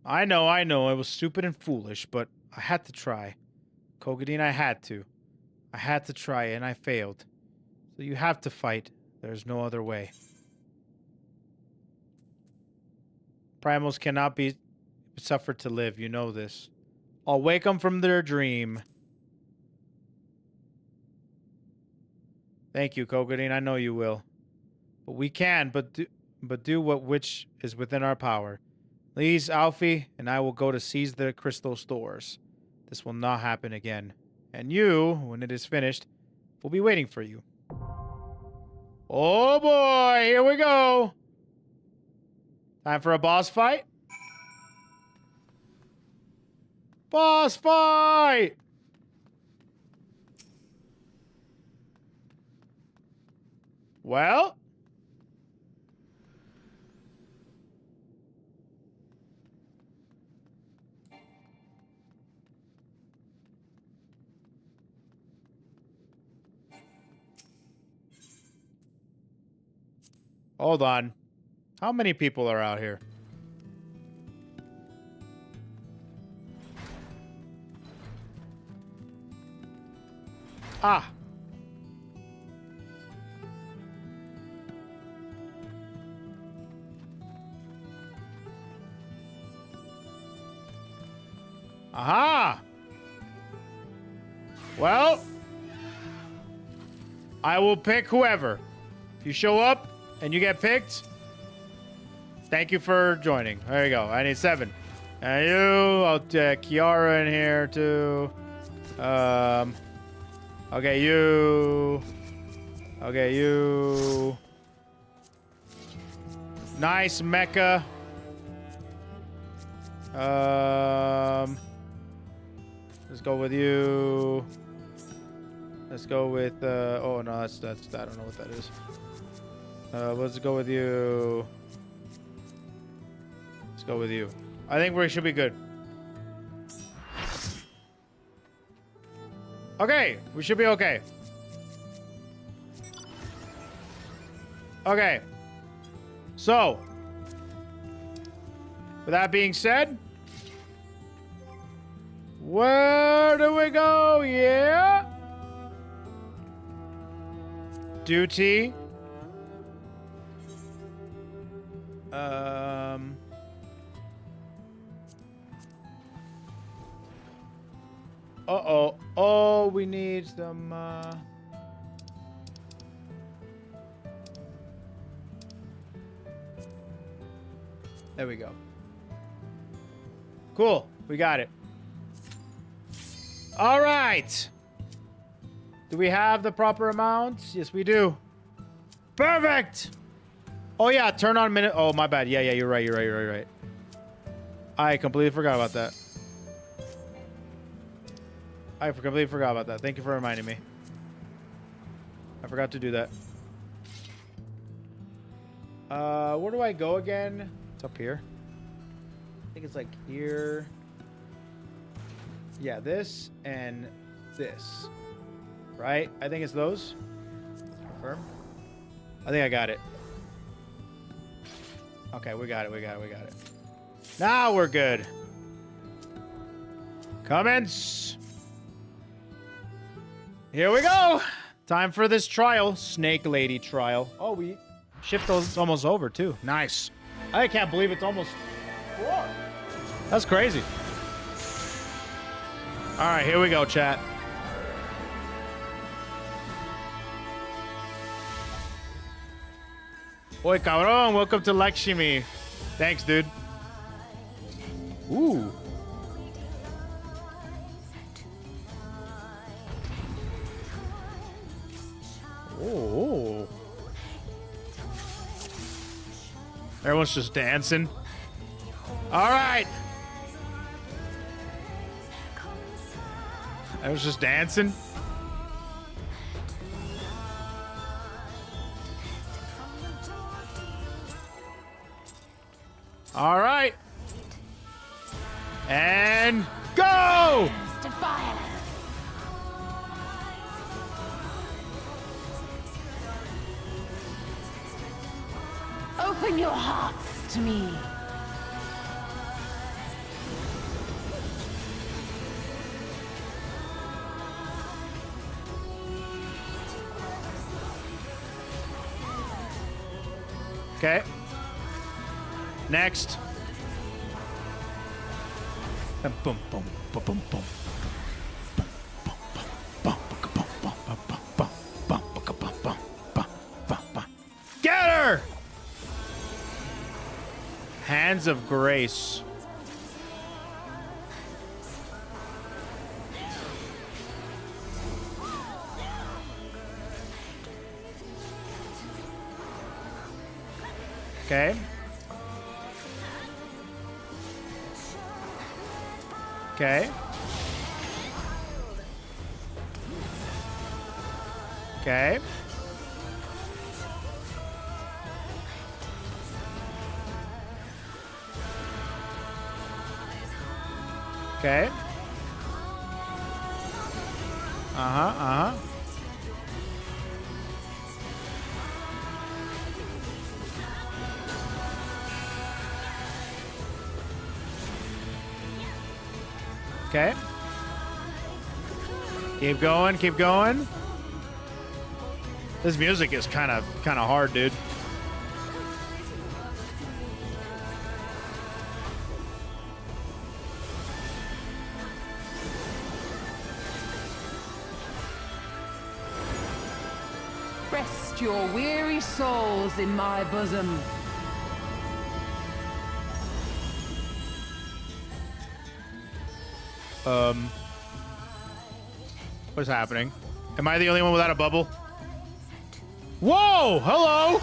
I know, it was stupid and foolish, but I had to try. Kugane, I had to. I had to try, and I failed. So you have to fight. There's no other way. Primals cannot be suffered to live, you know this. I'll wake them from their dream. Thank you, Kugane, I know you will. But we can, but do what which is within our power. Please, Alfie, and I will go to seize the crystal stores. This will not happen again. And you, when it is finished, will be waiting for you. Oh boy, here we go. Time for a boss fight? Boss fight! Well... Hold on. How many people are out here? Ah. Aha. Well, I will pick whoever. If you show up and you get picked, thank you for joining. There you go. I need 7. And you, I'll take Kiara in here too. Okay, you. Okay, you. Nice mecha. Let's go with you. Let's go with oh no, that's I don't know what that is. Let's go with you. Let's go with you. I think we should be good. Okay, we should be okay. Okay. So, with that being said, where do we go? Yeah. Duty. Uh-oh. Oh, we need some, There we go. Cool. We got it. All right. Do we have the proper amounts? Yes, we do. Perfect. Oh, yeah. Turn on minute. Oh, my bad. Yeah, you're right. I completely forgot about that. I completely forgot about that. Thank you for reminding me. I forgot to do that. Where do I go again? It's up here. I think it's like here. Yeah, this and this. Right? I think it's those. Confirm. I think I got it. Okay, we got it. Now we're good. Commence. Here we go. Time for this trial. Snake Lady trial. Oh, shift those almost over too. Nice. I can't believe it's almost 4. That's crazy. All right, here we go, chat. Oi, cabrón. Welcome to Lakshmi. Thanks, dude. Ooh. Oh. Everyone's just dancing. All right. Everyone's just dancing. All right. And go! Open your hearts to me. Okay. Next. Boom, boom, boom, boom, boom. Get her! Hands of Grace. Okay. Okay. Okay. Okay. Uh-huh. Okay. Keep going, keep going. This music is kind of hard, dude. Rest your weary souls in my bosom. What's happening? Am I the only one without a bubble? Whoa! Hello!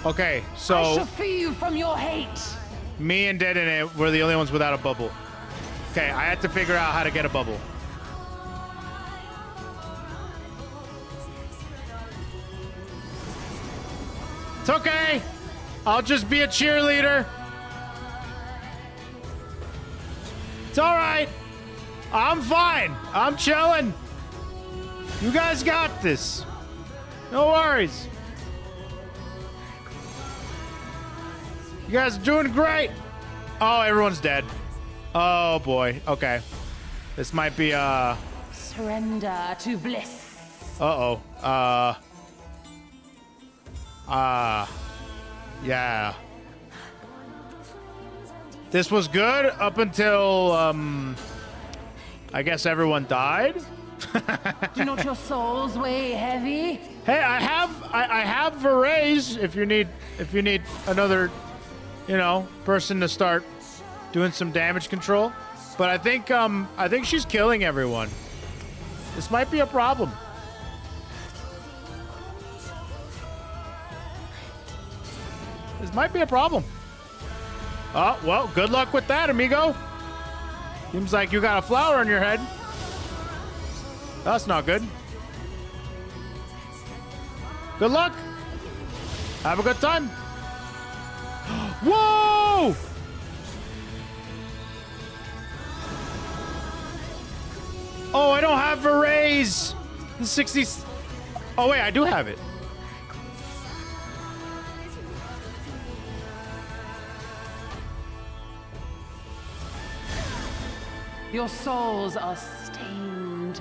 Okay, so I shall free you from your hate. Me and Dead in it were the only ones without a bubble. Okay, I had to figure out how to get a bubble. It's okay. I'll just be a cheerleader. It's all right. I'm fine. I'm chilling. You guys got this. No worries. You guys are doing great. Oh, everyone's dead. Oh boy. Okay. This might be Surrender to bliss. Uh-oh. Yeah. This was good up until I guess everyone died. Do not your souls weigh heavy? Hey, I have Verraise if you need another, you know, person to start doing some damage control. But I think she's killing everyone. This might be a problem. This might be a problem. Oh, well, good luck with that, amigo. Seems like you got a flower on your head. That's not good. Good luck. Have a good time. Whoa! Oh, I don't have Verraise. The 60s. Oh, wait, I do have it. Your souls are stained.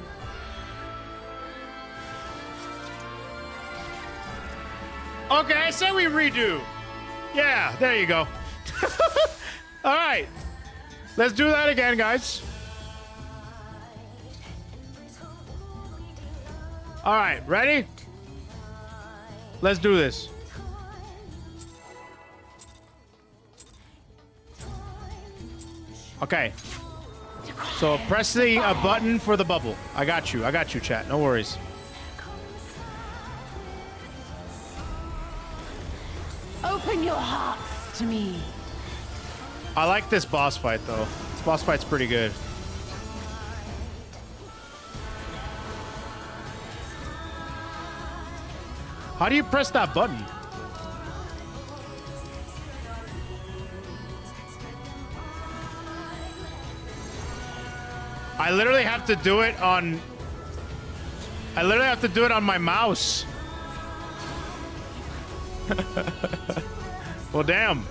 Okay, I say we redo. Yeah, there you go. All right. Let's do that again, guys. All right, ready? Let's do this. Okay. So pressing a button for the bubble. I got you, chat. No worries. Open your hearts to me. I like this boss fight, though. This boss fight's pretty good. How do you press that button? I literally have to do it on... I literally have to do it on my mouse. Well, damn.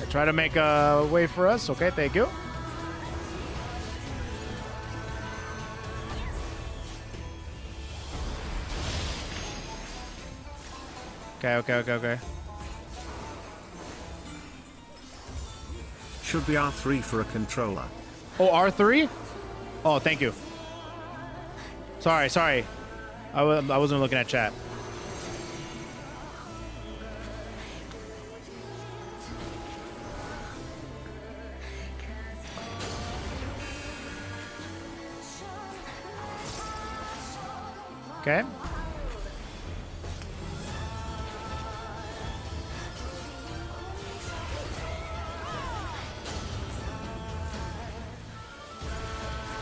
Try to make a way for us. Okay, thank you. Okay. Should be R3 for a controller. Oh, R3? Oh, thank you. Sorry. I wasn't looking at chat. Okay.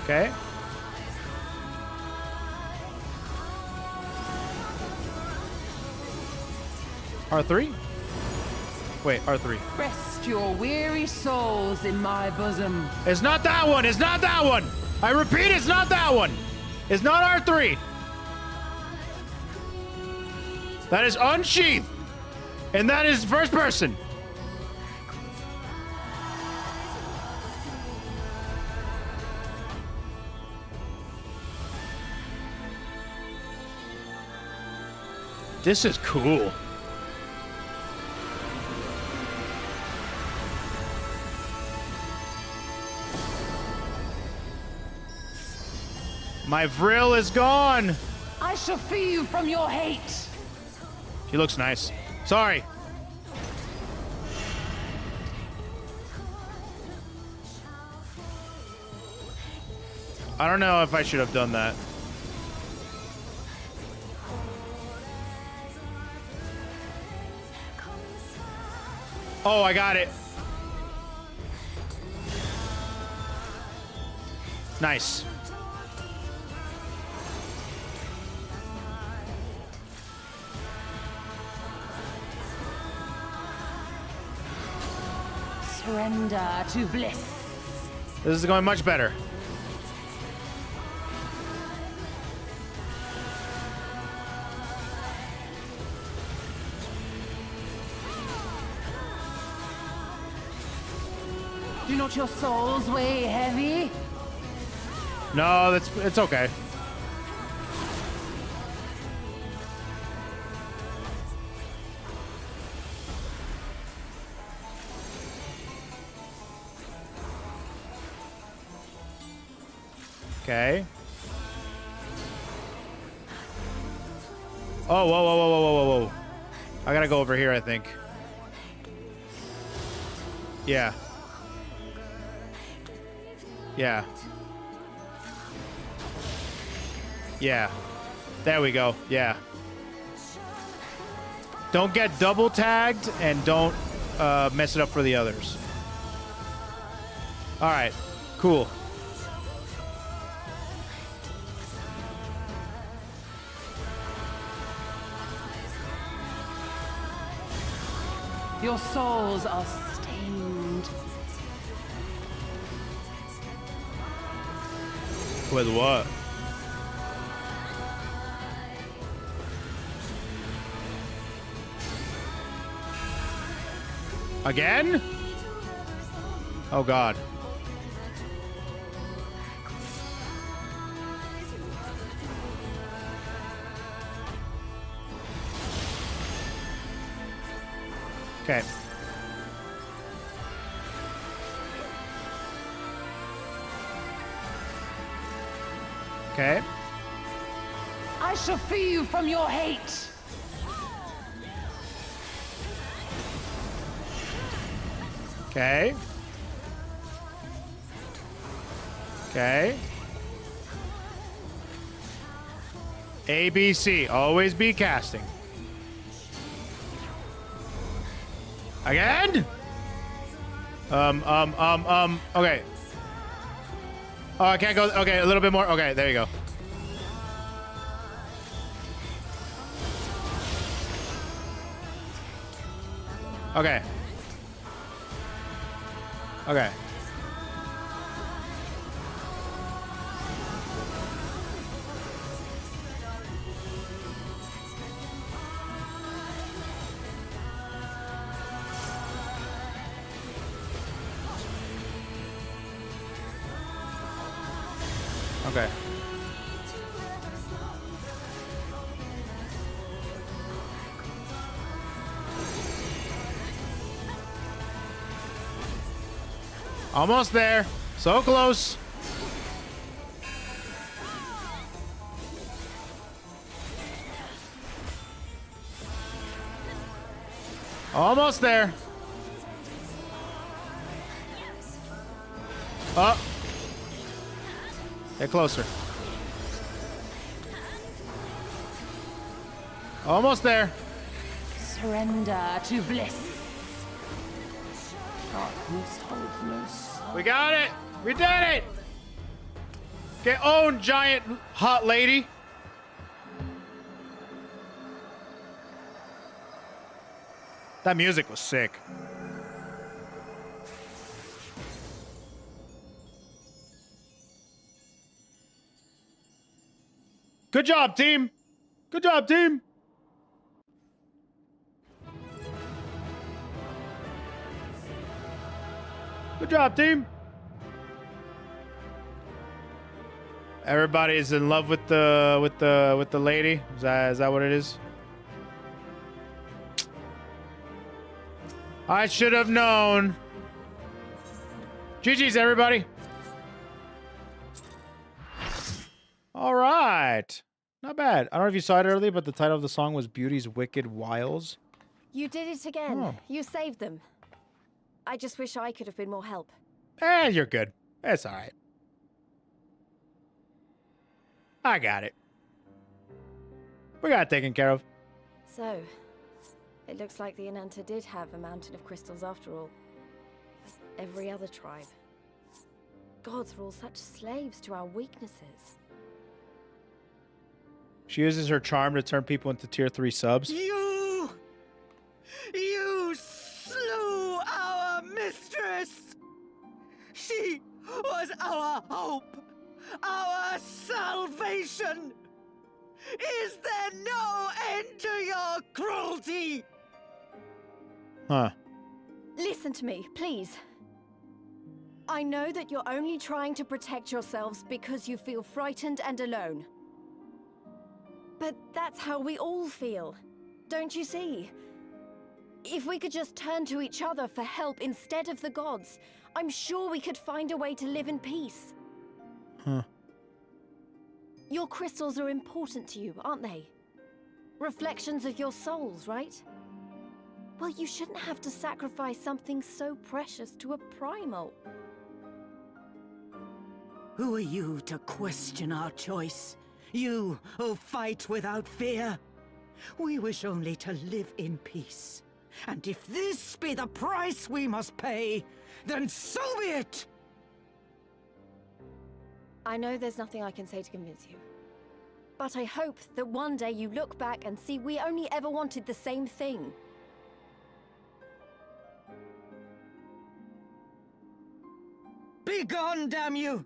Okay. R3? Wait, R3. Rest your weary souls in my bosom. It's not that one. It's not that one. I repeat, it's not that one. It's not R3. That is unsheathed. And that is first person. This is cool. My Vril is gone. I shall free you from your hate. She looks nice. Sorry. I don't know if I should have done that. Oh, I got it. Nice. Surrender to bliss. This is going much better. Do not your souls weigh heavy? No, it's okay. Okay. Oh, whoa. I gotta go over here, I think. Yeah. There we go. Yeah. Don't get double tagged and don't mess it up for the others. All right. Cool. Your souls are stained. With what? Again? Oh, God. Okay. Okay. I shall free you from your hate. Okay. Okay. ABC. Always be casting. Again? Okay. Oh, I can't go. Okay, a little bit more. Okay, there you go. Okay. Okay. Okay. Almost there. So close. Almost there. Up. Get closer. Almost there. Surrender to bliss. Darkness holds no soul. We got it. We did it. Get owned, giant hot lady. That music was sick. Good job, team. Good job, team. Good job, team. Everybody's in love with the lady. Is that what it is? I should have known. GG's, everybody. All right. Not bad. I don't know if you saw it earlier, but the title of the song was Beauty's Wicked Wiles. You did it again. Oh. You saved them. I just wish I could have been more help. You're good. It's all right. I got it. We got it taken care of. So, it looks like the Ananta did have a mountain of crystals after all. As every other tribe. Gods were all such slaves to our weaknesses. She uses her charm to turn people into tier 3 subs. You slew our mistress! She was our hope, our salvation! Is there no end to your cruelty? Huh. Listen to me, please. I know that you're only trying to protect yourselves because you feel frightened and alone. But that's how we all feel. Don't you see? If we could just turn to each other for help instead of the gods, I'm sure we could find a way to live in peace. Huh. Your crystals are important to you, aren't they? Reflections of your souls, right? Well, you shouldn't have to sacrifice something so precious to a primal. Who are you to question our choice? You who fight without fear? We wish only to live in peace. And if this be the price we must pay, then so be it! I know there's nothing I can say to convince you. But I hope that one day you look back and see we only ever wanted the same thing. Begone, damn you!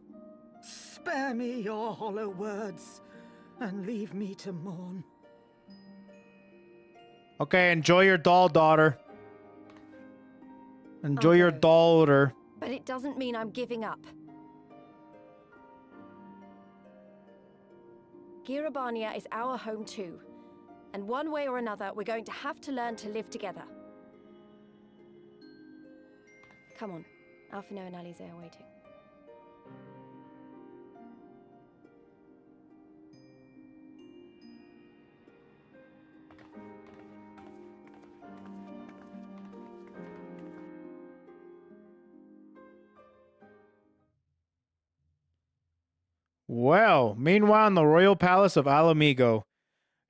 Spare me your hollow words, and leave me to mourn. Okay, enjoy your doll, daughter. Enjoy your daughter. But it doesn't mean I'm giving up. Girabania is our home too. And one way or another, we're going to have to learn to live together. Come on. Alphino and Alize are waiting. Well, meanwhile in the royal palace of Alamigo,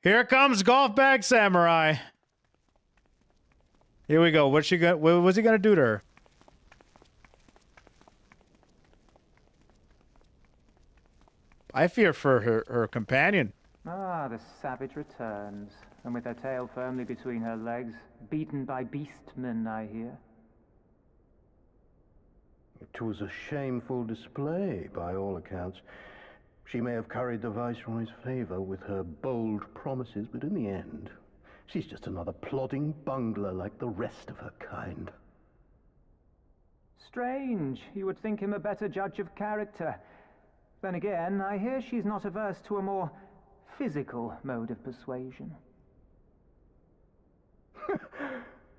here comes Golf Bag Samurai. Here we go. What's she gonna? What was he gonna do to her? I fear for her companion. Ah, the savage returns, and with her tail firmly between her legs, beaten by beastmen, I hear. It was a shameful display, by all accounts. She may have curried the Viceroy's favor with her bold promises, but in the end, she's just another plodding bungler like the rest of her kind. Strange. You would think him a better judge of character. Then again, I hear she's not averse to a more physical mode of persuasion.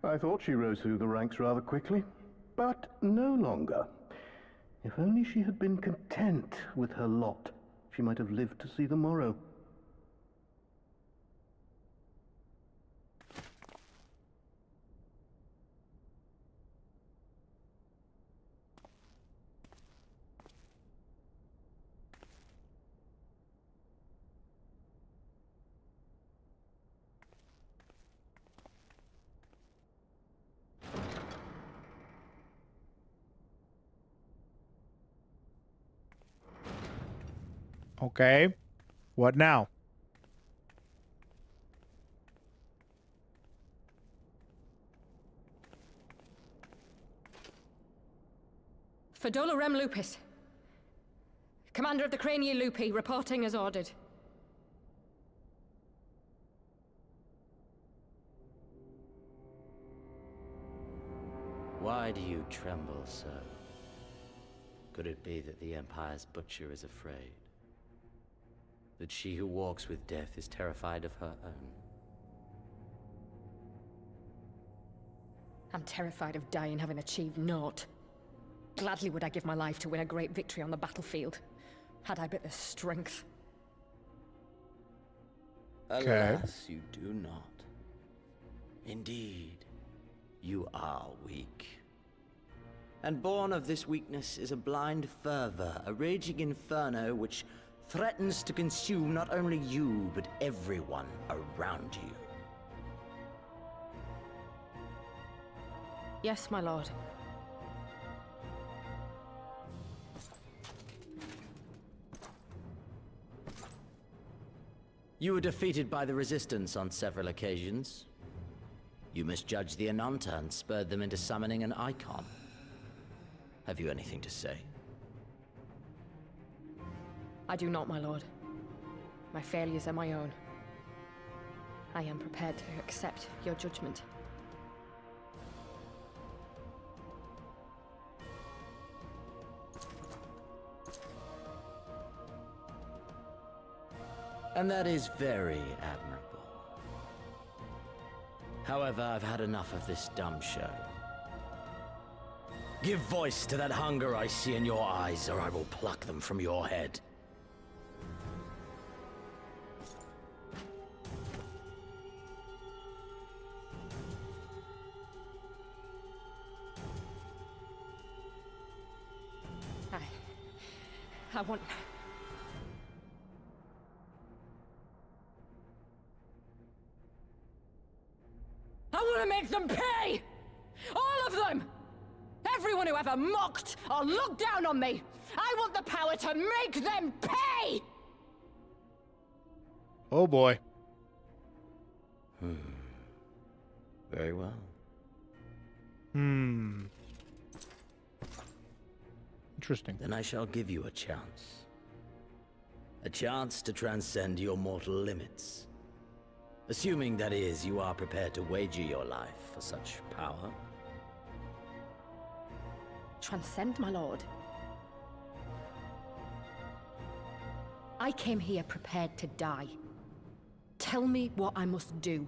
I thought she rose through the ranks rather quickly, but no longer. If only she had been content with her lot, she might have lived to see the morrow. Okay. What now? Fadola Rem Lupus. Commander of the Crania Lupi, reporting as ordered. Why do you tremble so? Could it be that the Empire's butcher is afraid? That she who walks with death is terrified of her own? I'm terrified of dying having achieved naught. Gladly would I give my life to win a great victory on the battlefield, had I but the strength. Alas, you do not. Indeed, you are weak. And born of this weakness is a blind fervor, a raging inferno which threatens to consume not only you, but everyone around you. Yes, my lord. You were defeated by the Resistance on several occasions. You misjudged the Ananta and spurred them into summoning an icon. Have you anything to say? I do not, my lord. My failures are my own. I am prepared to accept your judgment. And that is very admirable. However, I've had enough of this dumb show. Give voice to that hunger I see in your eyes, or I will pluck them from your head. I want... I want to make them pay! All of them! Everyone who ever mocked or looked down on me! I want the power to make them pay! Oh boy. Very well. Interesting. Then I shall give you a chance. A chance to transcend your mortal limits. Assuming, that is, you are prepared to wager your life for such power. Transcend, my lord. I came here prepared to die. Tell me what I must do.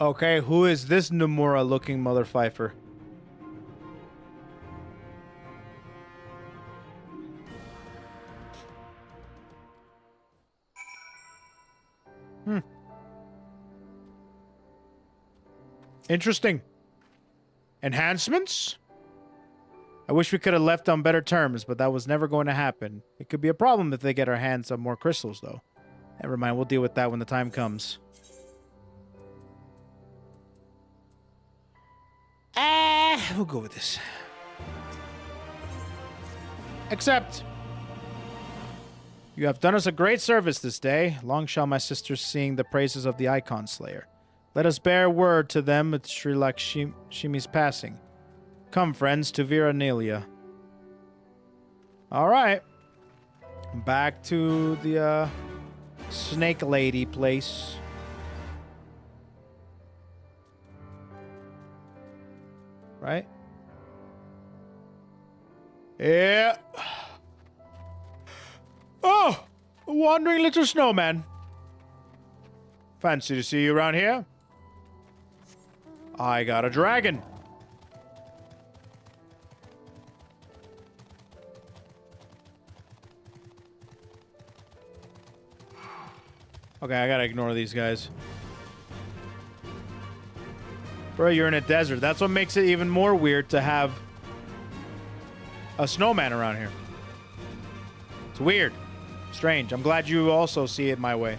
Okay, who is this Nomura-looking mother fifer? Interesting. Enhancements? I wish we could have left on better terms, but that was never going to happen. It could be a problem if they get our hands on more crystals, though. Never mind, we'll deal with that when the time comes. We'll go with this. Except, you have done us a great service this day. Long shall my sisters sing the praises of the Icon Slayer. Let us bear word to them with Sri Lakshmi's passing. Come, friends, to Viranelia. All right. Back to the Snake Lady place. Right? Yeah. Oh, a wandering little snowman. Fancy to see you around here. I got a dragon. Okay, I gotta ignore these guys. Bro, you're in a desert. That's what makes it even more weird to have a snowman around here. It's weird. Strange. I'm glad you also see it my way.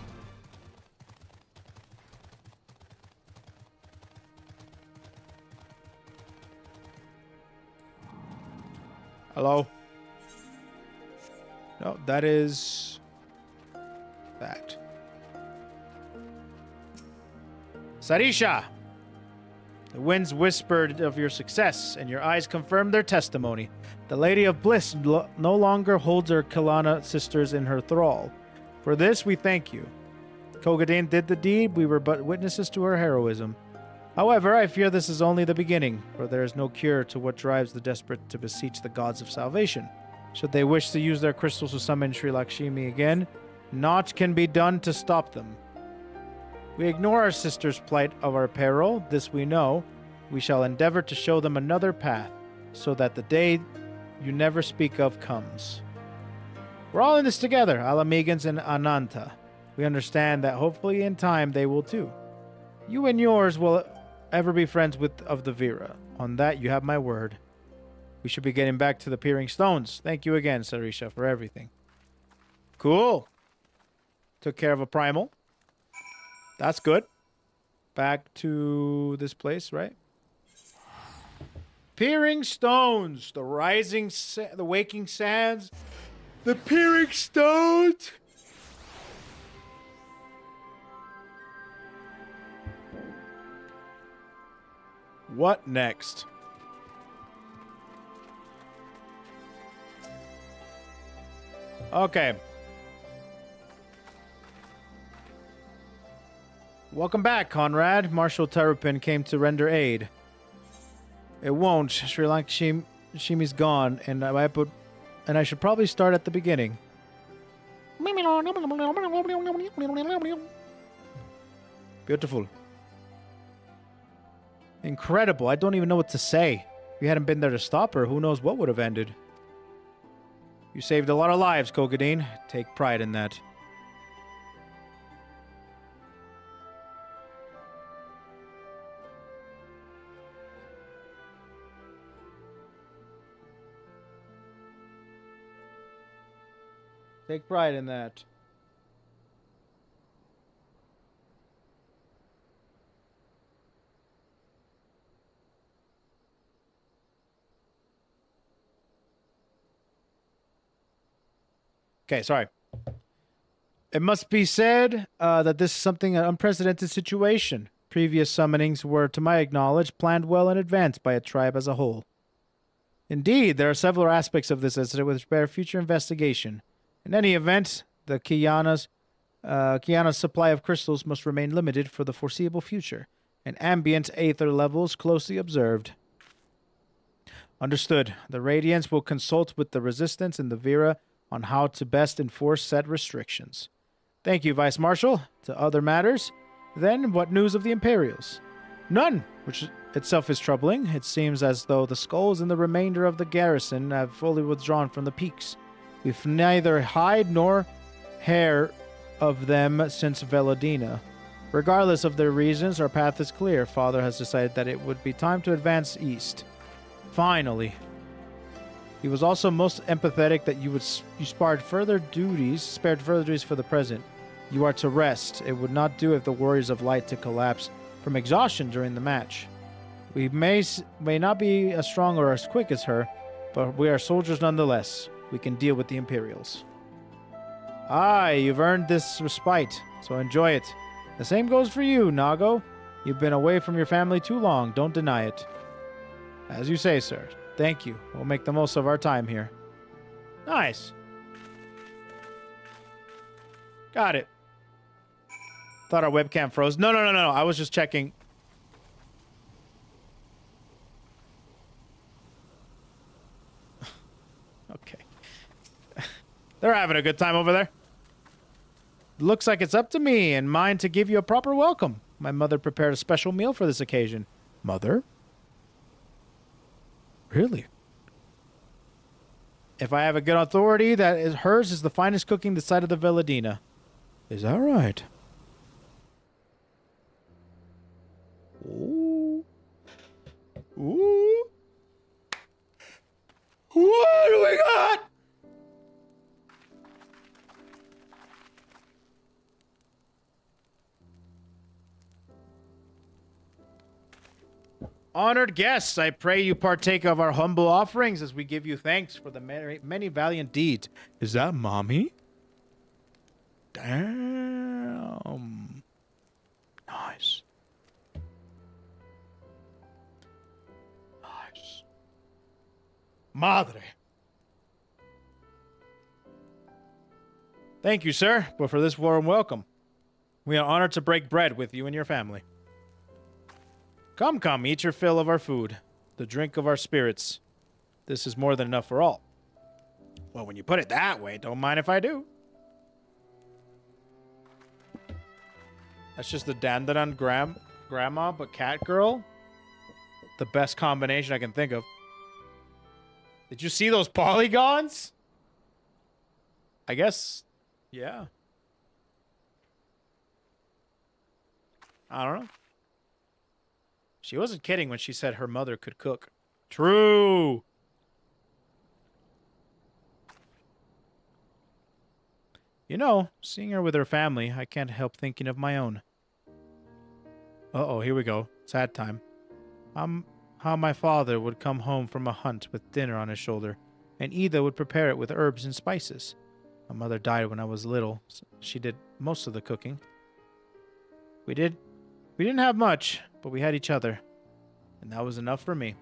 Hello? No, that is... that. Sarisha! The winds whispered of your success, and your eyes confirmed their testimony. The Lady of Bliss no longer holds her Kilana sisters in her thrall. For this, we thank you. Kugane did the deed, we were but witnesses to her heroism. However, I fear this is only the beginning, for there is no cure to what drives the desperate to beseech the gods of salvation. Should they wish to use their crystals to summon Sri Lakshmi again, naught can be done to stop them. We ignore our sisters' plight of our peril, this we know. We shall endeavor to show them another path, so that the day you never speak of comes. We're all in this together, Alamegans and Ananta. We understand that hopefully in time they will too. You and yours will ever be friends of the Vera. On that you have my word. We should be getting back to the Peering Stones. Thank you again, Sarisha, for everything. Cool. Took care of a primal. That's good. Back to this place, right? Peering Stones. The rising, the waking sands. The Peering Stones. What next? Okay. Welcome back, Conrad. Marshal Terrapin came to render aid. It won't. Sri Lakshmi's gone, and I should probably start at the beginning. Beautiful. Incredible. I don't even know what to say. If you hadn't been there to stop her, who knows what would have ended. You saved a lot of lives, Kugane. Take pride in that. Take pride in that. Okay, sorry. It must be said that this is something an unprecedented situation. Previous summonings were, to my knowledge, planned well in advance by a tribe as a whole. Indeed, there are several aspects of this incident which bear future investigation. In any event, the Kiana's supply of crystals must remain limited for the foreseeable future, and ambient aether levels closely observed. Understood. The Radiants will consult with the Resistance and the Vera on how to best enforce said restrictions. Thank you, Vice Marshal. To other matters, then what news of the Imperials? None, which itself is troubling. It seems as though the skulls and the remainder of the garrison have fully withdrawn from the peaks. We've neither hide nor hair of them since Veladina. Regardless of their reasons, our path is clear. Father has decided that it would be time to advance east. Finally. He was also most empathetic that you spared further duties for the present. You are to rest. It would not do if the warriors of light to collapse from exhaustion during the match. We may not be as strong or as quick as her, but we are soldiers nonetheless. We can deal with the Imperials. Aye, you've earned this respite, so enjoy it. The same goes for you, Nago. You've been away from your family too long, don't deny it. As you say, sir. Thank you. We'll make the most of our time here. Nice. Got it. Thought our webcam froze. No. I was just checking. Okay. They're having a good time over there. Looks like it's up to me and mine to give you a proper welcome. My mother prepared a special meal for this occasion. Mother? Really? If I have a good authority, that is hers is the finest cooking this side of the Villadina. Is that right? Ooh. Ooh. What do we got? Honored guests, I pray you partake of our humble offerings as we give you thanks for the many valiant deeds. Is that mommy? Damn. Nice. Nice. Madre. Thank you, sir, but for this warm welcome. We are honored to break bread with you and your family. Come, eat your fill of our food, the drink of our spirits. This is more than enough for all. Well, when you put it that way, don't mind if I do. That's just the Dandadan grandma, but cat girl. The best combination I can think of. Did you see those polygons? I guess, yeah. I don't know. She wasn't kidding when she said her mother could cook. True. You know, seeing her with her family, I can't help thinking of my own. Uh-oh, here we go. Sad time. How my father would come home from a hunt with dinner on his shoulder, and Ida would prepare it with herbs and spices. My mother died when I was little. So she did most of the cooking. We didn't have much, but we had each other, and that was enough for me.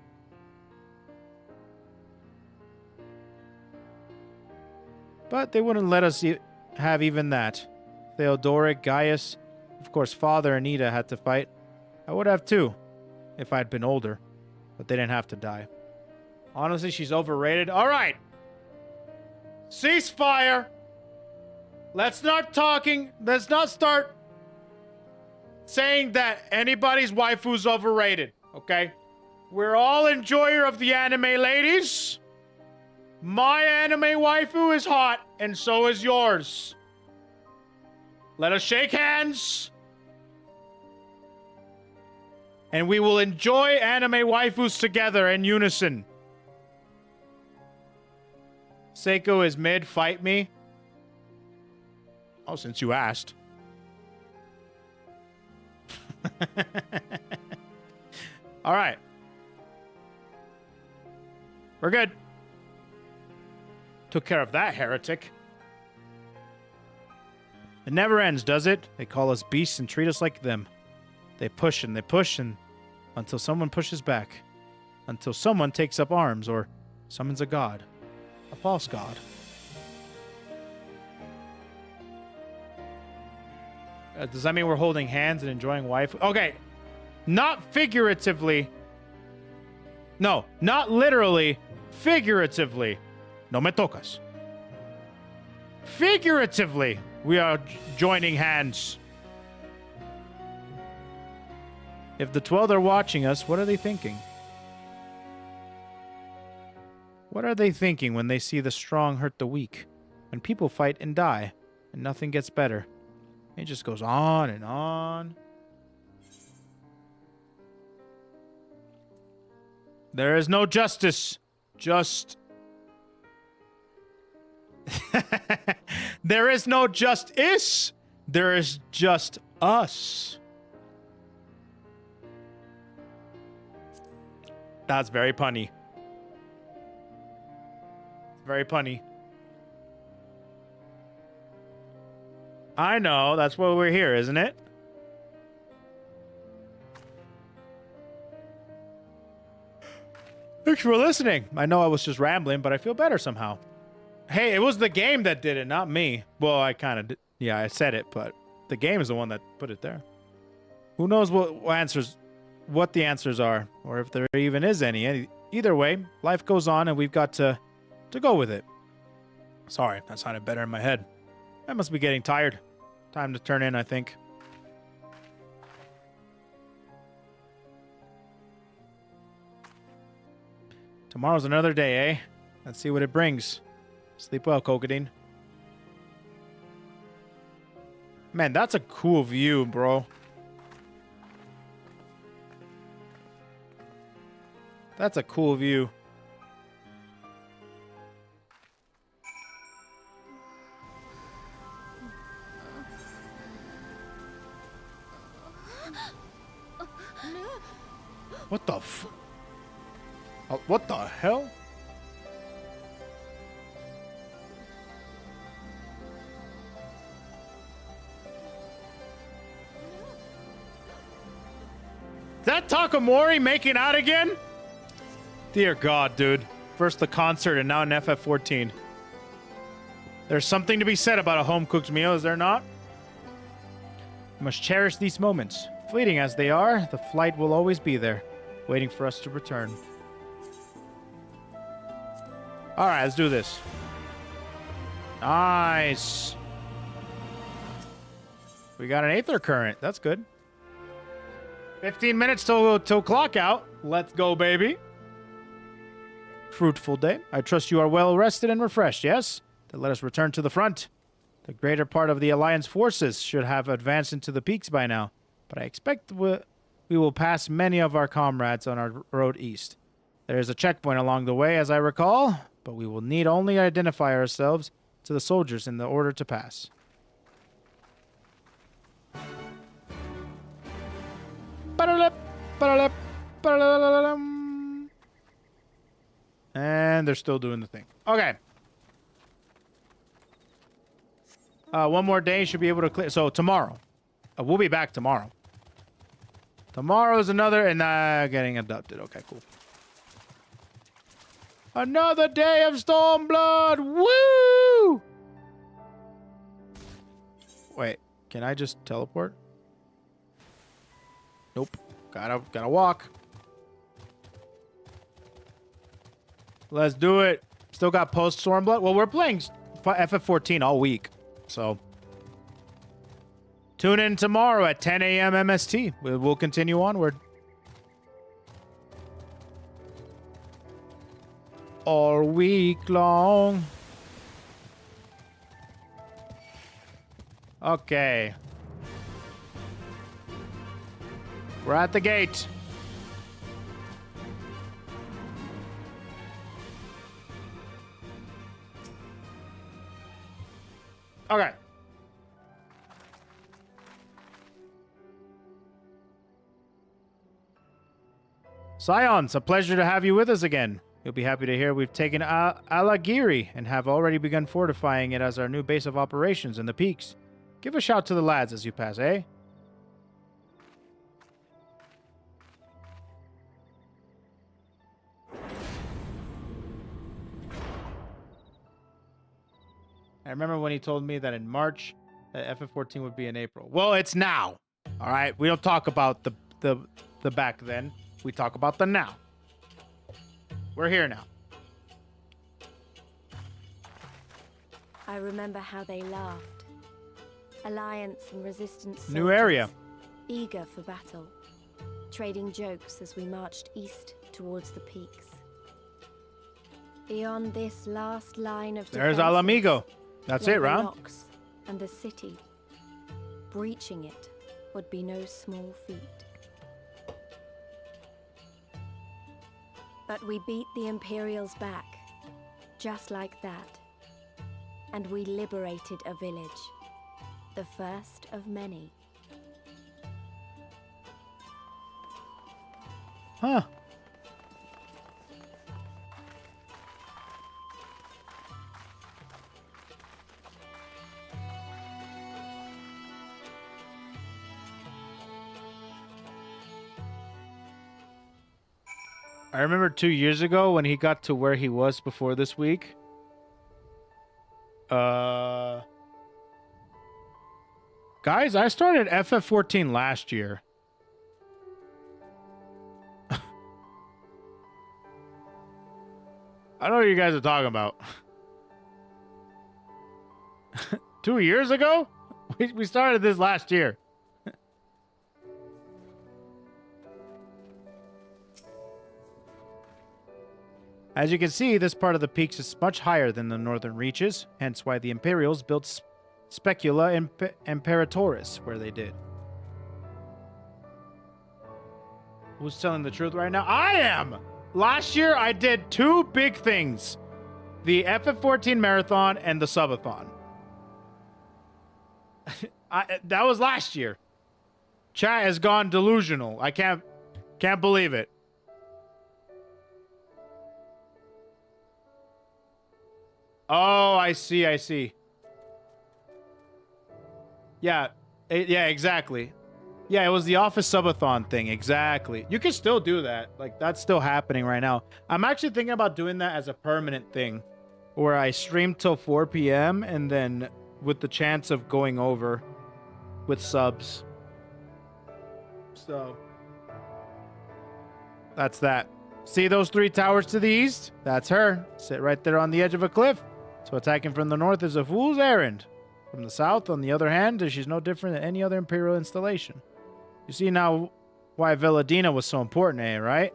But they wouldn't let us have even that. Theodoric, Gaius, of course Father and Ida had to fight. I would have too, if I'd been older, but they didn't have to die. Honestly, she's overrated. All right. Ceasefire. Let's not start saying that anybody's waifu's overrated, okay? We're all enjoyer of the anime, ladies. My anime waifu is hot, and so is yours. Let us shake hands. And we will enjoy anime waifus together in unison. Seiko is mid, fight me. Oh, since you asked. All right. We're good. Took care of that heretic. It never ends, does it? They call us beasts and treat us like them. They push and until someone pushes back. Until someone takes up arms or summons a god. A false god. Does that mean we're holding hands and enjoying waifu? Okay. Not figuratively. No, not literally. Figuratively. No me tocas. Figuratively, we are joining hands. If the 12 are watching us, what are they thinking? What are they thinking when they see the strong hurt the weak? When people fight and die, and nothing gets better. It just goes on and on. There is no justice. Just There is no just is. There is just us. That's very punny. Very punny. I know. That's why we're here, isn't it? Thanks for listening. I know I was just rambling, but I feel better somehow. Hey, it was the game that did it, not me. Well, I kind of did. Yeah, I said it, but the game is the one that put it there. Who knows what the answers are, or if there even is any. Either way, life goes on, and we've got to go with it. Sorry, that sounded better in my head. I must be getting tired. Time to turn in, I think. Tomorrow's another day, eh? Let's see what it brings. Sleep well, Kugane. Man, that's a cool view, bro. That's a cool view. What the what the hell? Is that Takamori making out again? Dear God, dude. First the concert and now an FF14. There's something to be said about a home-cooked meal, is there not? We must cherish these moments. Fleeting as they are, the flight will always be there, waiting for us to return. Alright, let's do this. Nice. We got an Aether Current. That's good. 15 minutes till clock out. Let's go, baby. Fruitful day. I trust you are well rested and refreshed, yes? Then let us return to the front. The greater part of the Alliance forces should have advanced into the peaks by now, but I expect we will pass many of our comrades on our road east. There is a checkpoint along the way, as I recall, but we will need only identify ourselves to the soldiers in the order to pass. And they're still doing the thing. Okay. One more day should be able to clear. So tomorrow. We'll be back tomorrow. Tomorrow's another. And getting abducted. Okay, cool. Another day of Stormblood. Woo! Wait. Can I just teleport? Nope. Gotta walk. Let's do it. Still got post Stormblood. Well, we're playing FF14 all week. So tune in tomorrow at 10 a.m. MST. We'll continue onward. All week long. Okay. We're at the gate. Okay. Scion, it's a pleasure to have you with us again. You'll be happy to hear we've taken Alagiri and have already begun fortifying it as our new base of operations in the peaks. Give a shout to the lads as you pass, eh? I remember when he told me that in March, that FF14 would be in April. Well, it's now. All right, we don't talk about the back then. We talk about the now. We're here now. I remember how they laughed. Alliance and resistance soldiers, New area. eager for battle, trading jokes as we marched east towards the peaks. Beyond this last line of There's defenses, Alamigo. That's lay it, the Ron. locks and the city. Breaching it would be no small feat. But we beat the Imperials back, just like that. and we liberated a village. The first of many. Huh. I remember 2 years ago when he got to where he was before this week. Guys, I started FF14 last year. I don't know what you guys are talking about. 2 years ago? We started this last year. As you can see, this part of the peaks is much higher than the northern reaches, hence why the Imperials built Specula Imperatoris where they did. Who's telling the truth right now? I am! Last year, I did 2 big things. The FF14 Marathon and the Subathon. That was last year. Chat has gone delusional. I can't believe it. Oh, I see. Yeah, yeah, exactly. Yeah, it was the Office Subathon thing, exactly. You can still do that. Like, that's still happening right now. I'm actually thinking about doing that as a permanent thing, where I stream till 4 p.m. and then with the chance of going over with subs. So, that's that. See those 3 towers to the east? That's her. Sit right there on the edge of a cliff. So attacking from the north is a fool's errand. From the south, on the other hand, she's no different than any other Imperial installation. You see now why Veladina was so important, eh, right?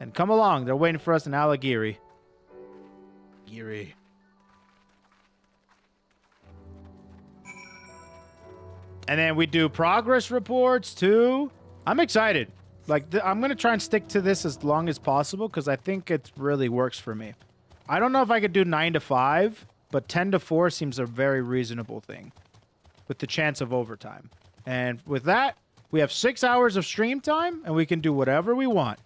And come along, they're waiting for us in Alagiri. Giri. And then we do progress reports, too. I'm excited. Like, I'm going to try and stick to this as long as possible, because I think it really works for me. I don't know if I could do 9 to 5, but 10 to 4 seems a very reasonable thing with the chance of overtime. And with that, we have 6 hours of stream time, and we can do whatever we want.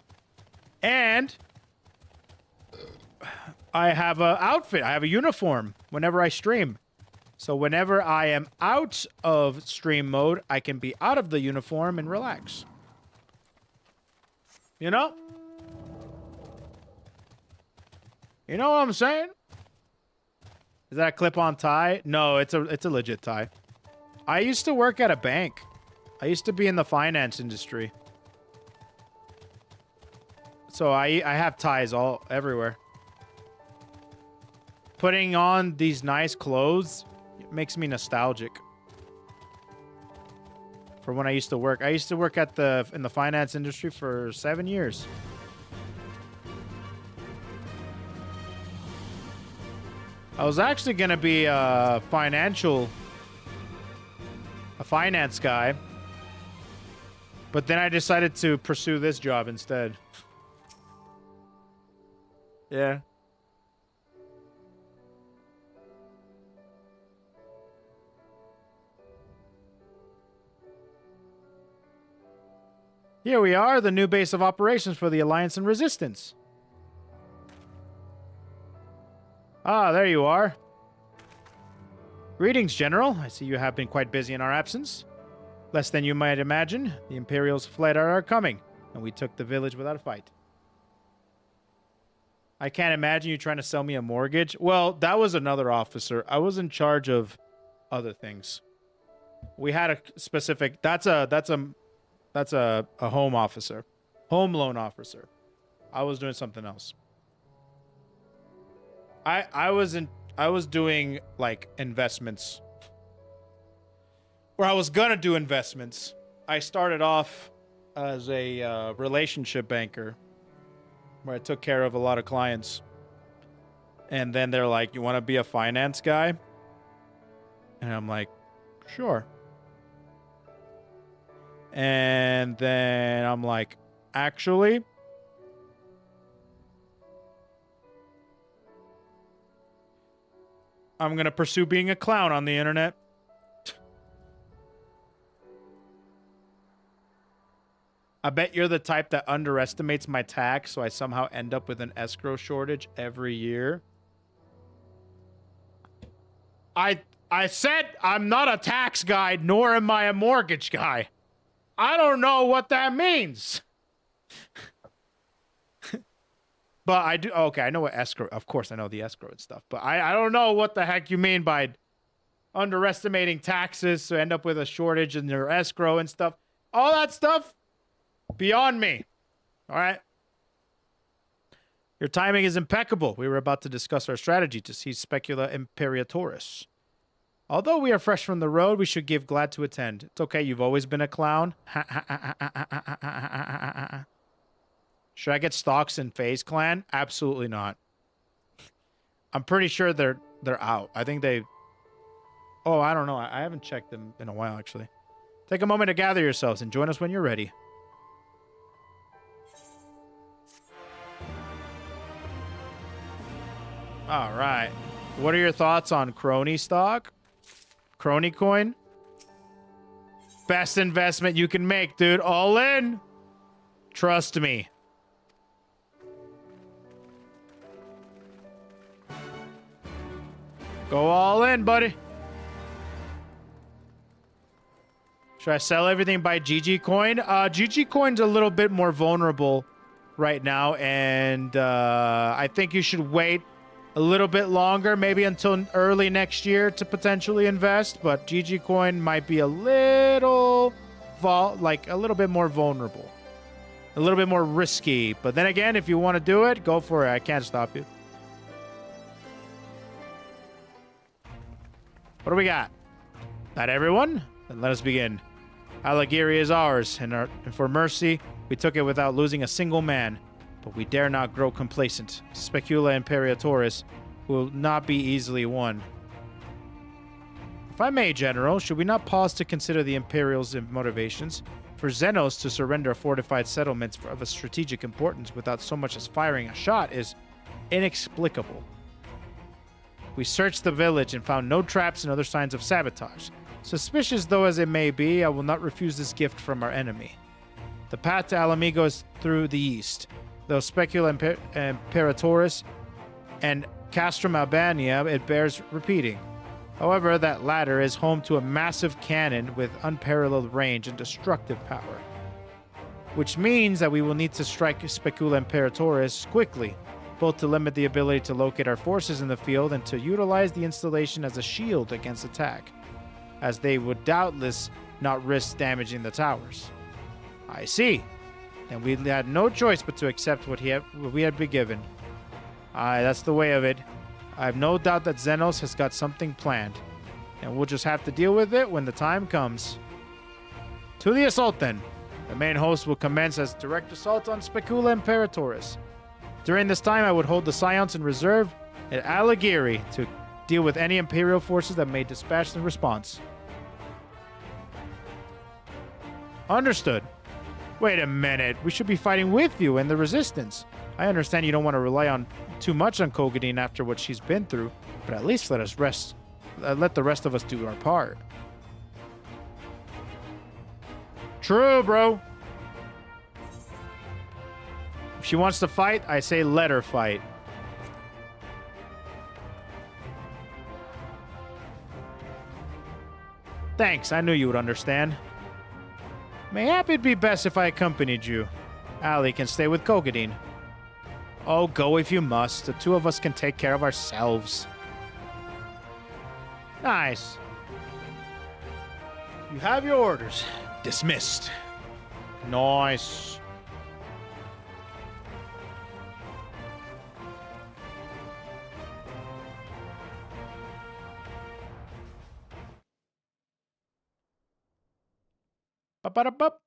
And I have an outfit. I have a uniform whenever I stream. So whenever I am out of stream mode, I can be out of the uniform and relax. You know? You know what I'm saying? Is that a clip-on tie? No, it's a legit tie. I used to work at a bank. I used to be in the finance industry. So I have ties everywhere. Putting on these nice clothes makes me nostalgic. For when I used to work. I used to work in the finance industry for 7 years. I was actually going to be a finance guy. But then I decided to pursue this job instead. Yeah. Here we are, the new base of operations for the Alliance and Resistance. Ah, there you are. Greetings, General. I see you have been quite busy in our absence. Less than you might imagine, the Imperials fled at our coming, and we took the village without a fight. I can't imagine you trying to sell me a mortgage. Well, that was another officer. I was in charge of other things. We had a specific... That's a home officer. Home loan officer. I was doing something else. I was doing like investments. Or I was gonna do investments. I started off as a relationship banker where I took care of a lot of clients. And then they're like, "You want to be a finance guy?" And I'm like, "Sure." And then I'm like, "Actually, I'm gonna pursue being a clown on the internet. I bet you're the type that underestimates my tax, so I somehow end up with an escrow shortage every year. I said I'm not a tax guy, nor am I a mortgage guy. I don't know what that means. But I do. Okay, I know what escrow. Of course, I know the escrow and stuff. But I don't know what the heck you mean by underestimating taxes, so end up with a shortage in your escrow and stuff. All that stuff, beyond me. All right. Your timing is impeccable. We were about to discuss our strategy to seize Specula Imperatorus. Although we are fresh from the road, we should give glad to attend. It's okay, you've always been a clown. Should I get stocks in FaZe Clan? Absolutely not. I'm pretty sure they're out. I think they... Oh, I don't know. I haven't checked them in a while, actually. Take a moment to gather yourselves and join us when you're ready. All right. What are your thoughts on crony stock? Crony coin? Best investment you can make, dude. All in. Trust me. Go all in, buddy. Should I sell everything by GG coin? GG coin's a little bit more vulnerable right now, and I think you should wait a little bit longer, maybe until early next year to potentially invest, but GG coin might be a little a little bit more vulnerable. A little bit more risky. But then again, if you want to do it, go for it. I can't stop you. What do we got? Not everyone? Then let us begin. Alighieri is ours, and for mercy, we took it without losing a single man. But we dare not grow complacent. Specula Imperatorus will not be easily won. If I may, General, should we not pause to consider the Imperial's motivations? For Zenos to surrender fortified settlements of a strategic importance without so much as firing a shot is inexplicable. We searched the village and found no traps and other signs of sabotage. Suspicious though as it may be, I will not refuse this gift from our enemy. The path to Alamigo is through the east. Though Specula Imperatorus and Castrum Albania, it bears repeating. However, that latter is home to a massive cannon with unparalleled range and destructive power. Which means that we will need to strike Specula Imperatorus quickly, both to limit the ability to locate our forces in the field and to utilize the installation as a shield against attack, as they would doubtless not risk damaging the towers. I see. And we had no choice but to accept what we had been given. Aye, that's the way of it. I have no doubt that Zenos has got something planned, and we'll just have to deal with it when the time comes. To the assault, then. The main host will commence as direct assault on Specula Imperatorus. During this time, I would hold the Scions in reserve at Alighieri to deal with any Imperial forces that may dispatch in response. Understood. Wait a minute. We should be fighting with you and the Resistance. I understand you don't want to rely too much on Kugane after what she's been through, but at least let us rest. Let the rest of us do our part. True, bro. If she wants to fight, I say let her fight. Thanks, I knew you would understand. Mayhap it'd be best if I accompanied you. Ali can stay with Kugane. Oh, go if you must. The two of us can take care of ourselves. Nice. You have your orders. Dismissed. Nice. Ba-ba-da-bup.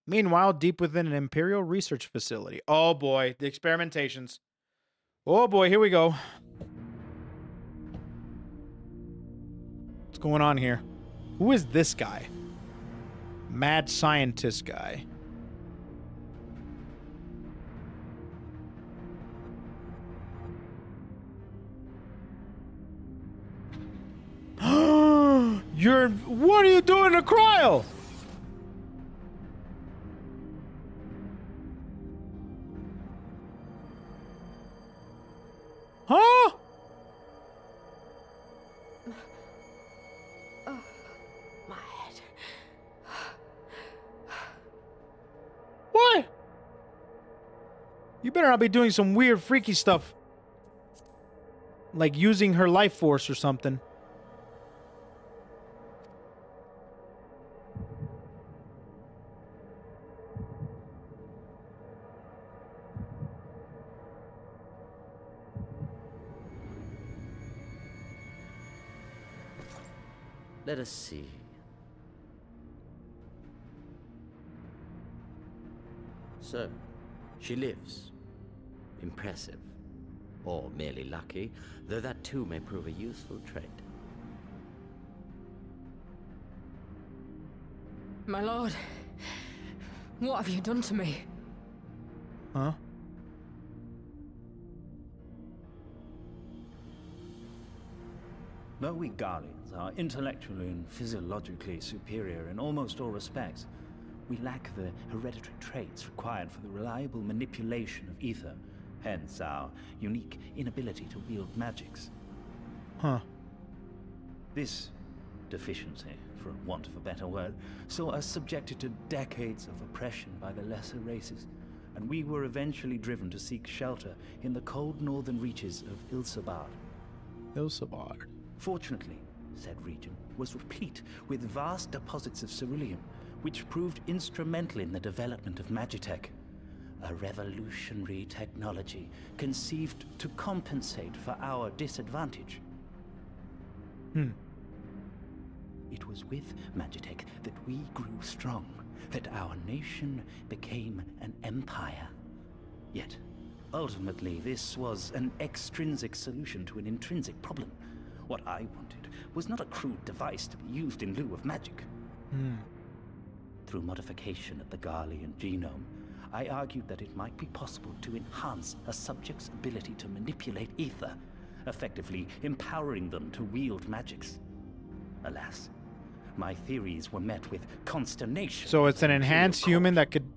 Meanwhile, deep within an Imperial research facility. Oh boy, the experimentations. Oh boy, here we go. What's going on here? Who is this guy? Mad scientist guy. What are you doing to Krile? Huh? My head. What? You better not be doing some weird, freaky stuff. Like using her life force or something. Let us see. So, she lives. Impressive. Or merely lucky, though that too may prove a useful trait. My lord, what have you done to me? Huh? Though we Guardians are intellectually and physiologically superior in almost all respects, we lack the hereditary traits required for the reliable manipulation of ether, hence our unique inability to wield magics. Huh. This deficiency, for want of a better word, saw us subjected to decades of oppression by the lesser races, and we were eventually driven to seek shelter in the cold northern reaches of Ilsabard. Ilsabard. Fortunately, said region was replete with vast deposits of ceruleum, which proved instrumental in the development of Magitech, a revolutionary technology conceived to compensate for our disadvantage. It was with Magitech that we grew strong, that our nation became an empire. Yet, ultimately, this was an extrinsic solution to an intrinsic problem. What I wanted was not a crude device to be used in lieu of magic. Through modification of the Garlean genome, I argued that it might be possible to enhance a subject's ability to manipulate ether, effectively empowering them to wield magics. Alas, my theories were met with consternation. So it's an enhanced human that could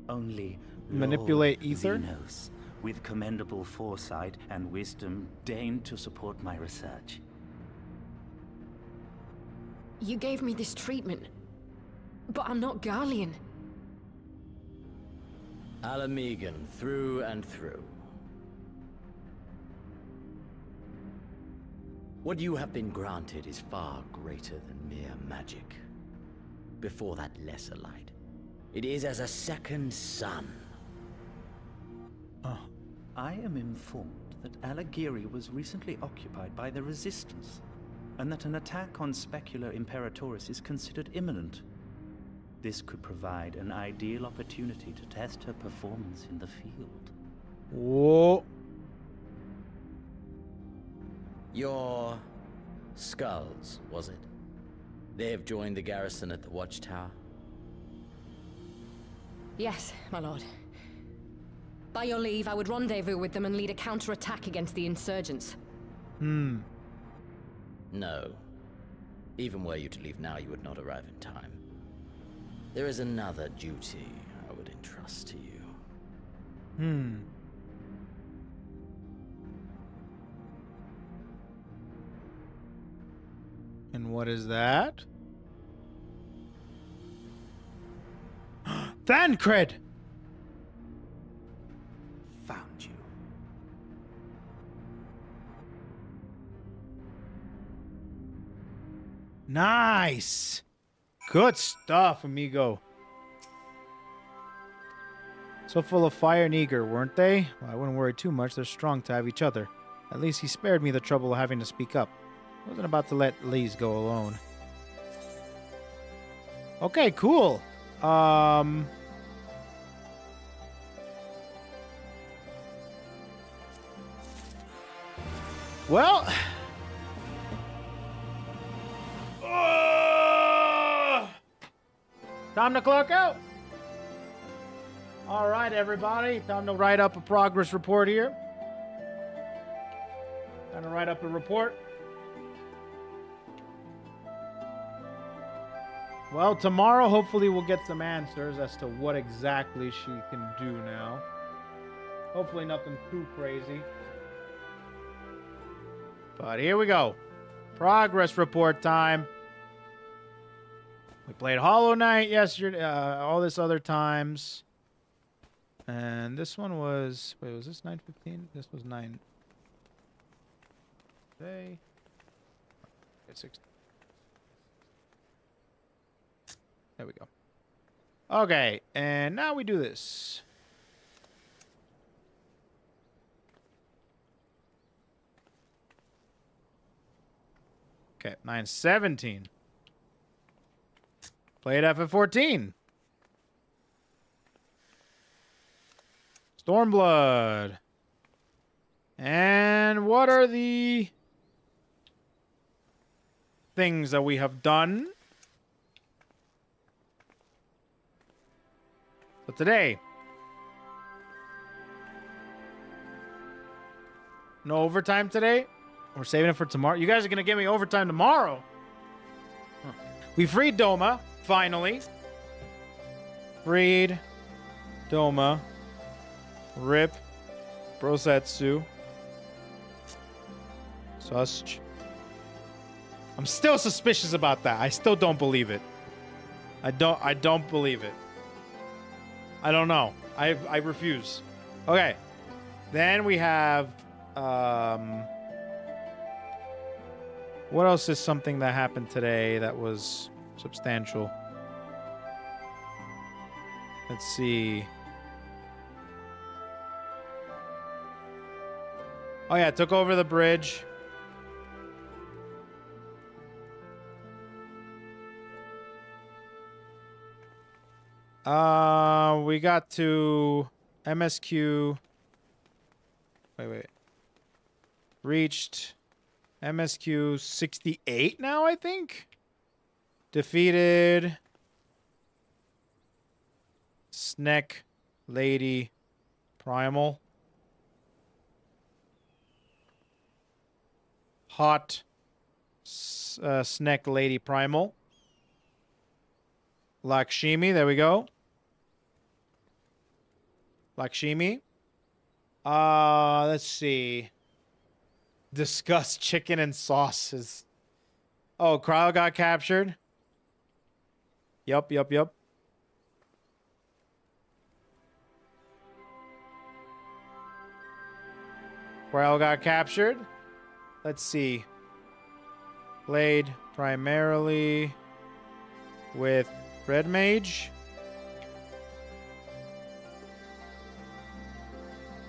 only manipulate Lord ether? Zenos, with commendable foresight and wisdom, deigned to support my research. You gave me this treatment, but I'm not Garlean. Alamegan, through and through. What you have been granted is far greater than mere magic. Before that lesser light, it is as a second sun. I am informed that Alagiri was recently occupied by the Resistance, and that an attack on Specular Imperatoris is considered imminent. This could provide an ideal opportunity to test her performance in the field. Whoa. Your skulls, was it? They have joined the garrison at the Watchtower? Yes, my lord. By your leave, I would rendezvous with them and lead a counterattack against the insurgents. No. Even were you to leave now, you would not arrive in time. There is another duty I would entrust to you. And what is that? Thancred! Found you. Nice! Good stuff, amigo. So full of fire and eager, weren't they? Well, I wouldn't worry too much. They're strong to have each other. At least he spared me the trouble of having to speak up. I wasn't about to let Lise go alone. Okay, cool. Well... time to clock out. All right, everybody. Time to write up a progress report here. Time to write up a report. Well, tomorrow, hopefully, we'll get some answers as to what exactly she can do now. Hopefully, nothing too crazy. But here we go. Progress report time. We played Hollow Knight yesterday, all this other times. And this one was... Wait, was this 9:15? This was 9... Today... Okay, 6... There we go. Okay, and now we do this. Okay, 9:17. Played FF14. Stormblood. And what are the things that we have done? So today, no overtime today. We're saving it for tomorrow. You guys are going to give me overtime tomorrow. Huh. We freed Doma, finally. Freed Doma. Rip. Brosetsu. Sus. I'm still suspicious about that. I still don't believe it. I don't believe it. I don't know. I refuse. Okay. Then we have what else is something that happened today that was substantial? Let's see. Oh yeah, took over the bridge. We got to MSQ. Wait. Reached MSQ 68 now, I think. Defeated Snack Lady Primal. Hot Snack Lady Primal. Lakshmi, there we go. Lakshmi. Let's see. Discuss chicken and sauces. Oh, Krile got captured. Yup. Krile got captured. Let's see. Played primarily with Red Mage.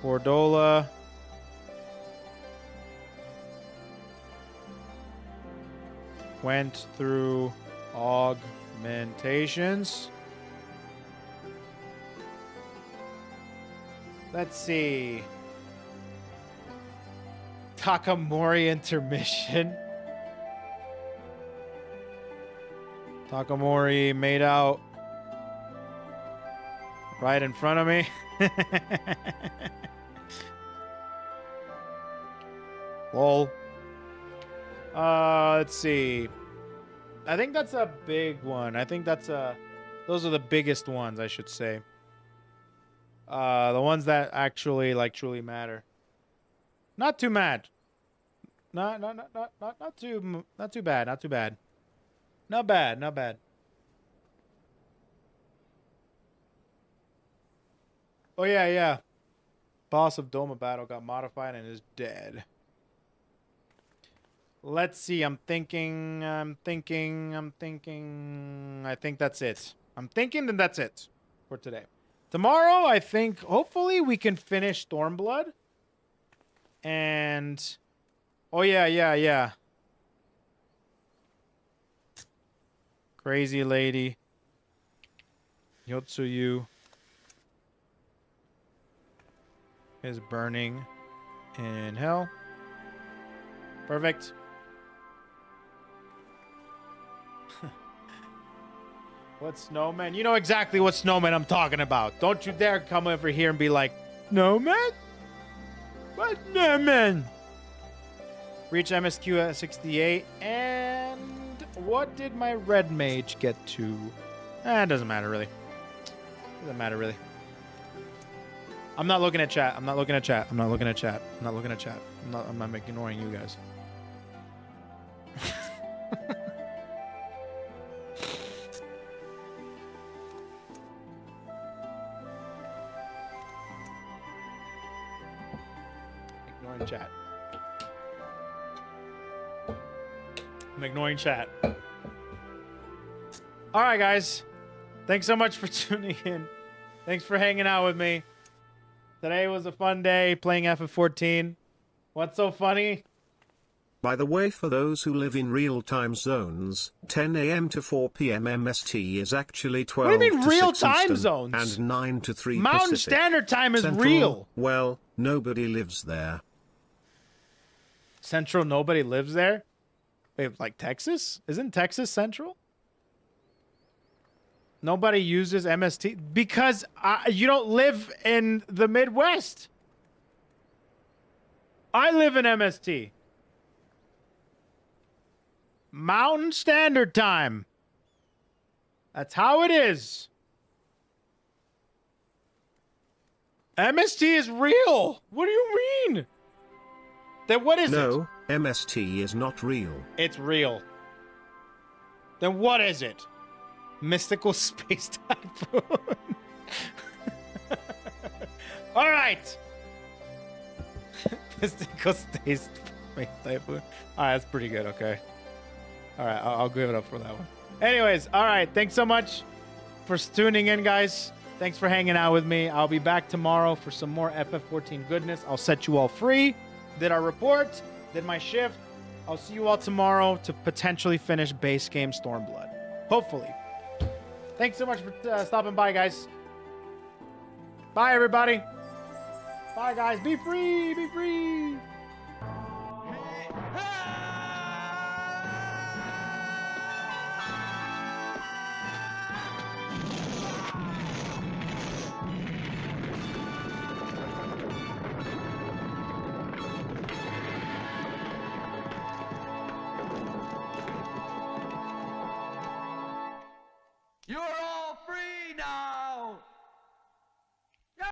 Bordola. Went through augmentations. Let's see. Takamori intermission. Takamori made out right in front of me. Lol. Let's see. I think that's a big one. I think that's those are the biggest ones, I should say. The ones that actually like truly matter. Not too mad. Not too bad. Not too bad. Not bad. Oh yeah. Boss of Doma battle got modified and is dead. Let's see. I'm thinking. I think that's it. I'm thinking that that's it for today. Tomorrow, I think, hopefully, we can finish Stormblood. And... Oh, yeah. Crazy Lady. Yotsuyu is burning in hell. Perfect. What snowman? You know exactly what snowman I'm talking about. Don't you dare come over here and be like, snowman? What snowman? Reach MSQ at 68 and What did my red mage get to? It doesn't matter really. Doesn't matter really. I'm not looking at chat. I'm not looking at chat. I'm not looking at chat. I'm not looking at chat. I'm not ignoring you guys. Ignoring chat. I'm ignoring chat. All right, guys. Thanks so much for tuning in. Thanks for hanging out with me. Today was a fun day playing FF14. What's so funny? By the way, for those who live in real-time zones, 10 AM to 4 PM MST is actually 12 What do you mean to real 6 time Eastern zones? and 9 to 3 Mountain Pacific. Standard Time is Central, real. well, nobody lives there. Central, nobody lives there? Wait, like Texas? Isn't Texas Central? Nobody uses MST? Because you don't live in the Midwest. I live in MST. Mountain Standard Time. That's how it is. MST is real. What do you mean? Then what is it? No, MST is not real. It's real. Then what is it? Mystical space typhoon. All right. Mystical space typhoon. All right, that's pretty good. Okay. All right, I'll give it up for that one. Anyways, all right. Thanks so much for tuning in, guys. Thanks for hanging out with me. I'll be back tomorrow for some more FF14 goodness. I'll set you all free. Did our report. Did my shift. I'll see you all tomorrow to potentially finish base game Stormblood. Hopefully. Thanks so much for stopping by, guys. Bye, everybody. Bye, guys. Be free. Be free. Hey!